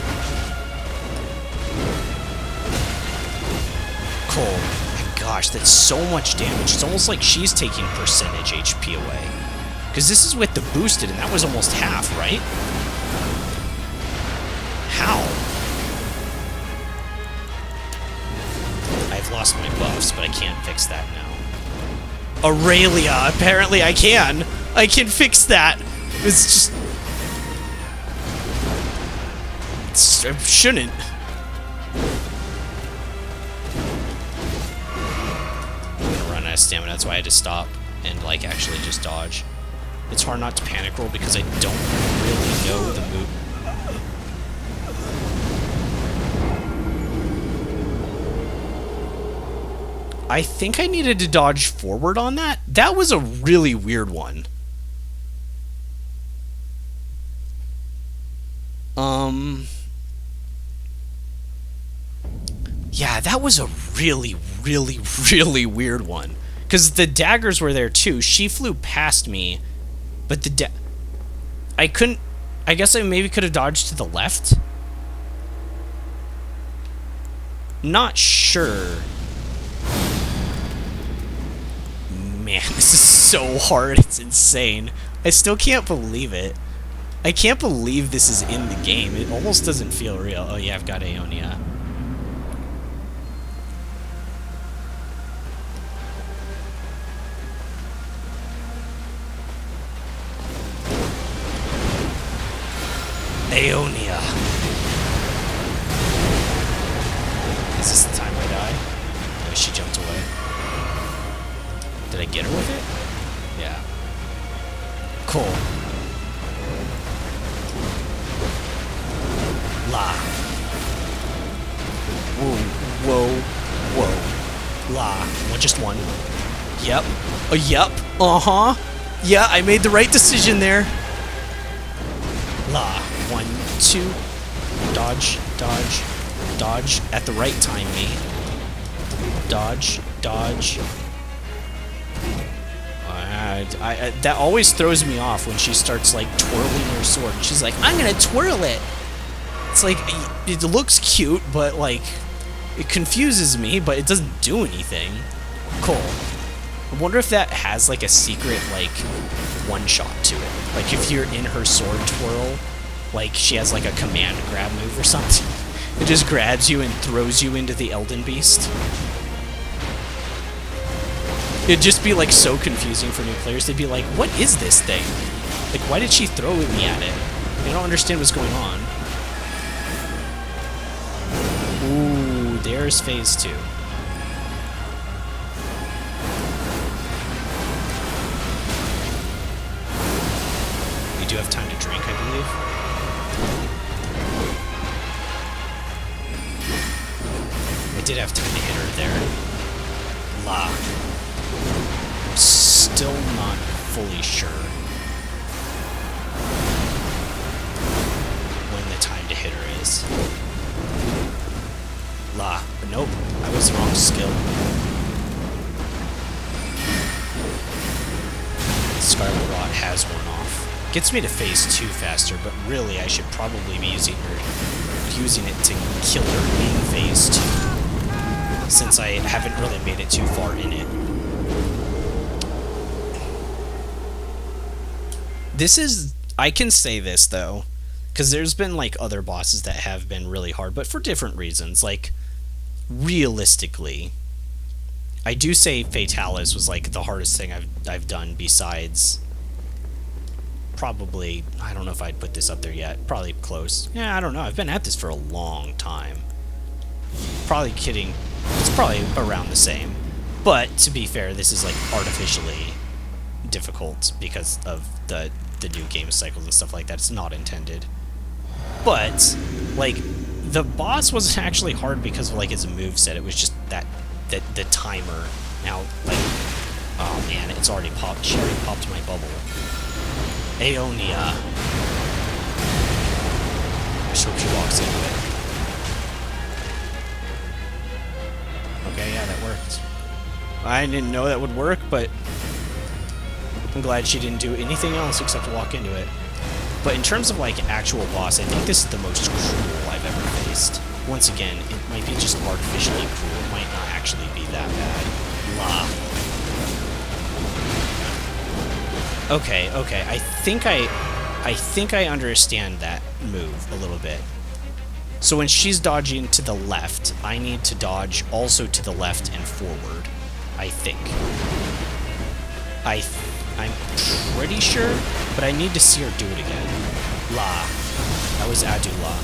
Cool. My gosh, that's so much damage. It's almost like she's taking percentage HP away. Because this is with the boosted, and that was almost half, right? How? I've lost my buffs, but I can't fix that now. Aurelia! Apparently I can! I can fix that! It's just... I shouldn't. I'm gonna run out of stamina, that's why I had to stop and, like, actually just dodge. It's hard not to panic roll because I don't really know the move. I think I needed to dodge forward on that. That was a really weird one. Yeah, that was a really, really, really weird one. Because the daggers were there too. She flew past me, but the I couldn't... I guess I maybe could have dodged to the left? Not sure. Man, this is so hard. It's insane. I still can't believe it. I can't believe this is in the game. It almost doesn't feel real. Oh yeah, I've got Aeonia. Aeonia. Is this the time I die? Oh, she jumped away. Did I get her with it? Yeah. Cool. La. Whoa, whoa, whoa. La. Well, just one. Yep. Yep. Uh-huh. Yeah, I made the right decision there. La. 1, 2. Dodge, dodge, dodge. At the right time, me. Dodge, dodge. That always throws me off when she starts, like, twirling her sword. She's like, I'm gonna twirl it! It's like, it looks cute, but, like, it confuses me, but it doesn't do anything. Cool. I wonder if that has, like, a secret, like, one-shot to it. Like, if you're in her sword twirl, like, she has, like, a command grab move or something. It just grabs you and throws you into the Elden Beast. It'd just be, like, so confusing for new players. They'd be like, what is this thing? Like, why did she throw me at it? I don't understand what's going on. Ooh, there's phase 2. We do have time to drink, I believe. I did have time to hit her there. La. Still not fully sure when the time to hit her is. La. But nope, I was the wrong skill. Scarlet Rot has worn off. Gets me to phase 2 faster, but really I should probably be using it to kill her in phase 2. Since I haven't really made it too far in it. This is... I can say this, though, because there's been, like, other bosses that have been really hard, but for different reasons. Like, realistically, I do say Fatalis was, like, the hardest thing I've done besides... Probably... I don't know if I'd put this up there yet. Probably close. Yeah, I don't know. I've been at this for a long time. Probably kidding. It's probably around the same. But, to be fair, this is, like, artificially difficult because of the new game cycles and stuff like that. It's not intended. But, like, the boss wasn't actually hard because of like his moveset. It was just that the timer. Now, like, oh man, it's already popped. She already popped my bubble. Aeonia. I just hope she walks into it. Okay, yeah, that worked. I didn't know that would work, but I'm glad she didn't do anything else except walk into it. But in terms of, like, actual boss, I think this is the most cruel I've ever faced. Once again, it might be just artificially cruel. It might not actually be that bad. La. Okay, okay. I think I understand that move a little bit. So when she's dodging to the left, I need to dodge also to the left and forward. I think. I'm pretty sure, but I need to see her do it again. La. That was Adu La.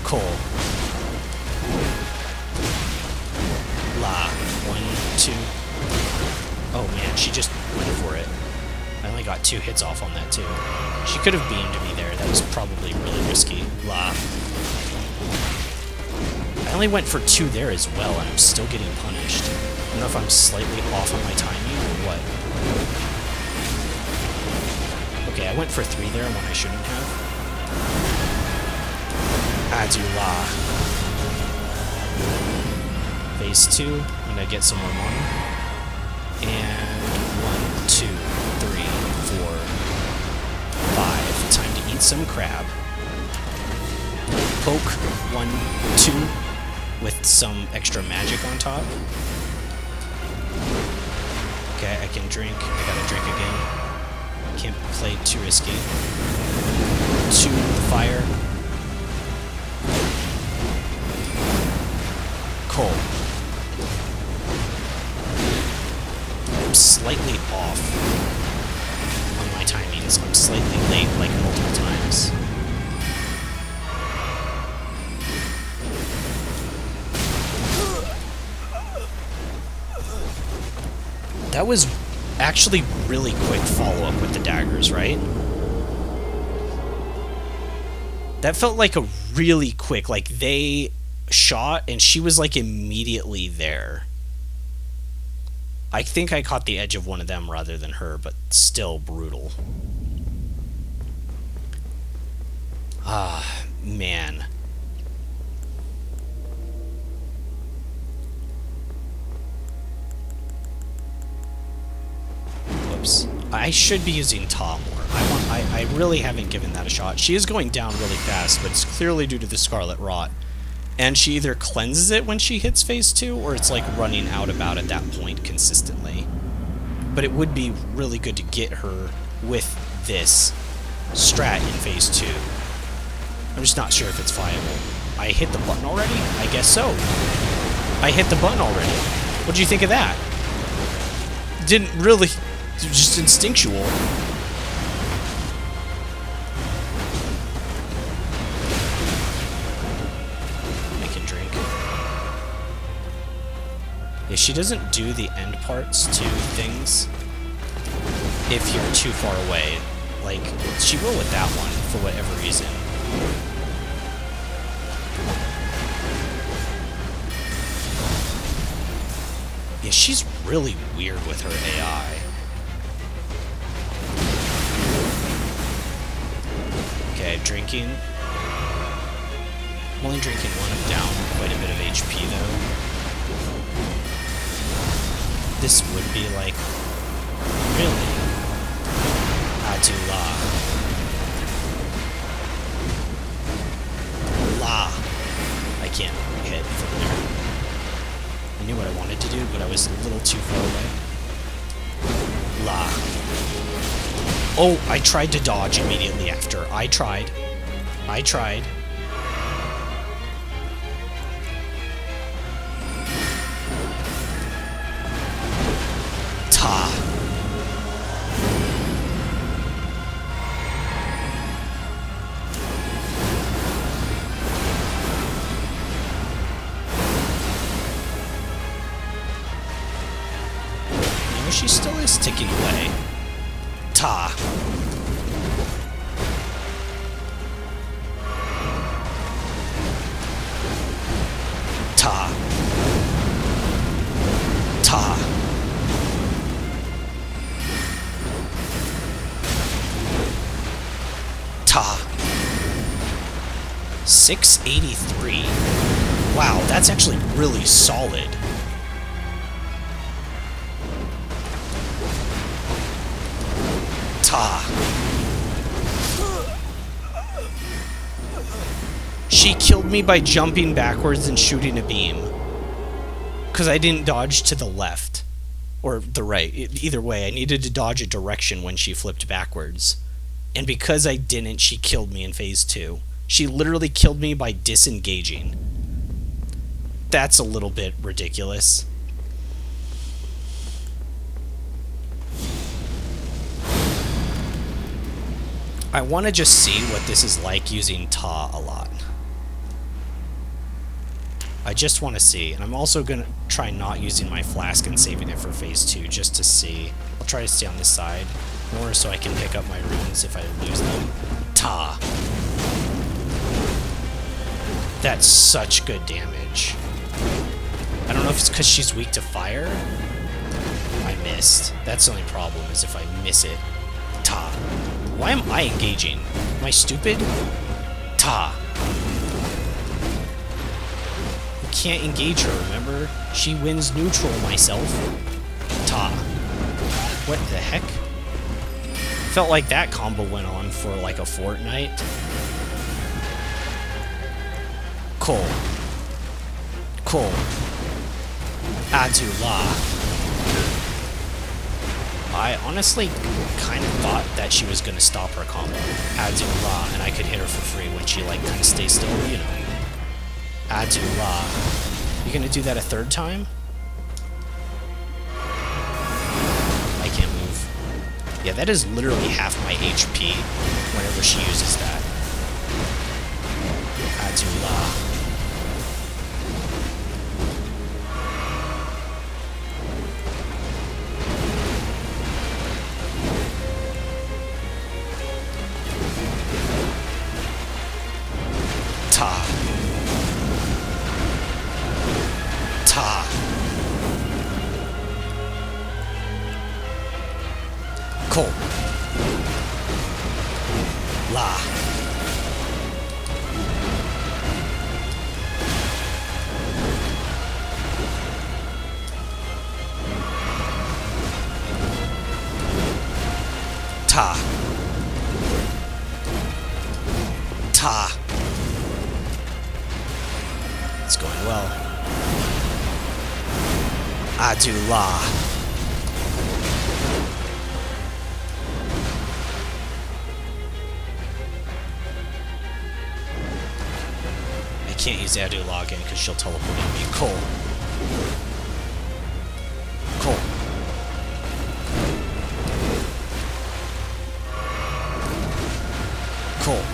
Cole. La. 1, 2. Oh man, she just went for it. I only got 2 hits off on that too. She could have beamed me there. That was probably really risky. La. I only went for 2 there as well, and I'm still getting punished. I don't know if I'm slightly off on my timing or what. Okay, I went for 3 there when I shouldn't have. Adula. Phase 2. I'm gonna get some more money. And 1, 2, 3, 4, 5. Time to eat some crab. Poke. 1, 2. With some extra magic on top. Okay, I can drink. I gotta drink again. Can't play too risky. 2 with fire. Coal. I'm slightly off on my timings. I'm slightly late, like multiple times. That was actually really quick follow-up with the daggers, right? That felt like a really quick, like they shot and she was like immediately there. I think I caught the edge of one of them rather than her, but still brutal. Ah, man. I should be using Ta more. I really haven't given that a shot. She is going down really fast, but it's clearly due to the Scarlet Rot. And she either cleanses it when she hits phase 2, or it's like running out about at that point consistently. But it would be really good to get her with this strat in phase 2. I'm just not sure if it's viable. I hit the button already? I guess so. I hit the button already. What'd you think of that? Didn't really... It was just instinctual. I can drink. Yeah, she doesn't do the end parts to things if you're too far away. Like, she will with that one, for whatever reason. Yeah, she's really weird with her AI. Okay, drinking. I'm only drinking 1. I'm down quite a bit of HP, though. This would be like... Really? Atula. La. I can't hit from there. I knew what I wanted to do, but I was a little too far away. La. Oh, I tried to dodge immediately after. I tried. Ta. No, she still is ticking away. Ta. 683. Wow, that's actually really solid. Ta. She killed me by jumping backwards and shooting a beam. Because I didn't dodge to the left. Or the right. Either way, I needed to dodge a direction when she flipped backwards. And because I didn't, she killed me in phase 2. She literally killed me by disengaging. That's a little bit ridiculous. I want to just see what this is like using Ta a lot. I just want to see, and I'm also going to try not using my flask and saving it for phase 2 just to see. I'll try to stay on this side more so I can pick up my runes if I lose them. Ta! That's such good damage. I don't know if it's because she's weak to fire. I missed. That's the only problem, is if I miss it. Ta! Why am I engaging? Am I stupid? Ta! Can't engage her, remember? She wins neutral myself. Ta. What the heck? Felt like that combo went on for like a fortnight. Cool. Cool. Adula. I honestly kind of thought that she was going to stop her combo. Adula, and I could hit her for free when she like kind of stays still, you know. Adula. You gonna do that a third time? I can't move. Yeah, that is literally half my HP whenever she uses that. Adula. Ta. Ta. Cool. La. Ta. Ta. It's going well. Adula. I can't use Adula again because she'll teleport on me. Cool. Cool. Cool.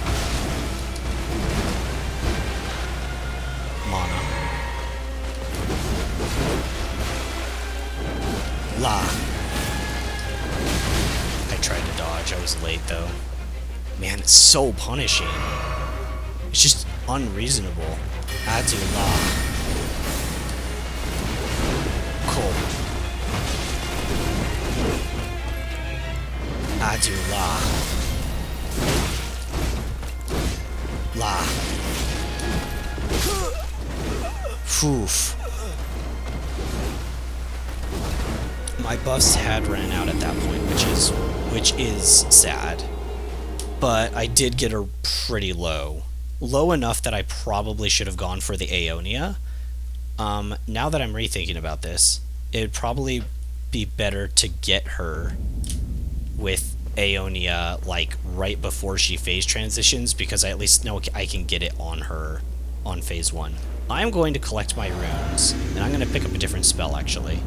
Mana. La. I tried to dodge. I was late, though. Man, it's so punishing. It's just unreasonable. Adula. Cool. Adula. La. Oof. My buffs had ran out at that point, which is sad. But I did get her pretty low. Low enough that I probably should have gone for the Aeonia. Now that I'm rethinking about this, it would probably be better to get her with Aeonia like right before she phase transitions, because I at least know I can get it on her on phase 1. I'm going to collect my runes, and I'm going to pick up a different spell, actually.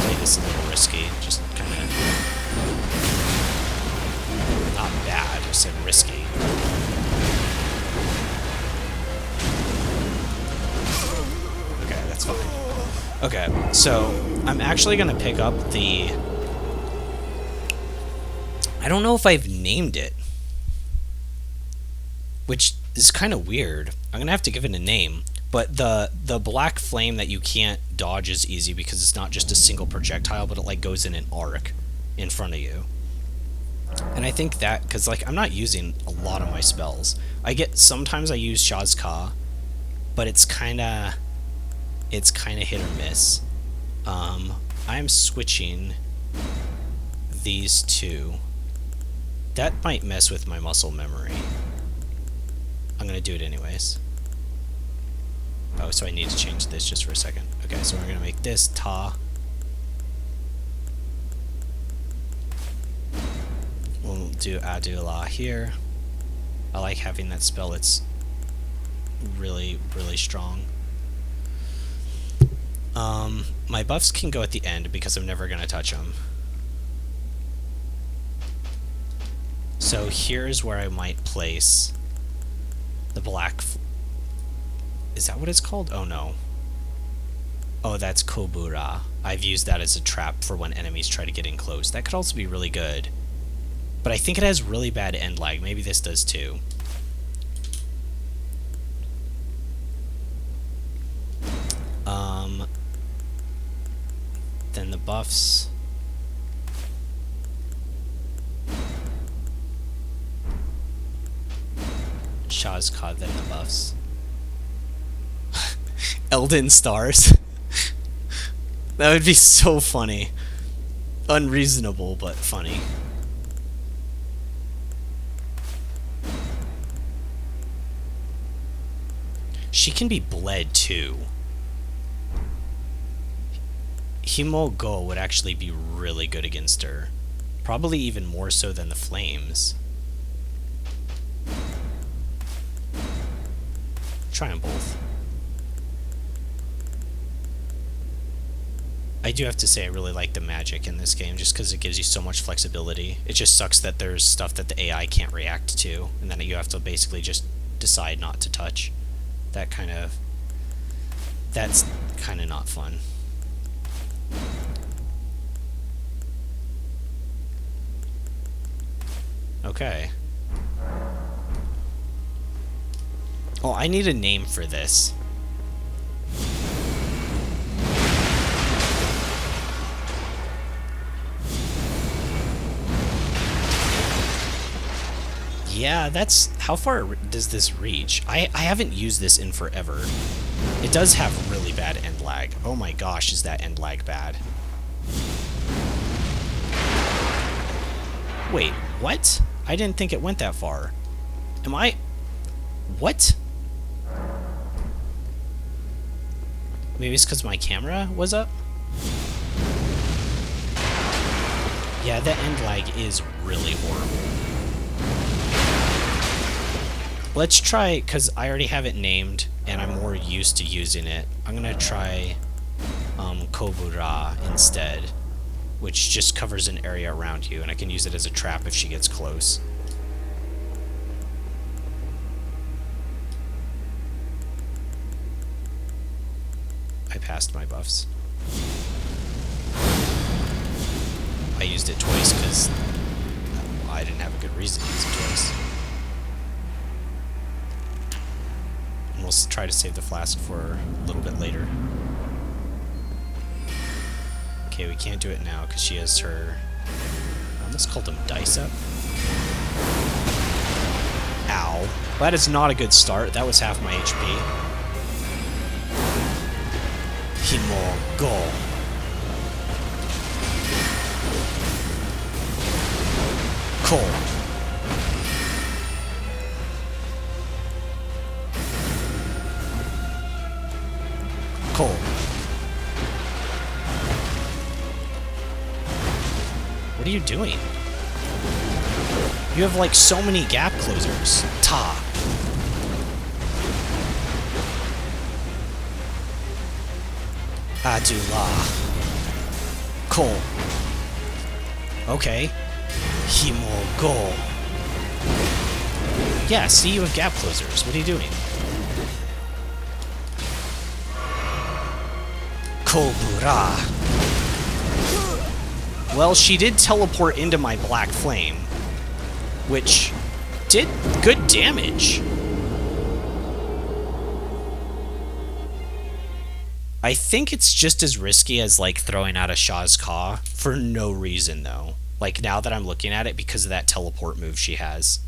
Play this a little risky, just kind of... not bad, I said risky. Okay, that's fine. Okay, so I'm actually going to pick up the... I don't know if I've named it, which is kind of weird. I'm going to have to give it a name. But the black flame that you can't dodge is easy because it's not just a single projectile, but it like goes in an arc in front of you. And I think that, because like I'm not using a lot of my spells. Sometimes I use Shazka, but it's kinda hit or miss. I'm switching these two. That might mess with my muscle memory. I'm gonna do it anyways. Oh, so I need to change this just for a second. Okay, so we're gonna make this Ta. We'll do Adula here. I like having that spell. It's really, really strong. My buffs can go at the end because I'm never gonna touch them. So here's where I might place the black. Is that what it's called? Oh no. Oh, that's Kobura. I've used that as a trap for when enemies try to get in close. That could also be really good. But I think it has really bad end lag. Maybe this does too. Then the buffs. Shazka, then the buffs. Elden stars. That would be so funny. Unreasonable, but funny. She can be bled too. Himo-go would actually be really good against her. Probably even more so than the flames. Try them both. I do have to say I really like the magic in this game just because it gives you so much flexibility. It just sucks that there's stuff that the AI can't react to, and then you have to basically just decide not to touch. That's kind of not fun. Okay. Oh, I need a name for this. Yeah, that's... How far does this reach? I haven't used this in forever. It does have really bad end lag. Oh my gosh, is that end lag bad. Wait, what? I didn't think it went that far. Am I... What? Maybe it's because my camera was up? Yeah, the end lag is really horrible. Let's try, because I already have it named, and I'm more used to using it. I'm going to try Kobura instead, which just covers an area around you, and I can use it as a trap if she gets close. I passed my buffs. I used it twice because I didn't have a good reason to use it twice. And we'll try to save the flask for a little bit later. Okay, we can't do it now because she has her... I almost called them dice up. Ow. Well, that is not a good start. That was half my HP. Himo-go. Cool. Cool. What are you doing? You have like so many gap closers. Ta. Adula. Cool. Okay. Himo-go. Yeah, see, you have gap closers. What are you doing? Kobura. Well, she did teleport into my black flame, which did good damage. I think it's just as risky as, like, throwing out a Shah's Ka for no reason, though. Like, now that I'm looking at it, because of that teleport move she has.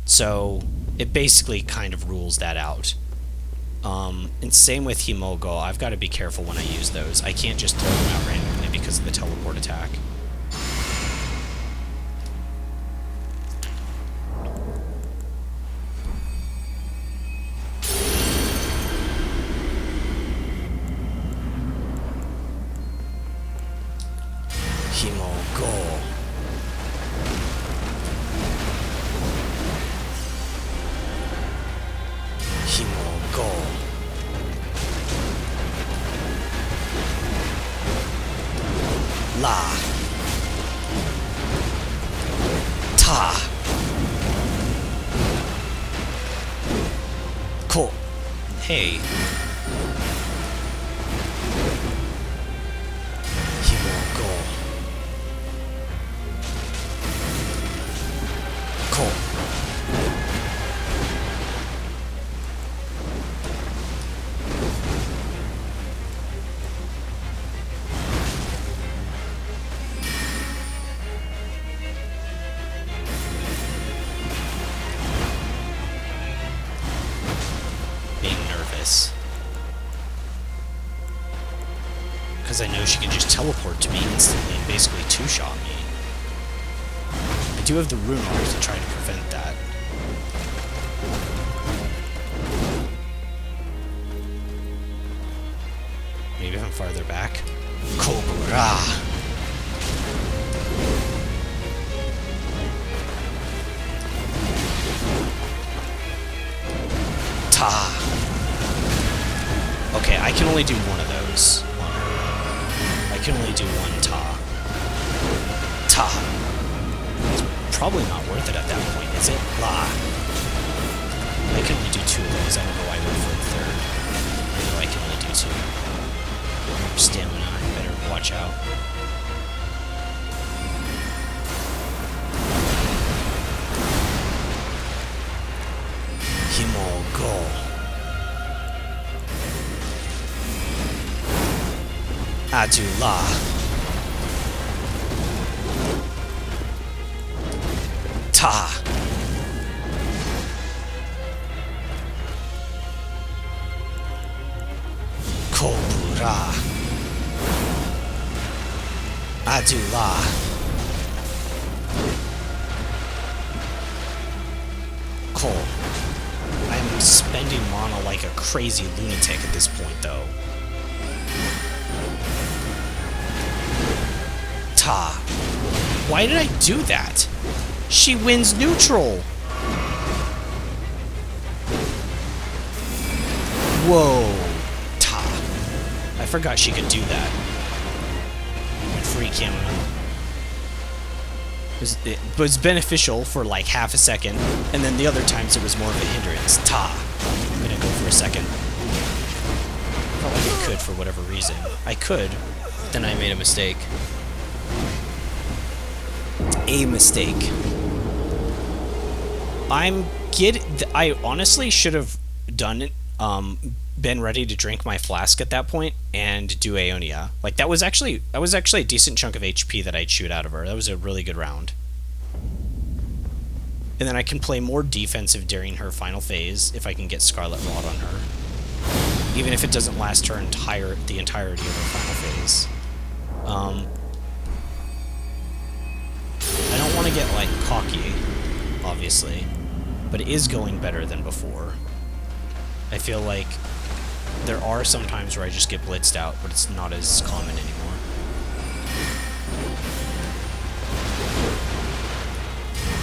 So, it basically kind of rules that out. And same with Himogo. I've got to be careful when I use those. I can't just throw them out randomly because of the teleport attack. Himogo. Himogo. La. Ta. Ko. Hey. Himogo. Ko. Because I know she can just teleport to me instantly and basically two-shot me. I do have the rune art to try to prevent that. Maybe if I'm farther back. Cobra! Ta! Okay, I can only do one of those. I can only do one Ta. Ta! It's probably not worth it at that point, is it? La. I can only do two of those. I don't know why I went for the third. I know I can only do two. Stamina, I better watch out. Himogo. Adula. Ta. Kobura. Adula. Ko. I'm spending mana like a crazy lunatic at this point, though. Ta. Why did I do that? She wins neutral. Whoa. Ta. I forgot she could do that. Free camera. It was beneficial for like half a second, and then the other times it was more of a hindrance. Ta. I'm gonna go for a second. Felt like I could for whatever reason. I could, then I made a mistake. A mistake. I honestly should have done it, been ready to drink my flask at that point and do Aeonia. Like that was actually a decent chunk of HP that I'd shoot out of her. That was a really good round. And then I can play more defensive during her final phase if I can get Scarlet Rod on her. Even if it doesn't last the entirety of her final phase. I don't want to get, like, cocky, obviously, but it is going better than before. I feel like there are some times where I just get blitzed out, but it's not as common anymore.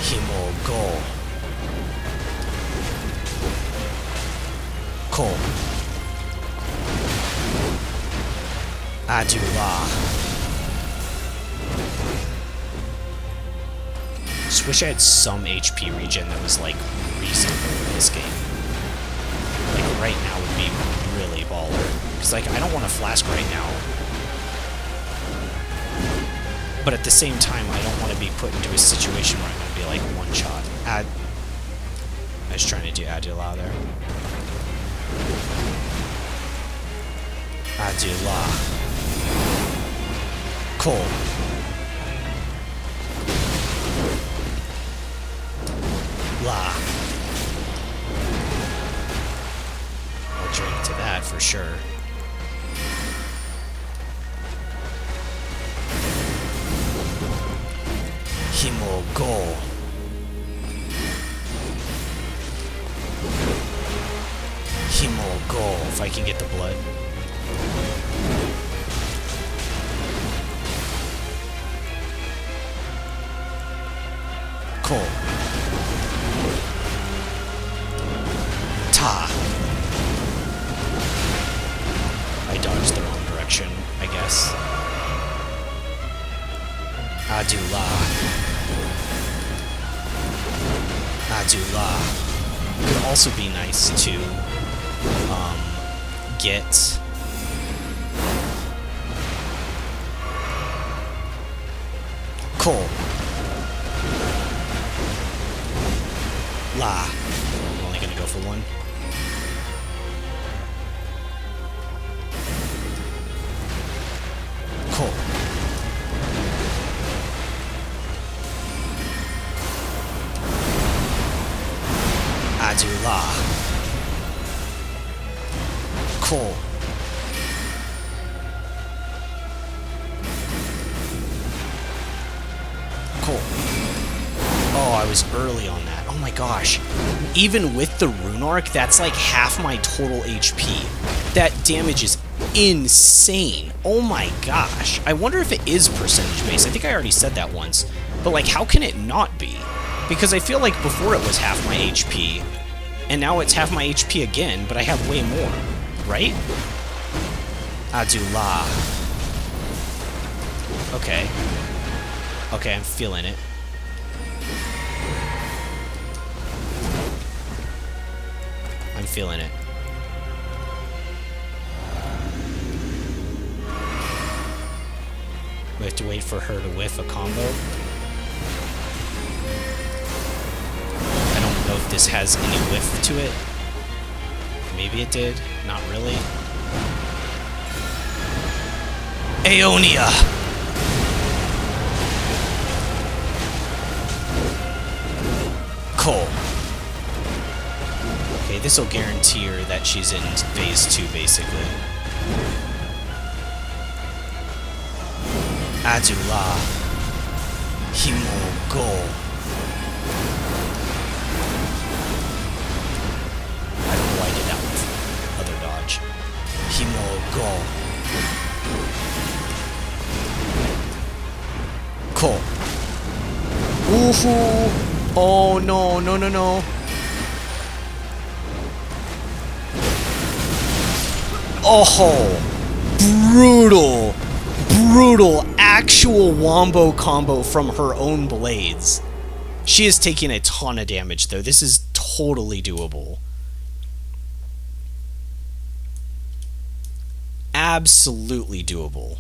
Himogo. Ko. Adula. Just wish I had some HP regen that was, like, reasonable in this game. Like, right now would be really baller. Because, like, I don't want to flask right now. But at the same time, I don't want to be put into a situation where I'm going to be, like, one-shot. I was trying to do Adula there. Adula. Cool. La. I'll drink to that for sure. Himo go. Himo go. If I can get the blood. Cool. Ta. I dodged the wrong direction, I guess. Adula. Adula. It would also be nice to get coal. La. I'm only gonna go for one. Cool. Adula. Cool. Cool. Oh, I was early on that. Oh my gosh. Even with the rune arc, that's like half my total HP. That damage is insane. Oh my gosh. I wonder if it is percentage based. I think I already said that once. But like, how can it not be? Because I feel like before it was half my HP, and now it's half my HP again, but I have way more, right? Adula. Okay. Okay, I'm feeling it. I'm feeling it. We have to wait for her to whiff a combo. I don't know if this has any whiff to it. Maybe it did. Not really. Aeonia! Cole. Okay, this will guarantee her that she's in phase 2, basically. Adula. Himo go. I don't know why I did that with other dodge. Himo go. Cool. Woohoo! Oh no, no, no, no. Oh, brutal. Brutal actual wombo combo from her own blades. She is taking a ton of damage though. This is totally doable. Absolutely doable.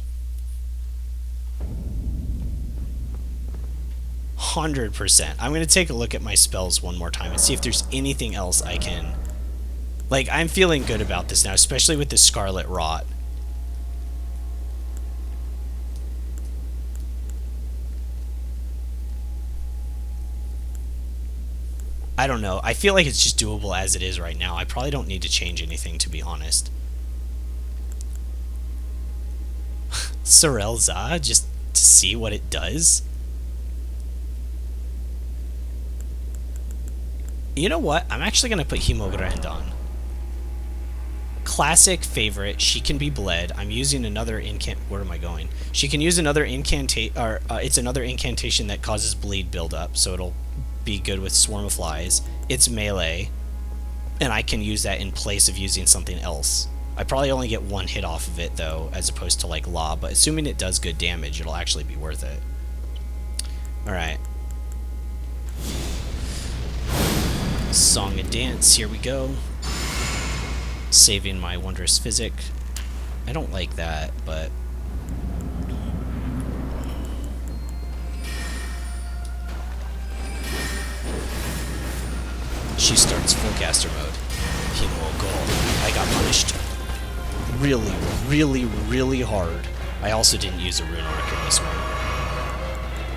100%. I'm going to take a look at my spells one more time and see if there's anything else I can... Like, I'm feeling good about this now, especially with the Scarlet Rot. I don't know. I feel like it's just doable as it is right now. I probably don't need to change anything, to be honest. Sorelza, just to see what it does. You know what? I'm actually going to put Hemogrand on. Classic favorite. She can be bled. I'm using another Where am I going? She can use another incantation, or it's another incantation that causes bleed buildup, so it'll be good with Swarm of Flies. It's melee, and I can use that in place of using something else. I probably only get one hit off of it, though, as opposed to, like, Law, but assuming it does good damage, it'll actually be worth it. Alright. Song and Dance, here we go. Saving my Wondrous Physic. I don't like that, but... She starts full caster mode. Himo go. I got punished. really, really, really hard. I also didn't use a rune arc in this one.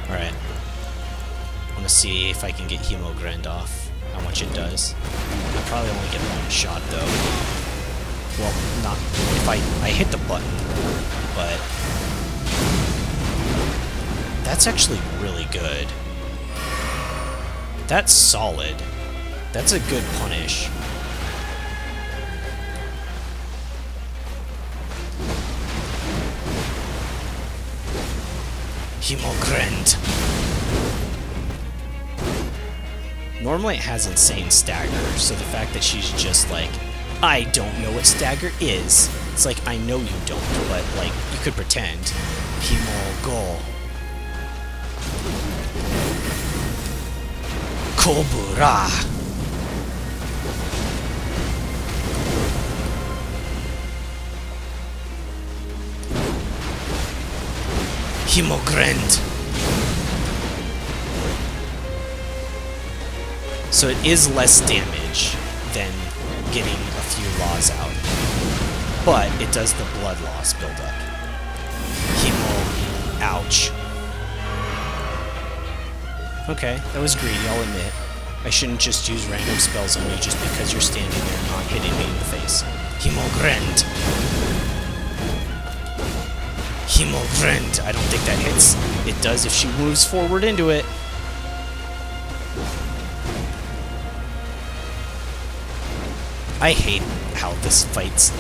Alright. I want to see if I can get Hemogrind off. How much it does. I probably only get one shot though. Well, not if I hit the button, but that's actually really good. That's solid. That's a good punish. Hemogrind. Normally it has insane stagger, so the fact that she's just like, I don't know what stagger is. It's like, I know you don't, but like, you could pretend. Hemogol. Kobura. Hemogrind. So it is less damage than getting a few laws out, but it does the blood loss build up. Hemo. Ouch. Okay, that was greedy, I'll admit. I shouldn't just use random spells on you just because you're standing there not hitting me in the face. Hemogrind. Hemogrind. I don't think that hits. It does if she moves forward into it. I hate how this fight's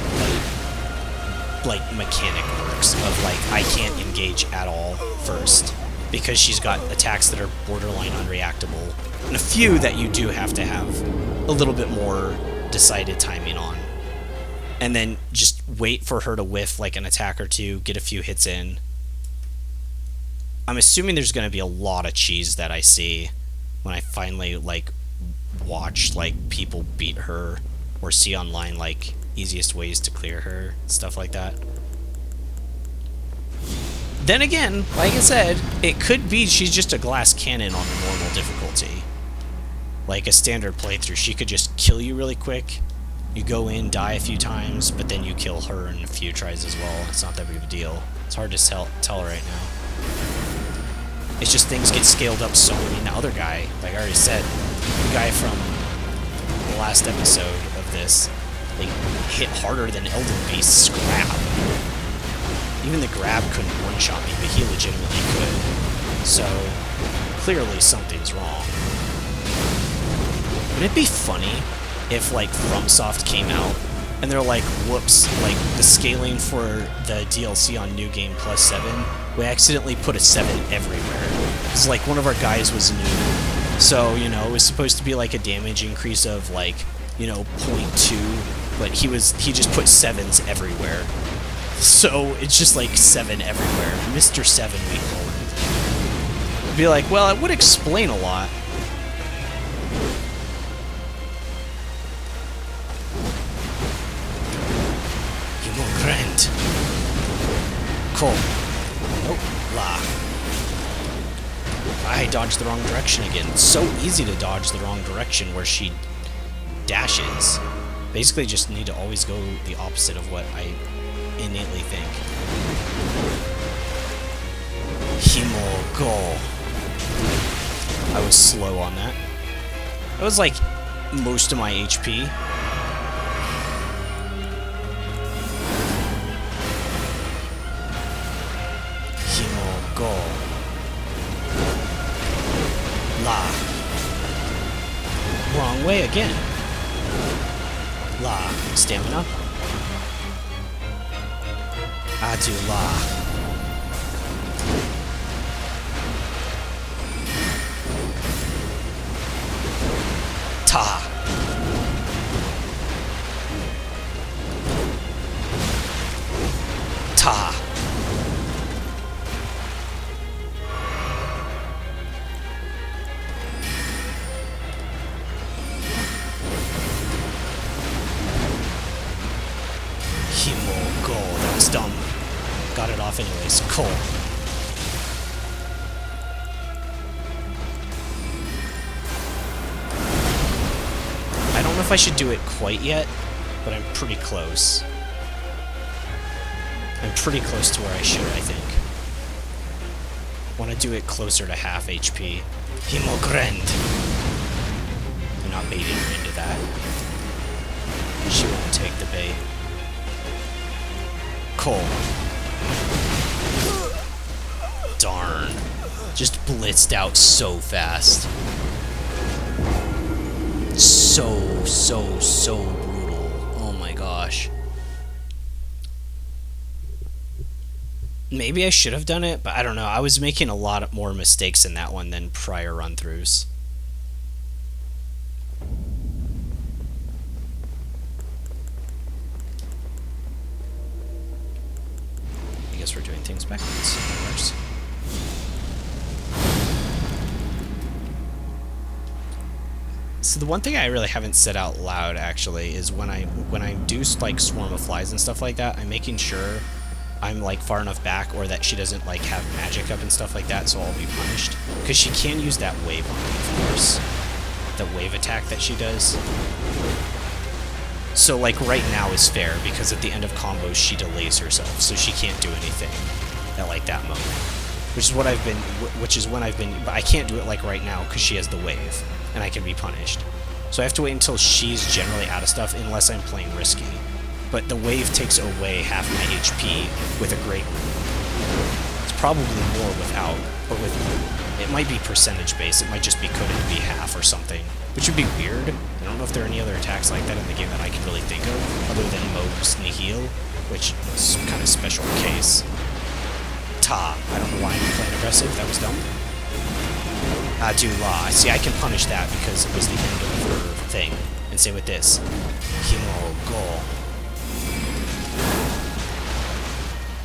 like mechanic works of like I can't engage at all first because she's got attacks that are borderline unreactable and a few that you do have to have a little bit more decided timing on, and then just wait for her to whiff like an attack or two, get a few hits in. I'm assuming there's going to be a lot of cheese that I see when I finally like watch like people beat her or see online like easiest ways to clear her, stuff like that. Then again, like I said, it could be she's just a glass cannon on a normal difficulty. Like a standard playthrough, she could just kill you really quick. You go in, die a few times, but then you kill her in a few tries as well. It's not that big of a deal. It's hard to tell right now. It's just things get scaled up so. I mean, the other guy, like I already said, the guy from the last episode of this, they hit harder than Elden Beast's grab. Even the grab couldn't one-shot me, but he legitimately could. So, clearly something's wrong. Wouldn't it be funny if, like, FromSoft came out, and they're like, whoops, like, the scaling for the DLC on New Game Plus 7, we accidentally put a 7 everywhere. Because, like, one of our guys was new, so, you know, it was supposed to be, like, a damage increase of, like, you know, 0.2, but he just put 7s everywhere. So, it's just, like, 7 everywhere. Mr. 7, we call him. Be like, well, it would explain a lot. Hemogrind. Cool. Oh, la. I dodged the wrong direction again. It's so easy to dodge the wrong direction where she dashes. Basically, just need to always go the opposite of what I innately think. Hemo-go. I was slow on that. That was like most of my HP. Hemo-go. La. Wrong way again. La. Stamina. Adu la. Ta. Ta. Hemo-go. That was dumb. Got it off anyways. Cool. I don't know if I should do it quite yet, but I'm pretty close. I'm pretty close to where I should, I think. Want to do it closer to half HP. Himogrend. I'm not baiting her into that. She won't take the bait. Cole. Darn. Just blitzed out so fast. So brutal. Oh my gosh. Maybe I should have done it, but I don't know. I was making a lot more mistakes in that one than prior run-throughs. I guess we're doing things backwards, of course. So the one thing I really haven't said out loud, actually, is when I do, like, swarm of flies and stuff like that, I'm making sure I'm, like, far enough back, or that she doesn't, like, have magic up and stuff like that, so I'll be punished. Because she can use that wave on me, of course. The wave attack that she does. So, like, right now is fair, because at the end of combos, she delays herself, so she can't do anything at, like, that moment. Which is when I've been, but I can't do it, like, right now, because she has the wave, and I can be punished. So I have to wait until she's generally out of stuff, unless I'm playing risky. But the wave takes away half my HP with a great move. It's probably more without, but with it might be percentage based. It might just be coded to be half or something, which would be weird. I don't know if there are any other attacks like that in the game that I can really think of, other than Moog's Nihil, which is kind of special case. Ta. I don't know why I'm playing aggressive. That was dumb. Adula. See, I can punish that because it was the end of her thing. And same with this. Himo Go.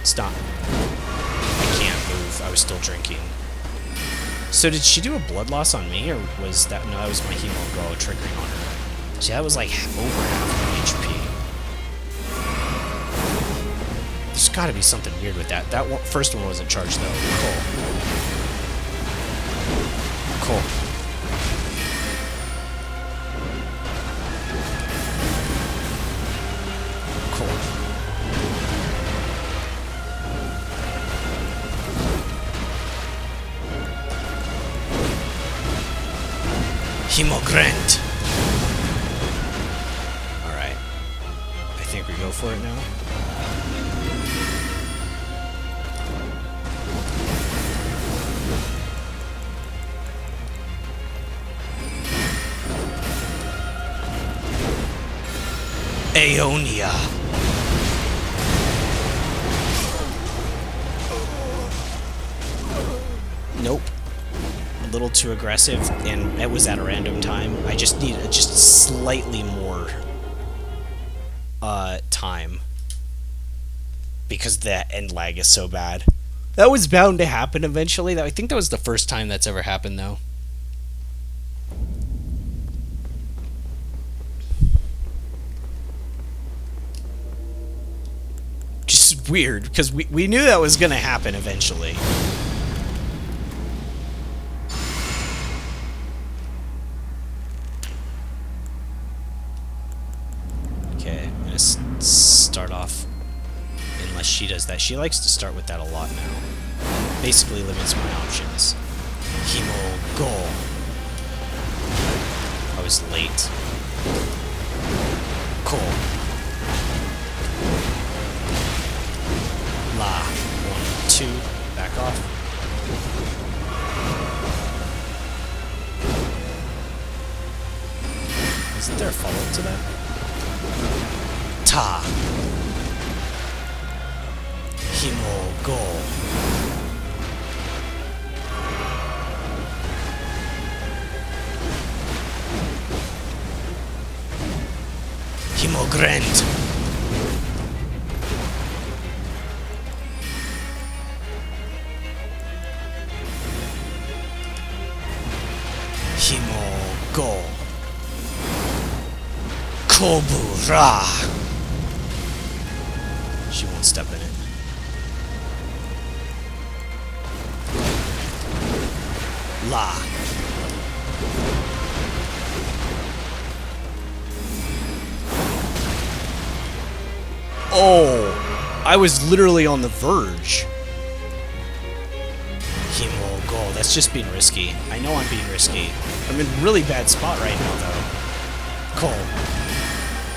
Stop. I can't move. I was still drinking. So did she do a blood loss on me, or was that... No, that was my Himo Go triggering on her. See, that was like over half my HP. There's gotta be something weird with that. That first one wasn't charged, though. Cool. Himogrend. Alright. I think we go for it now. Aeonia. Nope. A little too aggressive, and it was at a random time. I just needed just slightly more time, because that end lag is so bad. That was bound to happen eventually. I think that was the first time that's ever happened, though. Just weird, because we knew that was going to happen eventually. Okay, I'm going to start off, unless she does that. She likes to start with that a lot now. Basically limits my options. Himo Go. I was late. Cool. La. 1, 2. Back off. Isn't there a follow-up to that? Ta. Himo Go. Himogrend. Himo Go. Kobura. She won't step in it. La. Oh. I was literally on the verge. Himo go. That's just being risky. I know I'm being risky. I'm in a really bad spot right now, though. Cole.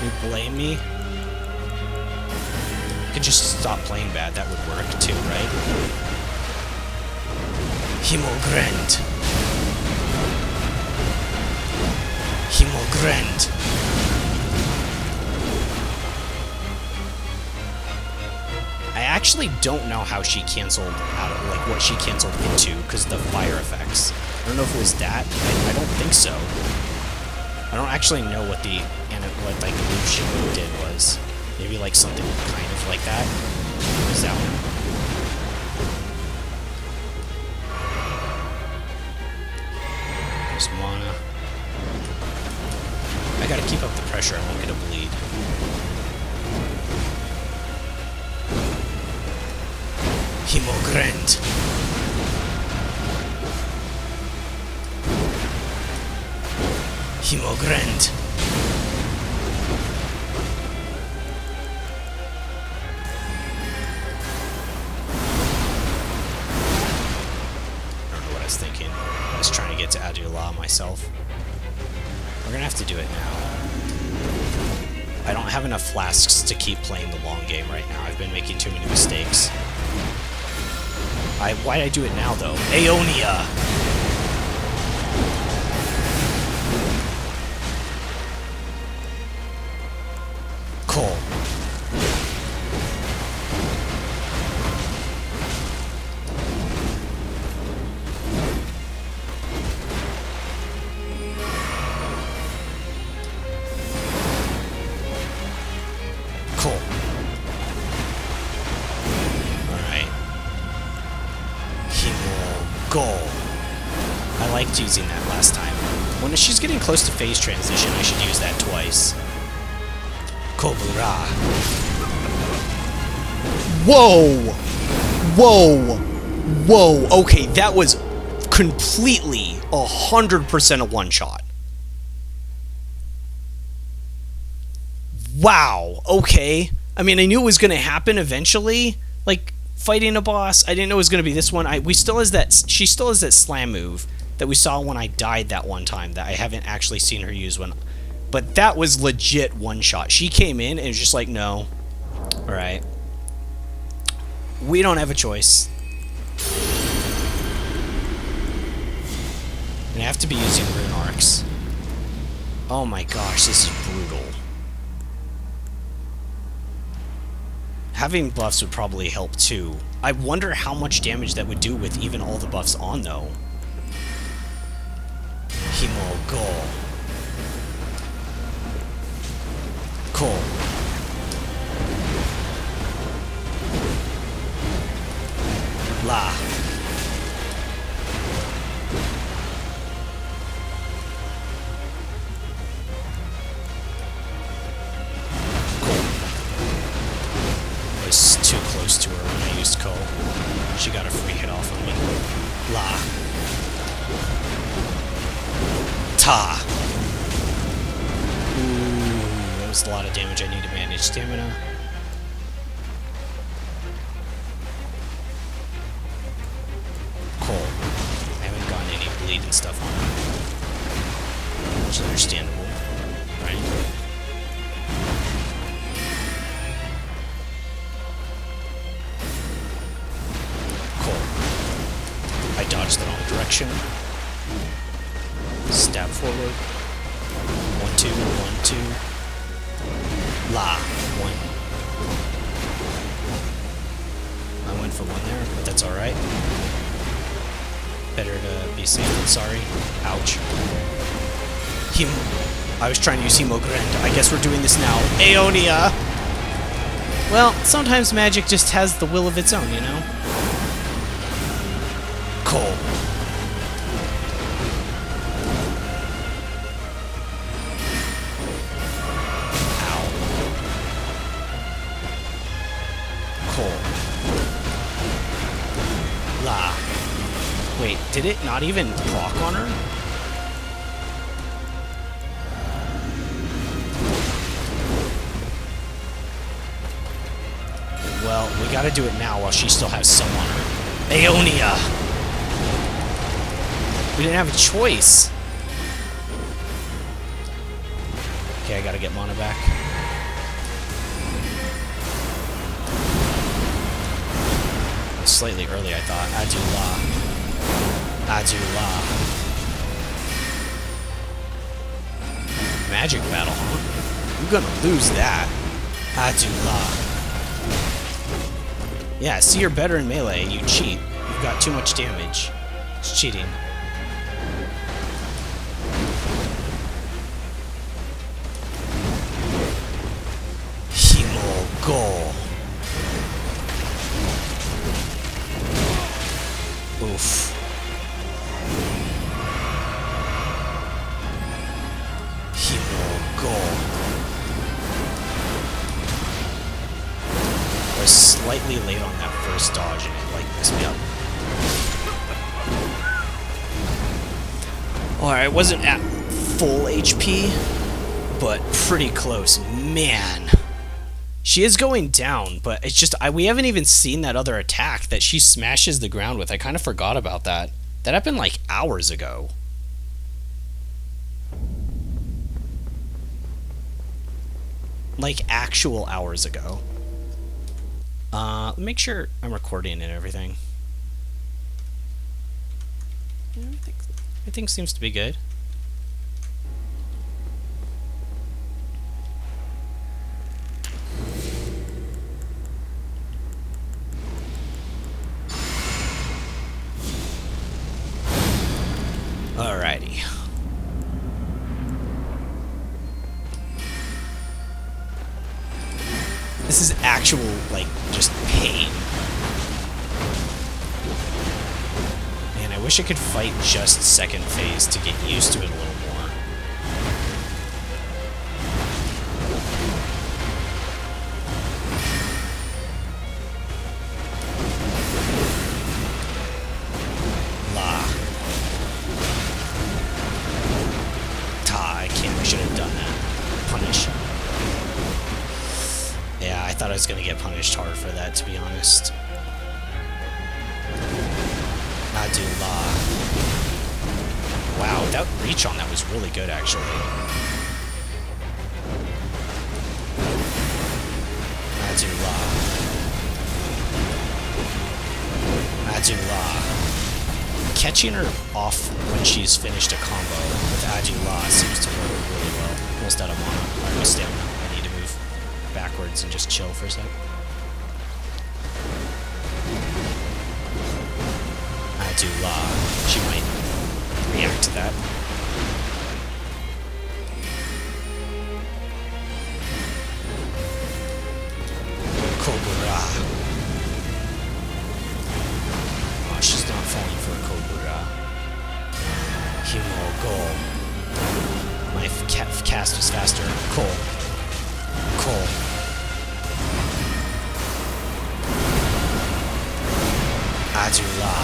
You blame me? I could just stop playing bad. That would work, too, right? Himo Grand. Himo Grand. I actually don't know how she canceled out of, like, what she canceled into because of the fire effects. I don't know if it was that. I don't think so. I don't actually know what the like move she did was. Maybe like something kind of like that. What was that one? There's mana. I gotta keep up the pressure. I won't get a bleed. Himo Grand. Himo Grand. I don't know what I was thinking. I was trying to get to Adula myself. We're gonna have to do it now. I don't have enough flasks to keep playing the long game right now. I've been making too many mistakes. Why'd I do it now, though? Aeonia! Cool. Cool. Alright. Go. I liked using that last time. When she's getting close to phase transition, I should use that twice. Kobura. Whoa! Whoa! Whoa! Okay, that was completely 100% a one-shot. Wow, okay. I mean, I knew it was going to happen eventually. Like, fighting a boss, I didn't know it was going to be this one. She still has that slam move that we saw when I died that one time that I haven't actually seen her use when. But that was legit one shot. She came in and was just like, no. Alright. We don't have a choice. And I have to be using rune arcs. Oh my gosh, this is brutal. Having buffs would probably help too. I wonder how much damage that would do with even all the buffs on though. Himo go. Cool. La. Was too close to her when I used Ko. She got a free hit off on me. La. Ta. Ooh, that was a lot of damage. I need to manage stamina. Cool. I haven't gotten any bleed and stuff on her. Which is understandable, right? I dodged the wrong direction. Stab forward. 1, 2, 1, 2. La. 1. I went for 1 there, but that's alright. Better to be safe than sorry. Ouch. I was trying to use Himo Grand. I guess we're doing this now. Aeonia! Well, sometimes magic just has the will of its own, you know? Cool. Ow. Cool. La. Wait, did it not even proc on her? Well, we gotta do it now while she still has some on her. Aeonia! We didn't have a choice. Okay, I gotta get mana back. Slightly early, I thought. Adula. Magic battle, huh? I'm gonna lose that. Adula. Yeah, see, you're better in melee and you cheat. You've got too much damage. It's cheating. Go. Oof. Go. I was slightly late on that first dodge and it like messed me up. Alright, I wasn't at full HP, but pretty close. Man. She is going down, but it's just, we haven't even seen that other attack that she smashes the ground with. I kind of forgot about that. That happened like hours ago. Like actual hours ago. Make sure I'm recording and everything. Yeah, everything seems to be good. Alrighty. This is actual, like, just pain. Man, I wish I could fight just second phase to get used to it a little more. I should have done that. Punish. Yeah, I thought I was going to get punished hard for that, to be honest. Adula. Wow, that reach on that was really good, actually. Adula. Adula. Catching her off when she's finished a combo with Adula seems to work really well. Almost out of mana. Or my stamina. I need to move backwards and just chill for a sec. Adula. She might react to that. Kobura. Oh, she's not falling for a Kobura. Himo, go. My cast was faster. Ko. Adula.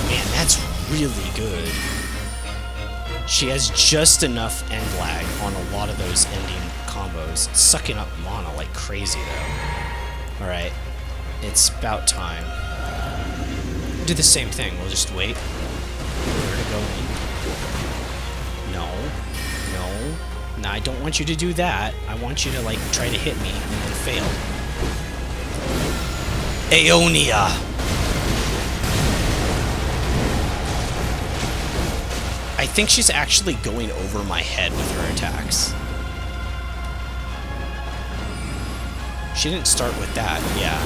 Man, that's really good. She has just enough end lag on a lot of those ending combos. It's sucking up mana like crazy, though. Alright. It's about time. Do the same thing. We'll just wait. Where to go in? No, I don't want you to do that. I want you to, like, try to hit me and then fail. Aeonia! I think she's actually going over my head with her attacks. She didn't start with that, yeah.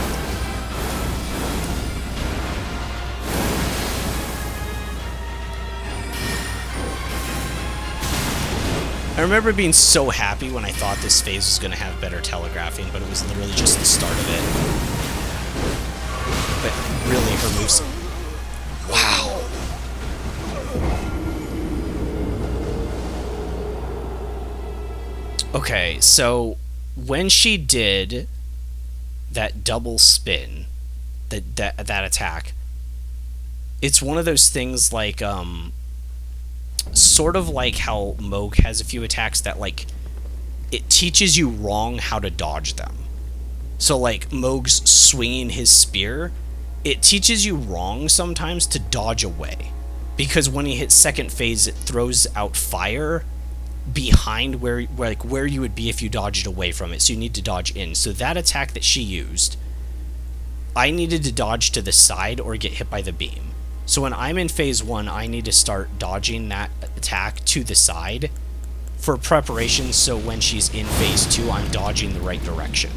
I remember being so happy when I thought this phase was going to have better telegraphing, but it was literally just the start of it. But really, her moves... Wow. Okay, so when she did that double spin, that attack, it's one of those things like, sort of like how Moog has a few attacks that, like, it teaches you wrong how to dodge them. So like Mohg's swinging his spear, it teaches you wrong sometimes to dodge away. Because when he hits second phase, it throws out fire behind where you would be if you dodged away from it. So you need to dodge in. So that attack that she used, I needed to dodge to the side or get hit by the beam. So when I'm in phase 1, I need to start dodging that attack to the side for preparation, so when she's in phase 2, I'm dodging the right direction.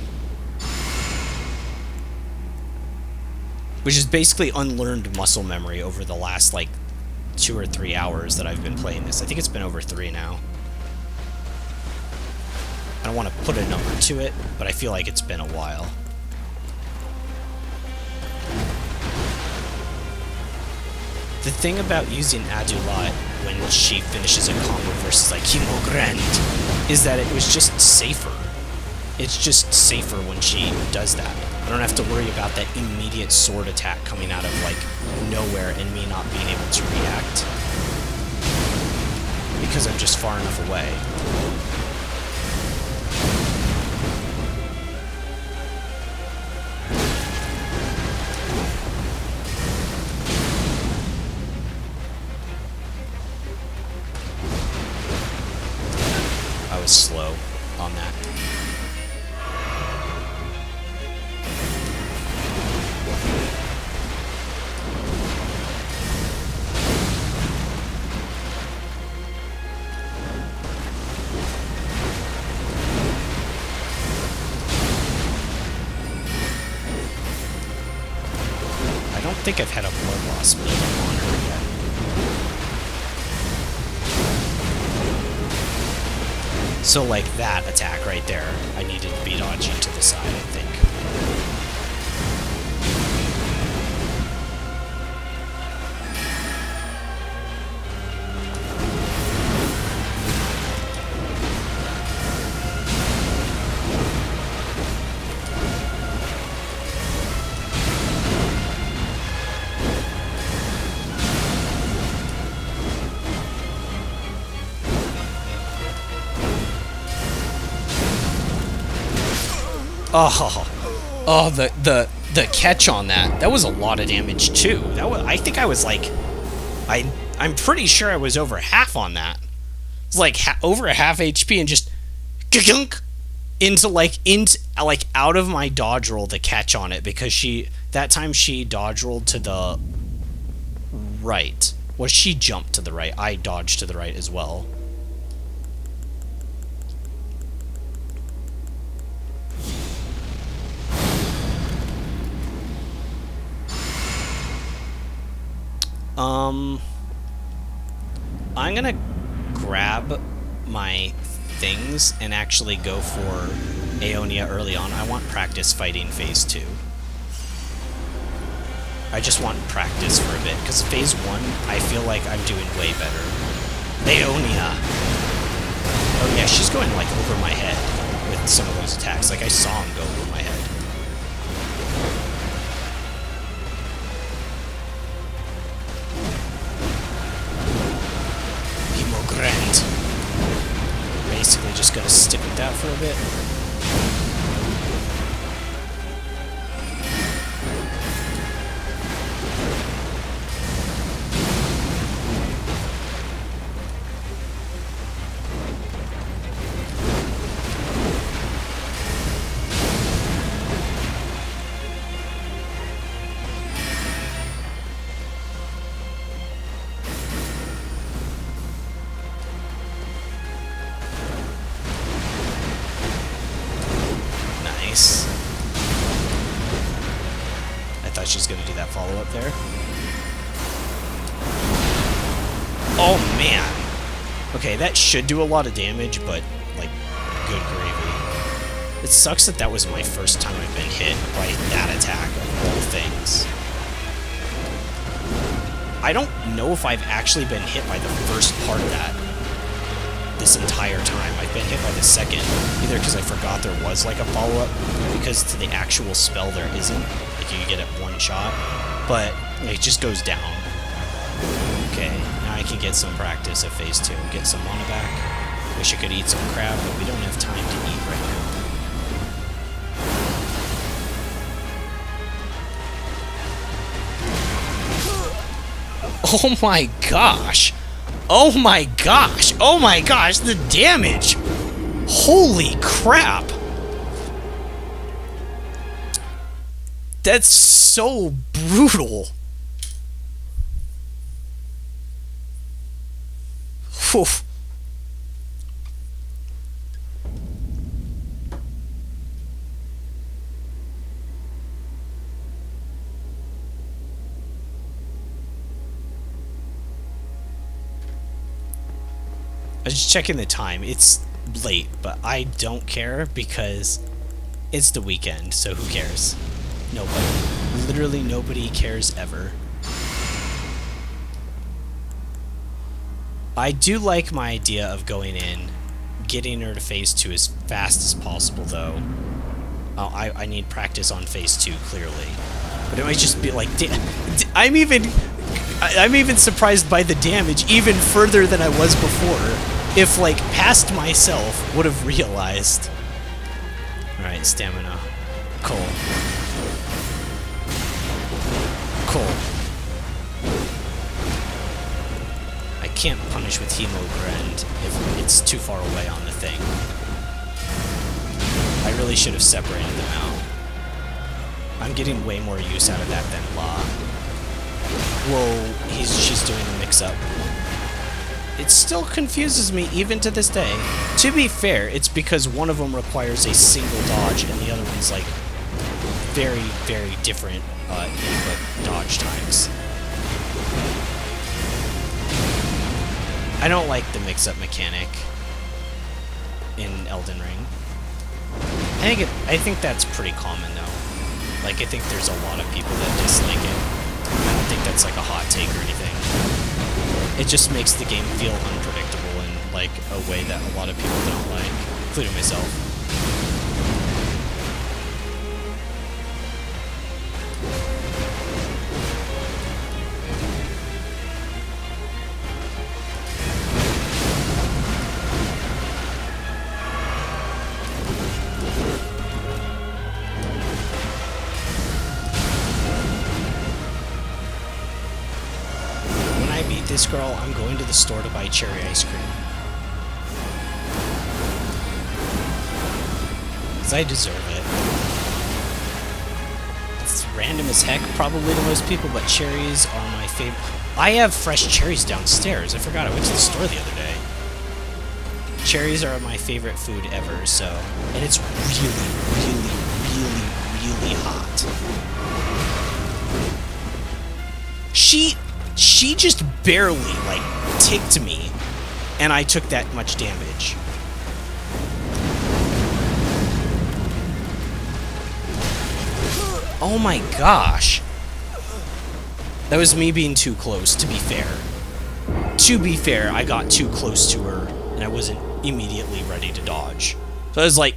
Which is basically unlearned muscle memory over the last, like, 2 or 3 hours that I've been playing this. I think it's been over 3 now. I don't want to put a number to it, but I feel like it's been a while. The thing about using Adulat when she finishes a combo versus like Himogrand is that it was just safer. It's just safer when she does that. I don't have to worry about that immediate sword attack coming out of like nowhere and me not being able to react. Because I'm just far enough away. I was slow on that. I don't think I've had a blood loss beam on her yet. So like that attack right there, I needed to be dodging to the side, I think. Oh, the catch on that. That was a lot of damage too. That was, I think I was like, I'm pretty sure I was over half on that. It's like over a half HP and just into out of my dodge roll to catch on it, because that time she dodge rolled to the right. Well, she jumped to the right. I dodged to the right as well. I'm gonna grab my things and actually go for Aeonia early on. I want practice fighting phase 2. I just want practice for a bit, because phase 1, I feel like I'm doing way better. Aeonia! Oh yeah, she's going like over my head with some of those attacks. Like I saw him go over my head. Basically just gonna stick with that for a bit. She's gonna do that follow-up there. Oh man! Okay, that should do a lot of damage, but, like, good gravy. It sucks that that was my first time I've been hit by that attack of all things. I don't know if I've actually been hit by the first part of that this entire time. I've been hit by the second, either because I forgot there was, like, a follow-up, because to the actual spell there isn't. Like, you get it one shot, but it just goes down. Okay, now I can get some practice at phase 2 and get some mana back. Wish I could eat some crab, but we don't have time to eat right now. Oh my gosh! Oh my gosh! Oh my gosh! The damage! Holy crap! That's so brutal. Whew. I was just checking the time. It's late, but I don't care because it's the weekend, so who cares? Nobody. Literally nobody cares ever. I do like my idea of going in, getting her to phase 2 as fast as possible, though. I need practice on phase 2, clearly. But it might just be like... I'm even surprised by the damage, even further than I was before. If, like, past myself would have realized. Alright, stamina. Cool. Cool. I can't punish with Hemogrand if it's too far away on the thing. I really should have separated them out. I'm getting way more use out of that than La. Whoa, she's doing a mix-up. It still confuses me even to this day. To be fair, it's because one of them requires a single dodge and the other one's like very, very different input dodge times. I don't like the mix-up mechanic in Elden Ring. I think that's pretty common though. Like, I think there's a lot of people that dislike it. I don't think that's like a hot take or anything. It just makes the game feel unpredictable in like a way that a lot of people don't like, including myself. This girl, I'm going to the store to buy cherry ice cream. Because I deserve it. It's random as heck, probably to most people, but cherries are my favorite. I have fresh cherries downstairs. I forgot I went to the store the other day. Cherries are my favorite food ever, so... And it's really hot. She just barely, like, ticked me, and I took that much damage. Oh my gosh. That was me being too close, to be fair. To be fair, I got too close to her, and I wasn't immediately ready to dodge. So I was, like,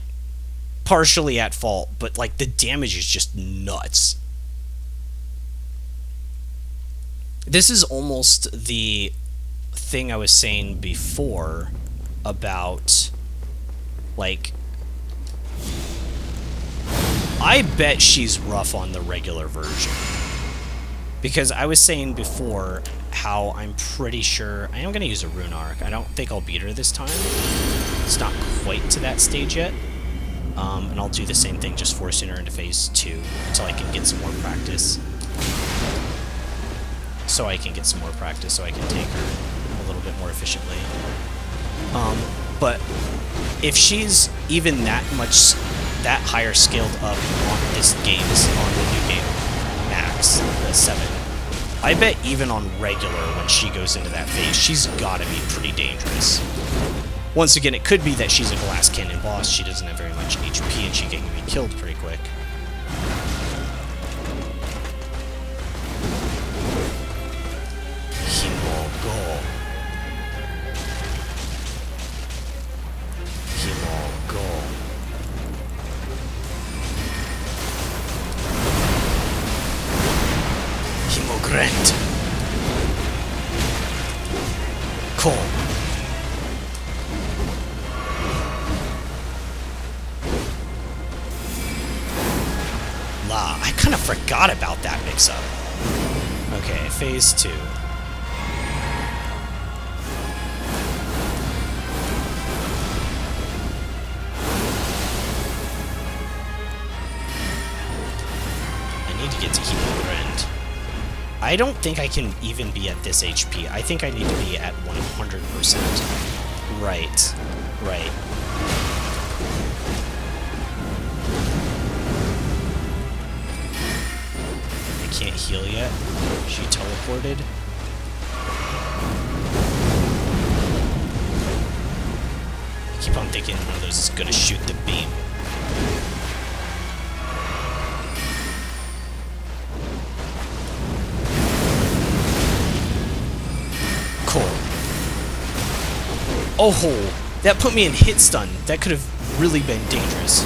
partially at fault, but, like, the damage is just nuts. This is almost the thing I was saying before about, like, I bet she's rough on the regular version. Because I was saying before how I'm pretty sure... I am going to use a rune arc. I don't think I'll beat her this time. It's not quite to that stage yet. And I'll do the same thing, just forcing her into phase 2 until I can get some more practice. So I can take her a little bit more efficiently. But if she's even that higher scaled up on this game's, on the new game, Max, the 7, I bet even on regular, when she goes into that phase, she's gotta be pretty dangerous. Once again, it could be that she's a glass cannon boss, she doesn't have very much HP, and she can be killed pretty quick. Cool. I kind of forgot about that mix-up. Okay, phase 2. I need to get to Hemogrand. I don't think I can even be at this HP. I think I need to be at 100%. Right. Right. I can't heal yet. She teleported. I keep on thinking one of those is gonna shoot the beam. Oh, that put me in hit stun. That could have really been dangerous.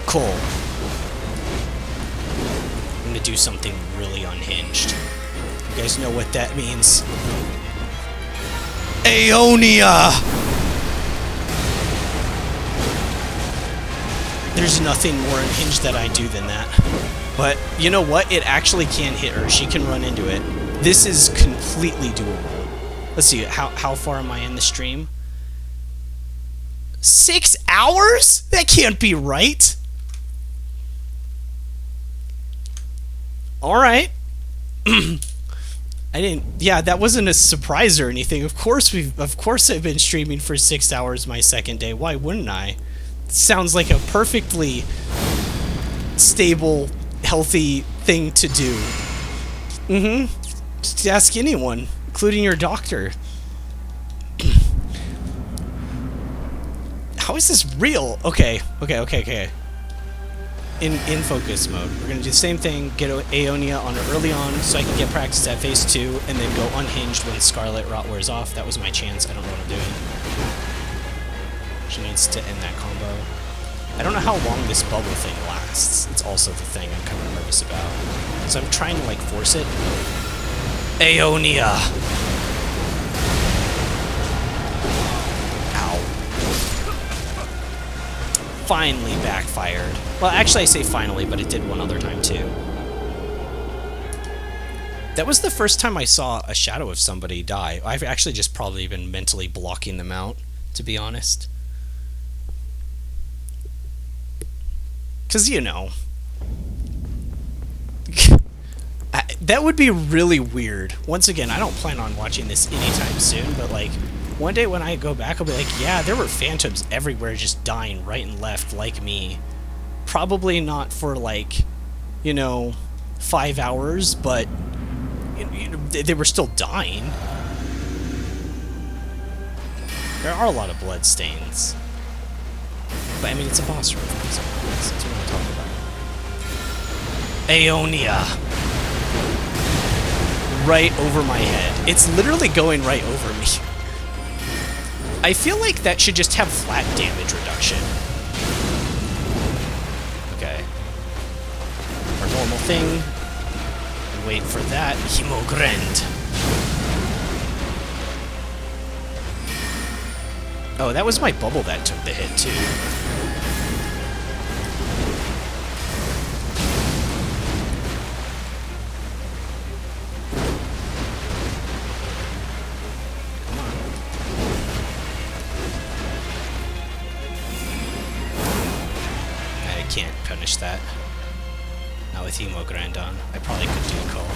Cool. I'm gonna do something really unhinged. You guys know what that means. Aeonia! There's nothing more unhinged that I do than that. But you know what? It actually can hit her. She can run into it. This is completely doable. Let's see, how far am I in the stream? 6 hours? That can't be right. Alright. I didn't... Yeah, that wasn't a surprise or anything. Of course I've been streaming for 6 hours my second day. Why wouldn't I? Sounds like a perfectly stable, healthy thing to do. Just ask anyone, including your doctor. How is this real? Okay. In focus mode. We're gonna do the same thing, get Aeonia on her early on, so I can get practice at phase 2, and then go unhinged when Scarlet Rot wears off. That was my chance. I don't know what I'm doing. She needs to end that combo. I don't know how long this bubble thing lasts. It's also the thing I'm kind of nervous about. So I'm trying to, like, force it. Aeonia! Ow. Finally backfired. Well, actually I say finally, but it did one other time too. That was the first time I saw a shadow of somebody die. I've actually just probably been mentally blocking them out, to be honest. Because, you know, that would be really weird. Once again, I don't plan on watching this anytime soon, but, like, one day when I go back, I'll be like, yeah, there were phantoms everywhere just dying right and left like me. Probably not for, like, you know, 5 hours, but you know, they were still dying. There are a lot of blood stains. But, I mean, it's a boss room, so that's what I'm talking about. Aeonia! Right over my head. It's literally going right over me. I feel like that should just have flat damage reduction. Okay. Our normal thing. Wait for that. Hemogrand. Oh, that was my bubble that took the hit, too. Come on. I can't punish that. Not with Hemogrand on. I probably could do a call.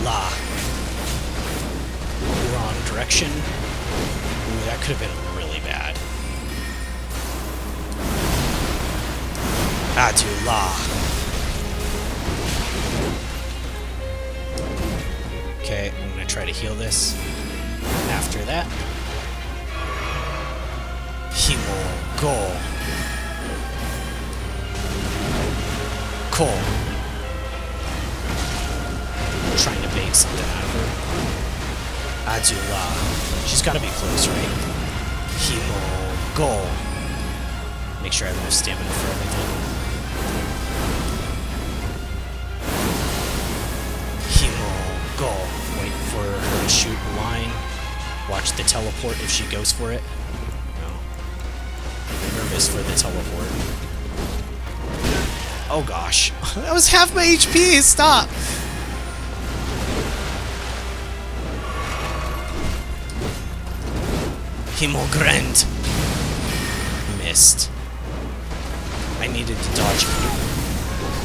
La. Wrong direction. Ooh, that could have been really bad. Adula. Okay, I'm gonna try to heal this. After that, Himo, go. Cool. Trying to bait something out of her. Adula. She's gotta be close, right? Himo, go. Make sure I have enough stamina for everything. Himo, go. Wait for her shoot a line. Watch the teleport if she goes for it. No. I'm nervous for the teleport. Oh gosh. That was half my HP! Stop! Himogrand. Missed. I needed to dodge.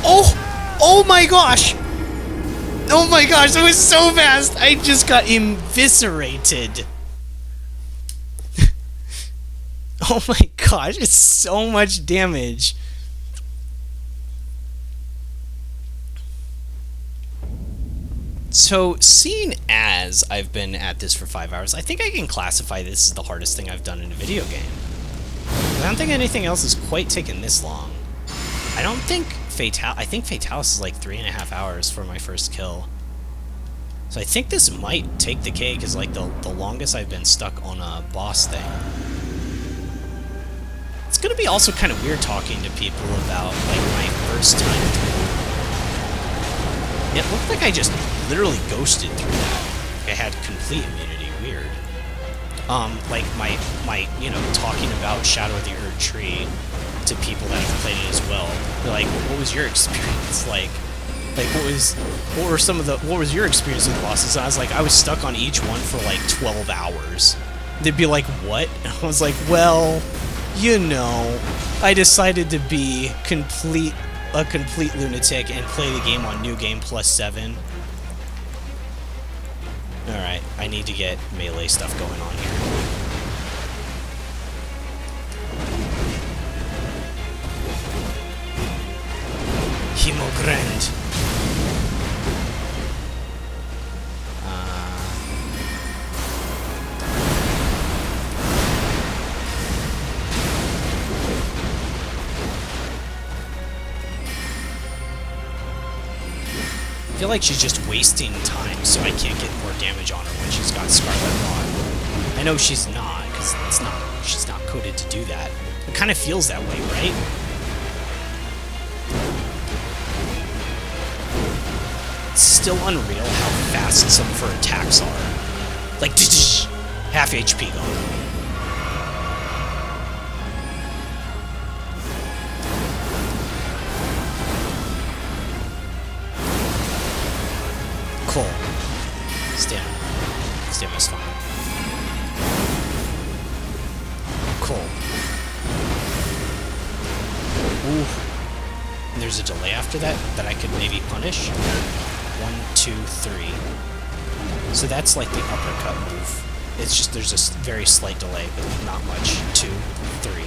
Oh! Oh my gosh! Oh my gosh, that was so fast! I just got eviscerated. Oh my gosh, it's so much damage. So, seeing as I've been at this for 5 hours, I think I can classify this as the hardest thing I've done in a video game. I don't think anything else has quite taken this long. I don't think I think Fatalis is like 3.5 hours for my first kill. So I think this might take the cake as like the longest I've been stuck on a boss thing. It's gonna be also kind of weird talking to people about like my first time through. It looked like I just literally ghosted through that. I had complete immunity. Weird. Like my you know, talking about Shadow of the Erdtree to people that have played it as well. They're like, what was your experience like? What was your experience with the bosses? And I was like, I was stuck on each one for like 12 hours. They'd be like, what? And I was like, well, you know, I decided to be a complete lunatic and play the game on New Game +7. Alright, I need to get melee stuff going on here. Himogrand. I feel like she's just wasting time so I can't get more damage on her when she's got Scarlet Rod. I know she's not, because she's not coded to do that. It kind of feels that way, right? It's still unreal how fast some of her attacks are. Like, half HP gone. Cool. Stamina. Stamina's fine. Cool. Ooh. And there's a delay after that I could maybe punish. 1, 2, 3. So that's like the uppercut move. It's just there's a very slight delay, but not much. 2, 3.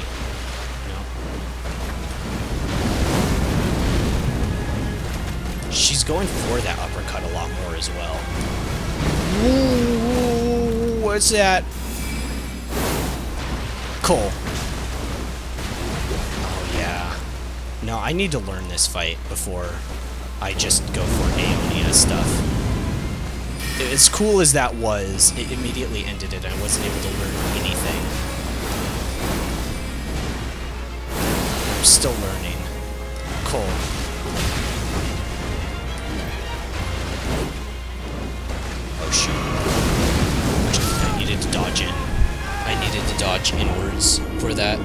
She's going for that uppercut a lot more as well. Ooh, what's that? Cool. Oh, yeah. No, I need to learn this fight before I just go for Aeonia stuff. As cool as that was, it immediately ended it. I wasn't able to learn anything. I'm still learning. Cool. Oh shoot. I needed to dodge in. I needed to dodge inwards for that.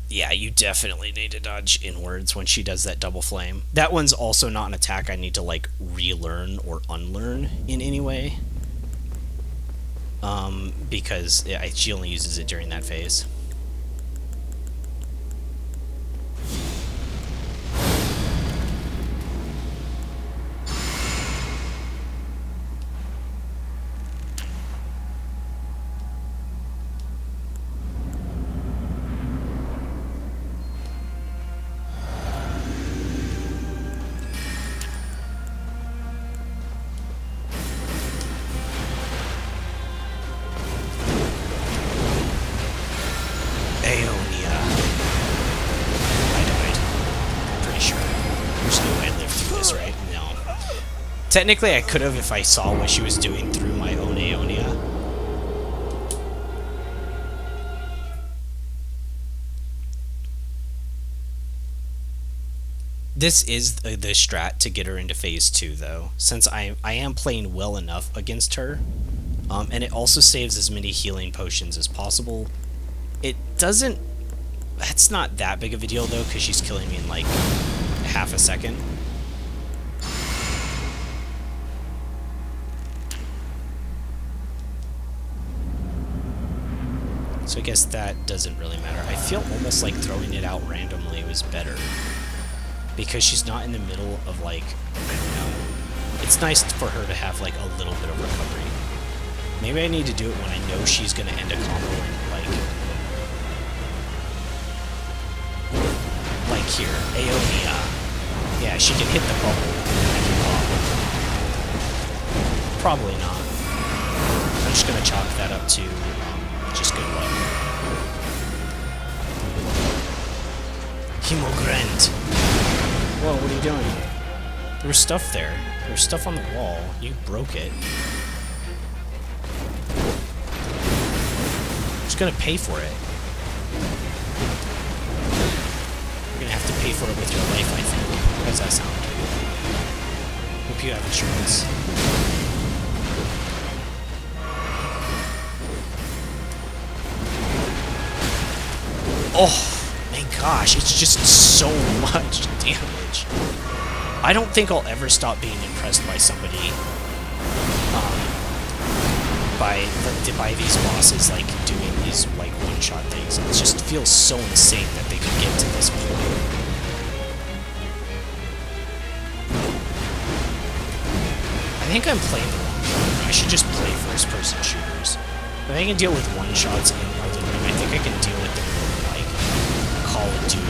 Yeah, you definitely need to dodge inwards when she does that double flame. That one's also not an attack I need to, like, relearn or unlearn in any way. Because she only uses it during that phase. Technically, I could have if I saw what she was doing through my own Aeonia. This is the strat to get her into phase 2, though, since I am playing well enough against her, and it also saves as many healing potions as possible. It doesn't... That's not that big of a deal, though, because she's killing me in, like, half a second. So I guess that doesn't really matter. I feel almost like throwing it out randomly was better, because she's not in the middle of, like, I don't know. It's nice for her to have, like, a little bit of recovery. Maybe I need to do it when I know she's going to end a combo and, like here, Aonia. Yeah, she can hit the bubble, and I can pop. Probably not. I'm just going to chalk that up to just good luck. Hemogrant. Whoa, what are you doing? There was stuff there. There was stuff on the wall. You broke it. I'm just gonna pay for it. You're gonna have to pay for it with your life, I think. How does that sound? Hope you have insurance. Oh! Gosh, it's just so much damage. I don't think I'll ever stop being impressed by somebody, by these bosses, like, doing these, like, one-shot things. It just feels so insane that they could get to this point. I think I'm playing the wrong genre. I should just play first-person shooters. If I can deal with one-shots in Elden Ring, I think I can deal with them in, like, Call of Duty,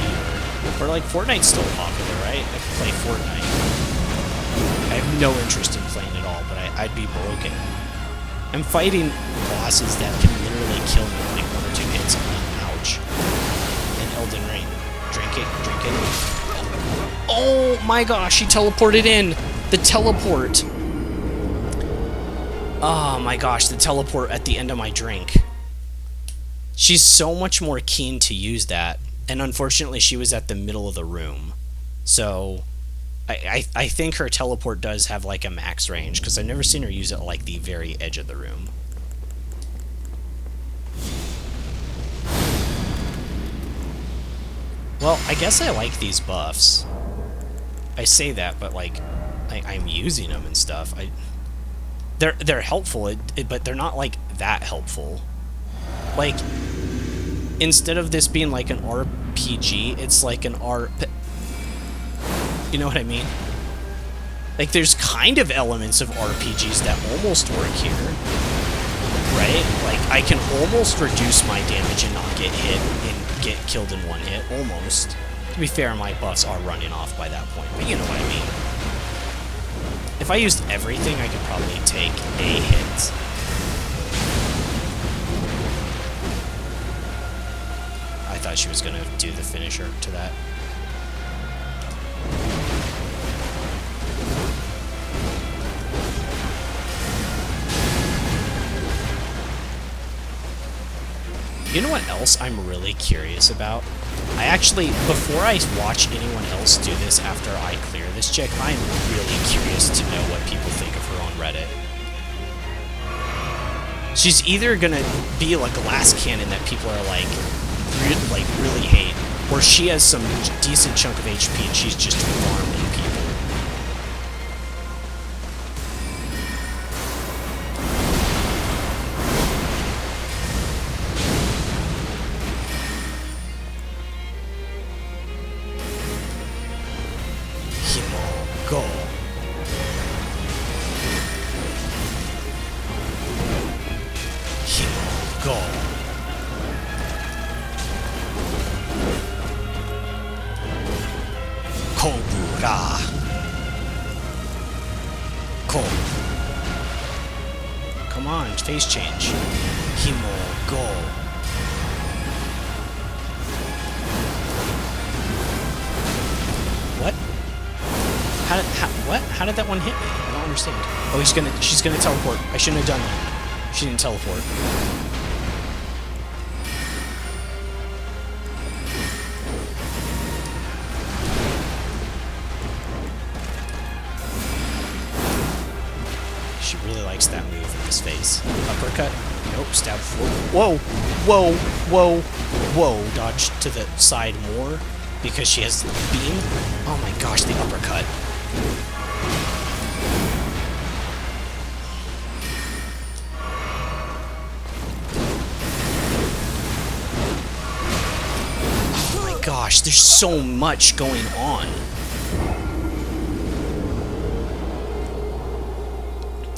or like, Fortnite's still popular, right? I can play Fortnite. I have no interest in playing it all, but I'd be broken. I'm fighting bosses that can literally kill me in like 1 or 2 hits. Ouch. In Elden Ring. Drink it, drink it. Oh my gosh, she teleported in! The teleport! Oh my gosh, the teleport at the end of my drink. She's so much more keen to use that. And unfortunately, she was at the middle of the room. So, I think her teleport does have, like, a max range, because I've never seen her use it at, like, the very edge of the room. Well, I guess I like these buffs. I say that, but, like, I'm using them and stuff. They're helpful, but they're not, like, that helpful. Like... Instead of this being like an RPG, it's like an You know what I mean? Like, there's kind of elements of RPGs that almost work here. Right? Like, I can almost reduce my damage and not get hit and get killed in one hit. Almost. To be fair, my buffs are running off by that point, but you know what I mean. If I used everything, I could probably take a hit. I thought she was going to do the finisher to that. You know what else I'm really curious about? I actually, before I watch anyone else do this after I clear this chick, I'm really curious to know what people think of her on Reddit. She's either gonna be a glass cannon that people are like really hate, or she has some decent chunk of HP and she's just farming people. Go. Go. Kobura. Ko. Come on, face change. Himo go. What? How did that one hit me? I don't understand. Oh, she's gonna teleport. I shouldn't have done that. She didn't teleport. She really likes that move in this phase. Uppercut. Nope. Stab forward. Whoa! Whoa! Whoa! Whoa! Dodge to the side more because she has the beam. Oh my gosh, the uppercut. Oh my gosh, there's so much going on.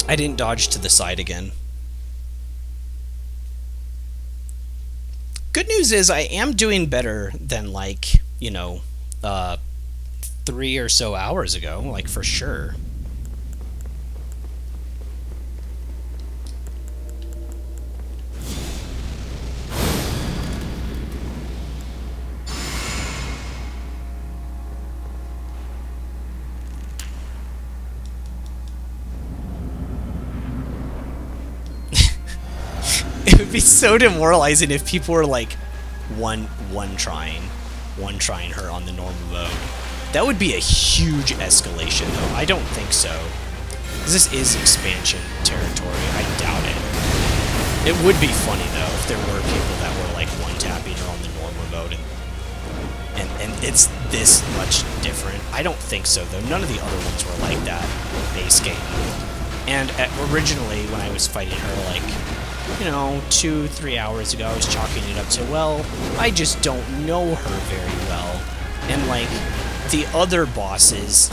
I didn't dodge to the side again. Good news is I am doing better than, like, you know, 3 or so hours ago, like, for sure. It would be so demoralizing if people were like one trying her on the normal mode. That would be a huge escalation, though. I don't think so. 'Cause this is expansion territory. I doubt it. It would be funny though if there were people that were like one-tapping her on the normal mode and it's this much different. I don't think so though. None of the other ones were like that base game. And originally when I was fighting her, like, you know, 2-3 hours ago, I was chalking it up to, well, I just don't know her very well. And, like, the other bosses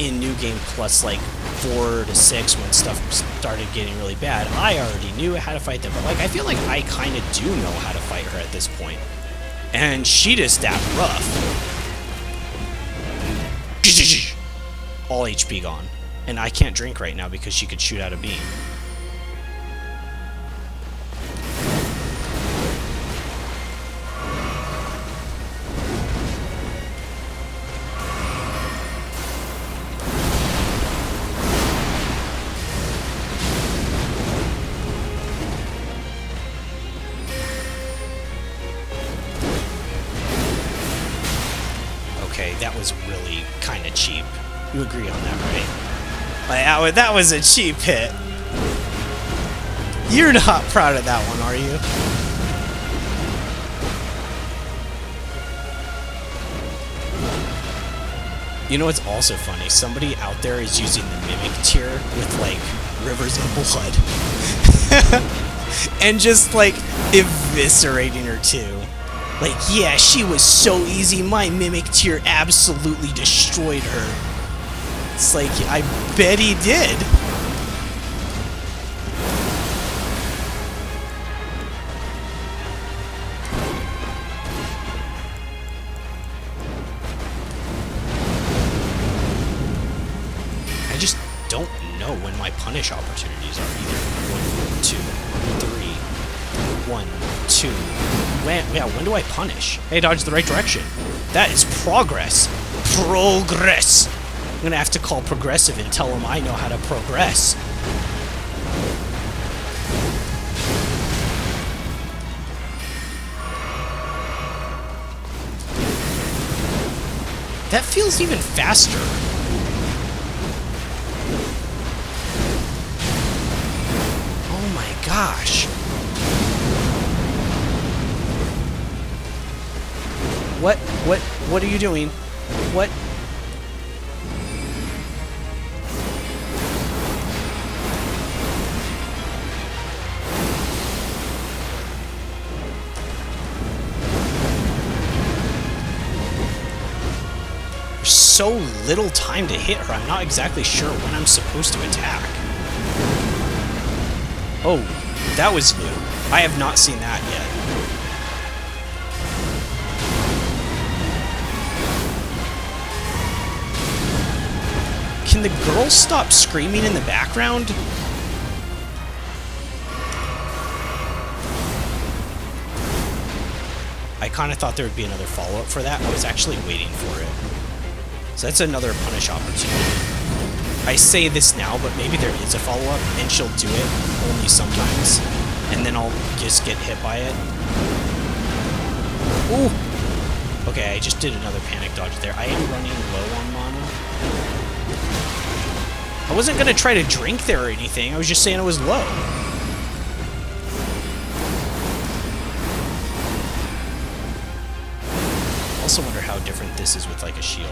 in New Game Plus, like, 4 to 6, when stuff started getting really bad, I already knew how to fight them. But, like, I feel like I kind of do know how to fight her at this point. And she just that rough. All HP gone. And I can't drink right now because she could shoot out a beam. Okay, that was really kind of cheap. You agree on that, right? Like, that was a cheap hit. You're not proud of that one, are you? You know what's also funny? Somebody out there is using the Mimic tier with, like, rivers of blood. And just, like, eviscerating her, too. Like, yeah, she was so easy, my Mimic tier absolutely destroyed her. It's like, I bet he did. I just don't know when my punish opportunities are either. 1, 2, 3. 1, 2. When do I punish? Hey, dodge the right direction. That is progress. Progress. I'm gonna have to call Progressive and tell him I know how to progress. That feels even faster. Oh my gosh. What are you doing? What? There's so little time to hit her, I'm not exactly sure when I'm supposed to attack. Oh, that was new. I have not seen that yet. Can the girl stop screaming in the background? I kind of thought there would be another follow-up for that. I was actually waiting for it. So that's another punish opportunity. I say this now, but maybe there is a follow-up, and she'll do it only sometimes. And then I'll just get hit by it. Ooh! Okay, I just did another panic dodge there. I am running low on mana. I wasn't gonna try to drink there or anything, I was just saying it was low. I also wonder how different this is with like a shield.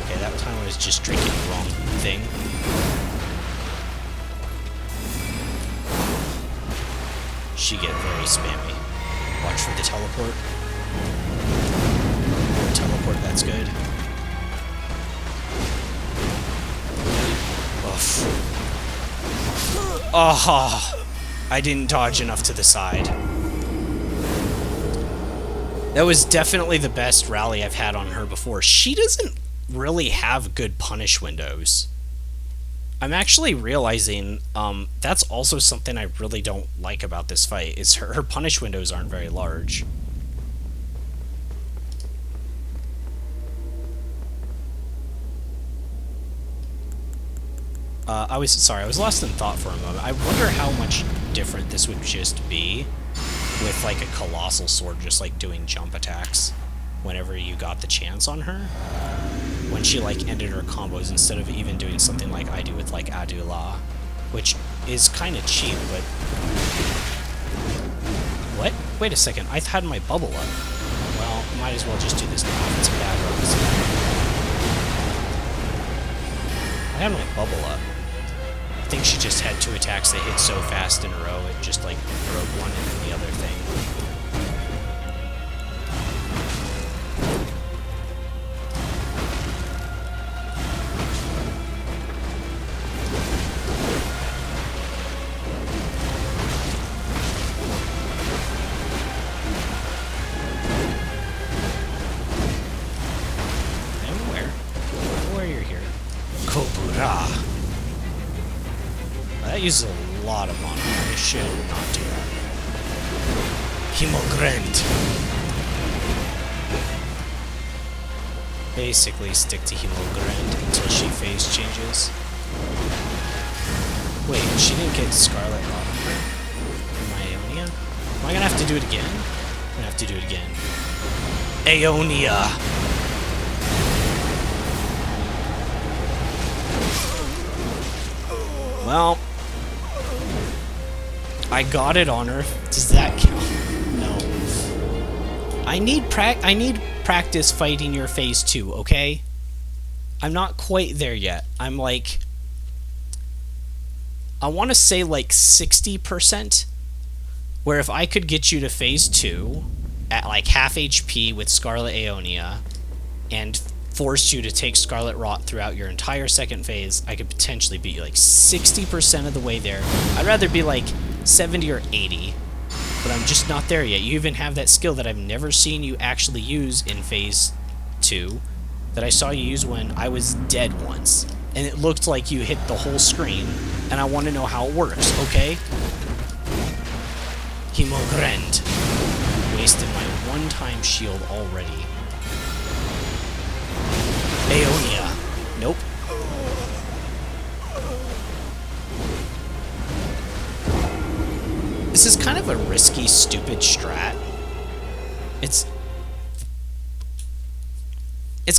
Okay, that time I was just drinking the wrong thing. She get very spammy. Watch for the teleport. Teleport, that's good. Oof. Oh, I didn't dodge enough to the side. That was definitely the best rally I've had on her before. She doesn't really have good punish windows. I'm actually realizing that's also something I really don't like about this fight, is her punish windows aren't very large. I was lost in thought for a moment. I wonder how much different this would just be with like a colossal sword just like doing jump attacks whenever you got the chance on her. When she like ended her combos instead of even doing something like I do with like Adula, which is kind of cheap, but... What? Wait a second, I had my bubble up. Well, might as well just do this now if it's a bad run. I had my bubble up. I think she just had 2 attacks that hit so fast in a row, it just like broke one and then the other thing. That uses a lot of mana. I should not do that. Hemogrand. Basically stick to Hemogrand until she phase changes. Wait, she didn't get Scarlet Rot on her? Ionia? Am I gonna have to do it again? I'm gonna have to do it again. Aeonia! Well, I got it on her. Does that count? No. I need practice fighting your phase 2, okay? I'm not quite there yet. I'm like... I want to say like 60%, where if I could get you to phase 2 at like half HP with Scarlet Aeonia and force you to take Scarlet Rot throughout your entire second phase, I could potentially beat you like 60% of the way there. I'd rather be like 70 or 80, but I'm just not there yet. You even have that skill that I've never seen you actually use in phase 2, that I saw you use when I was dead once, and it looked like you hit the whole screen, and I want to know how it works, okay? Hemogrand. Wasted my one-time shield already. Aeonia. Nope. This is kind of a risky, stupid strat. It's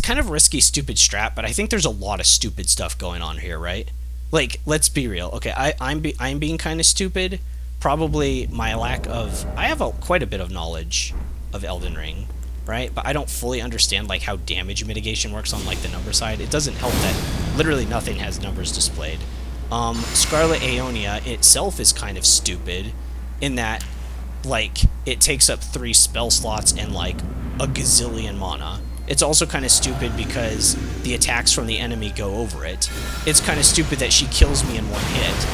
kind of risky, stupid strat, but I think there's a lot of stupid stuff going on here, right? Like, let's be real. Okay, I'm being kind of stupid. Probably my lack of... I have quite a bit of knowledge of Elden Ring, right? But I don't fully understand like how damage mitigation works on like the number side. It doesn't help that literally nothing has numbers displayed. Scarlet Aeonia itself is kind of stupid in that like it takes up 3 spell slots and like a gazillion mana. It's also kind of stupid because the attacks from the enemy go over it. It's kind of stupid that she kills me in one hit.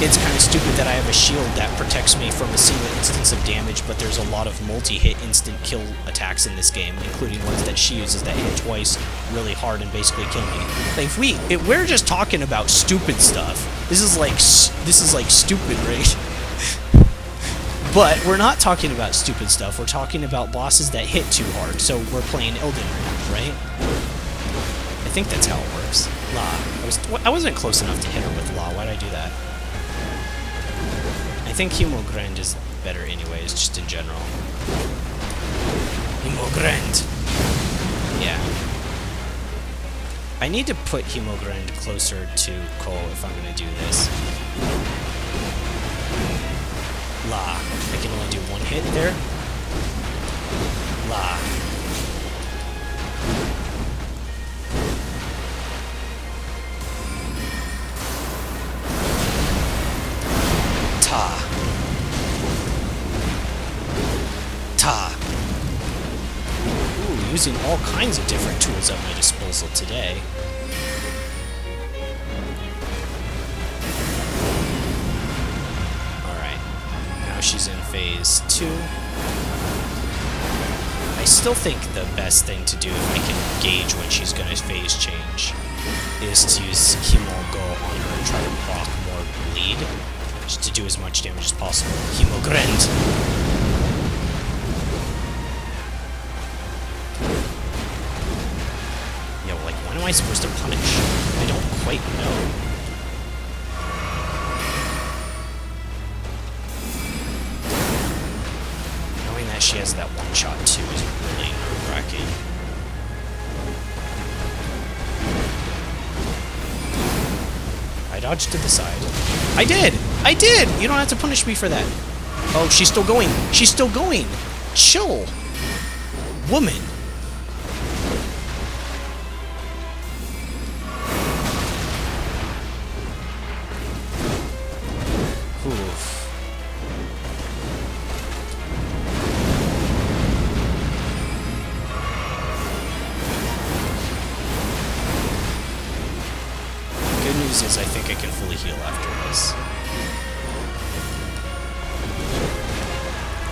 It's kind of stupid that I have a shield that protects me from a single instance of damage, but there's a lot of multi-hit instant kill attacks in this game, including ones that she uses that hit twice really hard and basically kill me. Like if we're just talking about stupid stuff, this is like stupid, right? But we're not talking about stupid stuff. We're talking about bosses that hit too hard, so we're playing Elden Ring, right? I think that's how it works. La. I wasn't close enough to hit her with La. Why'd I do that? I think Hemogrand is better anyways, just in general. Hemogrand! Yeah. I need to put Hemogrind closer to Cole if I'm gonna do this. La. I can only do one hit there. La. Ta. Ta. Ooh, using all kinds of different tools at my disposal today. Alright. Now she's in phase 2. I still think the best thing to do if I can gauge when she's going to phase change is to use Hemo Go on her and try to proc more bleed, just to do as much damage as possible. Hemogrind! Yeah, well, like, when am I supposed to punish? I don't quite know. Knowing that she has that one shot too is really nerve-wracking. I dodged to the side. I did! I did! You don't have to punish me for that. Oh, she's still going. She's still going. Chill. Woman. Oof. Good news is I think I can fully heal after this.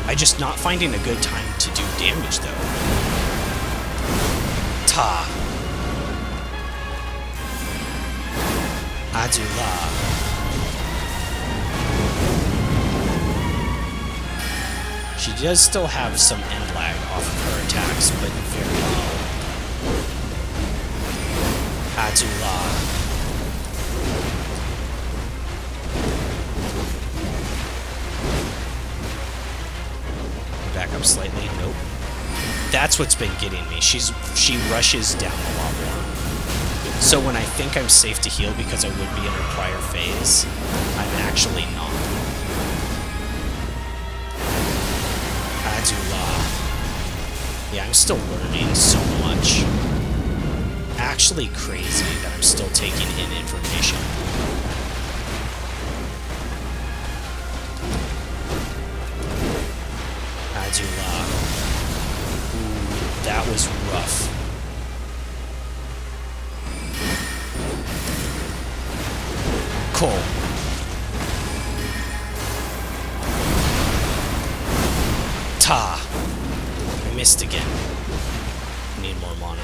I'm just not finding a good time to do damage, though. Ta. Adula. She does still have some end lag off of her attacks, but very low. Adula. Back up slightly. Nope. That's what's been getting me. She rushes down a lot more. So when I think I'm safe to heal because I would be in her prior phase, I'm actually not. Adula. Yeah, I'm still learning so much. Actually crazy that I'm still taking in information. Adula. Ooh, that was rough. Cool. Ta. I missed again. Need more mana.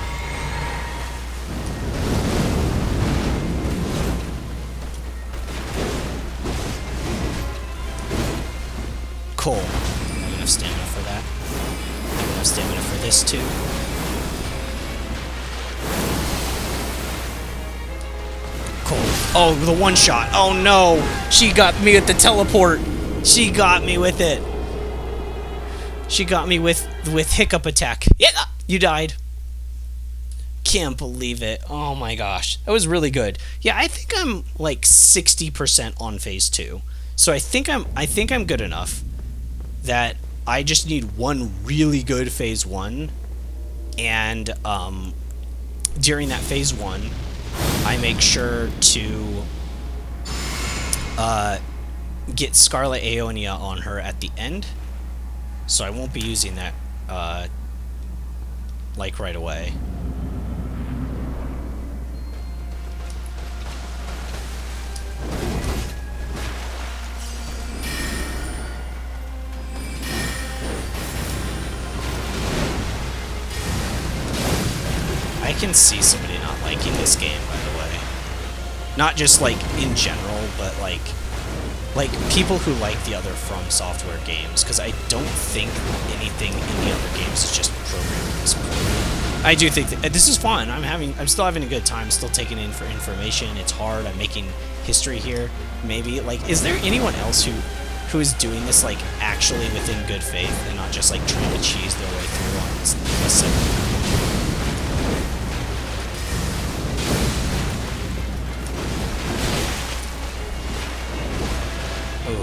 Cool. Have enough stamina for that. Have enough stamina for this too. Cool. Oh, the one shot. Oh no! She got me with the teleport. She got me with it. She got me with hiccup attack. Yeah, you died. Can't believe it. Oh my gosh. That was really good. Yeah, I think I'm like 60% on phase 2. So I think I'm good enough that I just need one really good phase 1, and during that phase 1 I make sure to get Scarlet Aeonia on her at the end. So I won't be using that, like, right away. I can see somebody not liking this game, by the way. Not just, like, in general, but, like people who like the other From Software games, because I don't think anything in the other games is just programmed at this point. I do think that this is fun. I'm still having a good time, still taking in for information. It's hard. I'm making history here. Maybe, like, is there anyone else who is doing this, like, actually within good faith and not just, like, trying to cheese their way through on this?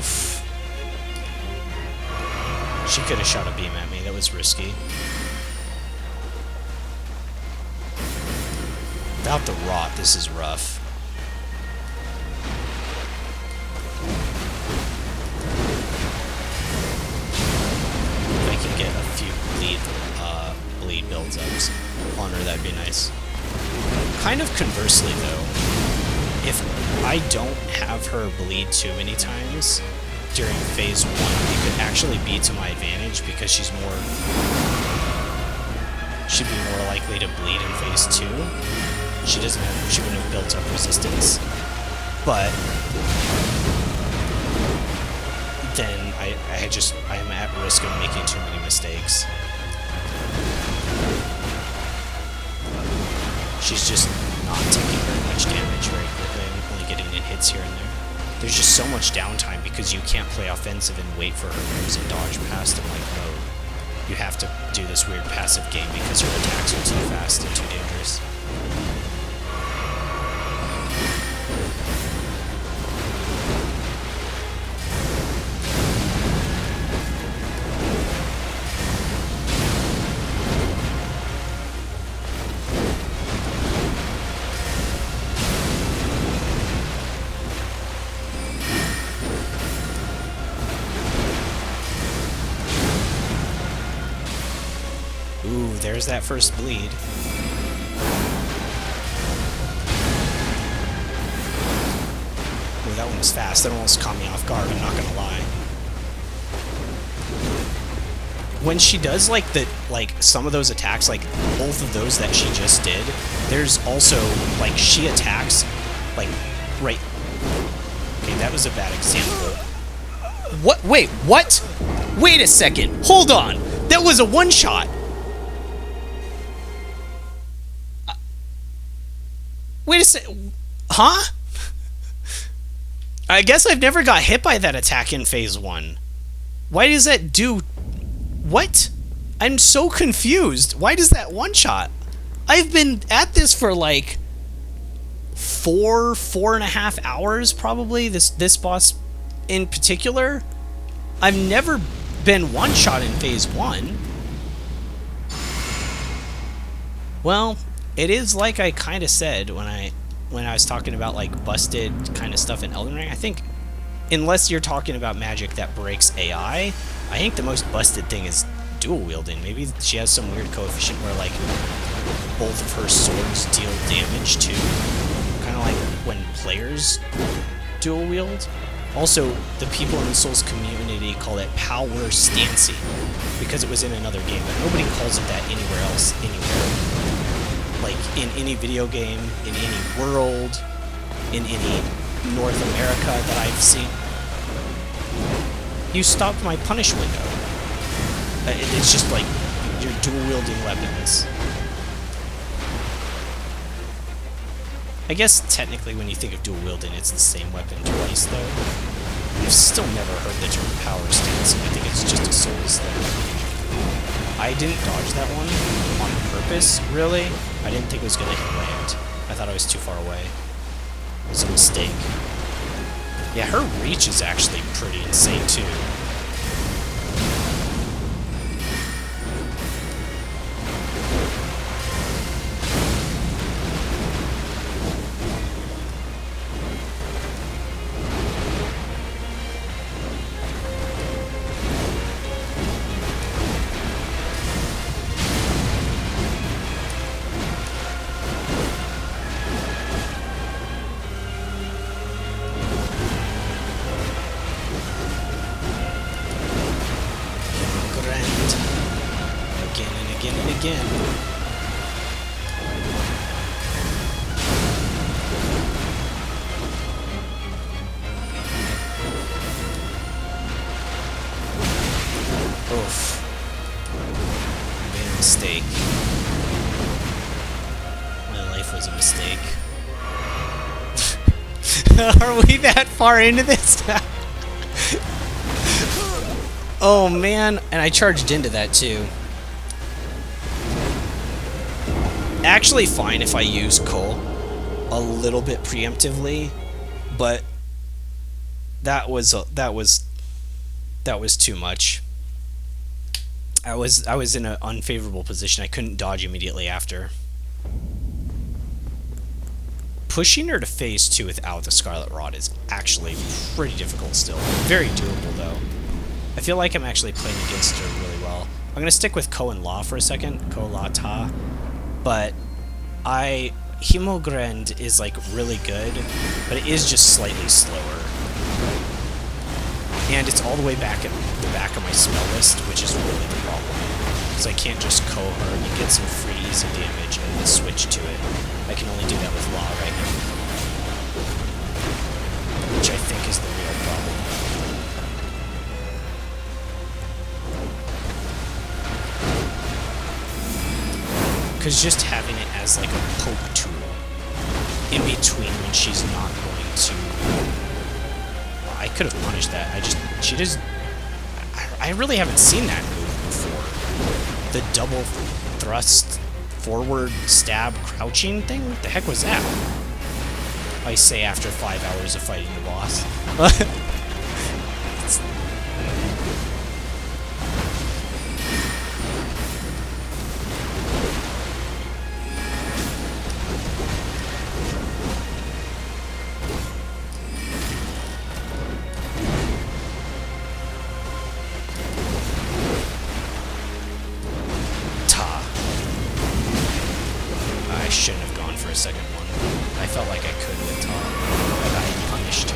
Oof. She could have shot a beam at me. That was risky. Without the rot, this is rough. If I can get a few bleed builds-ups on her, that'd be nice. Kind of conversely, though, if I don't have her bleed too many times during phase 1, it could actually be to my advantage because she'd be more likely to bleed in phase 2. She wouldn't have built up resistance. But then I am at risk of making too many mistakes. She's just not taking very much damage very quickly. I'm only getting in hits here and there. There's just so much downtime because you can't play offensive and wait for her moves and dodge past them like mode. You have to do this weird passive game because her attacks are too fast and too dangerous. Ooh, there's that first bleed. Ooh, that one was fast. That almost caught me off guard, I'm not gonna lie. When she does some of those attacks, like both of those that she just did, there's also like she attacks right. Okay, that was a bad example. What? Wait, what? Wait a second. Hold on. That was a one-shot. Wait a sec. Huh? I guess I've never got hit by that attack in phase 1. Why does that do... What? I'm so confused. Why does that one-shot? I've been at this for like 4.5 hours probably, this boss in particular. I've never been one-shot in phase 1. Well, it is like I kind of said when I was talking about like busted kind of stuff in Elden Ring. I think unless you're talking about magic that breaks AI, I think the most busted thing is dual wielding. Maybe she has some weird coefficient where like both of her swords deal damage too, kind of like when players dual wield. Also, the people in the Souls community call it power stancing because it was in another game, but nobody calls it that anywhere else, anywhere. Like, in any video game, in any world, in any North America that I've seen. You stopped my punish window. It's just like, you're dual-wielding weapons. I guess, technically, when you think of dual-wielding, it's the same weapon twice, though. I've still never heard the term power stance. I think it's just a Souls thing. I didn't dodge that one on purpose, really. I didn't think it was going to land. I thought I was too far away. It was a mistake. Yeah, her reach is actually pretty insane, too. Again. Oof. I made a mistake. My life was a mistake. Are we that far into this? Oh man, and I charged into that too. Actually fine if I use Cole a little bit preemptively, but That was too much. I was in an unfavorable position. I couldn't dodge immediately after. Pushing her to phase 2 without the Scarlet Rod is actually pretty difficult still. Very doable though. I feel like I'm actually playing against her really well. I'm gonna stick with Ko and La for a second. Ko, La, Ta. But Himogrend is like really good, but it is just slightly slower. And it's all the way back at the back of my spell list, which is really the problem. Because I can't just Ko her and get some free easy damage and then switch to it. I can only do that with Law right now. Which I think is the real problem. Because just having it as like a poke tool in between when she's not going to... I could have punished that. She does... I really haven't seen that move before. The double thrust forward stab crouching thing? What the heck was that? I say after 5 hours of fighting the boss. I shouldn't have gone for a second one. I felt like I could with Tom, but I punished.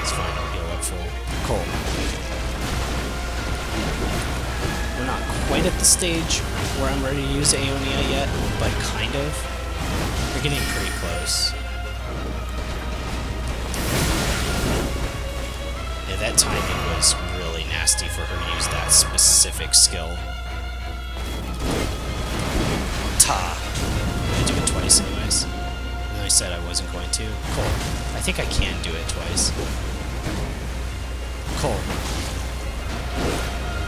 It's fine, I'll heal up full. Cool. We're not quite at the stage where I'm ready to use Aeonia yet, but kind of. We're getting pretty close. Yeah, that timing was really nasty for her to use that specific skill. Ta! I do it twice anyways. And I said I wasn't going to. Cool. I think I can do it twice. Cool.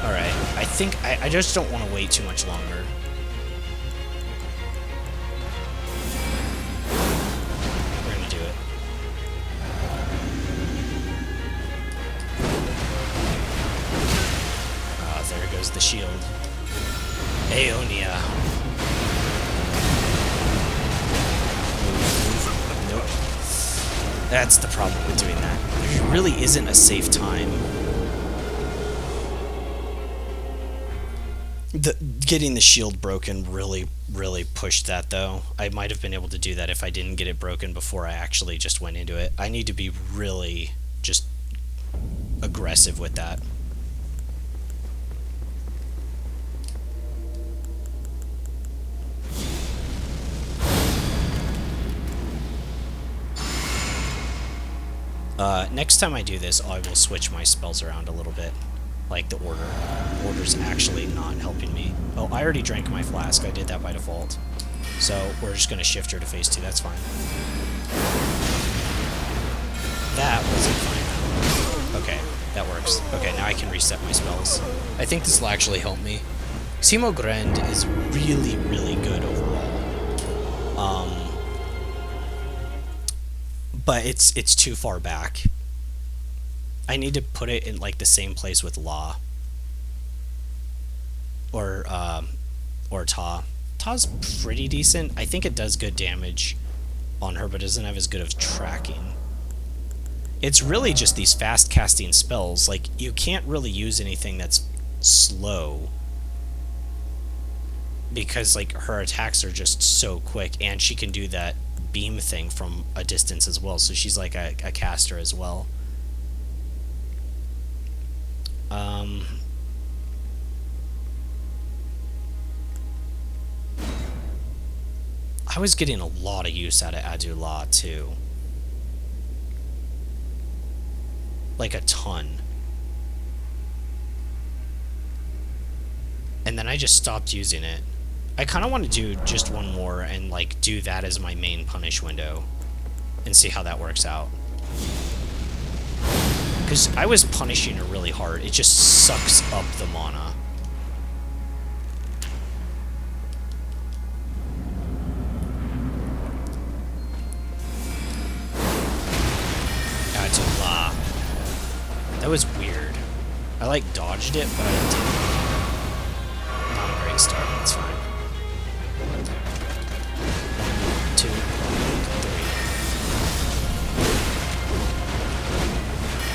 Alright. I think I just don't want to wait too much longer. We're gonna do it. Ah, there goes the shield. Aeonia. That's the problem with doing that. There really isn't a safe time. Getting the shield broken really pushed that, though. I might have been able to do that if I didn't get it broken before I actually just went into it. I need to be really just aggressive with that. Next time I do this, I will switch my spells around a little bit. Like the order. Order's actually not helping me. Oh, I already drank my flask. I did that by default. So, we're just going to shift her to phase 2. That's fine. That wasn't fine. Okay, that works. Okay, now I can reset my spells. I think this will actually help me. Himogrend is really good overall. But it's too far back. I need to put it in like the same place with Law. Or Ta. Ta's pretty decent. I think it does good damage on her, but doesn't have as good of tracking. It's really just these fast casting spells. Like, you can't really use anything that's slow. Because like her attacks are just so quick, and she can do that beam thing from a distance as well, so she's like a caster as well. I was getting a lot of use out of Adula too. Like a ton. And then I just stopped using it. I kind of want to do just one more and like do that as my main punish window and see how that works out. Because I was punishing her really hard. It just sucks up the mana. Adula. That was weird. I like dodged it, but I didn't. Not a great start. It's fine. 1, 2, 3.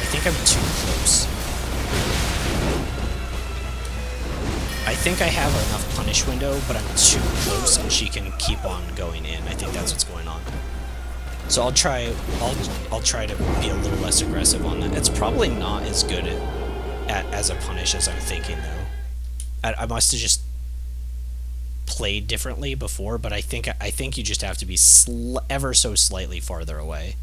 I think I'm too close. I think I have enough punish window, but I'm too close, and she can keep on going in. I think that's what's going on. So I'll try to be a little less aggressive on that. It's probably not as good as a punish as I'm thinking, though. I must have just played differently before, but I think you just have to be ever so slightly farther away.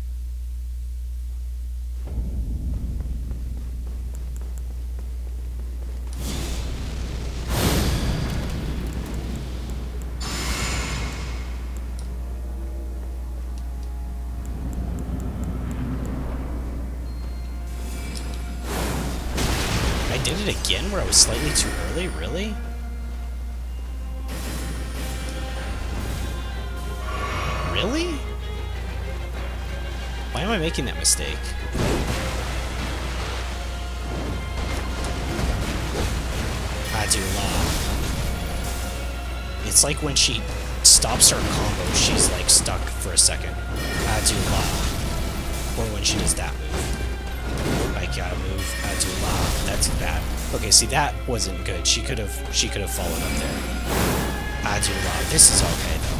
I did it again where I was slightly too early? Really? Really? Why am I making that mistake? Adula. It's like when she stops her combo, she's like stuck for a second. Adula. Or when she does that move. I gotta move. Adula. That's bad. Okay, see, that wasn't good. She could have followed up there. Adula. This is okay though.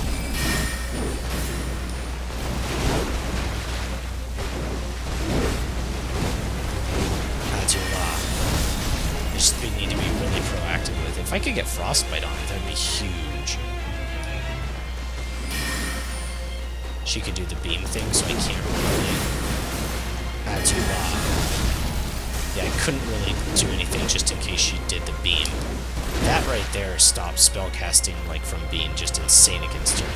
We need to be really proactive with it. If I could get Frostbite on it, that'd be huge. She could do the beam thing, so I can't really add to yeah, I couldn't really do anything just in case she did the beam. That right there stops spellcasting like from being just insane against her.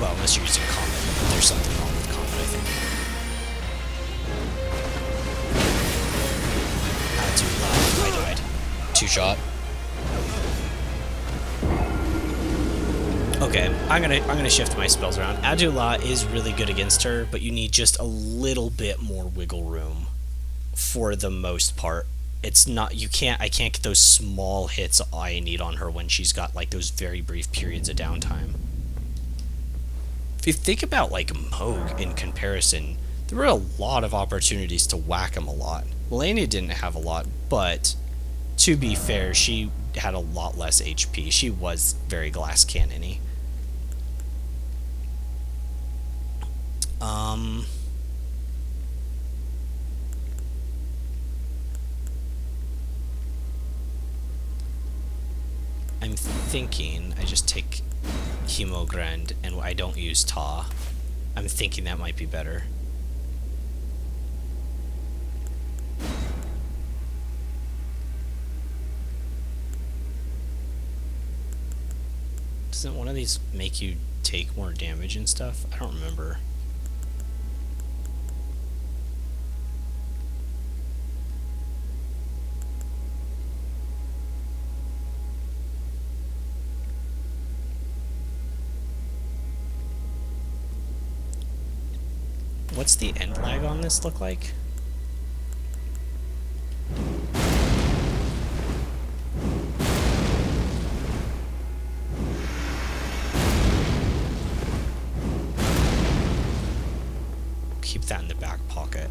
Well, unless you're using combat, there's something wrong with combat, I think. I died. 2-shot. Okay, I'm gonna shift my spells around. Adula is really good against her, but you need just a little bit more wiggle room for the most part. It's not, I can't get those small hits I need on her when she's got like those very brief periods of downtime. If you think about like Moog in comparison, there were a lot of opportunities to whack him a lot. Melania didn't have a lot, but to be fair, she had a lot less HP. She was very glass cannon-y. I'm thinking I just take Hemogrand and I don't use Ta. I'm thinking that might be better. Doesn't one of these make you take more damage and stuff? I don't remember. What's the end lag on this look like? Keep that in the back pocket.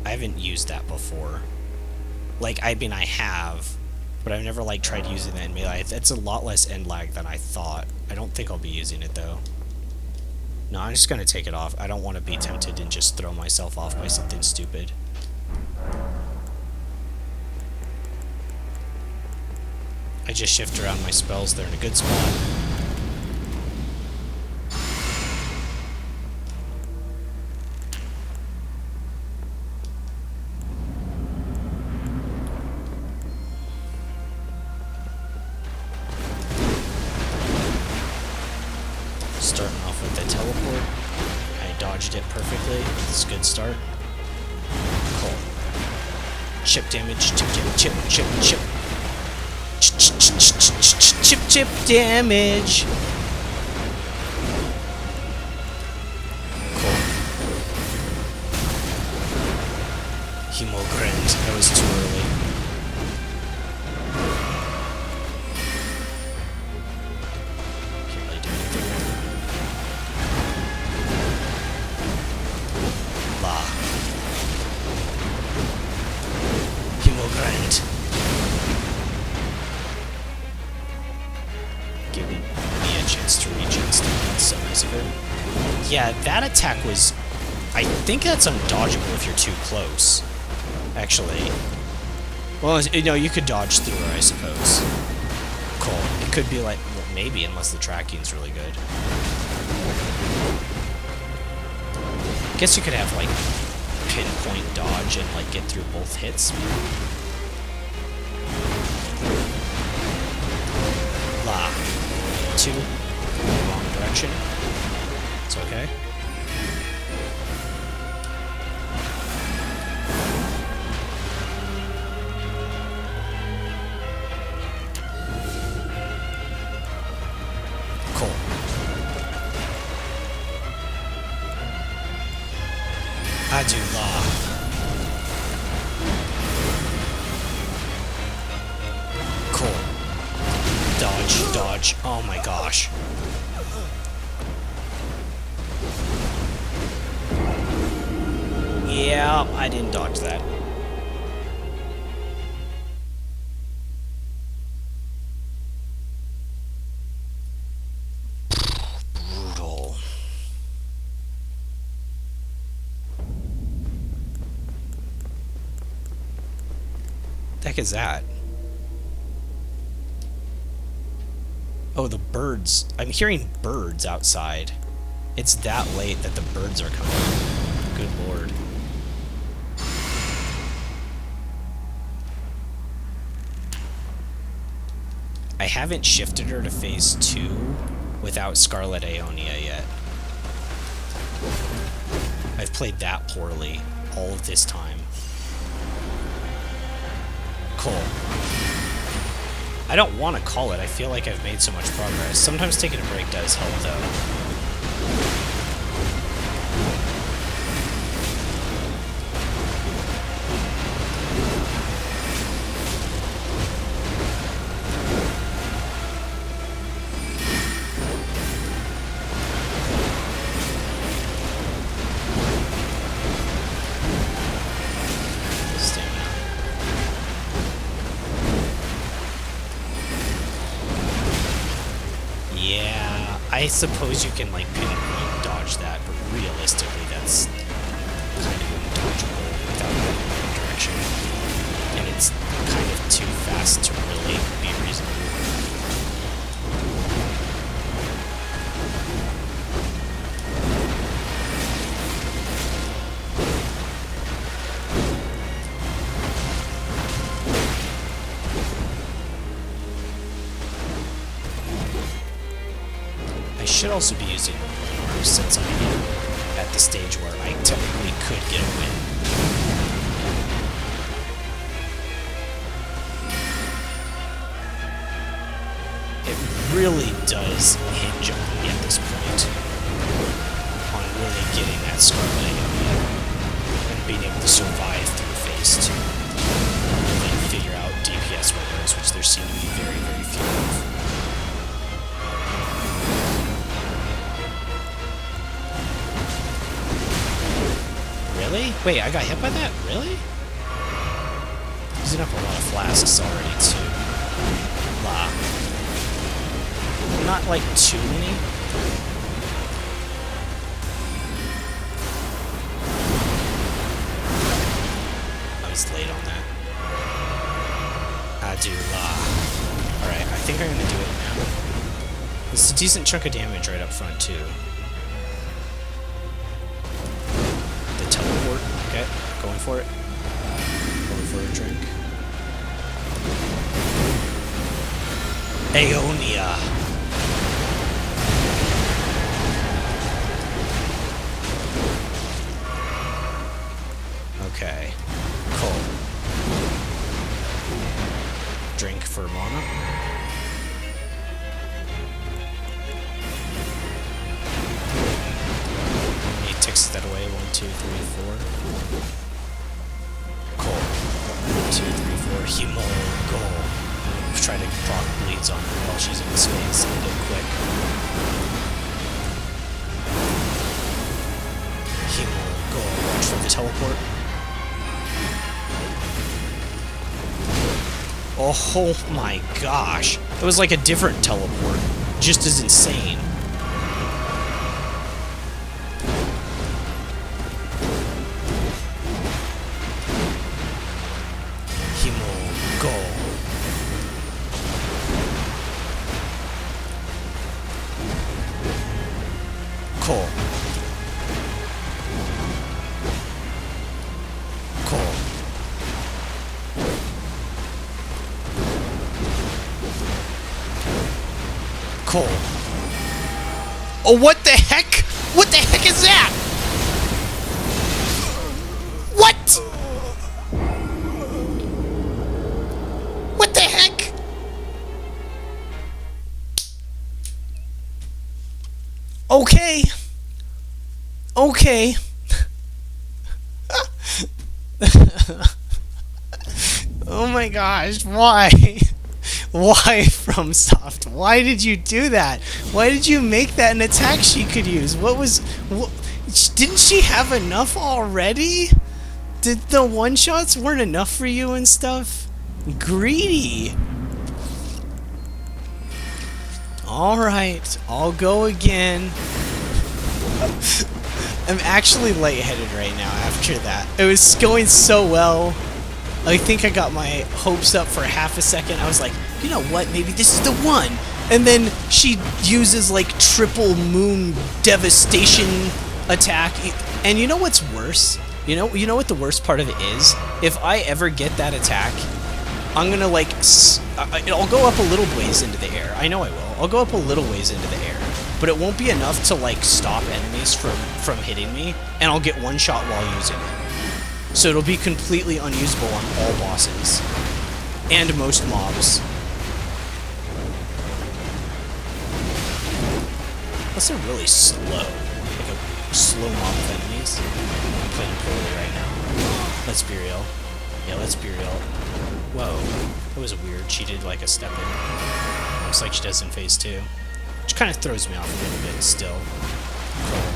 I haven't used that before. Like, I mean, I have, but I've never, like, tried using that in melee. It's a lot less end lag than I thought. I don't think I'll be using it, though. No, I'm just gonna take it off. I don't want to be tempted and just throw myself off by something stupid. I just shift around my spells. They're in a good spot. Starting off with the teleport. I dodged it perfectly. It's a good start. Cool. Chip damage. Chip, chip, chip, chip, chip. Chip, chip damage. Cool. Hemogrind. That was too early. Can't really do anything there. La. Hemogrind. Giving me a chance to regen some of it. Yeah, that attack was... I think that's undodgeable if you're too close. Actually. Well, no, you could dodge through her, I suppose. Cool. It could be like... Well, maybe, unless the tracking's really good. I guess you could have, like, pinpoint dodge and, like, get through both hits, maybe? La. 2. Wrong direction. It's okay. Cool. Adula. Cool. Dodge, dodge. Oh my gosh. Yeah, I didn't dodge that. Brutal. The heck is that? Oh, the birds. I'm hearing birds outside. It's that late that the birds are coming. Good lord. I haven't shifted her to phase 2 without Scarlet Aeonia yet. I've played that poorly all of this time. Cool. I don't want to call it. I feel like I've made so much progress. Sometimes taking a break does help, though. I suppose you can, like, pinpoint dodge that, but realistically that's kind of undodgeable without going in one direction. And it's kind of too fast to really be reasonable. I should also be using Lenore since I'm at the stage where I technically could get a win. It really does hinge on me at this point on really getting that Scarlet Aeonia and being able to survive through phase 2 and then figure out DPS windows, which there seem to be very, very few of. Really? Wait, I got hit by that? Really? Using up a lot of flasks already, too. La. Not, like, too many. I was late on that. La. Alright, I think I'm gonna do it now. It's a decent chunk of damage right up front, too. Teleport. Okay, going for it. Going for a drink. Aeonia. Okay. Cool. Drink for mana. Ticks that away. 1, 2, 3, 4. Himo go. Try to proc bleeds on her while she's in the space. End it quick. Himo go. Watch for the teleport. Oh my gosh. It was like a different teleport. Just as insane. Himo go. Ko. Ko. Ko. Oh, what the heck? What the heck is that? What? What the heck? Okay. Okay. Oh my gosh, why? Why, FromSoft? Why did you do that? Why did you make that an attack she could use? Didn't she have enough already? Did the one-shots weren't enough for you and stuff? Greedy. Alright, I'll go again. I'm actually lightheaded right now after that. It was going so well. I think I got my hopes up for half a second. I was like, you know what, maybe this is the one. And then she uses like triple moon devastation attack. And you know what's worse? You know what the worst part of it is? If I ever get that attack, I'm gonna like, I'll go up a little ways into the air. I know I will. I'll go up a little ways into the air. But it won't be enough to like stop enemies from hitting me. And I'll get one shot while using it. So it'll be completely unusable on all bosses. And most mobs. Unless they're really slow. Like a slow mob of enemies. I'm playing poorly right now. Let's be real. Yeah, let's be real. Whoa. That was weird. She did like a step in. Looks like she does in phase 2. Which kind of throws me off a little bit still. Cool.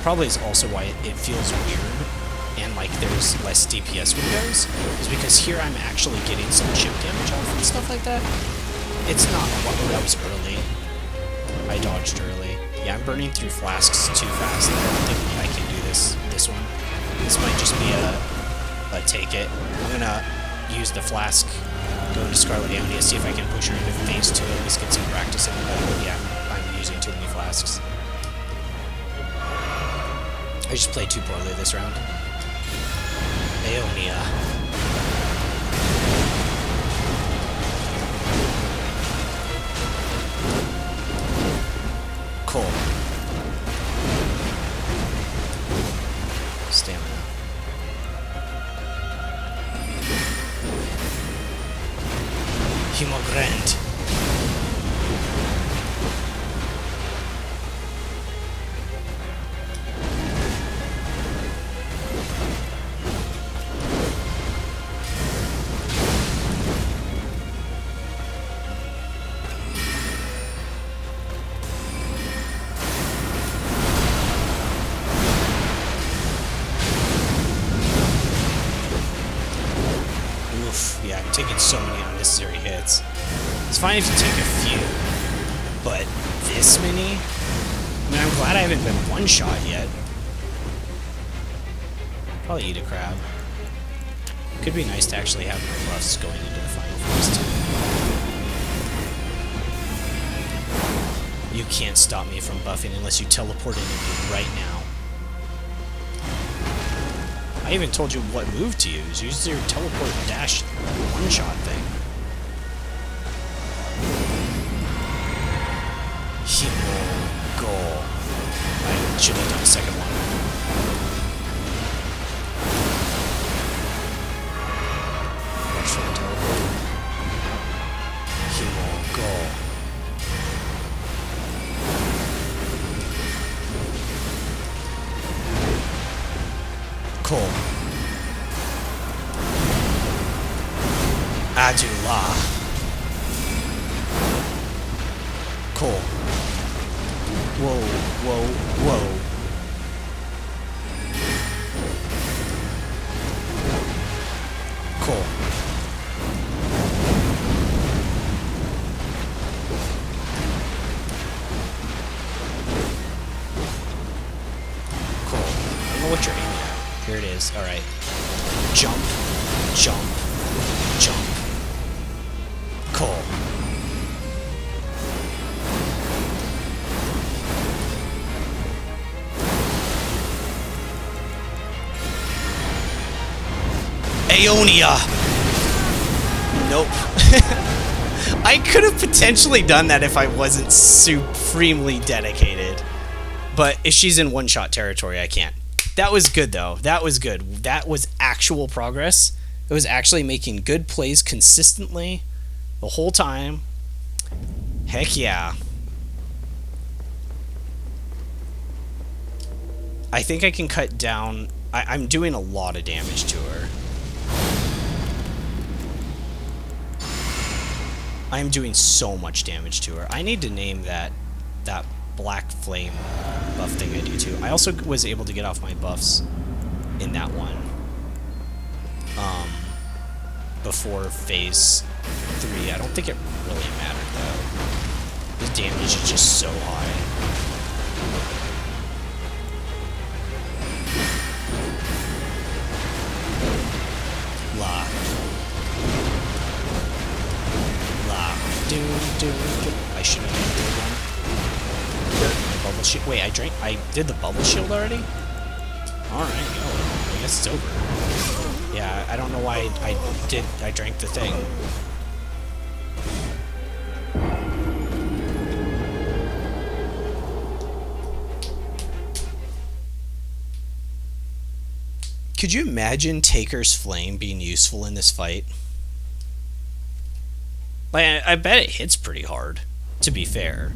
Probably is also why it feels weird. And like there's less DPS windows, is because here I'm actually getting some chip damage off and stuff like that. It's not, oh, that was early. I dodged early. Yeah, I'm burning through flasks too fast. I don't think I can do this one. This might just be a take it. I'm gonna use the flask, go into Scarlet Aeonia, see if I can push her into phase 2, at least get some practice in. Yeah, I'm using too many flasks. I just played too poorly this round. Aeonia. Cool. Stamina. Hemogrand. Yeah, I'm taking so many unnecessary hits. It's fine if you take a few, but this many? I mean, I'm glad I haven't been one-shot yet. Probably eat a crab. Could be nice to actually have more buffs going into the final phase too. You can't stop me from buffing unless you teleport into me right now. I even told you what move to use. Use your teleport dash one-shot thing. Himo go. I should have done a second one. Watch for the teleport. Himo go. Cool. Adula. Cool. Whoa, whoa, whoa. Cool. Cool. I don't know what you're aiming at. Here it is. Alright. Jump. Jump. Jump. Cool. Aeonia! Nope. I could have potentially done that if I wasn't supremely dedicated. But if she's in one-shot territory, I can't. That was good, though. That was good. That was actual progress. It was actually making good plays consistently the whole time. Heck yeah. I think I can cut down... I'm doing a lot of damage to her. I am doing so much damage to her. I need to name that black flame buff thing I do too. I also was able to get off my buffs in that one. Before phase 3. I don't think it really mattered though. The damage is just so high. La. I should have done one. Bubble shield. Wait, I did the bubble shield already? Alright, I guess it's over. Yeah, I don't know why I drank the thing. Could you imagine Taker's Flame being useful in this fight? Like, I bet it hits pretty hard, to be fair.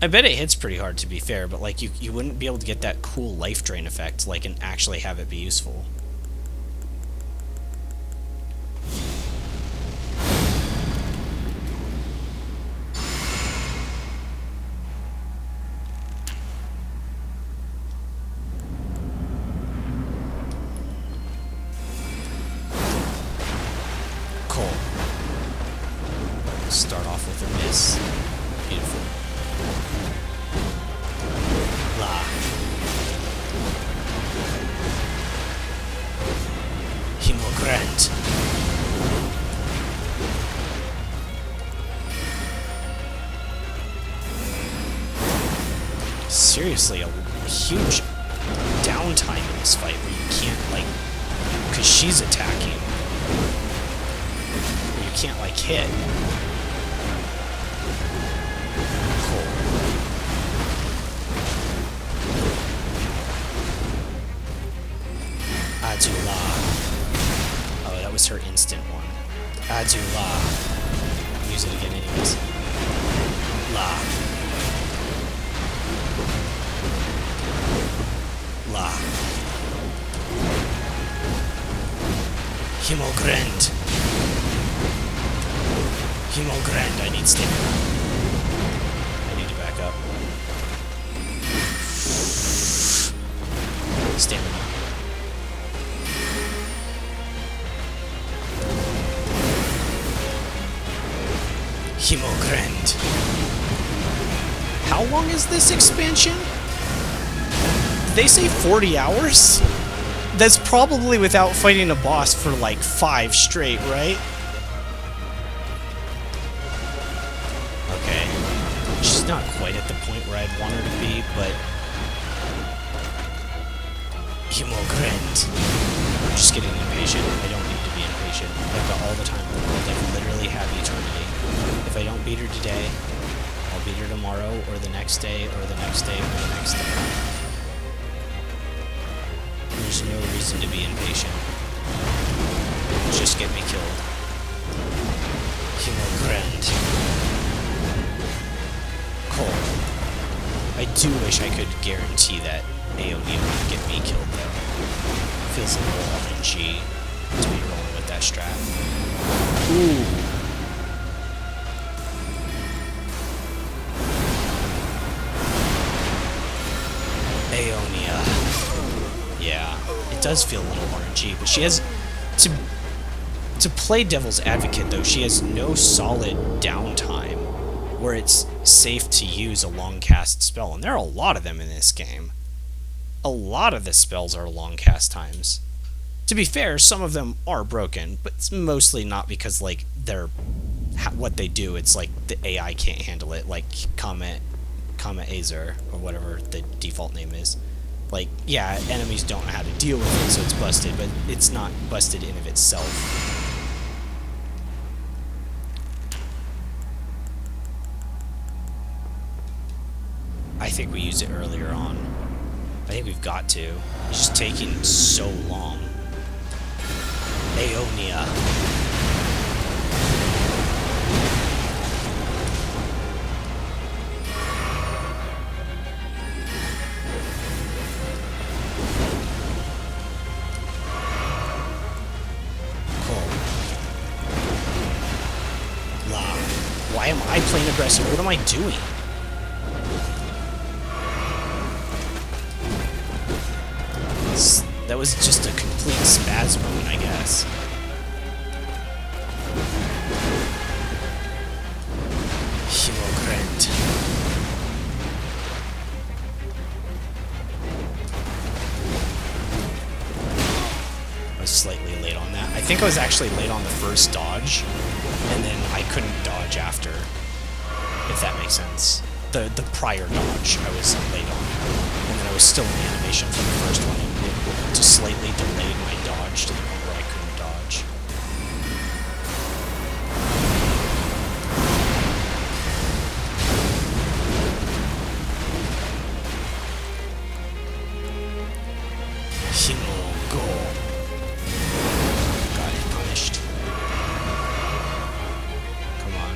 I bet it hits pretty hard, to be fair, but, like, you wouldn't be able to get that cool life drain effect, like, and actually have it be useful. Start off with a miss. Beautiful. La. Hemogrant. Seriously, a huge downtime in this fight where you can't, like, because she's attacking. Where you can't, like, hit. Adula. Oh, that was her instant one. Adula. Use it again anyways. La. La. Hemogrand. Hemogrand, I need stamina. I need to back up. Stamina. Hemogrand. How long is this expansion? Did they say 40 hours? That's probably without fighting a boss for like 5 straight, right? Okay. She's not quite at the point where I'd want her to be, but... Hemogrand. I'm just getting impatient. I don't need to be impatient. I've got all the time in the world. I literally have eternity. If I don't beat her today, I'll beat her tomorrow, or the next day, or the next day, or the next day. There's no reason to be impatient. Just get me killed. Hemogrand. Cool. I do wish I could guarantee that Aeonia would get me killed, though. Feels a little RNG to be rolling with that strat. Ooh. Aeonia. Yeah, it does feel a little RNG, but she has... To play Devil's Advocate, though, she has no solid downtime where it's safe to use a long cast spell, and there are a lot of them in this game. A lot of the spells are long cast times. To be fair, some of them are broken, but it's mostly not because, like, they're what they do. It's like the AI can't handle it, like Kama Azer, or whatever the default name is. Like, yeah, enemies don't know how to deal with it, so it's busted, but it's not busted in of itself. I think we used it earlier on. I think we've got to. It's just taking so long. Aeonia. Cool. La. Why am I playing aggressive? What am I doing? That was just a complete spaz moment, I guess. Himogrant. I was slightly late on that. I think I was actually late on the first dodge, and then I couldn't dodge after, if that makes sense. The prior dodge I was late on, and then I was still in the animation from the first one, and it just slightly delayed my dodge to the point where I couldn't dodge. Himo-go. Got it punished. Come on.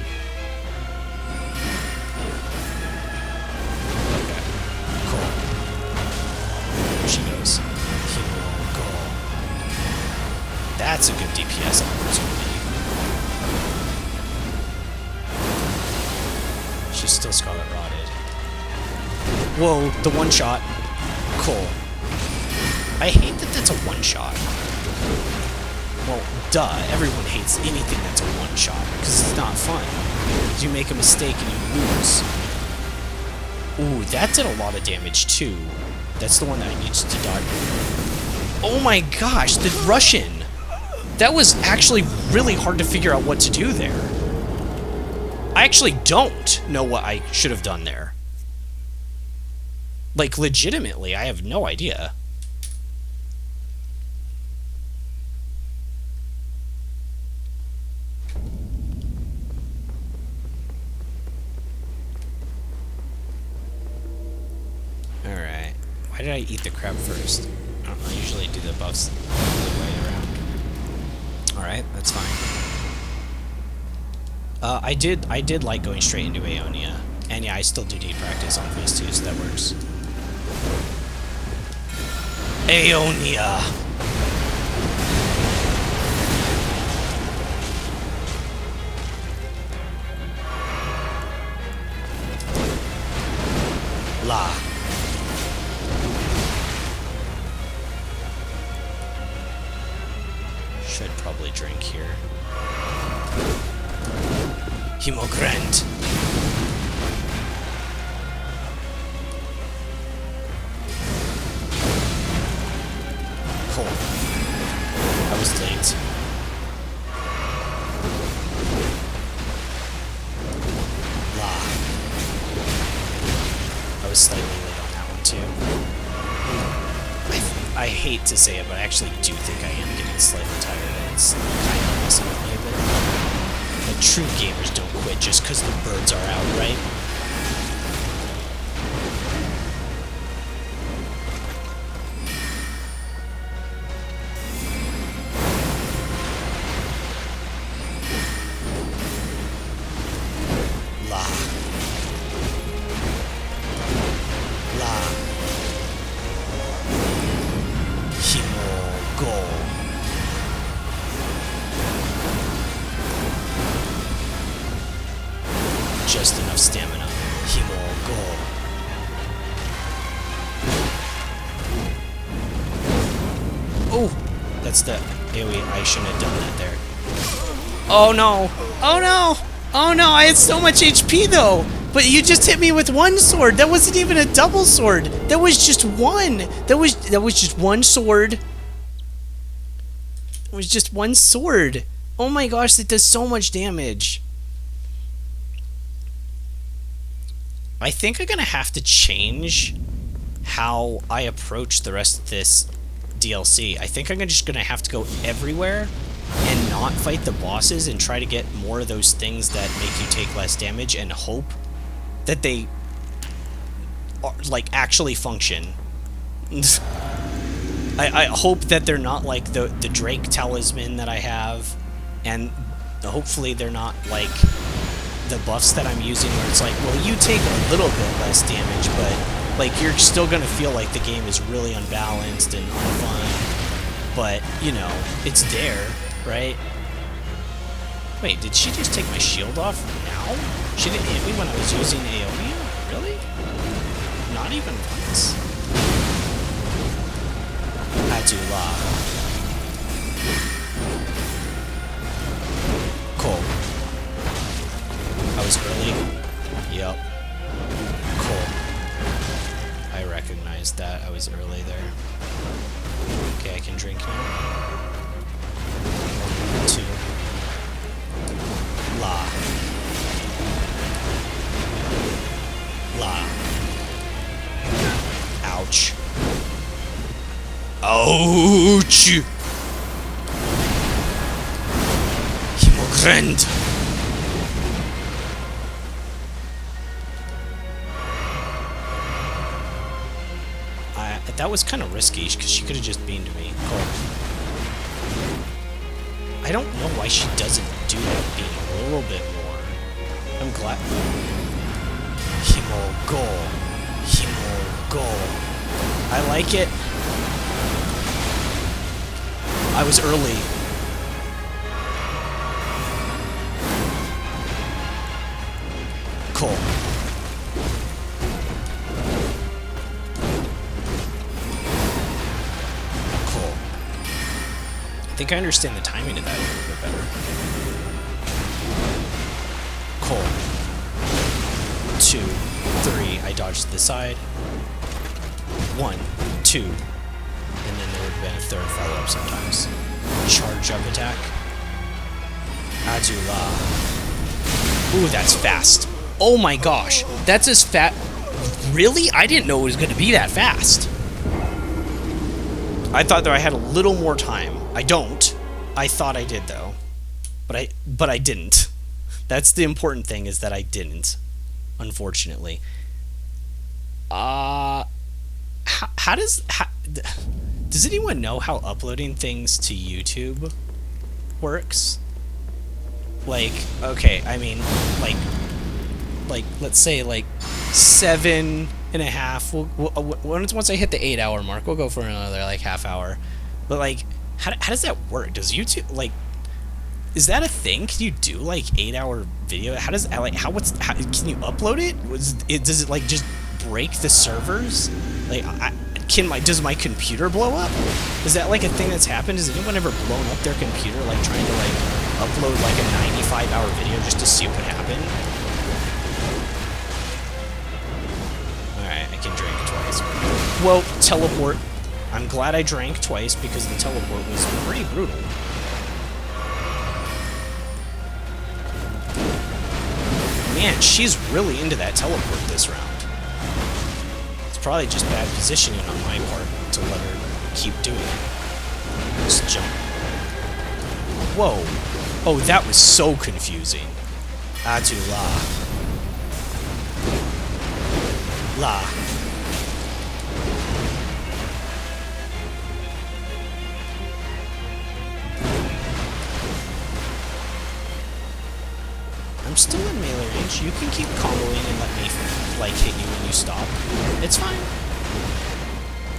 Okay. Cool. There she goes. Himo-go. That's a good DPS opportunity. She's still Scarlet Rotted. Whoa, the one shot. Cool. I hate that that's a one-shot. Well, duh, everyone hates anything that's a one-shot, because it's not fun. You make a mistake and you lose. Ooh, that did a lot of damage, too. That's the one that I needed to dodge. Oh my gosh, the Russian! That was actually really hard to figure out what to do there. I actually don't know what I should have done there. Like, legitimately, I have no idea. Alright. Why did I eat the crab first? I don't know, I usually do the buffs the other way around. Alright, that's fine. I did like going straight into Aeonia. And yeah, I still do need practice on phase 2, so that works. Aeonia! La. Should probably drink here. Himogrant. Cool. I was late. La. I was slightly late on that one too. I hate to say it, but I actually do think I am getting slightly tired, and it's kind of messing with me a bit. Like, true gamers don't quit just because the birds are out, right? La. La. Himo-go. Oh, that's the AoE. I shouldn't have done that there. Oh no! Oh no! Oh no! I had so much HP though! But you just hit me with one sword! That wasn't even a double sword! That was just one! That was just one sword. It was just one sword. Oh my gosh, that does so much damage. I think I'm gonna have to change how I approach the rest of this DLC. I think I'm just gonna have to go everywhere and not fight the bosses and try to get more of those things that make you take less damage and hope that they are, like, actually function. I hope that they're not like the Drake talisman that I have, and hopefully they're not like the buffs that I'm using where it's like, well, you take a little bit less damage, but like you're still gonna feel like the game is really unbalanced and unfun. But, you know, it's there, right? Wait, did she just take my shield off now? She didn't hit me when I was using AoE? Really? Not even once? Adula. Cool. I was early. Yep. Cool. I recognized that. I was early there. Okay, I can drink now. 1, 2. La. La. Ouch. Ouch! Himogrend! That was kind of risky, because she could have just beamed me. Cool. I don't know why she doesn't do that beam a little bit more. I'm glad. Himo-go. Himo-go. I like it. I was early. Cool. Cool. I think I understand the timing of that a little bit better. Cool. 2, 3. I dodged to the side. 1, 2. And then there would have been a third follow-up sometimes. Charge up attack. Adula. Ooh, that's fast. Oh my gosh. That's as fast. Really? I didn't know it was going to be that fast. I thought that I had a little more time. I don't. I thought I did, though. But I didn't. That's the important thing, is that I didn't. Unfortunately. How does anyone know how uploading things to YouTube works? Like, okay, I mean, like let's say like 7.5. Once I hit the 8-hour mark, we'll go for another like half hour. But like, how does that work? Does YouTube, like, is that a thing? Can you do like 8-hour video? How does, like, how can you upload it? Does it like just break the servers? Like, does my computer blow up? Is that like a thing that's happened? Has anyone ever blown up their computer, like trying to like upload like a 95-hour video just to see what happened? Alright, I can drink twice. Whoa, teleport. I'm glad I drank twice because the teleport was pretty brutal. Man, she's really into that teleport this round. Probably just bad positioning on my part to let her keep doing it. Just jump. Whoa. Oh, that was so confusing. Adula. La. I'm still in melee range. You can keep comboing and let me, like, hit you when you stop. It's fine.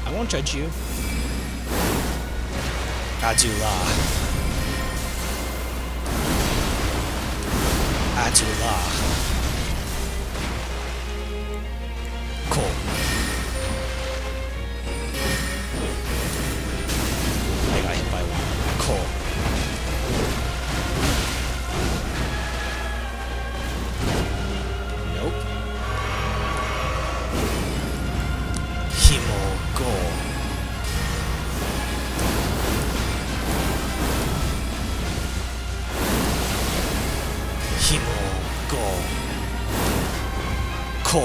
I won't judge you. Adula. Adula. Cool. Himo go. Himo go. Ko.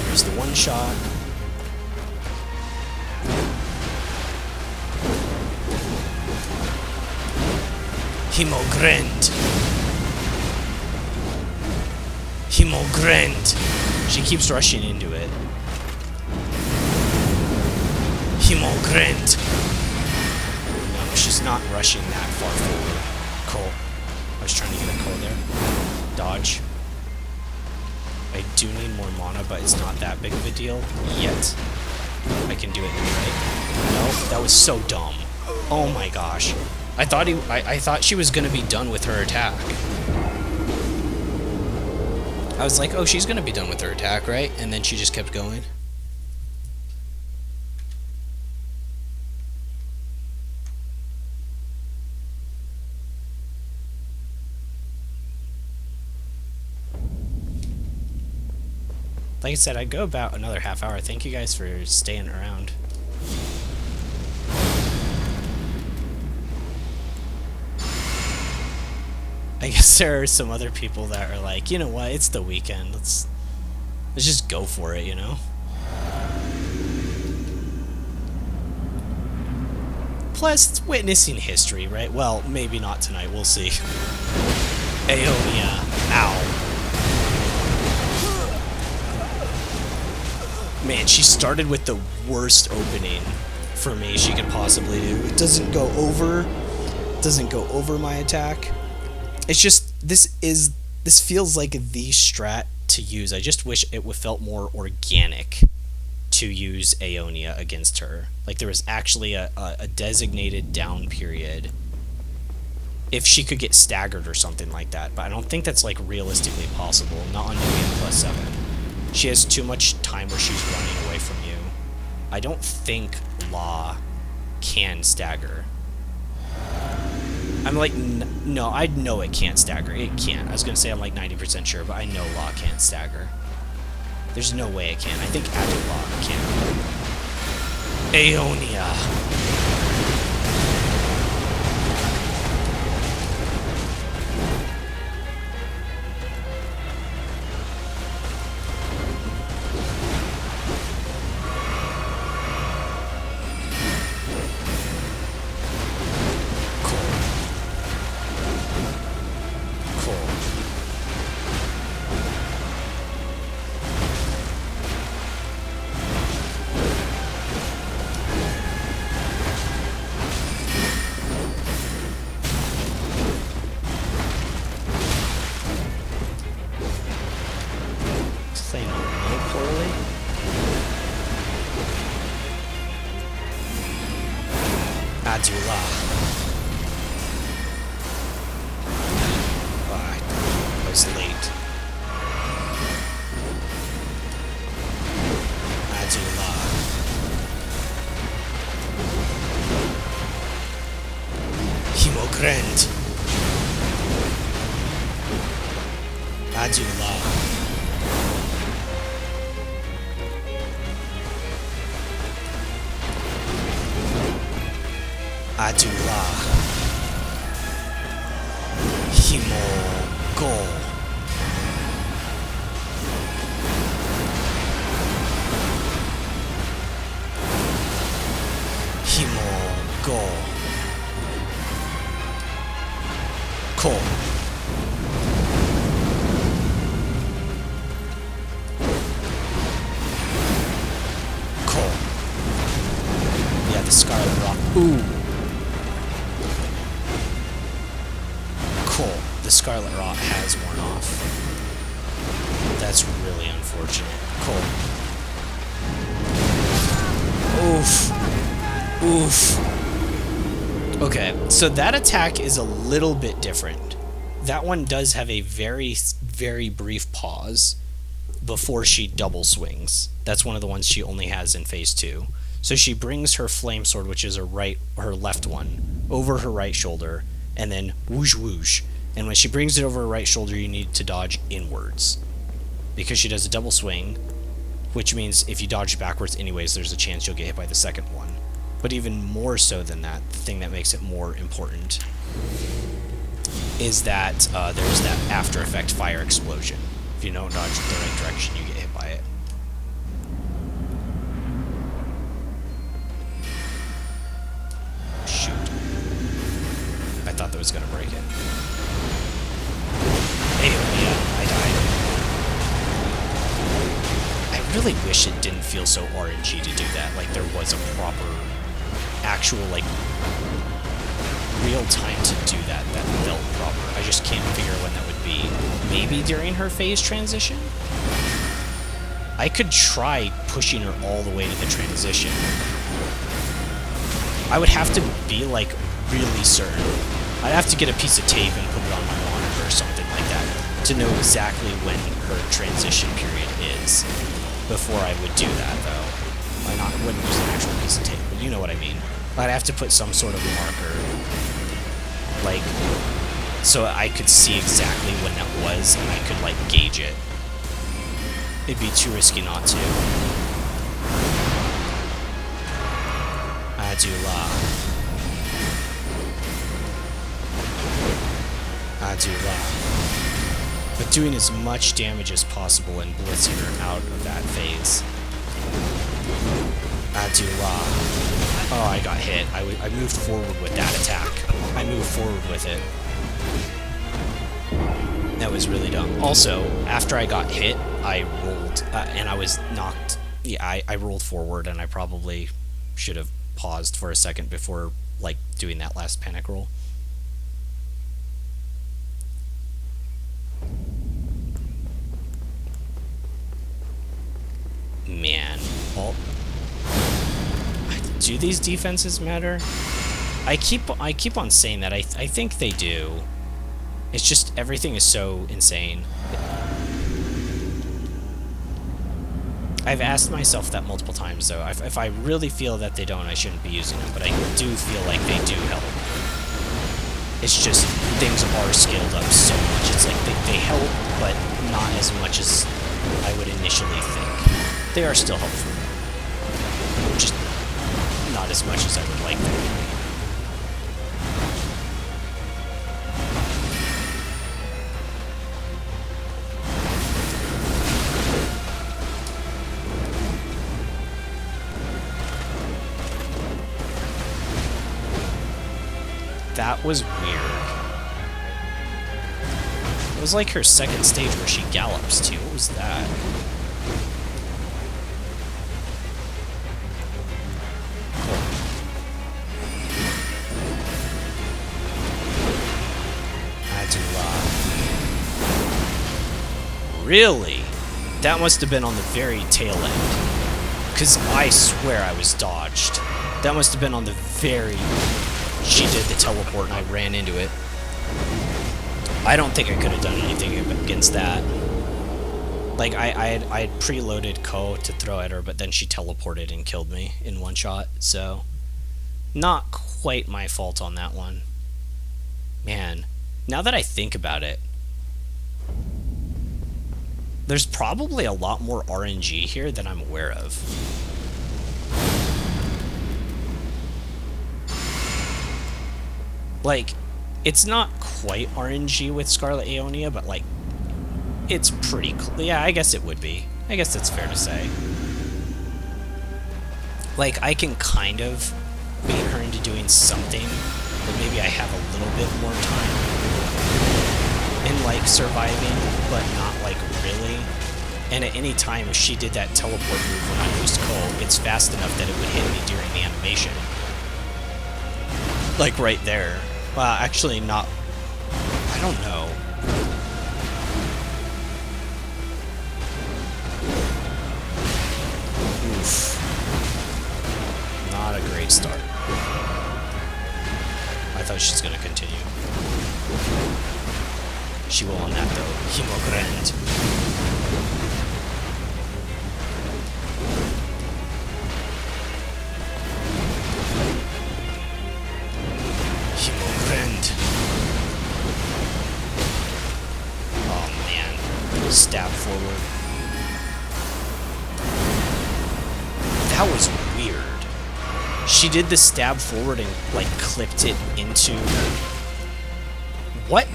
Here's the one shot. Himogrand. Himogrand. She keeps rushing into it. Himogrand. No, she's not rushing that far forward. Cool. I was trying to get a call there. Dodge. I do need more mana, but it's not that big of a deal yet. I can do it anyway. No, that was so dumb. Oh my gosh. I thought she was gonna be done with her attack. I was like, oh, she's gonna be done with her attack, right? And then she just kept going. Like I said, I'd go about another half hour. Thank you guys for staying around. I guess there are some other people that are like, you know what, it's the weekend. Let's just go for it, you know? Plus, it's witnessing history, right? Well, maybe not tonight. We'll see. Aeonia. Ow. Man, she started with the worst opening for me she could possibly do. It doesn't go over my attack. It's just, this feels like the strat to use. I just wish it felt more organic to use Aeonia against her. Like there was actually a designated down period if she could get staggered or something like that. But I don't think that's like realistically possible. Not on New Game +7. She has too much time where she's running away from you. I don't think Law can stagger. I'm like, no, I know it can't stagger. It can't. I was going to say I'm like 90% sure, but I know Law can't stagger. There's no way it can. I think Agile Law can. Aeonia. Adula. I was late. Adula. Himogrand. Adula. Adula. Himo go. Himo go. Ko. Ko. Yeah, the Scarlet Rock. Ooh. The Scarlet Rot has worn off. That's really unfortunate. Cool. Oof. Okay, so that attack is a little bit different. That one does have a very, very brief pause before she double swings. That's one of the ones she only has in phase 2. So she brings her flame sword, which is her left one, over her right shoulder, and then whoosh whoosh. And when she brings it over her right shoulder, you need to dodge inwards. because she does a double swing, which means if you dodge backwards anyways, there's a chance you'll get hit by the second one. But even more so than that, the thing that makes it more important is that there's that after effect fire explosion. If you don't dodge the right direction, you get hit by it. Shoot. I thought that was going to break it. Hey, yeah, I died. I really wish it didn't feel so RNG to do that. Like, there was a proper, actual, like, real time to do that felt proper. I just can't figure when that would be. Maybe during her phase transition? I could try pushing her all the way to the transition. I would have to be, like, really certain. I'd have to get a piece of tape and put it on my monitor or something like that to know exactly when her transition period is before I would do that, though. I wouldn't use an actual piece of tape, but you know what I mean. I'd have to put some sort of marker, like, so I could see exactly when that was, and I could, like, gauge it. It'd be too risky not to. Adula. But doing as much damage as possible and blitzing her out of that phase. Adula. Oh, I got hit. I moved forward with that attack. I moved forward with it. That was really dumb. Also, after I got hit, I rolled, and I was knocked. Yeah, I rolled forward, and I probably should have paused for a second before, like, doing that last panic roll. Man, do these defenses matter? I keep on saying that. I think they do. It's just everything is so insane. I've asked myself that multiple times, though. If I really feel that they don't, I shouldn't be using them, but I do feel like they do help. It's just things are scaled up so much. It's like they help, but not as much as I would initially think. They are still helpful. Just not as much as I would like them to be. That was weird. It was like her second stage where she gallops too. What was that? Really? That must have been on the very tail end. Because I swear I was dodged. That must have been on the very... She did the teleport and I ran into it. I don't think I could have done anything against that. Like, I had preloaded Ko to throw at her, but then she teleported and killed me in one shot, so... Not quite my fault on that one. Man, now that I think about it, there's probably a lot more RNG here than I'm aware of. Like, it's not quite RNG with Scarlet Aeonia, but, like, it's pretty cool. Yeah, I guess it would be. I guess that's fair to say. Like, I can kind of bait her into doing something, but maybe I have a little bit more time in, like, surviving, but not, like, really. And at any time, if she did that teleport move when I used Ko, it's fast enough that it would hit me during the animation. Like, right there. Well, actually not... I don't know. Oof. Not a great start. I thought she's gonna continue. She will on that, though. Himogrand. That was weird. She did the stab forward and, like, clipped it into... What?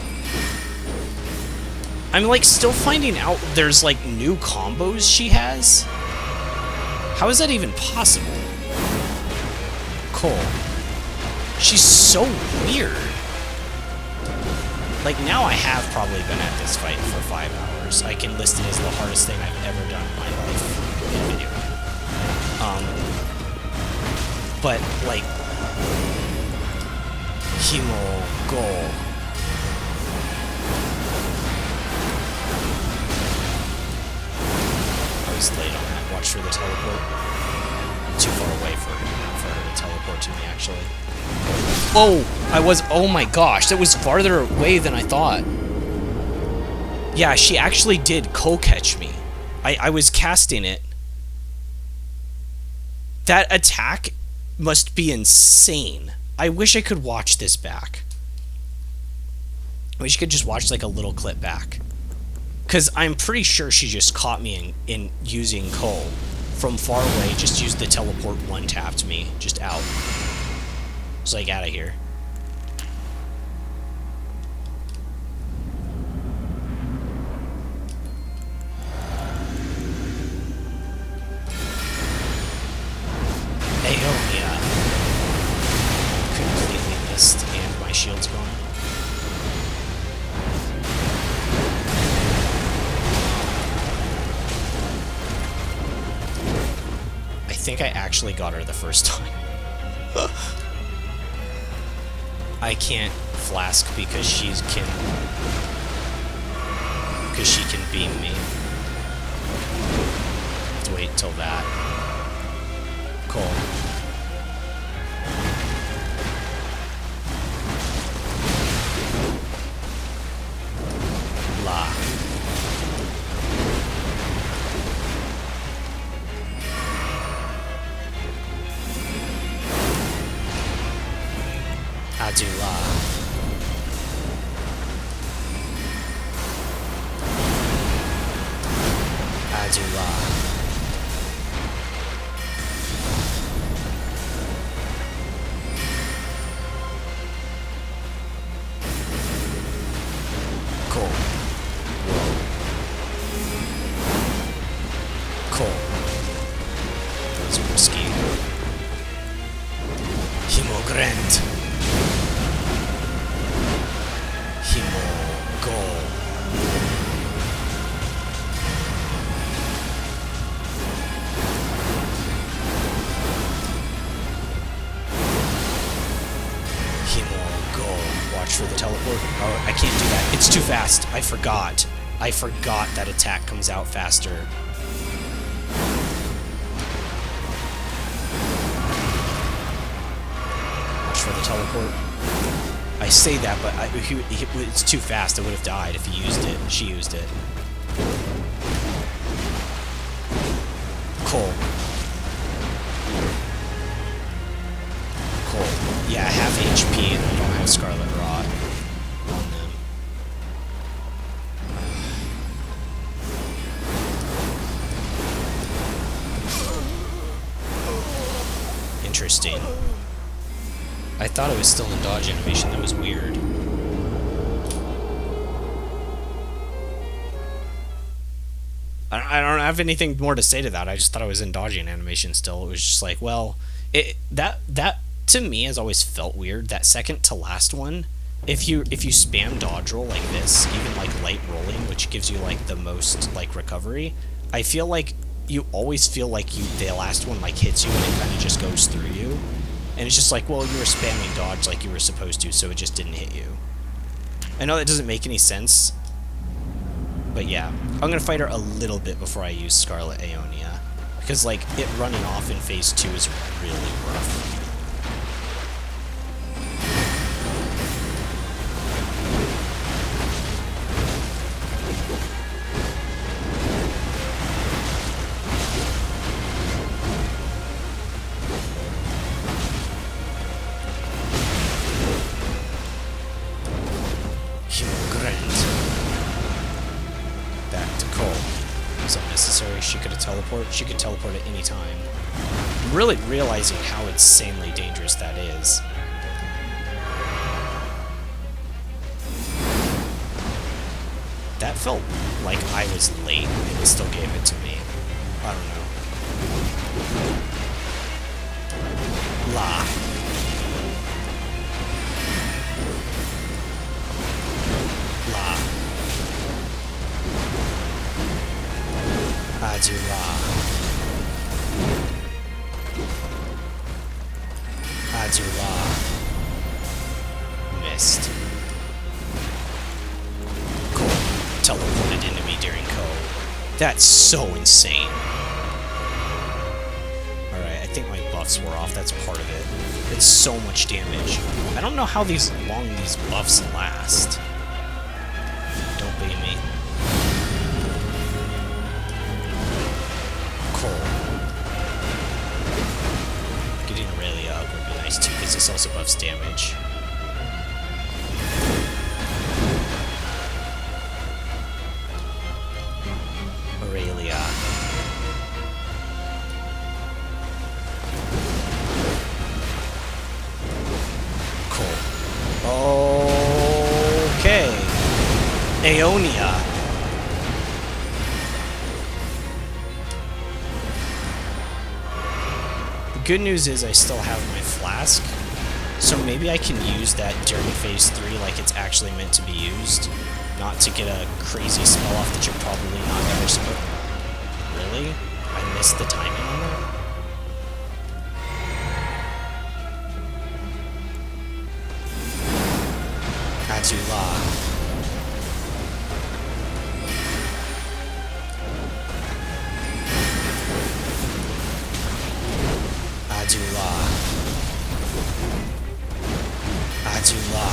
I'm, like, still finding out there's, like, new combos she has? How is that even possible? Cool. She's so weird. Like, now I have probably been at this fight for 5 hours. I can list it as the hardest thing I've ever done in my life in a video. But, like... Himo Go. I was late on that. Watch for the teleport. Too far away for her to teleport to me, actually. Oh! Oh my gosh, that was farther away than I thought. Yeah, she actually did co-catch me. I was casting it. That attack must be insane. I wish I could watch this back. I wish you could just watch, like, a little clip back. Because I'm pretty sure she just caught me in using Ko. From far away, just used the teleport, one-tapped me. Just out. It's like, out of here. Aeonia. Completely missed, and my shield's gone. I think I actually got her the first time. I can't flask because she can beam me. Have to wait until that. Cool. La. Adula. Adula. Cool. Cool. That was risky. Himogrand. For the teleport. Oh, I can't do that. It's too fast. I forgot. I forgot that attack comes out faster. Watch for the teleport. I say that, but it's too fast. I would have died if he used it. She used it. Cool. Cool. Yeah, half HP and I don't have Scarlet Rot on them. Interesting. I thought it was still in dodge animation. That was weird. I don't have anything more to say to that. I just thought I was in dodging animation still. It was just like, well, that to me has always felt weird. That second to last one, if you spam dodge roll like this, even like light rolling, which gives you like the most like recovery, I feel like you always feel like the last one like hits you and it kind of just goes through you. And it's just like, well, you were spamming dodge like you were supposed to, so it just didn't hit you. I know that doesn't make any sense, but yeah. I'm gonna fight her a little bit before I use Scarlet Aeonia, because like it running off in phase 2 is really rough. Back to Cole. Was that necessary? She could teleport at any time. really realizing how insanely dangerous that is. That felt like I was late and it still gave it to me. I don't know. La. La. Adu la. Adu la. Missed. Teleported into me during code. That's so insane. Alright, I think my buffs were off. That's part of it. It's so much damage. I don't know how long these buffs last. Don't blame me. Cool. Getting Aurelia up would be nice too, because this also buffs damage. Aurelia. Cool. Okay. Aeonia. The good news is I still have my flask, so maybe I can use that during phase 3 like it's actually meant to be used. Not to get a crazy spell off that you're probably not ever supposed to. Really? I missed the timing on that? Azula. Azula. Azula.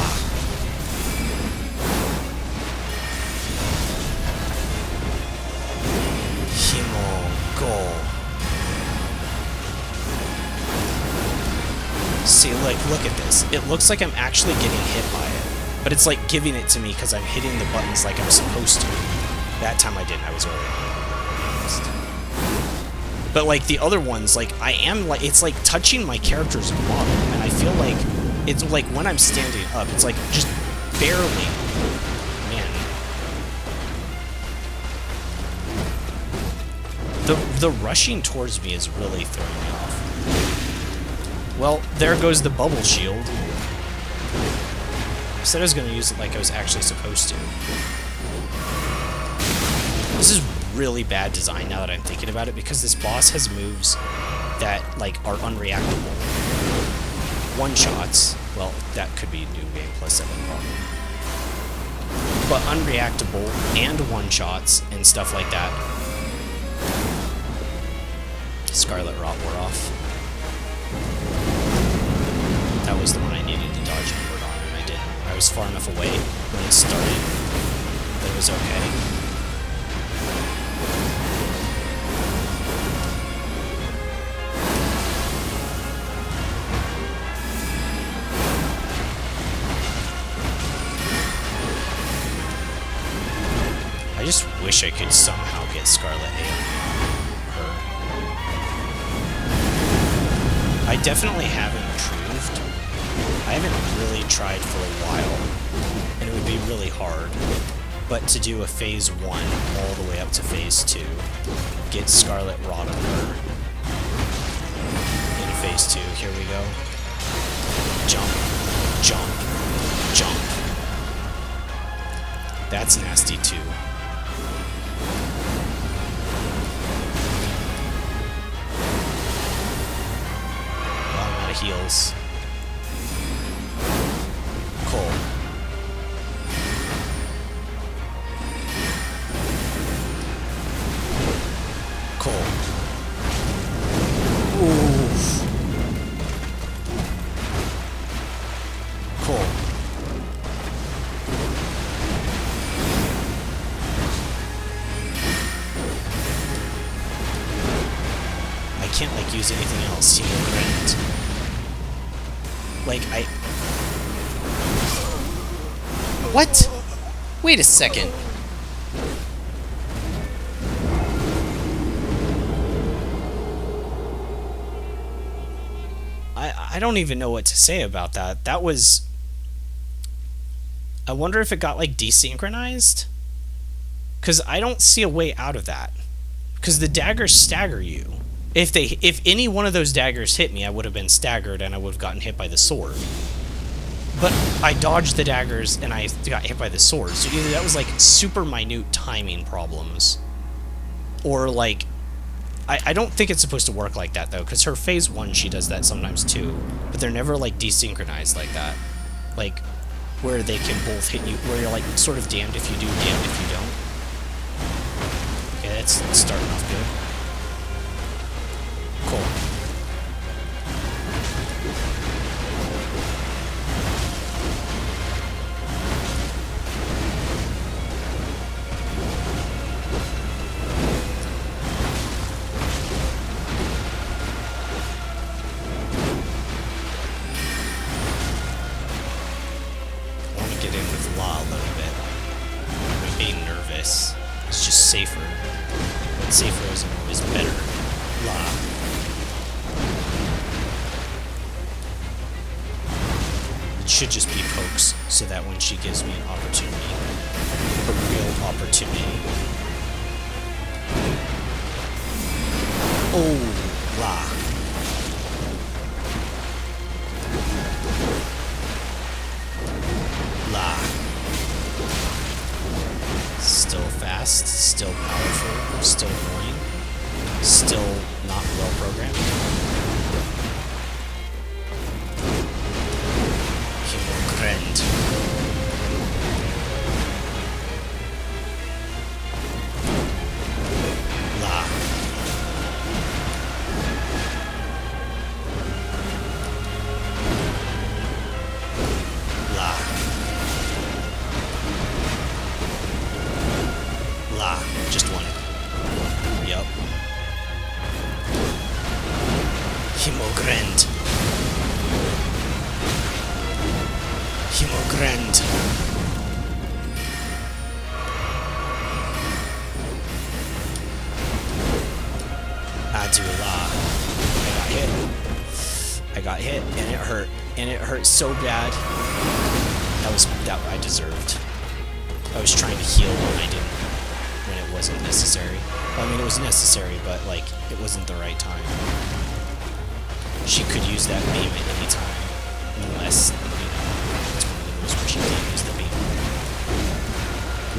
See, like, look at this. It looks like I'm actually getting hit by it, but it's like giving it to me because I'm hitting the buttons like I'm supposed to. That time I didn't. I was early. But like the other ones, like I am like it's like touching my character's model, and I feel like it's like when I'm standing up, it's like just barely. Man. The rushing towards me is really throwing me off. Well, there goes the bubble shield. I said I was going to use it like I was actually supposed to. This is really bad design now that I'm thinking about it, because this boss has moves that like are unreactable. One-shots, well, that could be New Game +7 problem. But unreactable and one-shots and stuff like that. Scarlet Rot wore off. That was the one I needed to dodge inward on, and I didn't. I was far enough away when it started that it was okay. I just wish I could somehow get Scarlet Aeon. I definitely haven't improved. I haven't really tried for a while, and it would be really hard. But to do a phase 1 all the way up to phase 2, get Scarlet Rot on her. In phase 2, here we go. Jump, jump, jump. That's nasty too. Heals. Cool. Cool. Oof. Cool. I can't like use anything else. You know, great. Like, What? Wait a second. I don't even know what to say about that. That was... I wonder if it got, like, desynchronized? Because I don't see a way out of that. Because the daggers stagger you. If any one of those daggers hit me, I would have been staggered and I would have gotten hit by the sword. But I dodged the daggers and I got hit by the sword. So either that was, like, super minute timing problems, or, like... I don't think it's supposed to work like that, though, because her phase 1, she does that sometimes, too. But they're never, like, desynchronized like that. Like, where they can both hit you, where you're, like, sort of damned if you do, damned if you don't. Okay, that's starting off good. Cool. It's just safer. But safer isn't always better. La. It should just be pokes, so that when she gives me an opportunity, a real opportunity. Oh, la. La. Still fast, still powerful, still annoying, still not well programmed. Himogrend. La. La. Just one. Yup. Himogrend. Himogrend. Adula. I got hit, and it hurt. And it hurt so bad. That I deserved. I was trying to heal when I didn't. When it wasn't necessary. Well, I mean, it was necessary, but, like, it wasn't the right time. She could use that beam at any time, unless, you know, it's one of the moves where she can't use the beam.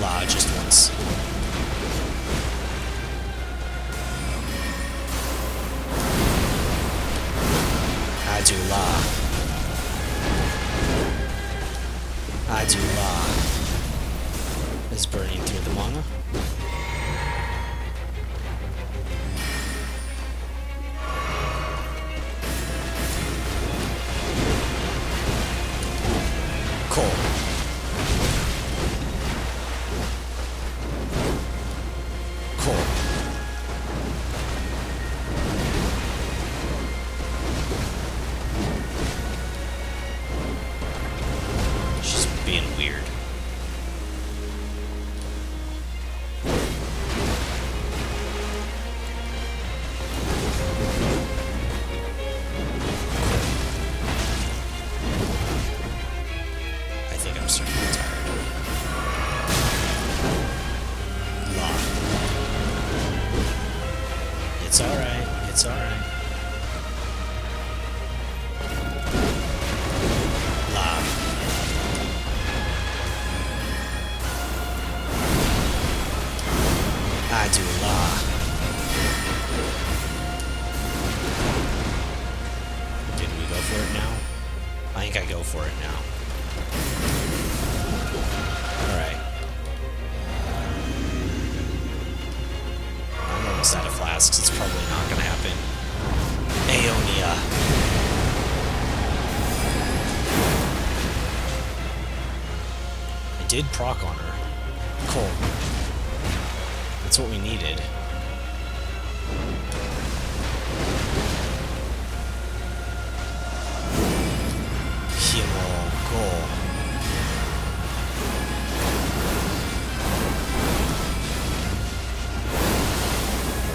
La, just once. Adula. Adula. Is burning through the mana. Cool. Cool. She's being weird. It's alright. It's alright. La. I do la. Did we go for it now? I think I go for it now. Alright. I'm almost out of flasks. It's probably not gonna happen. Aeonia. I did proc on her. Cool. That's what we needed. Himo goal.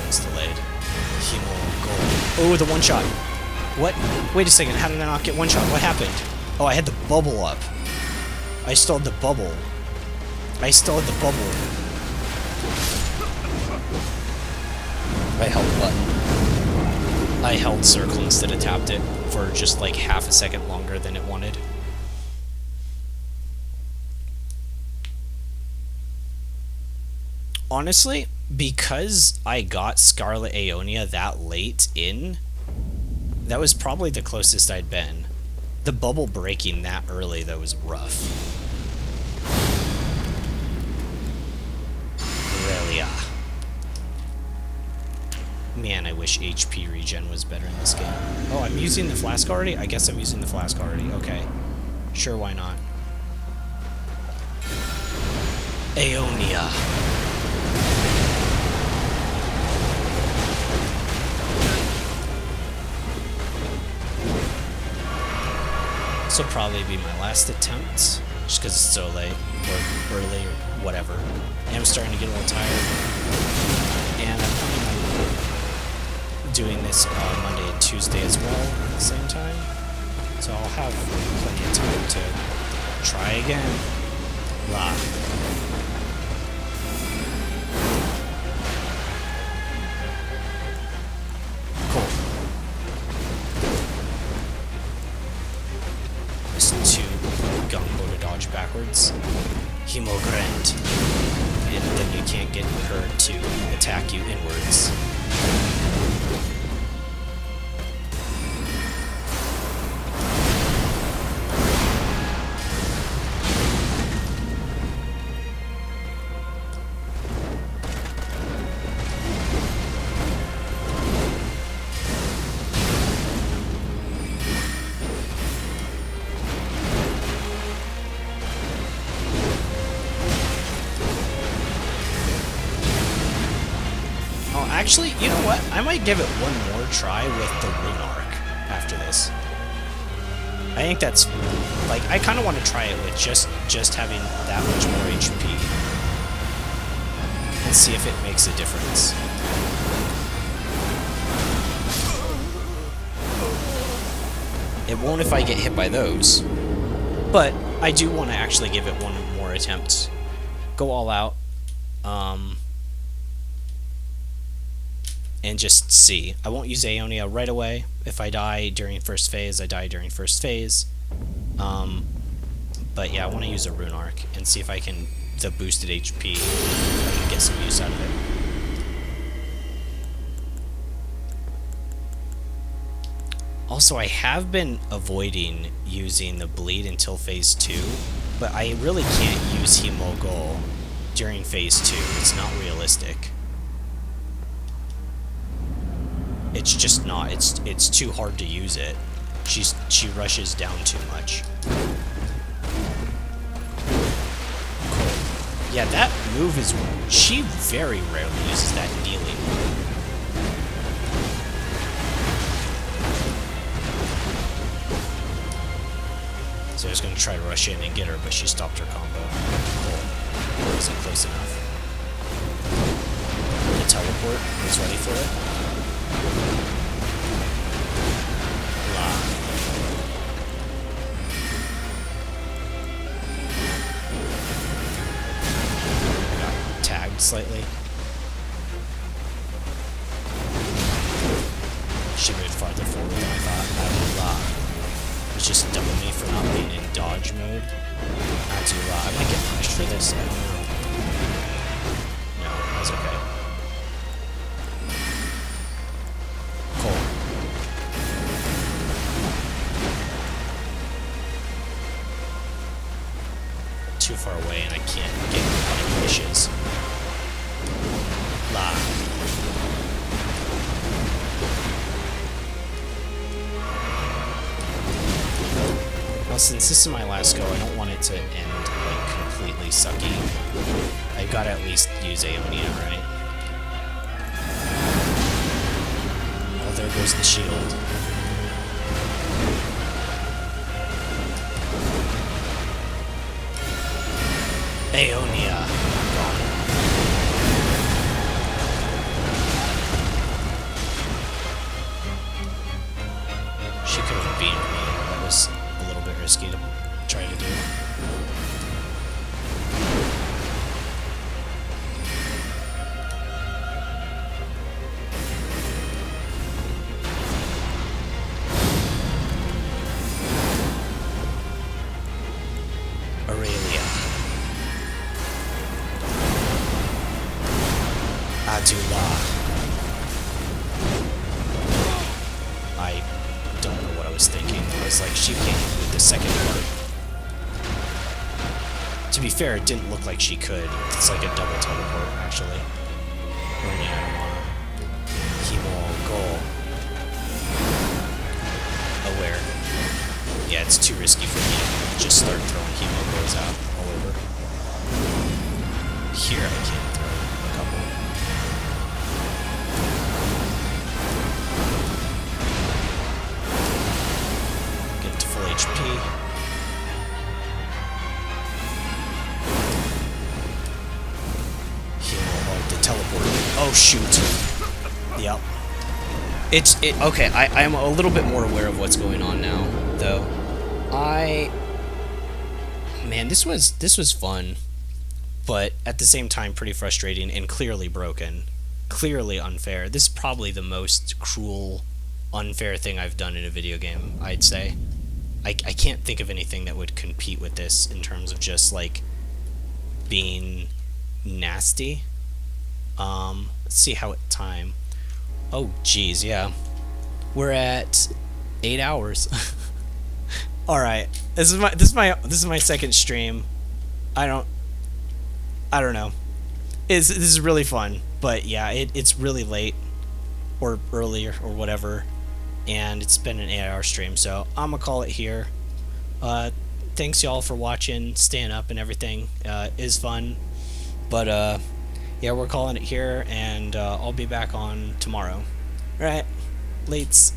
It's delayed. Himo goal. Oh, the one shot. What? Wait a second, how did I not get one shot? What happened? Oh, I had the bubble up. I still had the bubble. I still had the bubble. I held button. I held circle instead of tapped it for just like half a second longer than it wanted. Honestly, because I got Scarlet Aeonia that late in, that was probably the closest I'd been. The bubble breaking that early, though, was rough. Aurelia. Man, I wish HP regen was better in this game. Oh, I'm using the flask already? I guess I'm using the flask already. Okay. Sure, why not? Aeonia. This will probably be my last attempt, just because it's so late, or early, or whatever. And I'm starting to get a little tired. And I'm planning on doing this Monday and Tuesday as well at the same time. So I'll have plenty of time to try again. La. Backwards. Hemogrand. And then you can't get her to attack you inwards. Actually, you know what? I might give it one more try with the Rune Arc after this. I think that's... like, I kind of want to try it with just having that much more HP. And see if it makes a difference. It won't if I get hit by those. But I do want to actually give it one more attempt. Go all out. And just see. I won't use Aeonia right away. If I die during first phase, I die during first phase. But yeah, I want to use a Rune Arc and see if I can, the boosted HP, I can get some use out of it. Also, I have been avoiding using the bleed until phase 2, but I really can't use Hemogol during phase 2. It's not realistic. It's just not. It's too hard to use it. She rushes down too much. Cool. Yeah, that move is... she very rarely uses that kneeling. So I was going to try to rush in and get her, but she stopped her combo. Cool. Wasn't close enough. The teleport is ready for it. I got tagged slightly. She moved farther forward than I thought. It was just double me for not being in dodge mode. I might get punished for this. I don't know. No, that was okay. Too far away and I can't get any wishes. La. Well, since this is my last go, I don't want it to end like completely sucky. I gotta at least use Aeonia, right? Oh, there goes the shield. Aeonia. Gone. the second part. To be fair, it didn't look like she could. It's like a double teleport, actually. When you Hemo goal. Aware. Yeah, it's too risky for me to just start throwing Hemo goals out all over. Here I can throw a couple. Get to full HP. The teleport. Oh shoot. Yep. Okay, I am a little bit more aware of what's going on now, though. Man, this was fun, but at the same time pretty frustrating and clearly broken. Clearly unfair. This is probably the most cruel, unfair thing I've done in a video game, I'd say. I can't think of anything that would compete with this in terms of just, like, being nasty. Let's see how it time. Oh, geez, yeah. We're at 8 hours. All right, this is my second stream. I don't know. This is really fun, but yeah, it's really late or earlier or whatever, and it's been an 8-hour stream, so I'm gonna call it here. Thanks y'all for watching, staying up, and everything. Is fun, but yeah, we're calling it here, and I'll be back on tomorrow. All right, lates.